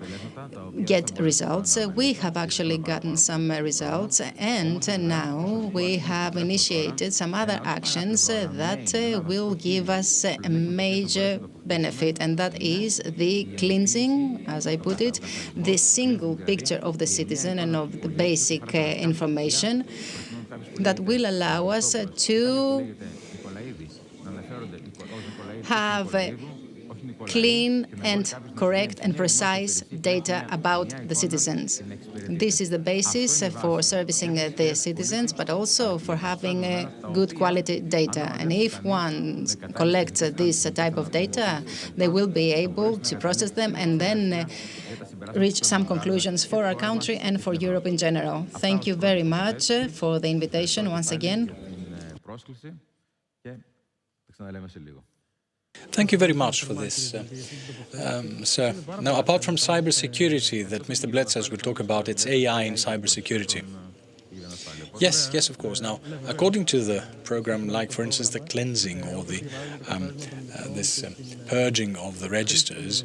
get results. We have actually gotten some results, and now we have initiated some other actions that will give us a major benefit, and that is the cleansing, as I put it, the single picture of the citizen and of the basic information that will allow us to have clean and correct and precise data about the citizens. This is the basis for servicing the citizens, but also for having good quality data. And if one collects this type of data, they will be able to process them and then reach some conclusions for our country and for Europe in general. Thank you very much for the invitation once again. Thank you very much for this, sir. Now, apart from cybersecurity that Mr. Bletsas will talk about, it's AI in cybersecurity. Yes, of course. Now, according to the program, like, for instance, the cleansing or the purging of the registers,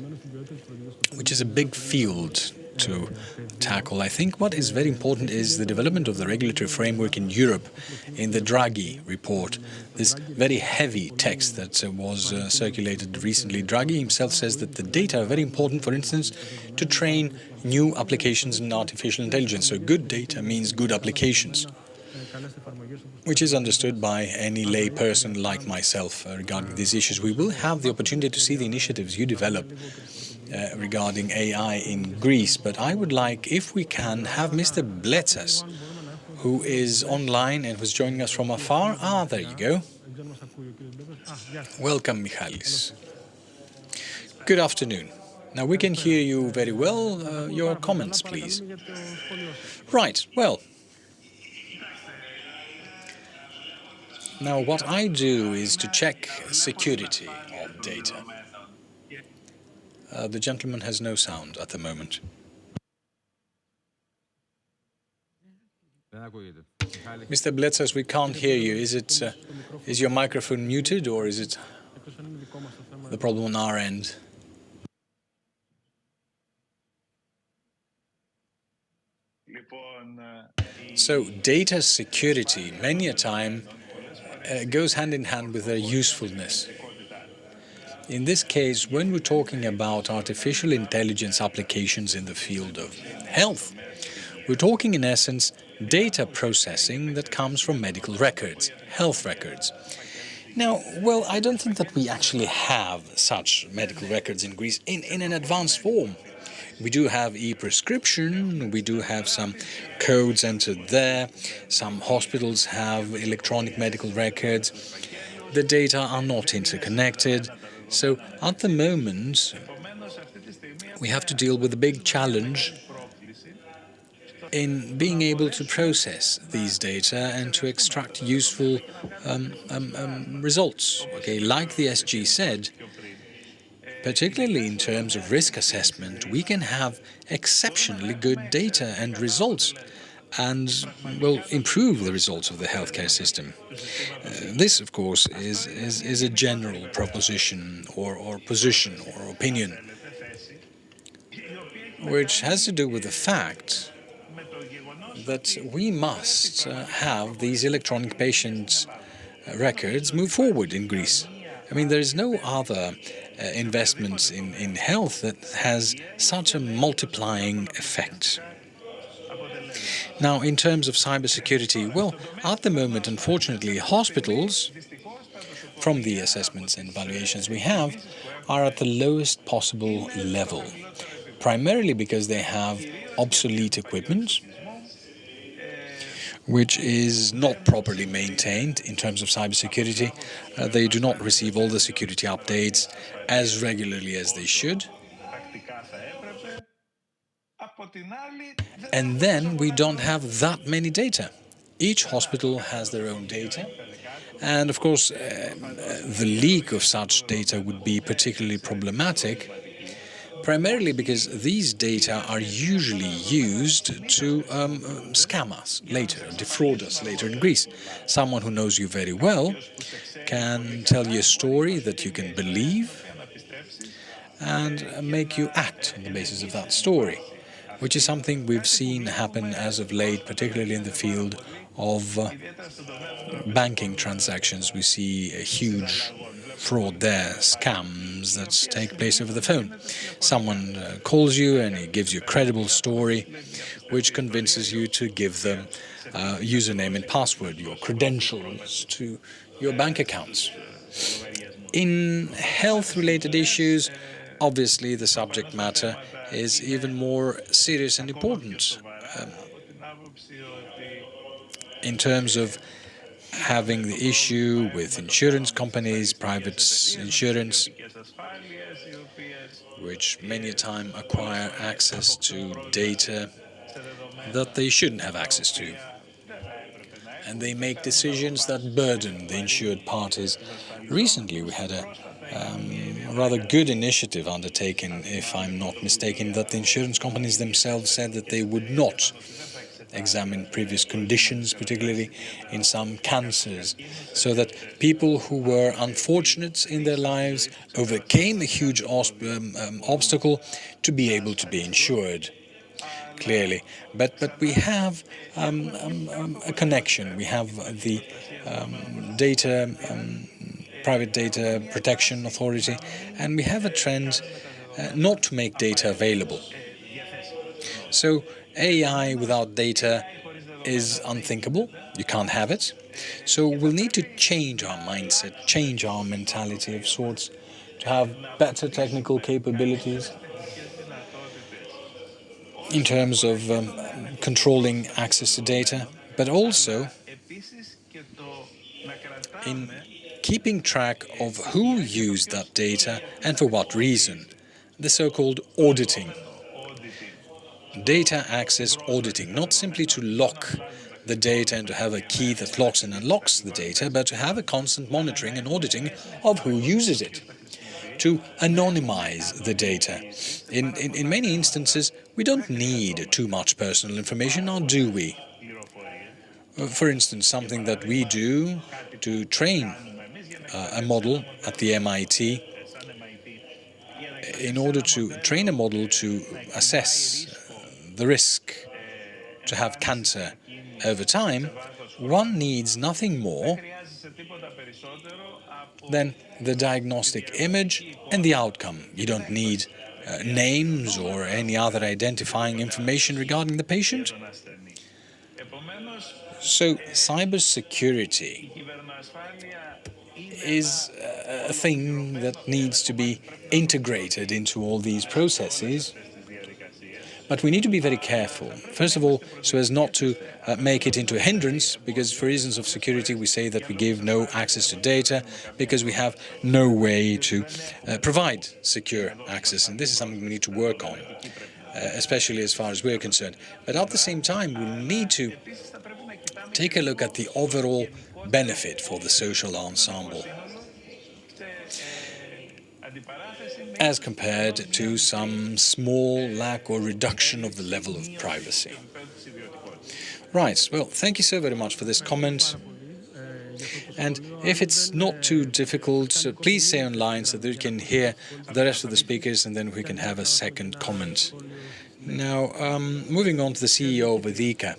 which is a big field to tackle. I think what is very important is the development of the regulatory framework in Europe in the Draghi report, this very heavy text that was circulated recently. Draghi himself says that the data are very important, for instance, to train new applications in artificial intelligence. So good data means good applications, which is understood by any lay person like myself regarding these issues. We will have the opportunity to see the initiatives you develop regarding AI in Greece, but I would like, if we can, have Mr. Bletsas, who is online and who's joining us from afar. There you go. Welcome, Michalis. Good afternoon. Now, we can hear you very well. Your comments, please. Right, well. Now, what I do is to check security of data. The gentleman has no sound at the moment. Mr. Bletsas, we can't hear you. Is your microphone muted, or is it the problem on our end? So data security, many a time, goes hand in hand with their usefulness. In this case, when we're talking about artificial intelligence applications in the field of health, we're talking in essence data processing that comes from medical records, health records. Now, well, I don't think that we actually have such medical records in Greece in an advanced form. We do have e-prescription, we do have some codes entered there, some hospitals have electronic medical records. The data are not interconnected. So at the moment, we have to deal with a big challenge in being able to process these data and to extract useful results. Okay, like the SG said, particularly in terms of risk assessment, we can have exceptionally good data and results. and will improve the results of the healthcare system. This, of course, is a general proposition or position or opinion, which has to do with the fact that we must have these electronic patient records move forward in Greece. I mean, there is no other investment in health that has such a multiplying effect. Now, in terms of cybersecurity, well, at the moment, unfortunately, hospitals, from the assessments and evaluations we have, are at the lowest possible level, primarily because they have obsolete equipment, which is not properly maintained in terms of cybersecurity. They do not receive all the security updates as regularly as they should. And then we don't have that many data. Each hospital has their own data. And of course, the leak of such data would be particularly problematic, primarily because these data are usually used to scam us later, defraud us later in Greece. Someone who knows you very well can tell you a story that you can believe and make you act on the basis of that story, which is something we've seen happen as of late, particularly in the field of banking transactions. We see a huge fraud there, scams that take place over the phone. Someone calls you and he gives you a credible story, which convinces you to give them username and password, your credentials to your bank accounts. In health-related issues, obviously the subject matter is even more serious and important in terms of having the issue with insurance companies, private insurance, which many a time acquire access to data that they shouldn't have access to. And they make decisions that burden the insured parties. Recently we had a rather good initiative undertaken, if I'm not mistaken, that the insurance companies themselves said that they would not examine previous conditions, particularly in some cancers, so that people who were unfortunate in their lives overcame a huge obstacle to be able to be insured, clearly. But we have a connection. We have the Private Data Protection Authority, and we have a trend not to make data available. So AI without data is unthinkable. You can't have it. So we'll need to change our mindset, change our mentality of sorts, to have better technical capabilities in terms of controlling access to data, but also in keeping track of who used that data and for what reason, the so-called auditing. Data access auditing, not simply to lock the data and to have a key that locks and unlocks the data, but to have a constant monitoring and auditing of who uses it, to anonymize the data. In many instances, we don't need too much personal information, or do we? For instance, something that we do to train a model at the MIT, in order to train a model to assess the risk to have cancer over time, one needs nothing more than the diagnostic image and the outcome. You don't need names or any other identifying information regarding the patient. So cybersecurity is a thing that needs to be integrated into all these processes. But we need to be very careful, first of all, so as not to make it into a hindrance, because for reasons of security we say that we give no access to data, because we have no way to provide secure access, and this is something we need to work on, especially as far as we're concerned. But at the same time, we need to take a look at the overall benefit for the social ensemble, as compared to some small lack or reduction of the level of privacy. Right, well, thank you so very much for this comment. And if it's not too difficult, please stay online so that we can hear the rest of the speakers and then we can have a second comment. Now, moving on to the CEO of IDICA.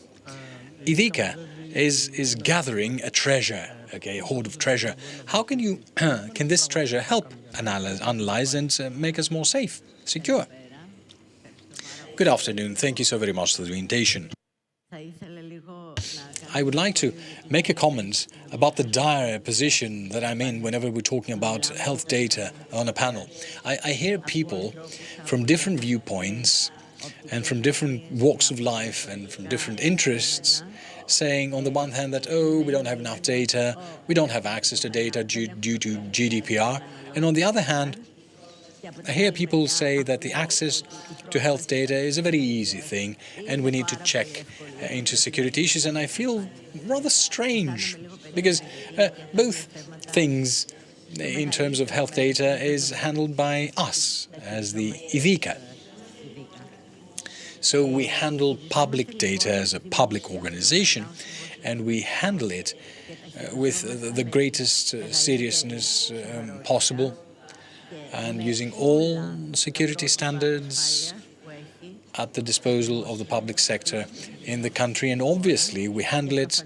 IDICA is gathering a treasure, okay, a hoard of treasure. How can you can this treasure help analyze and make us more safe, secure? Good afternoon. Thank you so very much for the invitation. I would like to make a comment about the dire position that I'm in whenever we're talking about health data on a panel. I hear people from different viewpoints and from different walks of life and from different interests saying on the one hand that, oh, we don't have enough data, we don't have access to data due to GDPR, and on the other hand, I hear people say that the access to health data is a very easy thing and we need to check into security issues, and I feel rather strange because both things in terms of health data is handled by us as the IDICA. So we handle public data as a public organization and we handle it with the greatest seriousness possible, and using all security standards at the disposal of the public sector in the country, and obviously we handle it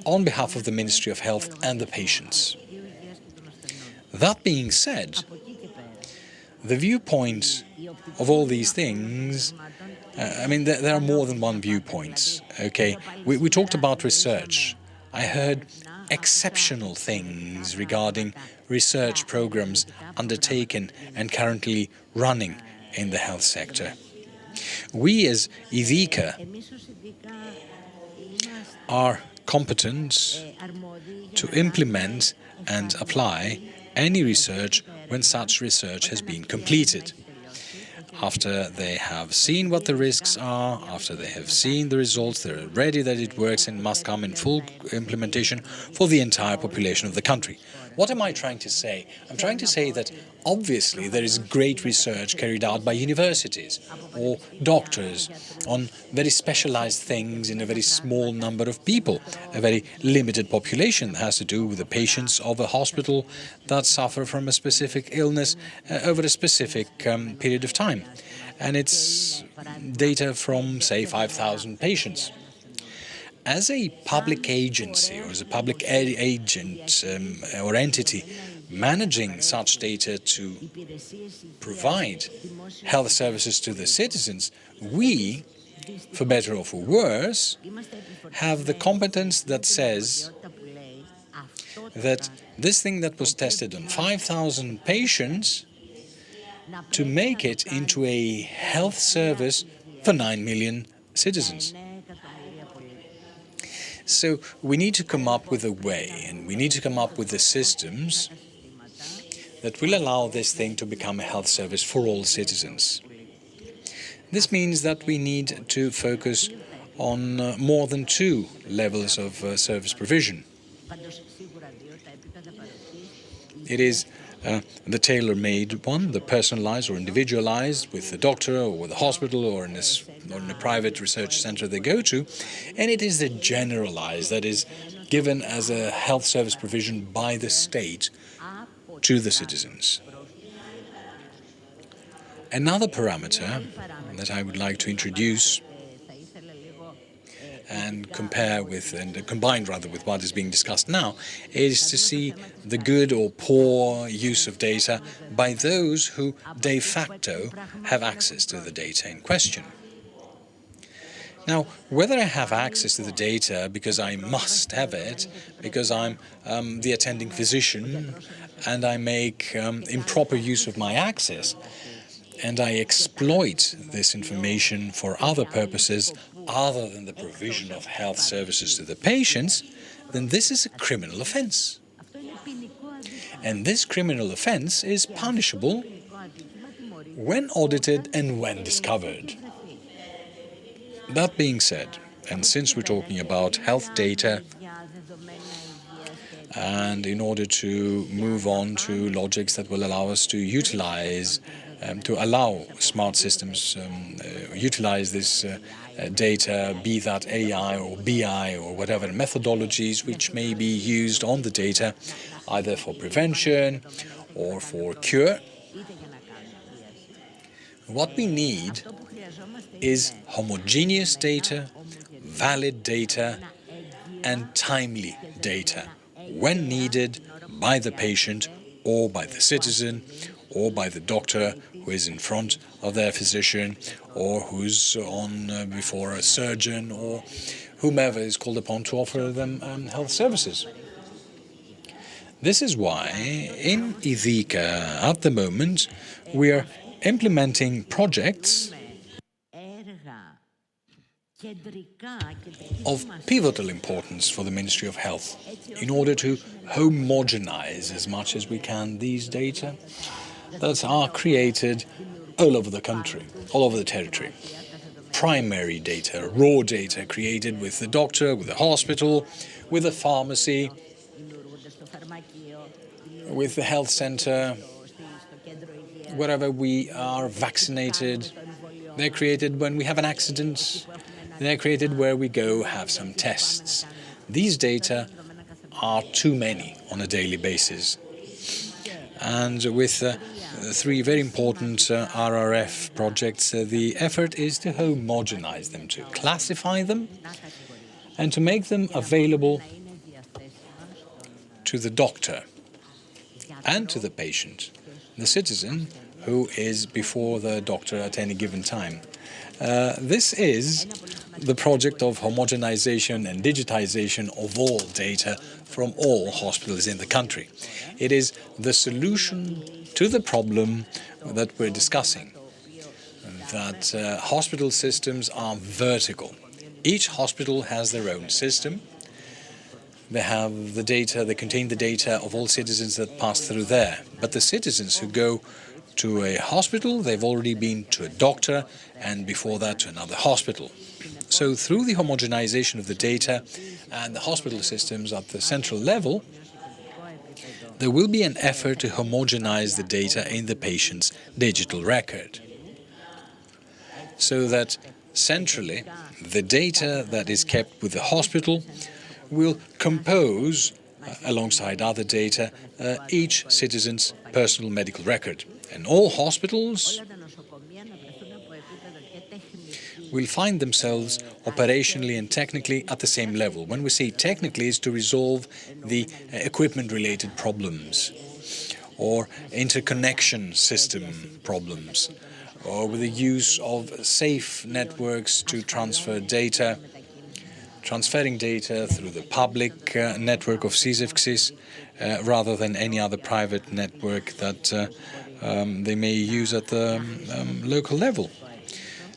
on behalf of the Ministry of Health and the patients. That being said, the viewpoint of all these things, I mean, there are more than one viewpoint, okay? We talked about research. I heard exceptional things regarding research programs undertaken and currently running in the health sector. We as IDICA are competent to implement and apply any research when such research has been completed. After they have seen what the risks are, after they have seen the results, they're ready that it works and must come in full implementation for the entire population of the country. What am I trying to say? I'm trying to say that obviously there is great research carried out by universities or doctors on very specialized things in a very small number of people, a very limited population that has to do with the patients of a hospital that suffer from a specific illness over a specific period of time. And it's data from, say, 5,000 patients. As a public agency or as a public agent or entity managing such data to provide health services to the citizens, we, for better or for worse, have the competence that says that this thing that was tested on 5,000 patients, to make it into a health service for 9 million citizens. So we need to come up with a way, and we need to come up with the systems that will allow this thing to become a health service for all citizens. This means that we need to focus on more than 2 levels of service provision. It is the tailor-made one, the personalized or individualized with the doctor or with the hospital or in a private research center they go to, and it is the generalized that is given as a health service provision by the state to the citizens. Another parameter that I would like to introduce and compare with, and combined rather with what is being discussed now, is to see the good or poor use of data by those who de facto have access to the data in question. Now, whether I have access to the data because I must have it, because I'm the attending physician and I make improper use of my access, and I exploit this information for other purposes other than the provision of health services to the patients, then this is a criminal offense. And this criminal offense is punishable when audited and when discovered. That being said, and since we're talking about health data, and in order to move on to logics that will allow us to utilize to allow smart systems utilize this data, be that AI or BI or whatever methodologies which may be used on the data, either for prevention or for cure. What we need is homogeneous data, valid data, and timely data, when needed by the patient or by the citizen or by the doctor who is in front of their physician or who's on before a surgeon or whomever is called upon to offer them health services. This is why in IDICA at the moment we are implementing projects of pivotal importance for the Ministry of Health in order to homogenize as much as we can these data that are created all over the country, all over the territory. Primary data, raw data created with the doctor, with the hospital, with the pharmacy, with the health center, wherever we are vaccinated. They're created when we have an accident. They're created where we go have some tests. These data are too many on a daily basis. And with 3 very important RRF projects, the effort is to homogenize them, to classify them, and to make them available to the doctor and to the patient, the citizen who is before the doctor at any given time. This is the project of homogenization and digitization of all data from all hospitals in the country. It is the solution to the problem that we're discussing, that hospital systems are vertical. Each hospital has their own system. They have the data, they contain the data of all citizens that pass through there. But the citizens who go to a hospital, they've already been to a doctor, and before that to another hospital. So through the homogenization of the data and the hospital systems at the central level, there will be an effort to homogenize the data in the patient's digital record, so that centrally the data that is kept with the hospital will compose, alongside other data, each citizen's personal medical record. And all hospitals will find themselves operationally and technically at the same level. When we say technically, it's to resolve the equipment-related problems or interconnection system problems, or with the use of safe networks to transfer data, transferring data through the public network of CISEFCSIS rather than any other private network that they may use at the local level.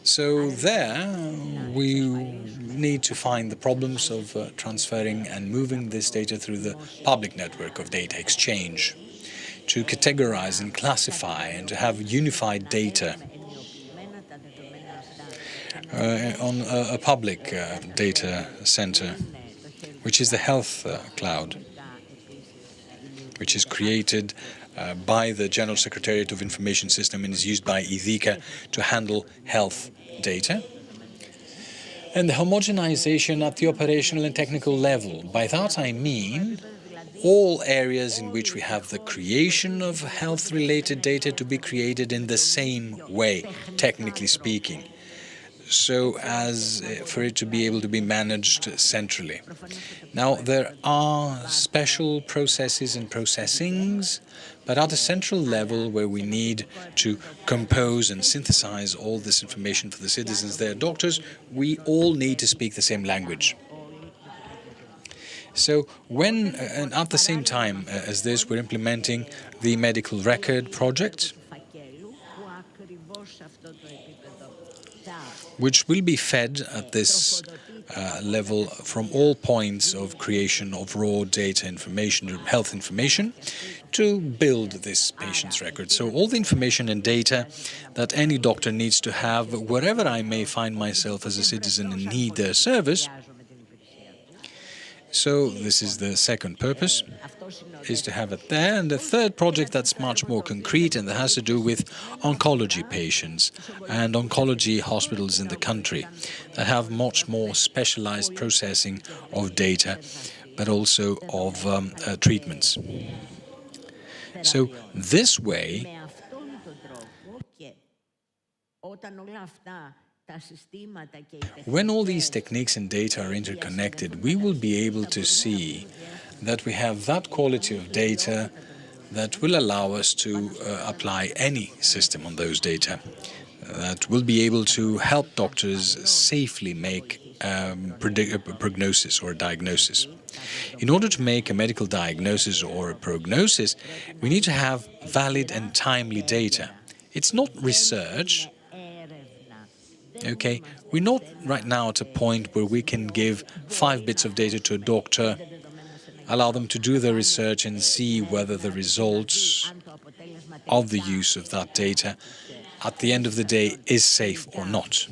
So there we need to find the problems of transferring and moving this data through the public network of data exchange, to categorize and classify and to have unified data on a public data center, which is the health cloud, which is created by the General Secretariat of Information System and is used by IDICA to handle health data. And the homogenization at the operational and technical level. By that I mean all areas in which we have the creation of health-related data to be created in the same way, technically speaking, so as for it to be able to be managed centrally. Now, there are special processes and processings, but at a central level where we need to compose and synthesize all this information for the citizens, their doctors, we all need to speak the same language. So when, and at the same time as this, we're implementing the medical record project, which will be fed at this level from all points of creation of raw data information, health information, to build this patient's record. So all the information and data that any doctor needs to have wherever I may find myself as a citizen and need their service. So this is the second purpose. is to have it there. And the third project that's much more concrete and that has to do with oncology patients and oncology hospitals in the country that have much more specialized processing of data, but also of treatments. So this way, when all these techniques and data are interconnected, we will be able to see that we have that quality of data that will allow us to apply any system on those data, that will be able to help doctors safely make a prognosis or a diagnosis. In order to make a medical diagnosis or a prognosis, we need to have valid and timely data. It's not research. Okay, we're not right now at a point where we can give 5 bits of data to a doctor, allow them to do their research and see whether the results of the use of that data at the end of the day is safe or not.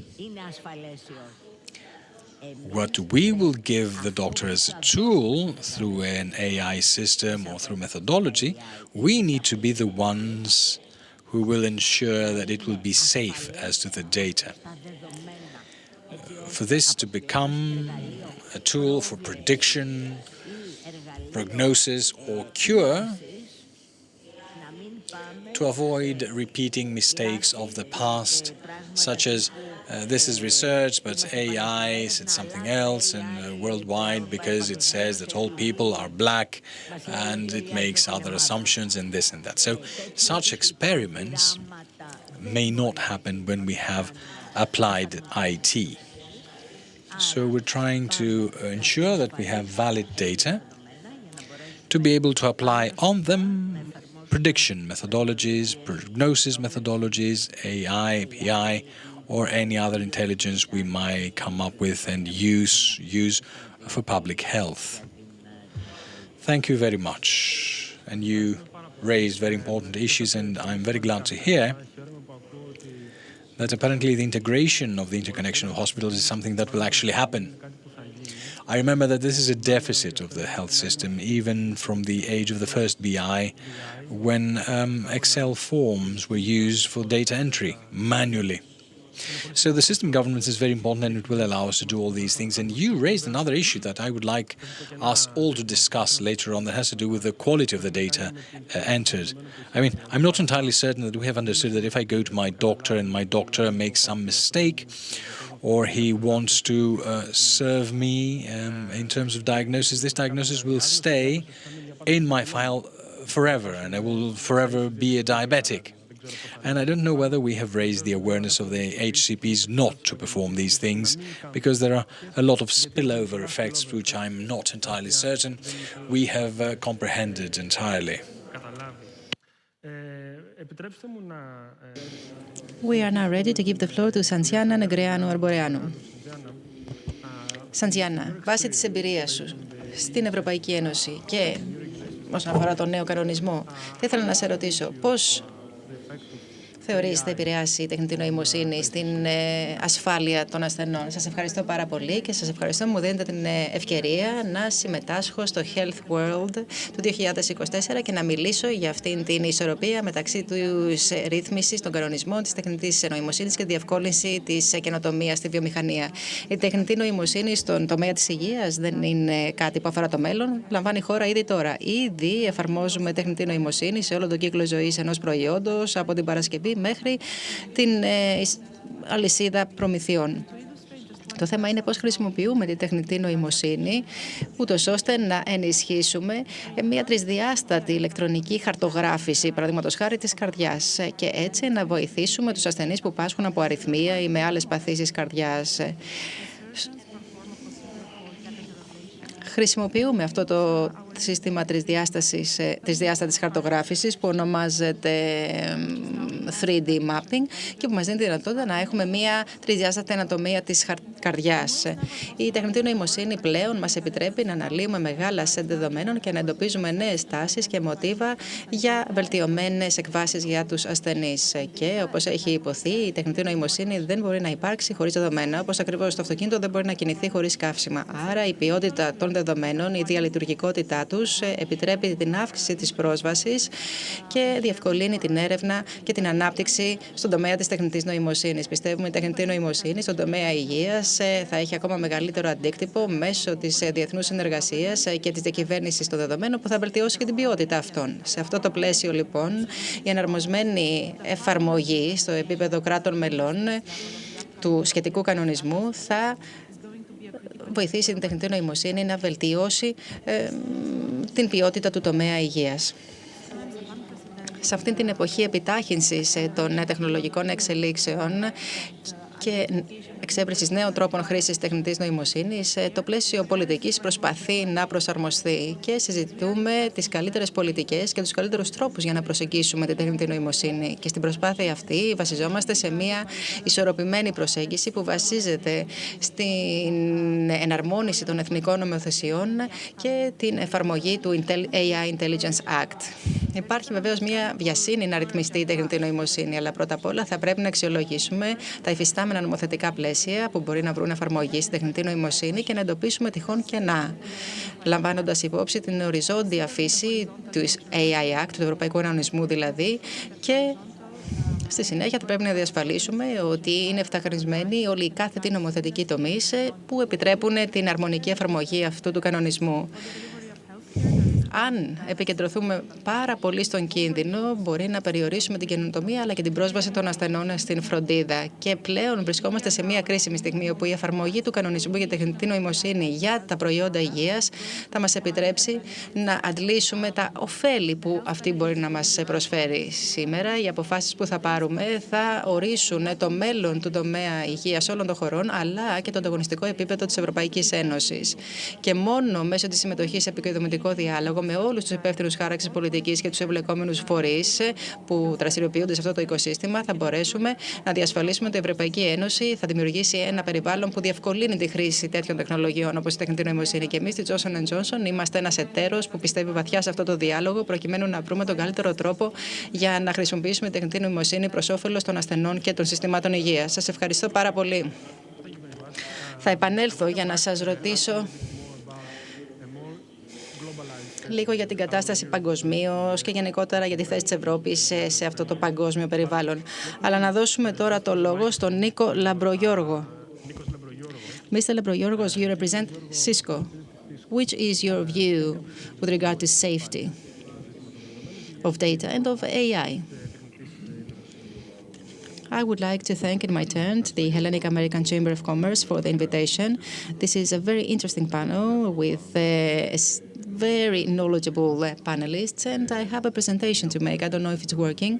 What we will give the doctor as a tool through an AI system or through methodology, we need to be the ones who will ensure that it will be safe as to the data. For this to become a tool for prediction, prognosis or cure, to avoid repeating mistakes of the past, such as this is research, but AI said something else, and worldwide because it says that all people are black, and it makes other assumptions and this and that. So such experiments may not happen when we have applied IT. So we're trying to ensure that we have valid data to be able to apply on them prediction methodologies, prognosis methodologies, AI, API, or any other intelligence we might come up with and use for public health. Thank you very much. And you raised very important issues, and I'm very glad to hear that apparently the integration of the interconnection of hospitals is something that will actually happen. I remember that this is a deficit of the health system, even from the age of the first BI, when Excel forms were used for data entry manually. So the system governance is very important, and it will allow us to do all these things. And you raised another issue that I would like us all to discuss later on that has to do with the quality of the data entered. I mean, I'm not entirely certain that we have understood that if I go to my doctor and my doctor makes some mistake, or he wants to serve me in terms of diagnosis, this diagnosis will stay in my file forever, and I will forever be a diabetic. And I don't know whether we have raised the awareness of the HCPs not to perform these things, because there are a lot of spillover effects which I'm not entirely certain we have comprehended entirely. We are now ready to give the floor to Santiana Negreanu Arboreanu. Σαντιάννα, βάσει της εμπειρίας σου στην Ευρωπαϊκή Ένωση και όσον αφορά τον νέο κανονισμό, θα ήθελα να σε ρωτήσω πώς θεωρείς θα επηρεάσει η τεχνητή νοημοσύνη στην ασφάλεια των ασθενών. Σας ευχαριστώ πάρα πολύ και σας ευχαριστώ που μου δίνετε την ευκαιρία να συμμετάσχω στο HEALTHWORLD του 2024 και να μιλήσω για αυτήν την ισορροπία μεταξύ της ρύθμισης των κανονισμών, της τεχνητής νοημοσύνης και τη διευκόλυνση της καινοτομίας στη βιομηχανία. Η τεχνητή νοημοσύνη στον τομέα της υγείας δεν είναι κάτι που αφορά το μέλλον, λαμβάνει χώρα ήδη τώρα. Ήδη εφαρμόζουμε τεχνητή νοημοσύνη σε όλο τον κύκλο ζωής ενός προϊόντος, από την παρασκευή μέχρι την αλυσίδα προμηθειών. Το θέμα είναι πώς χρησιμοποιούμε τη τεχνητή νοημοσύνη, ούτως ώστε να ενισχύσουμε μια τρισδιάστατη ηλεκτρονική χαρτογράφηση, παραδείγματος χάρη της καρδιάς, και έτσι να βοηθήσουμε τους ασθενείς που πάσχουν από αρρυθμία ή με άλλες παθήσεις καρδιάς. Χρησιμοποιούμε αυτό το σύστημα τρισδιάστατης χαρτογράφησης που ονομάζεται 3D mapping και που μας δίνει τη δυνατότητα να έχουμε μια τρισδιάστατη ανατομία της καρδιάς. Η τεχνητή νοημοσύνη πλέον μας επιτρέπει να αναλύουμε μεγάλα σετ δεδομένων και να εντοπίζουμε νέες τάσεις και μοτίβα για βελτιωμένες εκβάσεις για τους ασθενείς. Και όπως έχει υποθεί, η τεχνητή νοημοσύνη δεν μπορεί να υπάρξει χωρίς δεδομένα, όπως ακριβώς το αυτοκίνητο δεν μπορεί να κινηθεί χωρίς καύσιμα. Άρα η ποιότητα των δεδομένων, η διαλειτουργικότητά τους επιτρέπει την αύξηση της πρόσβασης και διευκολύνει την έρευνα και την ανάπτυξη στον τομέα της τεχνητής νοημοσύνης. Πιστεύουμε ότι η τεχνητή νοημοσύνη στον τομέα υγείας θα έχει ακόμα μεγαλύτερο αντίκτυπο μέσω της διεθνούς συνεργασίας και της διακυβέρνησης των δεδομένων που θα βελτιώσει και την ποιότητα αυτών. Σε αυτό το πλαίσιο, λοιπόν, η εναρμοσμένη εφαρμογή στο επίπεδο κράτων μελών του σχετικού κανονισμού θα βοηθήσει την τεχνητή νοημοσύνη να βελτιώσει την ποιότητα του τομέα υγείας. Σε αυτήν την εποχή επιτάχυνσης των τεχνολογικών εξελίξεων και εξέβρεσης νέων τρόπων χρήσης τεχνητής νοημοσύνης, το πλαίσιο πολιτικής προσπαθεί να προσαρμοστεί και συζητούμε τις καλύτερες πολιτικές και τους καλύτερους τρόπους για να προσεγγίσουμε την τεχνητή νοημοσύνη. Και στην προσπάθεια αυτή βασιζόμαστε σε μια ισορροπημένη προσέγγιση που βασίζεται στην εναρμόνιση των εθνικών νομοθεσιών και την εφαρμογή του AI Intelligence Act. Υπάρχει βεβαίως μια βιασύνη να ρυθμιστεί η τεχνητή νοημοσύνη, αλλά πρώτα απ' όλα θα πρέπει να αξιολογήσουμε τα υφιστάμενα νομοθετικά πλαίσια που μπορεί να βρουν εφαρμογή στην τεχνητή νοημοσύνη και να εντοπίσουμε τυχόν κενά, λαμβάνοντας υπόψη την οριζόντια φύση του AI Act, του Ευρωπαϊκού Κανονισμού δηλαδή, και στη συνέχεια θα πρέπει να διασφαλίσουμε ότι είναι ευταχρισμένοι όλοι οι κάθετοι νομοθετικοί τομείς που επιτρέπουν την αρμονική εφαρμογή αυτού του κανονισμού. Αν επικεντρωθούμε πάρα πολύ στον κίνδυνο, μπορεί να περιορίσουμε την καινοτομία αλλά και την πρόσβαση των ασθενών στην φροντίδα. Και πλέον βρισκόμαστε σε μια κρίσιμη στιγμή όπου η εφαρμογή του κανονισμού για τεχνητή νοημοσύνη για τα προϊόντα υγείας θα μας επιτρέψει να αντλήσουμε τα ωφέλη που αυτή μπορεί να μας προσφέρει. Σήμερα οι αποφάσεις που θα πάρουμε θα ορίσουν το μέλλον του τομέα υγείας όλων των χωρών αλλά και το ανταγωνιστικό επίπεδο της Ευρωπαϊκής Ένωσης. Και μόνο μέσω της συμμετοχής σε επικοδομητικό διάλογο με όλους τους υπεύθυνους χάραξης πολιτικής και τους εμπλεκόμενους φορείς που δραστηριοποιούνται σε αυτό το οικοσύστημα θα μπορέσουμε να διασφαλίσουμε ότι η Ευρωπαϊκή Ένωση θα δημιουργήσει ένα περιβάλλον που διευκολύνει τη χρήση τέτοιων τεχνολογιών όπως η τεχνητή νοημοσύνη. Και εμείς στη Johnson & Johnson είμαστε ένας εταίρος που πιστεύει βαθιά σε αυτό το διάλογο προκειμένου να βρούμε τον καλύτερο τρόπο για να χρησιμοποιήσουμε τη τεχνητή νοημοσύνη προς όφελος των ασθενών και των συστημάτων υγείας. Σας ευχαριστώ πάρα πολύ. Θα επανέλθω για να σας ρωτήσω λίγο για την κατάσταση παγκοσμίως και γενικότερα για τη θέση της Ευρώπης σε αυτό το παγκόσμιο περιβάλλον. Αλλά να δώσουμε τώρα το λόγο στον Νίκο Λαμπρογιώργο. Mr. Λαμπρογιώργος, you represent Cisco. Which is your view with regard to safety of data and of AI? I would like to thank in my turn the Hellenic American Chamber of Commerce for the invitation. This is a very interesting panel with very knowledgeable panelists, and I have a presentation to make. I don't know if it's working.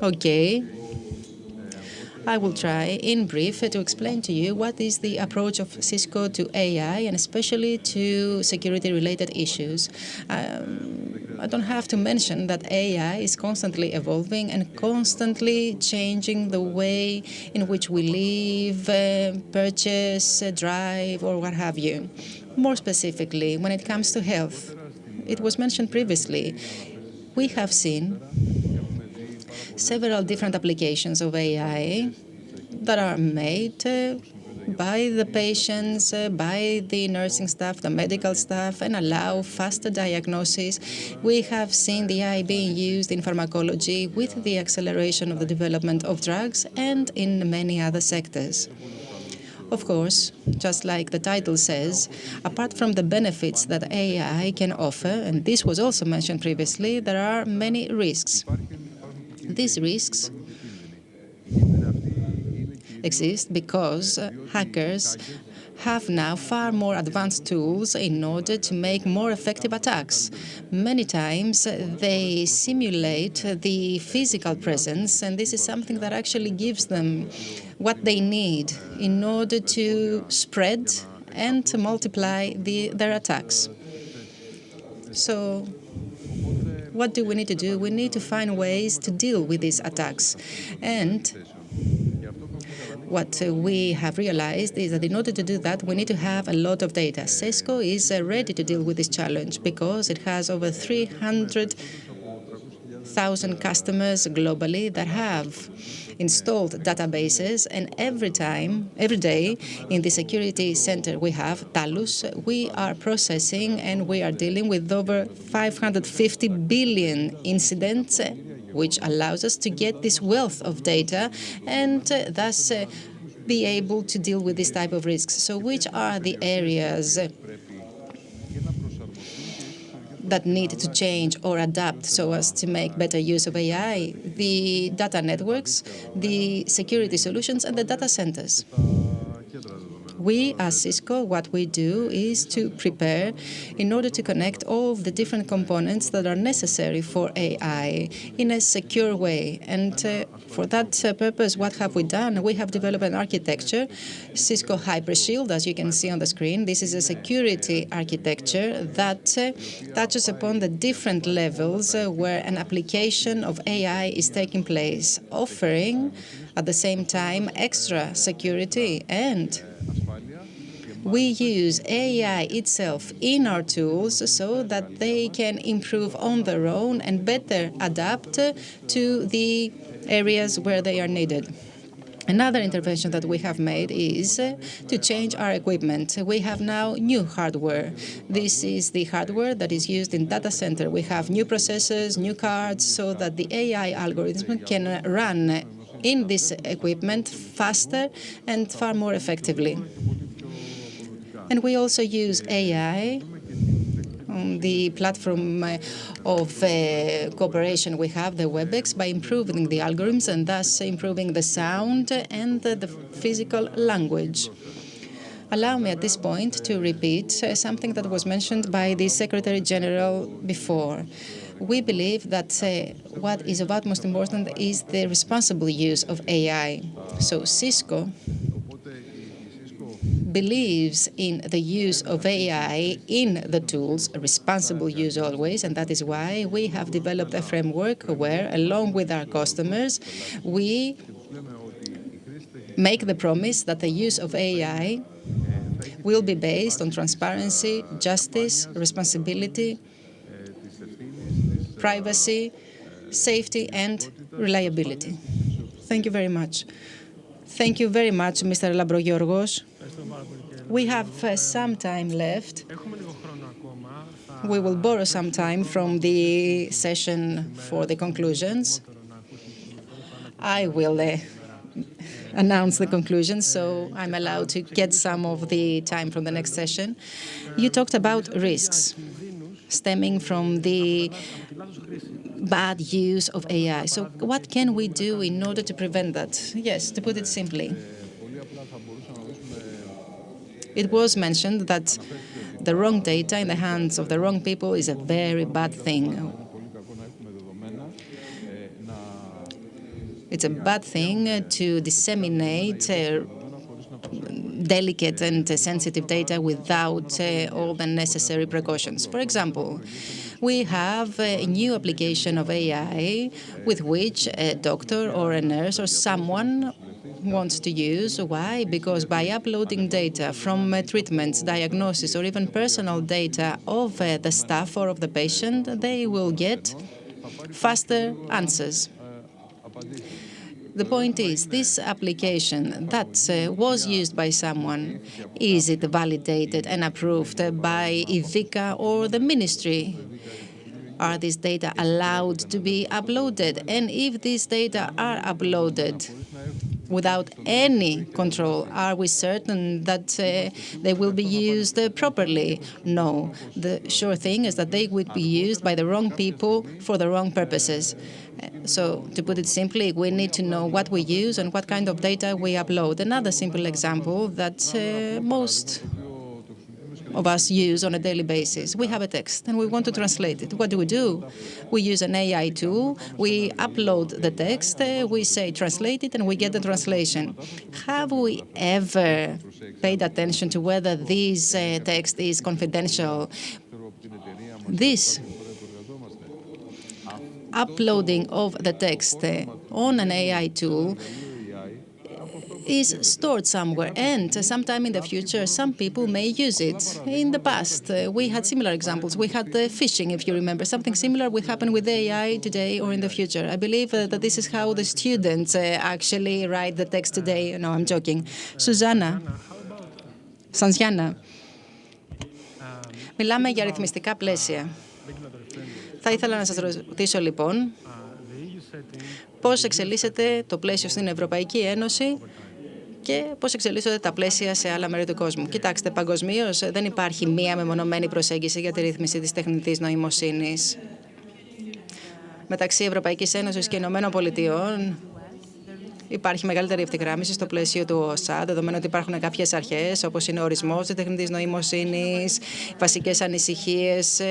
Okay. I will try, in brief, to explain to you what is the approach of Cisco to AI and especially to security-related issues. I don't have to mention that AI is constantly evolving and constantly changing the way in which we live, purchase, drive, or what have you. More specifically, when it comes to health, it was mentioned previously, we have seen several different applications of AI that are made by the patients, by the nursing staff, the medical staff, and allow faster diagnosis. We have seen the AI being used in pharmacology with the acceleration of the development of drugs and in many other sectors. Of course, just like the title says, apart from the benefits that AI can offer, and this was also mentioned previously, there are many risks. These risks exist because hackers have now far more advanced tools in order to make more effective attacks. Many times they simulate the physical presence, and this is something that actually gives them what they need in order to spread and to multiply their attacks. So what do we need to do? We need to find ways to deal with these attacks. And what we have realized is that in order to do that, we need to have a lot of data. Cisco is ready to deal with this challenge because it has over 300,000 customers globally that have installed databases, and every day in the security center we have, Talus, we are processing and we are dealing with over 550 billion incidents, which allows us to get this wealth of data and thus be able to deal with this type of risks. So which are the areas that need to change or adapt so as to make better use of AI? The data networks, the security solutions, and the data centers. We, as Cisco, what we do is to prepare in order to connect all of the different components that are necessary for AI in a secure way. And for that purpose, what have we done? We have developed an architecture, Cisco HyperShield, as you can see on the screen. This is a security architecture that touches upon the different levels where an application of AI is taking place, offering at the same time extra security, and we use AI itself in our tools so that they can improve on their own and better adapt to the areas where they are needed. Another intervention that we have made is to change our equipment. We have now new hardware. This is the hardware that is used in data center. We have new processors, new cards, so that the AI algorithm can run in this equipment faster and far more effectively. And we also use AI on the platform of cooperation we have, the WebEx, by improving the algorithms and thus improving the sound and the physical language. Allow me at this point to repeat something that was mentioned by the Secretary General before. We believe that what is of utmost importance is the responsible use of AI. So Cisco believes in the use of AI in the tools, responsible use always, and that is why we have developed a framework where, along with our customers, we make the promise that the use of AI will be based on transparency, justice, responsibility, privacy, safety, and reliability. Thank you very much. Thank you very much, Mr. Lambrogiorgos. We have some time left. We will borrow some time from the session for the conclusions. I will announce the conclusions, so I'm allowed to get some of the time from the next session. You talked about risks stemming from the bad use of AI. So what can we do in order to prevent that? Yes, to put it simply, it was mentioned that the wrong data in the hands of the wrong people is a very bad thing. It's a bad thing to disseminate delicate and sensitive data without all the necessary precautions. For example, we have a new application of AI with which a doctor or a nurse or someone wants to use. Why? Because by uploading data from treatments, diagnosis, or even personal data of the staff or of the patient, they will get faster answers. The point is, this application that was used by someone, is it validated and approved by IVICA or the ministry? Are these data allowed to be uploaded? And if these data are uploaded without any control, are we certain that they will be used properly? No. The sure thing is that they would be used by the wrong people for the wrong purposes. So, to put it simply, we need to know what we use and what kind of data we upload. Another simple example that most of us use on a daily basis. We have a text and we want to translate it. What do? We use an AI tool. We upload the text. We say translate it, and we get the translation. Have we ever paid attention to whether this text is confidential? This uploading of the text on an AI tool is stored somewhere, and sometime in the future, some people may use it. In the past, we had similar examples. We had phishing, if you remember. Something similar will happen with AI today or in the future. I believe that this is how the students actually write the text today. No, I'm joking. Susanna, Sansiana, μιλάμε για ρυθμιστικά πλαίσια. Θα ήθελα να σας ρωτήσω λοιπόν πώς εξελίσσεται το πλαίσιο στην Ευρωπαϊκή Ένωση και πώς εξελίσσονται τα πλαίσια σε άλλα μέρη του κόσμου. Κοιτάξτε, παγκοσμίως δεν υπάρχει μία μεμονωμένη προσέγγιση για τη ρύθμιση της τεχνητής νοημοσύνης. Μεταξύ Ευρωπαϊκής Ένωσης και Ηνωμένων Πολιτειών υπάρχει μεγαλύτερη ευθυγράμμιση στο πλαίσιο του ΟΣΑ, δεδομένου ότι υπάρχουν κάποιες αρχές, όπως είναι ο ορισμός της τεχνητής νοημοσύνης, βασικές ανησυχίες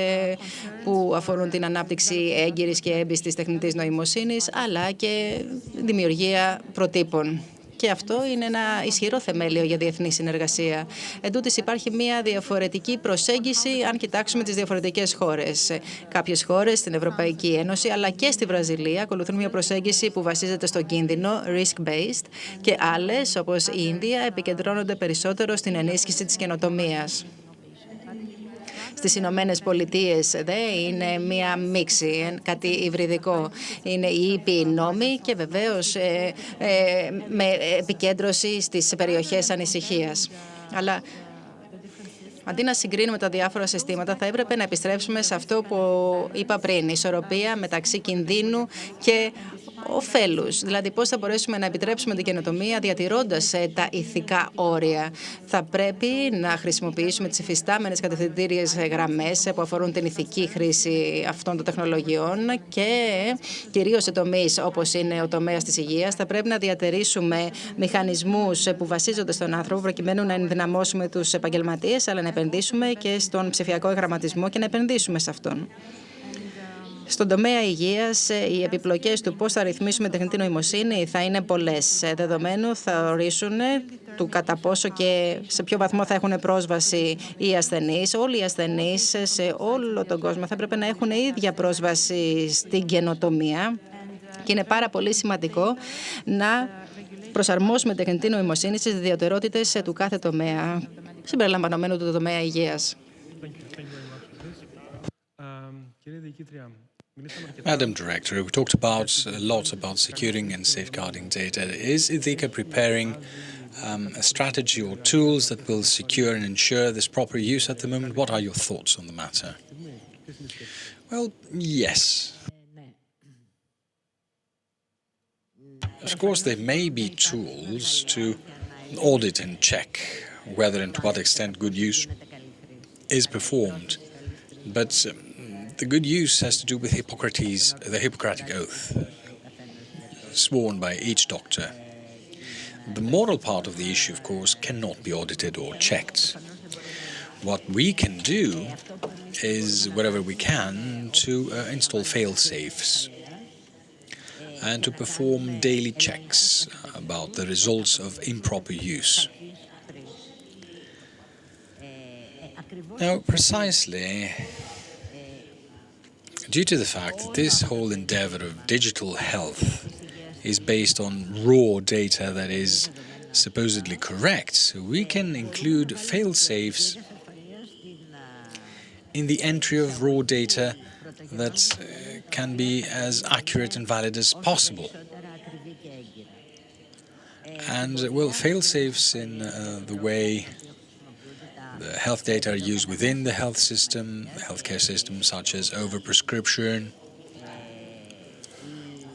που αφορούν την ανάπτυξη έγκυρης και έμπιστης τεχνητής νοημοσύνης, αλλά και δημιουργία προτύπων. Και αυτό είναι ένα ισχυρό θεμέλιο για διεθνή συνεργασία. Εν τούτης υπάρχει μια διαφορετική προσέγγιση αν κοιτάξουμε τις διαφορετικές χώρες. Κάποιες χώρες στην Ευρωπαϊκή Ένωση αλλά και στη Βραζιλία ακολουθούν μια προσέγγιση που βασίζεται στο κίνδυνο, risk-based, και άλλες, όπως η Ινδία, επικεντρώνονται περισσότερο στην ενίσχυση της καινοτομίας. Στις Ηνωμένες Πολιτείες είναι μία μίξη, κάτι υβριδικό. Είναι οι ήπιοι νόμοι και βεβαίως με επικέντρωση στις περιοχές ανησυχίας. Αλλά αντί να συγκρίνουμε τα διάφορα συστήματα, θα έπρεπε να επιστρέψουμε σε αυτό που είπα πριν, ισορροπία μεταξύ κινδύνου και ωφέλους. Δηλαδή, πώς θα μπορέσουμε να επιτρέψουμε την καινοτομία διατηρώντας τα ηθικά όρια. Θα πρέπει να χρησιμοποιήσουμε τις υφιστάμενες κατευθυντήριες γραμμές που αφορούν την ηθική χρήση αυτών των τεχνολογιών και κυρίως σε τομείς όπως είναι ο τομέας της υγείας. Θα πρέπει να διατηρήσουμε μηχανισμούς που βασίζονται στον άνθρωπο προκειμένου να ενδυναμώσουμε τους επαγγελματίες, αλλά να επενδύσουμε και στον ψηφιακό γραμματισμό και να επενδύσουμε σε αυτόν. Στον τομέα υγείας, οι επιπλοκές του πώς θα ρυθμίσουμε τεχνητή νοημοσύνη θα είναι πολλές. Δεδομένου θα ορίσουν του κατά πόσο και σε ποιο βαθμό θα έχουν πρόσβαση οι ασθενείς. Όλοι οι ασθενείς σε όλο τον κόσμο θα πρέπει να έχουν ίδια πρόσβαση στην καινοτομία και είναι πάρα πολύ σημαντικό να προσαρμόσουμε τεχνητή νοημοσύνη στις ιδιαιτερότητες του κάθε τομέα, συμπεριλαμβανομένου του τομέα υγείας. Madam Director, we talked about a lot about securing and safeguarding data. Is Ethika preparing a strategy or tools that will secure and ensure this proper use at the moment? What are your thoughts on the matter? Well, yes. Of course, there may be tools to audit and check whether and to what extent good use is performed, but the good use has to do with the Hippocratic Oath, sworn by each doctor. The moral part of the issue, of course, cannot be audited or checked. What we can do is, wherever we can, to install fail-safes and to perform daily checks about the results of improper use. Now, precisely due to the fact that this whole endeavor of digital health is based on raw data that is supposedly correct, we can include fail-safes in the entry of raw data that can be as accurate and valid as possible. And, well, fail-safes in the way the health data are used within the healthcare system, such as overprescription,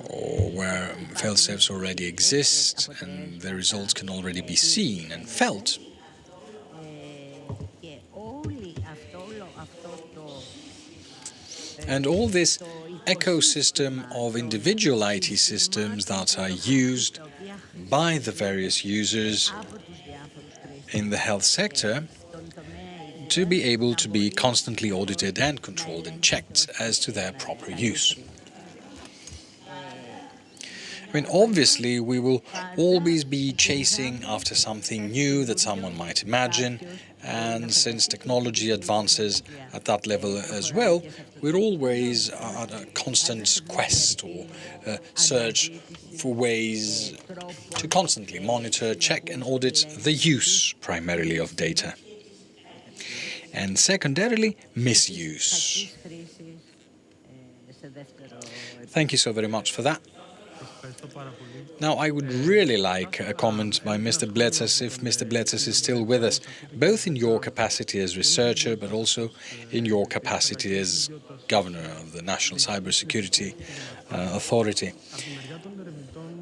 or where fail-safes already exist and the results can already be seen and felt. And all this ecosystem of individual IT systems that are used by the various users in the health sector to be able to be constantly audited and controlled and checked as to their proper use. I mean, obviously, we will always be chasing after something new that someone might imagine, and since technology advances at that level as well, we're always at a constant quest or search for ways to constantly monitor, check and audit the use primarily of data. And secondarily, misuse. Thank you so very much for that. Now, I would really like a comment by Mr. Bletzes, if Mr. Bletzes is still with us, both in your capacity as researcher, but also in your capacity as governor of the National Cybersecurity Authority.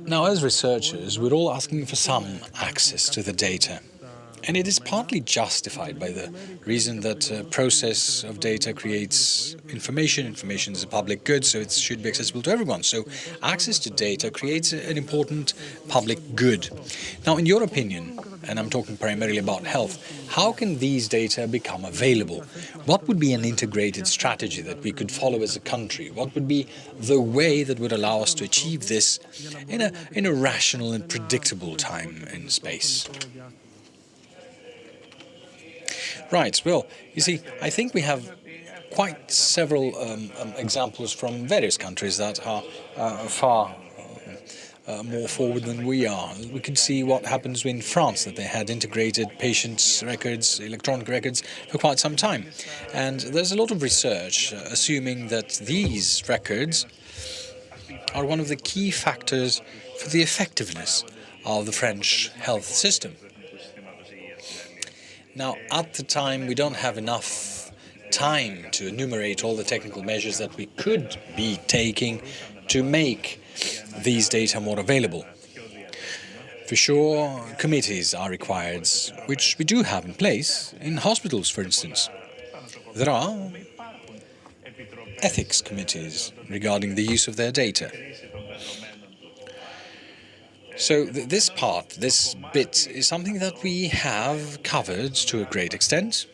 Now, as researchers, we're all asking for some access to the data. And it is partly justified by the reason that process of data creates information. Information is a public good, so it should be accessible to everyone. So access to data creates an important public good. Now, in your opinion, and I'm talking primarily about health, how can these data become available? What would be an integrated strategy that we could follow as a country? What would be the way that would allow us to achieve this in a rational and predictable time and space? Right, well, you see, I think we have quite several examples from various countries that are far more forward than we are. We could see what happens in France, that they had integrated patients' records, electronic records, for quite some time. And there's a lot of research assuming that these records are one of the key factors for the effectiveness of the French health system. Now, at the time, we don't have enough time to enumerate all the technical measures that we could be taking to make these data more available. For sure, committees are required, which we do have in place in hospitals, for instance. There are ethics committees regarding the use of their data. So this bit, is something that we have covered to a great extent,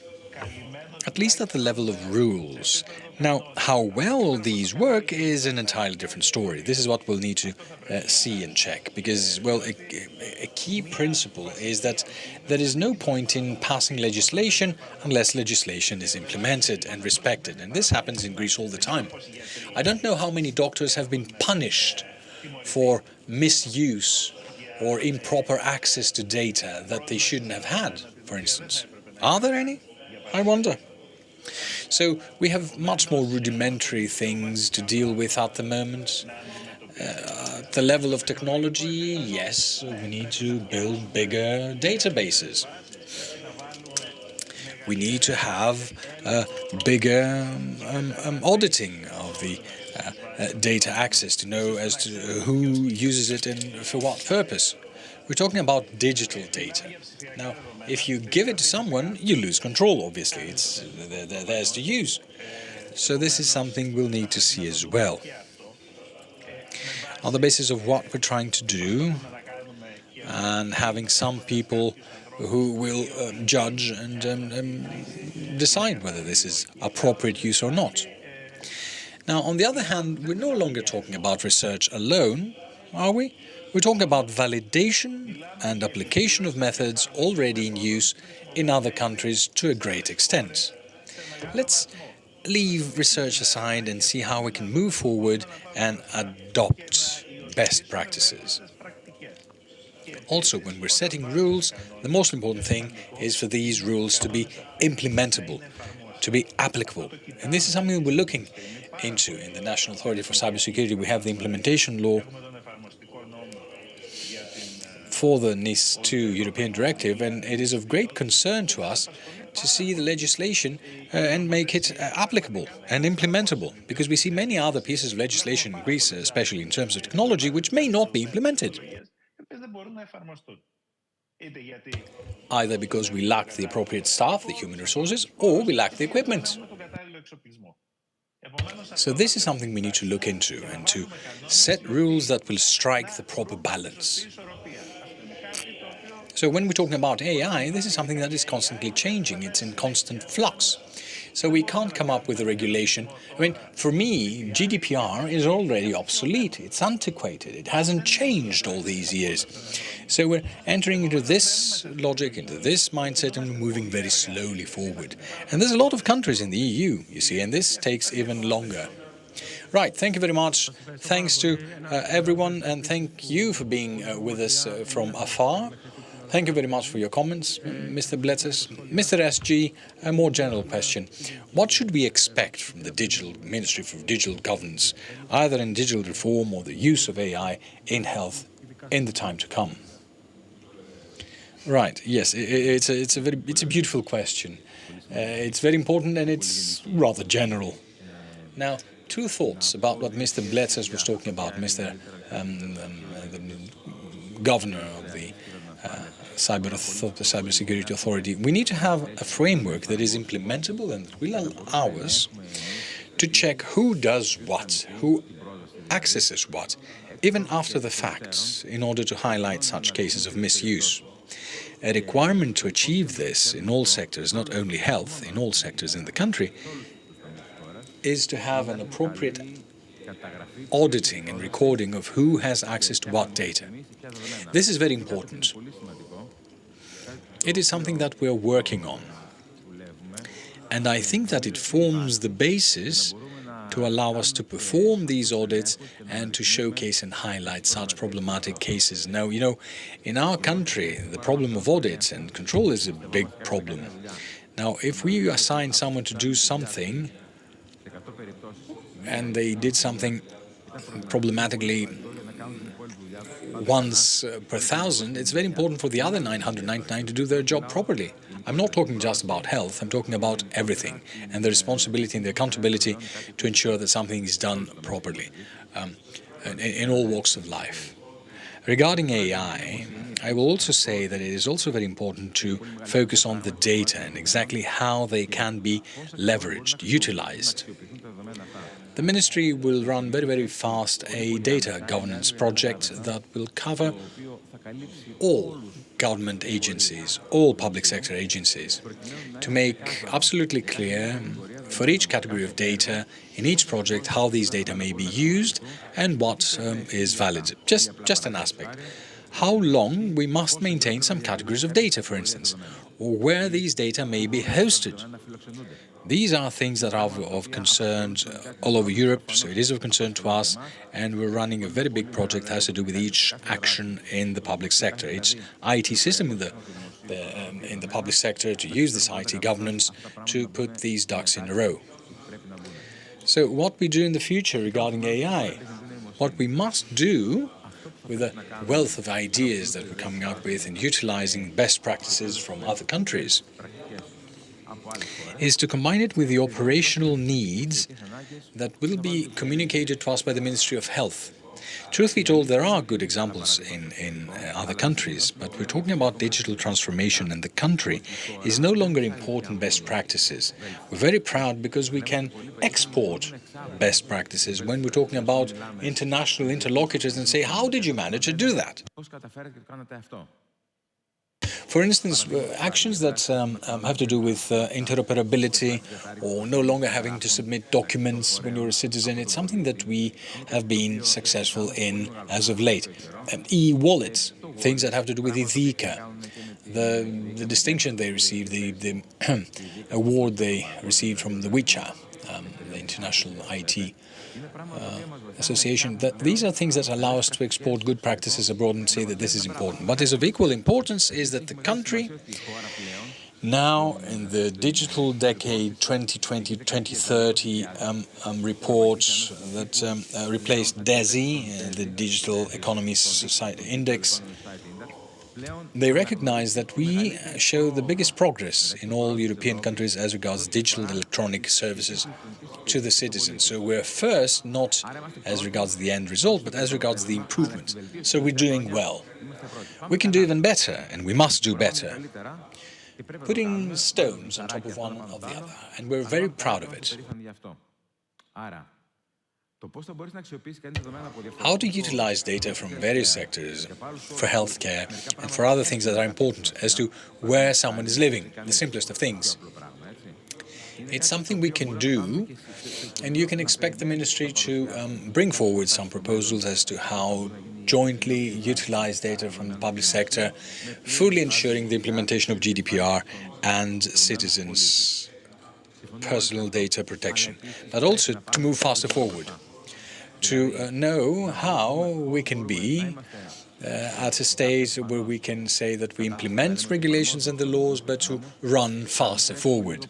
at least at the level of rules. Now, how well these work is an entirely different story. This is what we'll need to see and check, because, well, a key principle is that there is no point in passing legislation unless legislation is implemented and respected, and this happens in Greece all the time. I don't know how many doctors have been punished for misuse or improper access to data that they shouldn't have had, for instance. Are there any? I wonder. So we have much more rudimentary things to deal with at the moment. At the level of technology, yes, we need to build bigger databases. We need to have bigger auditing of the data access to know as to who uses it and for what purpose. We're talking about digital data. Now, if you give it to someone, you lose control, obviously. It's theirs to use. So this is something we'll need to see as well. On the basis of what we're trying to do, and having some people who will judge and decide whether this is appropriate use or not. Now, on the other hand, we're no longer talking about research alone, are we? We're talking about validation and application of methods already in use in other countries to a great extent. Let's leave research aside and see how we can move forward and adopt best practices. Also, when we're setting rules, the most important thing is for these rules to be implementable, to be applicable. And this is something we're looking into in the National Authority for Cybersecurity. We have the implementation law for the NIS2 European Directive, and it is of great concern to us to see the legislation and make it applicable and implementable, because we see many other pieces of legislation in Greece, especially in terms of technology, which may not be implemented. Either because we lack the appropriate staff, the human resources, or we lack the equipment. So this is something we need to look into and to set rules that will strike the proper balance. So when we're talking about AI, this is something that is constantly changing. It's in constant flux. So we can't come up with a regulation. I mean, for me, GDPR is already obsolete. It's antiquated. It hasn't changed all these years. So we're entering into this logic, into this mindset, and moving very slowly forward. And there's a lot of countries in the EU, you see, and this takes even longer. Right, thank you very much. Thanks to everyone, and thank you for being with us from afar. Thank you very much for your comments, Mr. Bletzes. Mr. SG, a more general question. What should we expect from the Ministry for Digital Governance, either in digital reform or the use of AI in health in the time to come? Right, yes, it's a beautiful question. It's very important and it's rather general. Now, two thoughts about what Mr. Bletzes was talking about, the governor of the Cybersecurity Authority. We need to have a framework that is implementable and that will allow us to check who does what, who accesses what, even after the fact, in order to highlight such cases of misuse. A requirement to achieve this in all sectors, not only health, in all sectors in the country, is to have an appropriate auditing and recording of who has access to what data. This is very important. It is something that we're working on. And I think that it forms the basis to allow us to perform these audits and to showcase and highlight such problematic cases. Now, you know, in our country, the problem of audits and control is a big problem. Now, if we assign someone to do something and they did something problematically once per thousand, it's very important for the other 999 to do their job properly. I'm not talking just about health, I'm talking about everything, and the responsibility and the accountability to ensure that something is done properly in all walks of life. Regarding AI, I will also say that it is also very important to focus on the data and exactly how they can be leveraged, utilized. The Ministry will run very fast a data governance project that will cover all government agencies, all public sector agencies, to make absolutely clear for each category of data in each project how these data may be used and what is valid. Just an aspect. How long we must maintain some categories of data, for instance, or where these data may be hosted. These are things that are of concern all over Europe, so it is of concern to us, and we're running a very big project that has to do with each action in the public sector, each IT system in the public sector, to use this IT governance to put these ducks in a row. So what we do in the future regarding AI, what we must do with a wealth of ideas that we're coming up with and utilizing best practices from other countries, is to combine it with the operational needs that will be communicated to us by the Ministry of Health. Truth be told, there are good examples in other countries, but we're talking about digital transformation, and the country is no longer important best practices. We're very proud because we can export best practices when we're talking about international interlocutors and say, how did you manage to do that? For instance, actions that have to do with interoperability or no longer having to submit documents when you're a citizen, it's something that we have been successful in as of late. E-wallets, things that have to do with Ethika, the distinction they received, the award they received from the WICHA, the International IT Association, that these are things that allow us to export good practices abroad and say that this is important. What is of equal importance is that the country now, in the digital decade 2020-2030 report that replaced DESI, the Digital Economy Society Index, they recognize that we show the biggest progress in all European countries as regards digital electronic services to the citizens. So we're first, not as regards the end result, but as regards the improvement. So we're doing well. We can do even better, and we must do better, putting stones on top of one of the other, and we're very proud of it. How to utilize data from various sectors for healthcare and for other things that are important as to where someone is living, the simplest of things. It's something we can do, and you can expect the ministry to bring forward some proposals as to how jointly utilize data from the public sector, fully ensuring the implementation of GDPR and citizens' personal data protection, but also to move faster forward, to know how we can be at a stage where we can say that we implement regulations and the laws, but to run faster forward.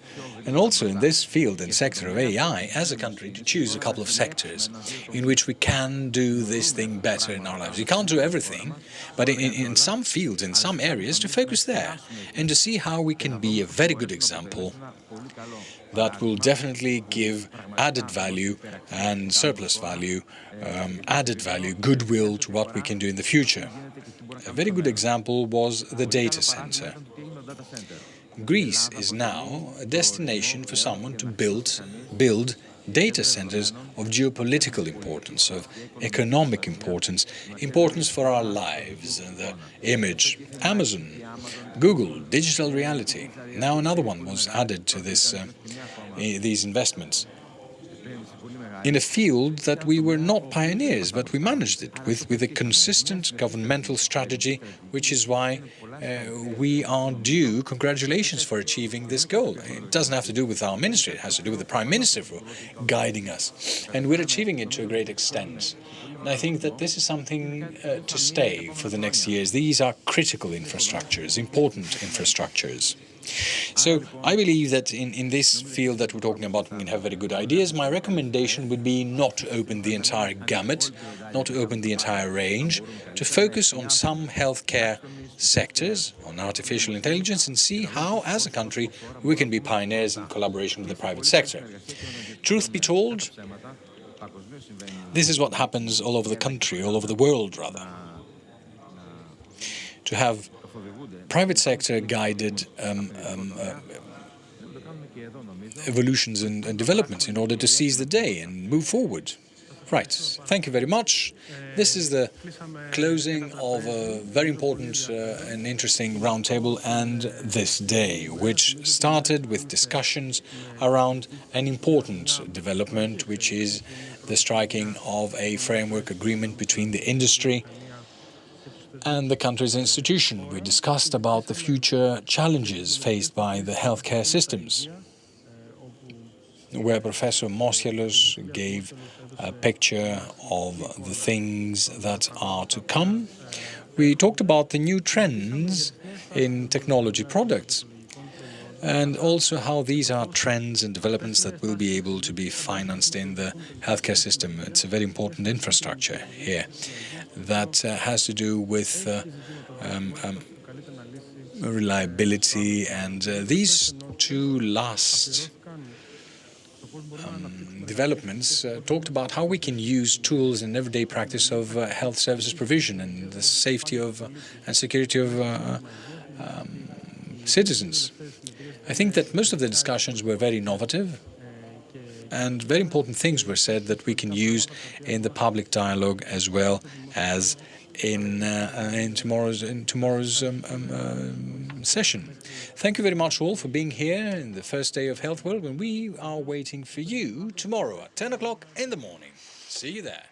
And also in this field and sector of AI, as a country, to choose a couple of sectors in which we can do this thing better in our lives. We can't do everything, but in some fields, in some areas, to focus there and to see how we can be a very good example that will definitely give added value and surplus value, added value, goodwill to what we can do in the future. A very good example was the data center. Greece is now a destination for someone to build data centers of geopolitical importance, of economic importance, importance for our lives and the image. Amazon, Google, digital reality. Now another one was added to these investments in a field that we were not pioneers, but we managed it with a consistent governmental strategy, which is why we are due congratulations for achieving this goal. It doesn't have to do with our ministry, it has to do with the Prime Minister for guiding us. And we're achieving it to a great extent. And I think that this is something to stay for the next years. These are critical infrastructures, important infrastructures. So I believe that in this field that we're talking about, we can have very good ideas. My recommendation would be not to open the entire gamut, not to open the entire range, to focus on some healthcare sectors, on artificial intelligence, and see how, as a country, we can be pioneers in collaboration with the private sector. Truth be told, this is what happens all over the country, all over the world, rather. To have private sector guided evolutions and developments in order to seize the day and move forward. Right, thank you very much. This is the closing of a very important and interesting roundtable and this day, which started with discussions around an important development, which is the striking of a framework agreement between the industry and the country's institution. We discussed about the future challenges faced by the healthcare systems, where Professor Moskelos gave a picture of the things that are to come. We talked about the new trends in technology products, and also how these are trends and developments that will be able to be financed in the healthcare system. It's a very important infrastructure here that has to do with reliability, and these two last developments talked about how we can use tools in everyday practice of health services provision and the safety of and security of citizens. I think that most of the discussions were very innovative, and very important things were said that we can use in the public dialogue as well as in tomorrow's session. Thank you very much all for being here in the first day of Health World, when we are waiting for you tomorrow at 10 o'clock in the morning. See you there.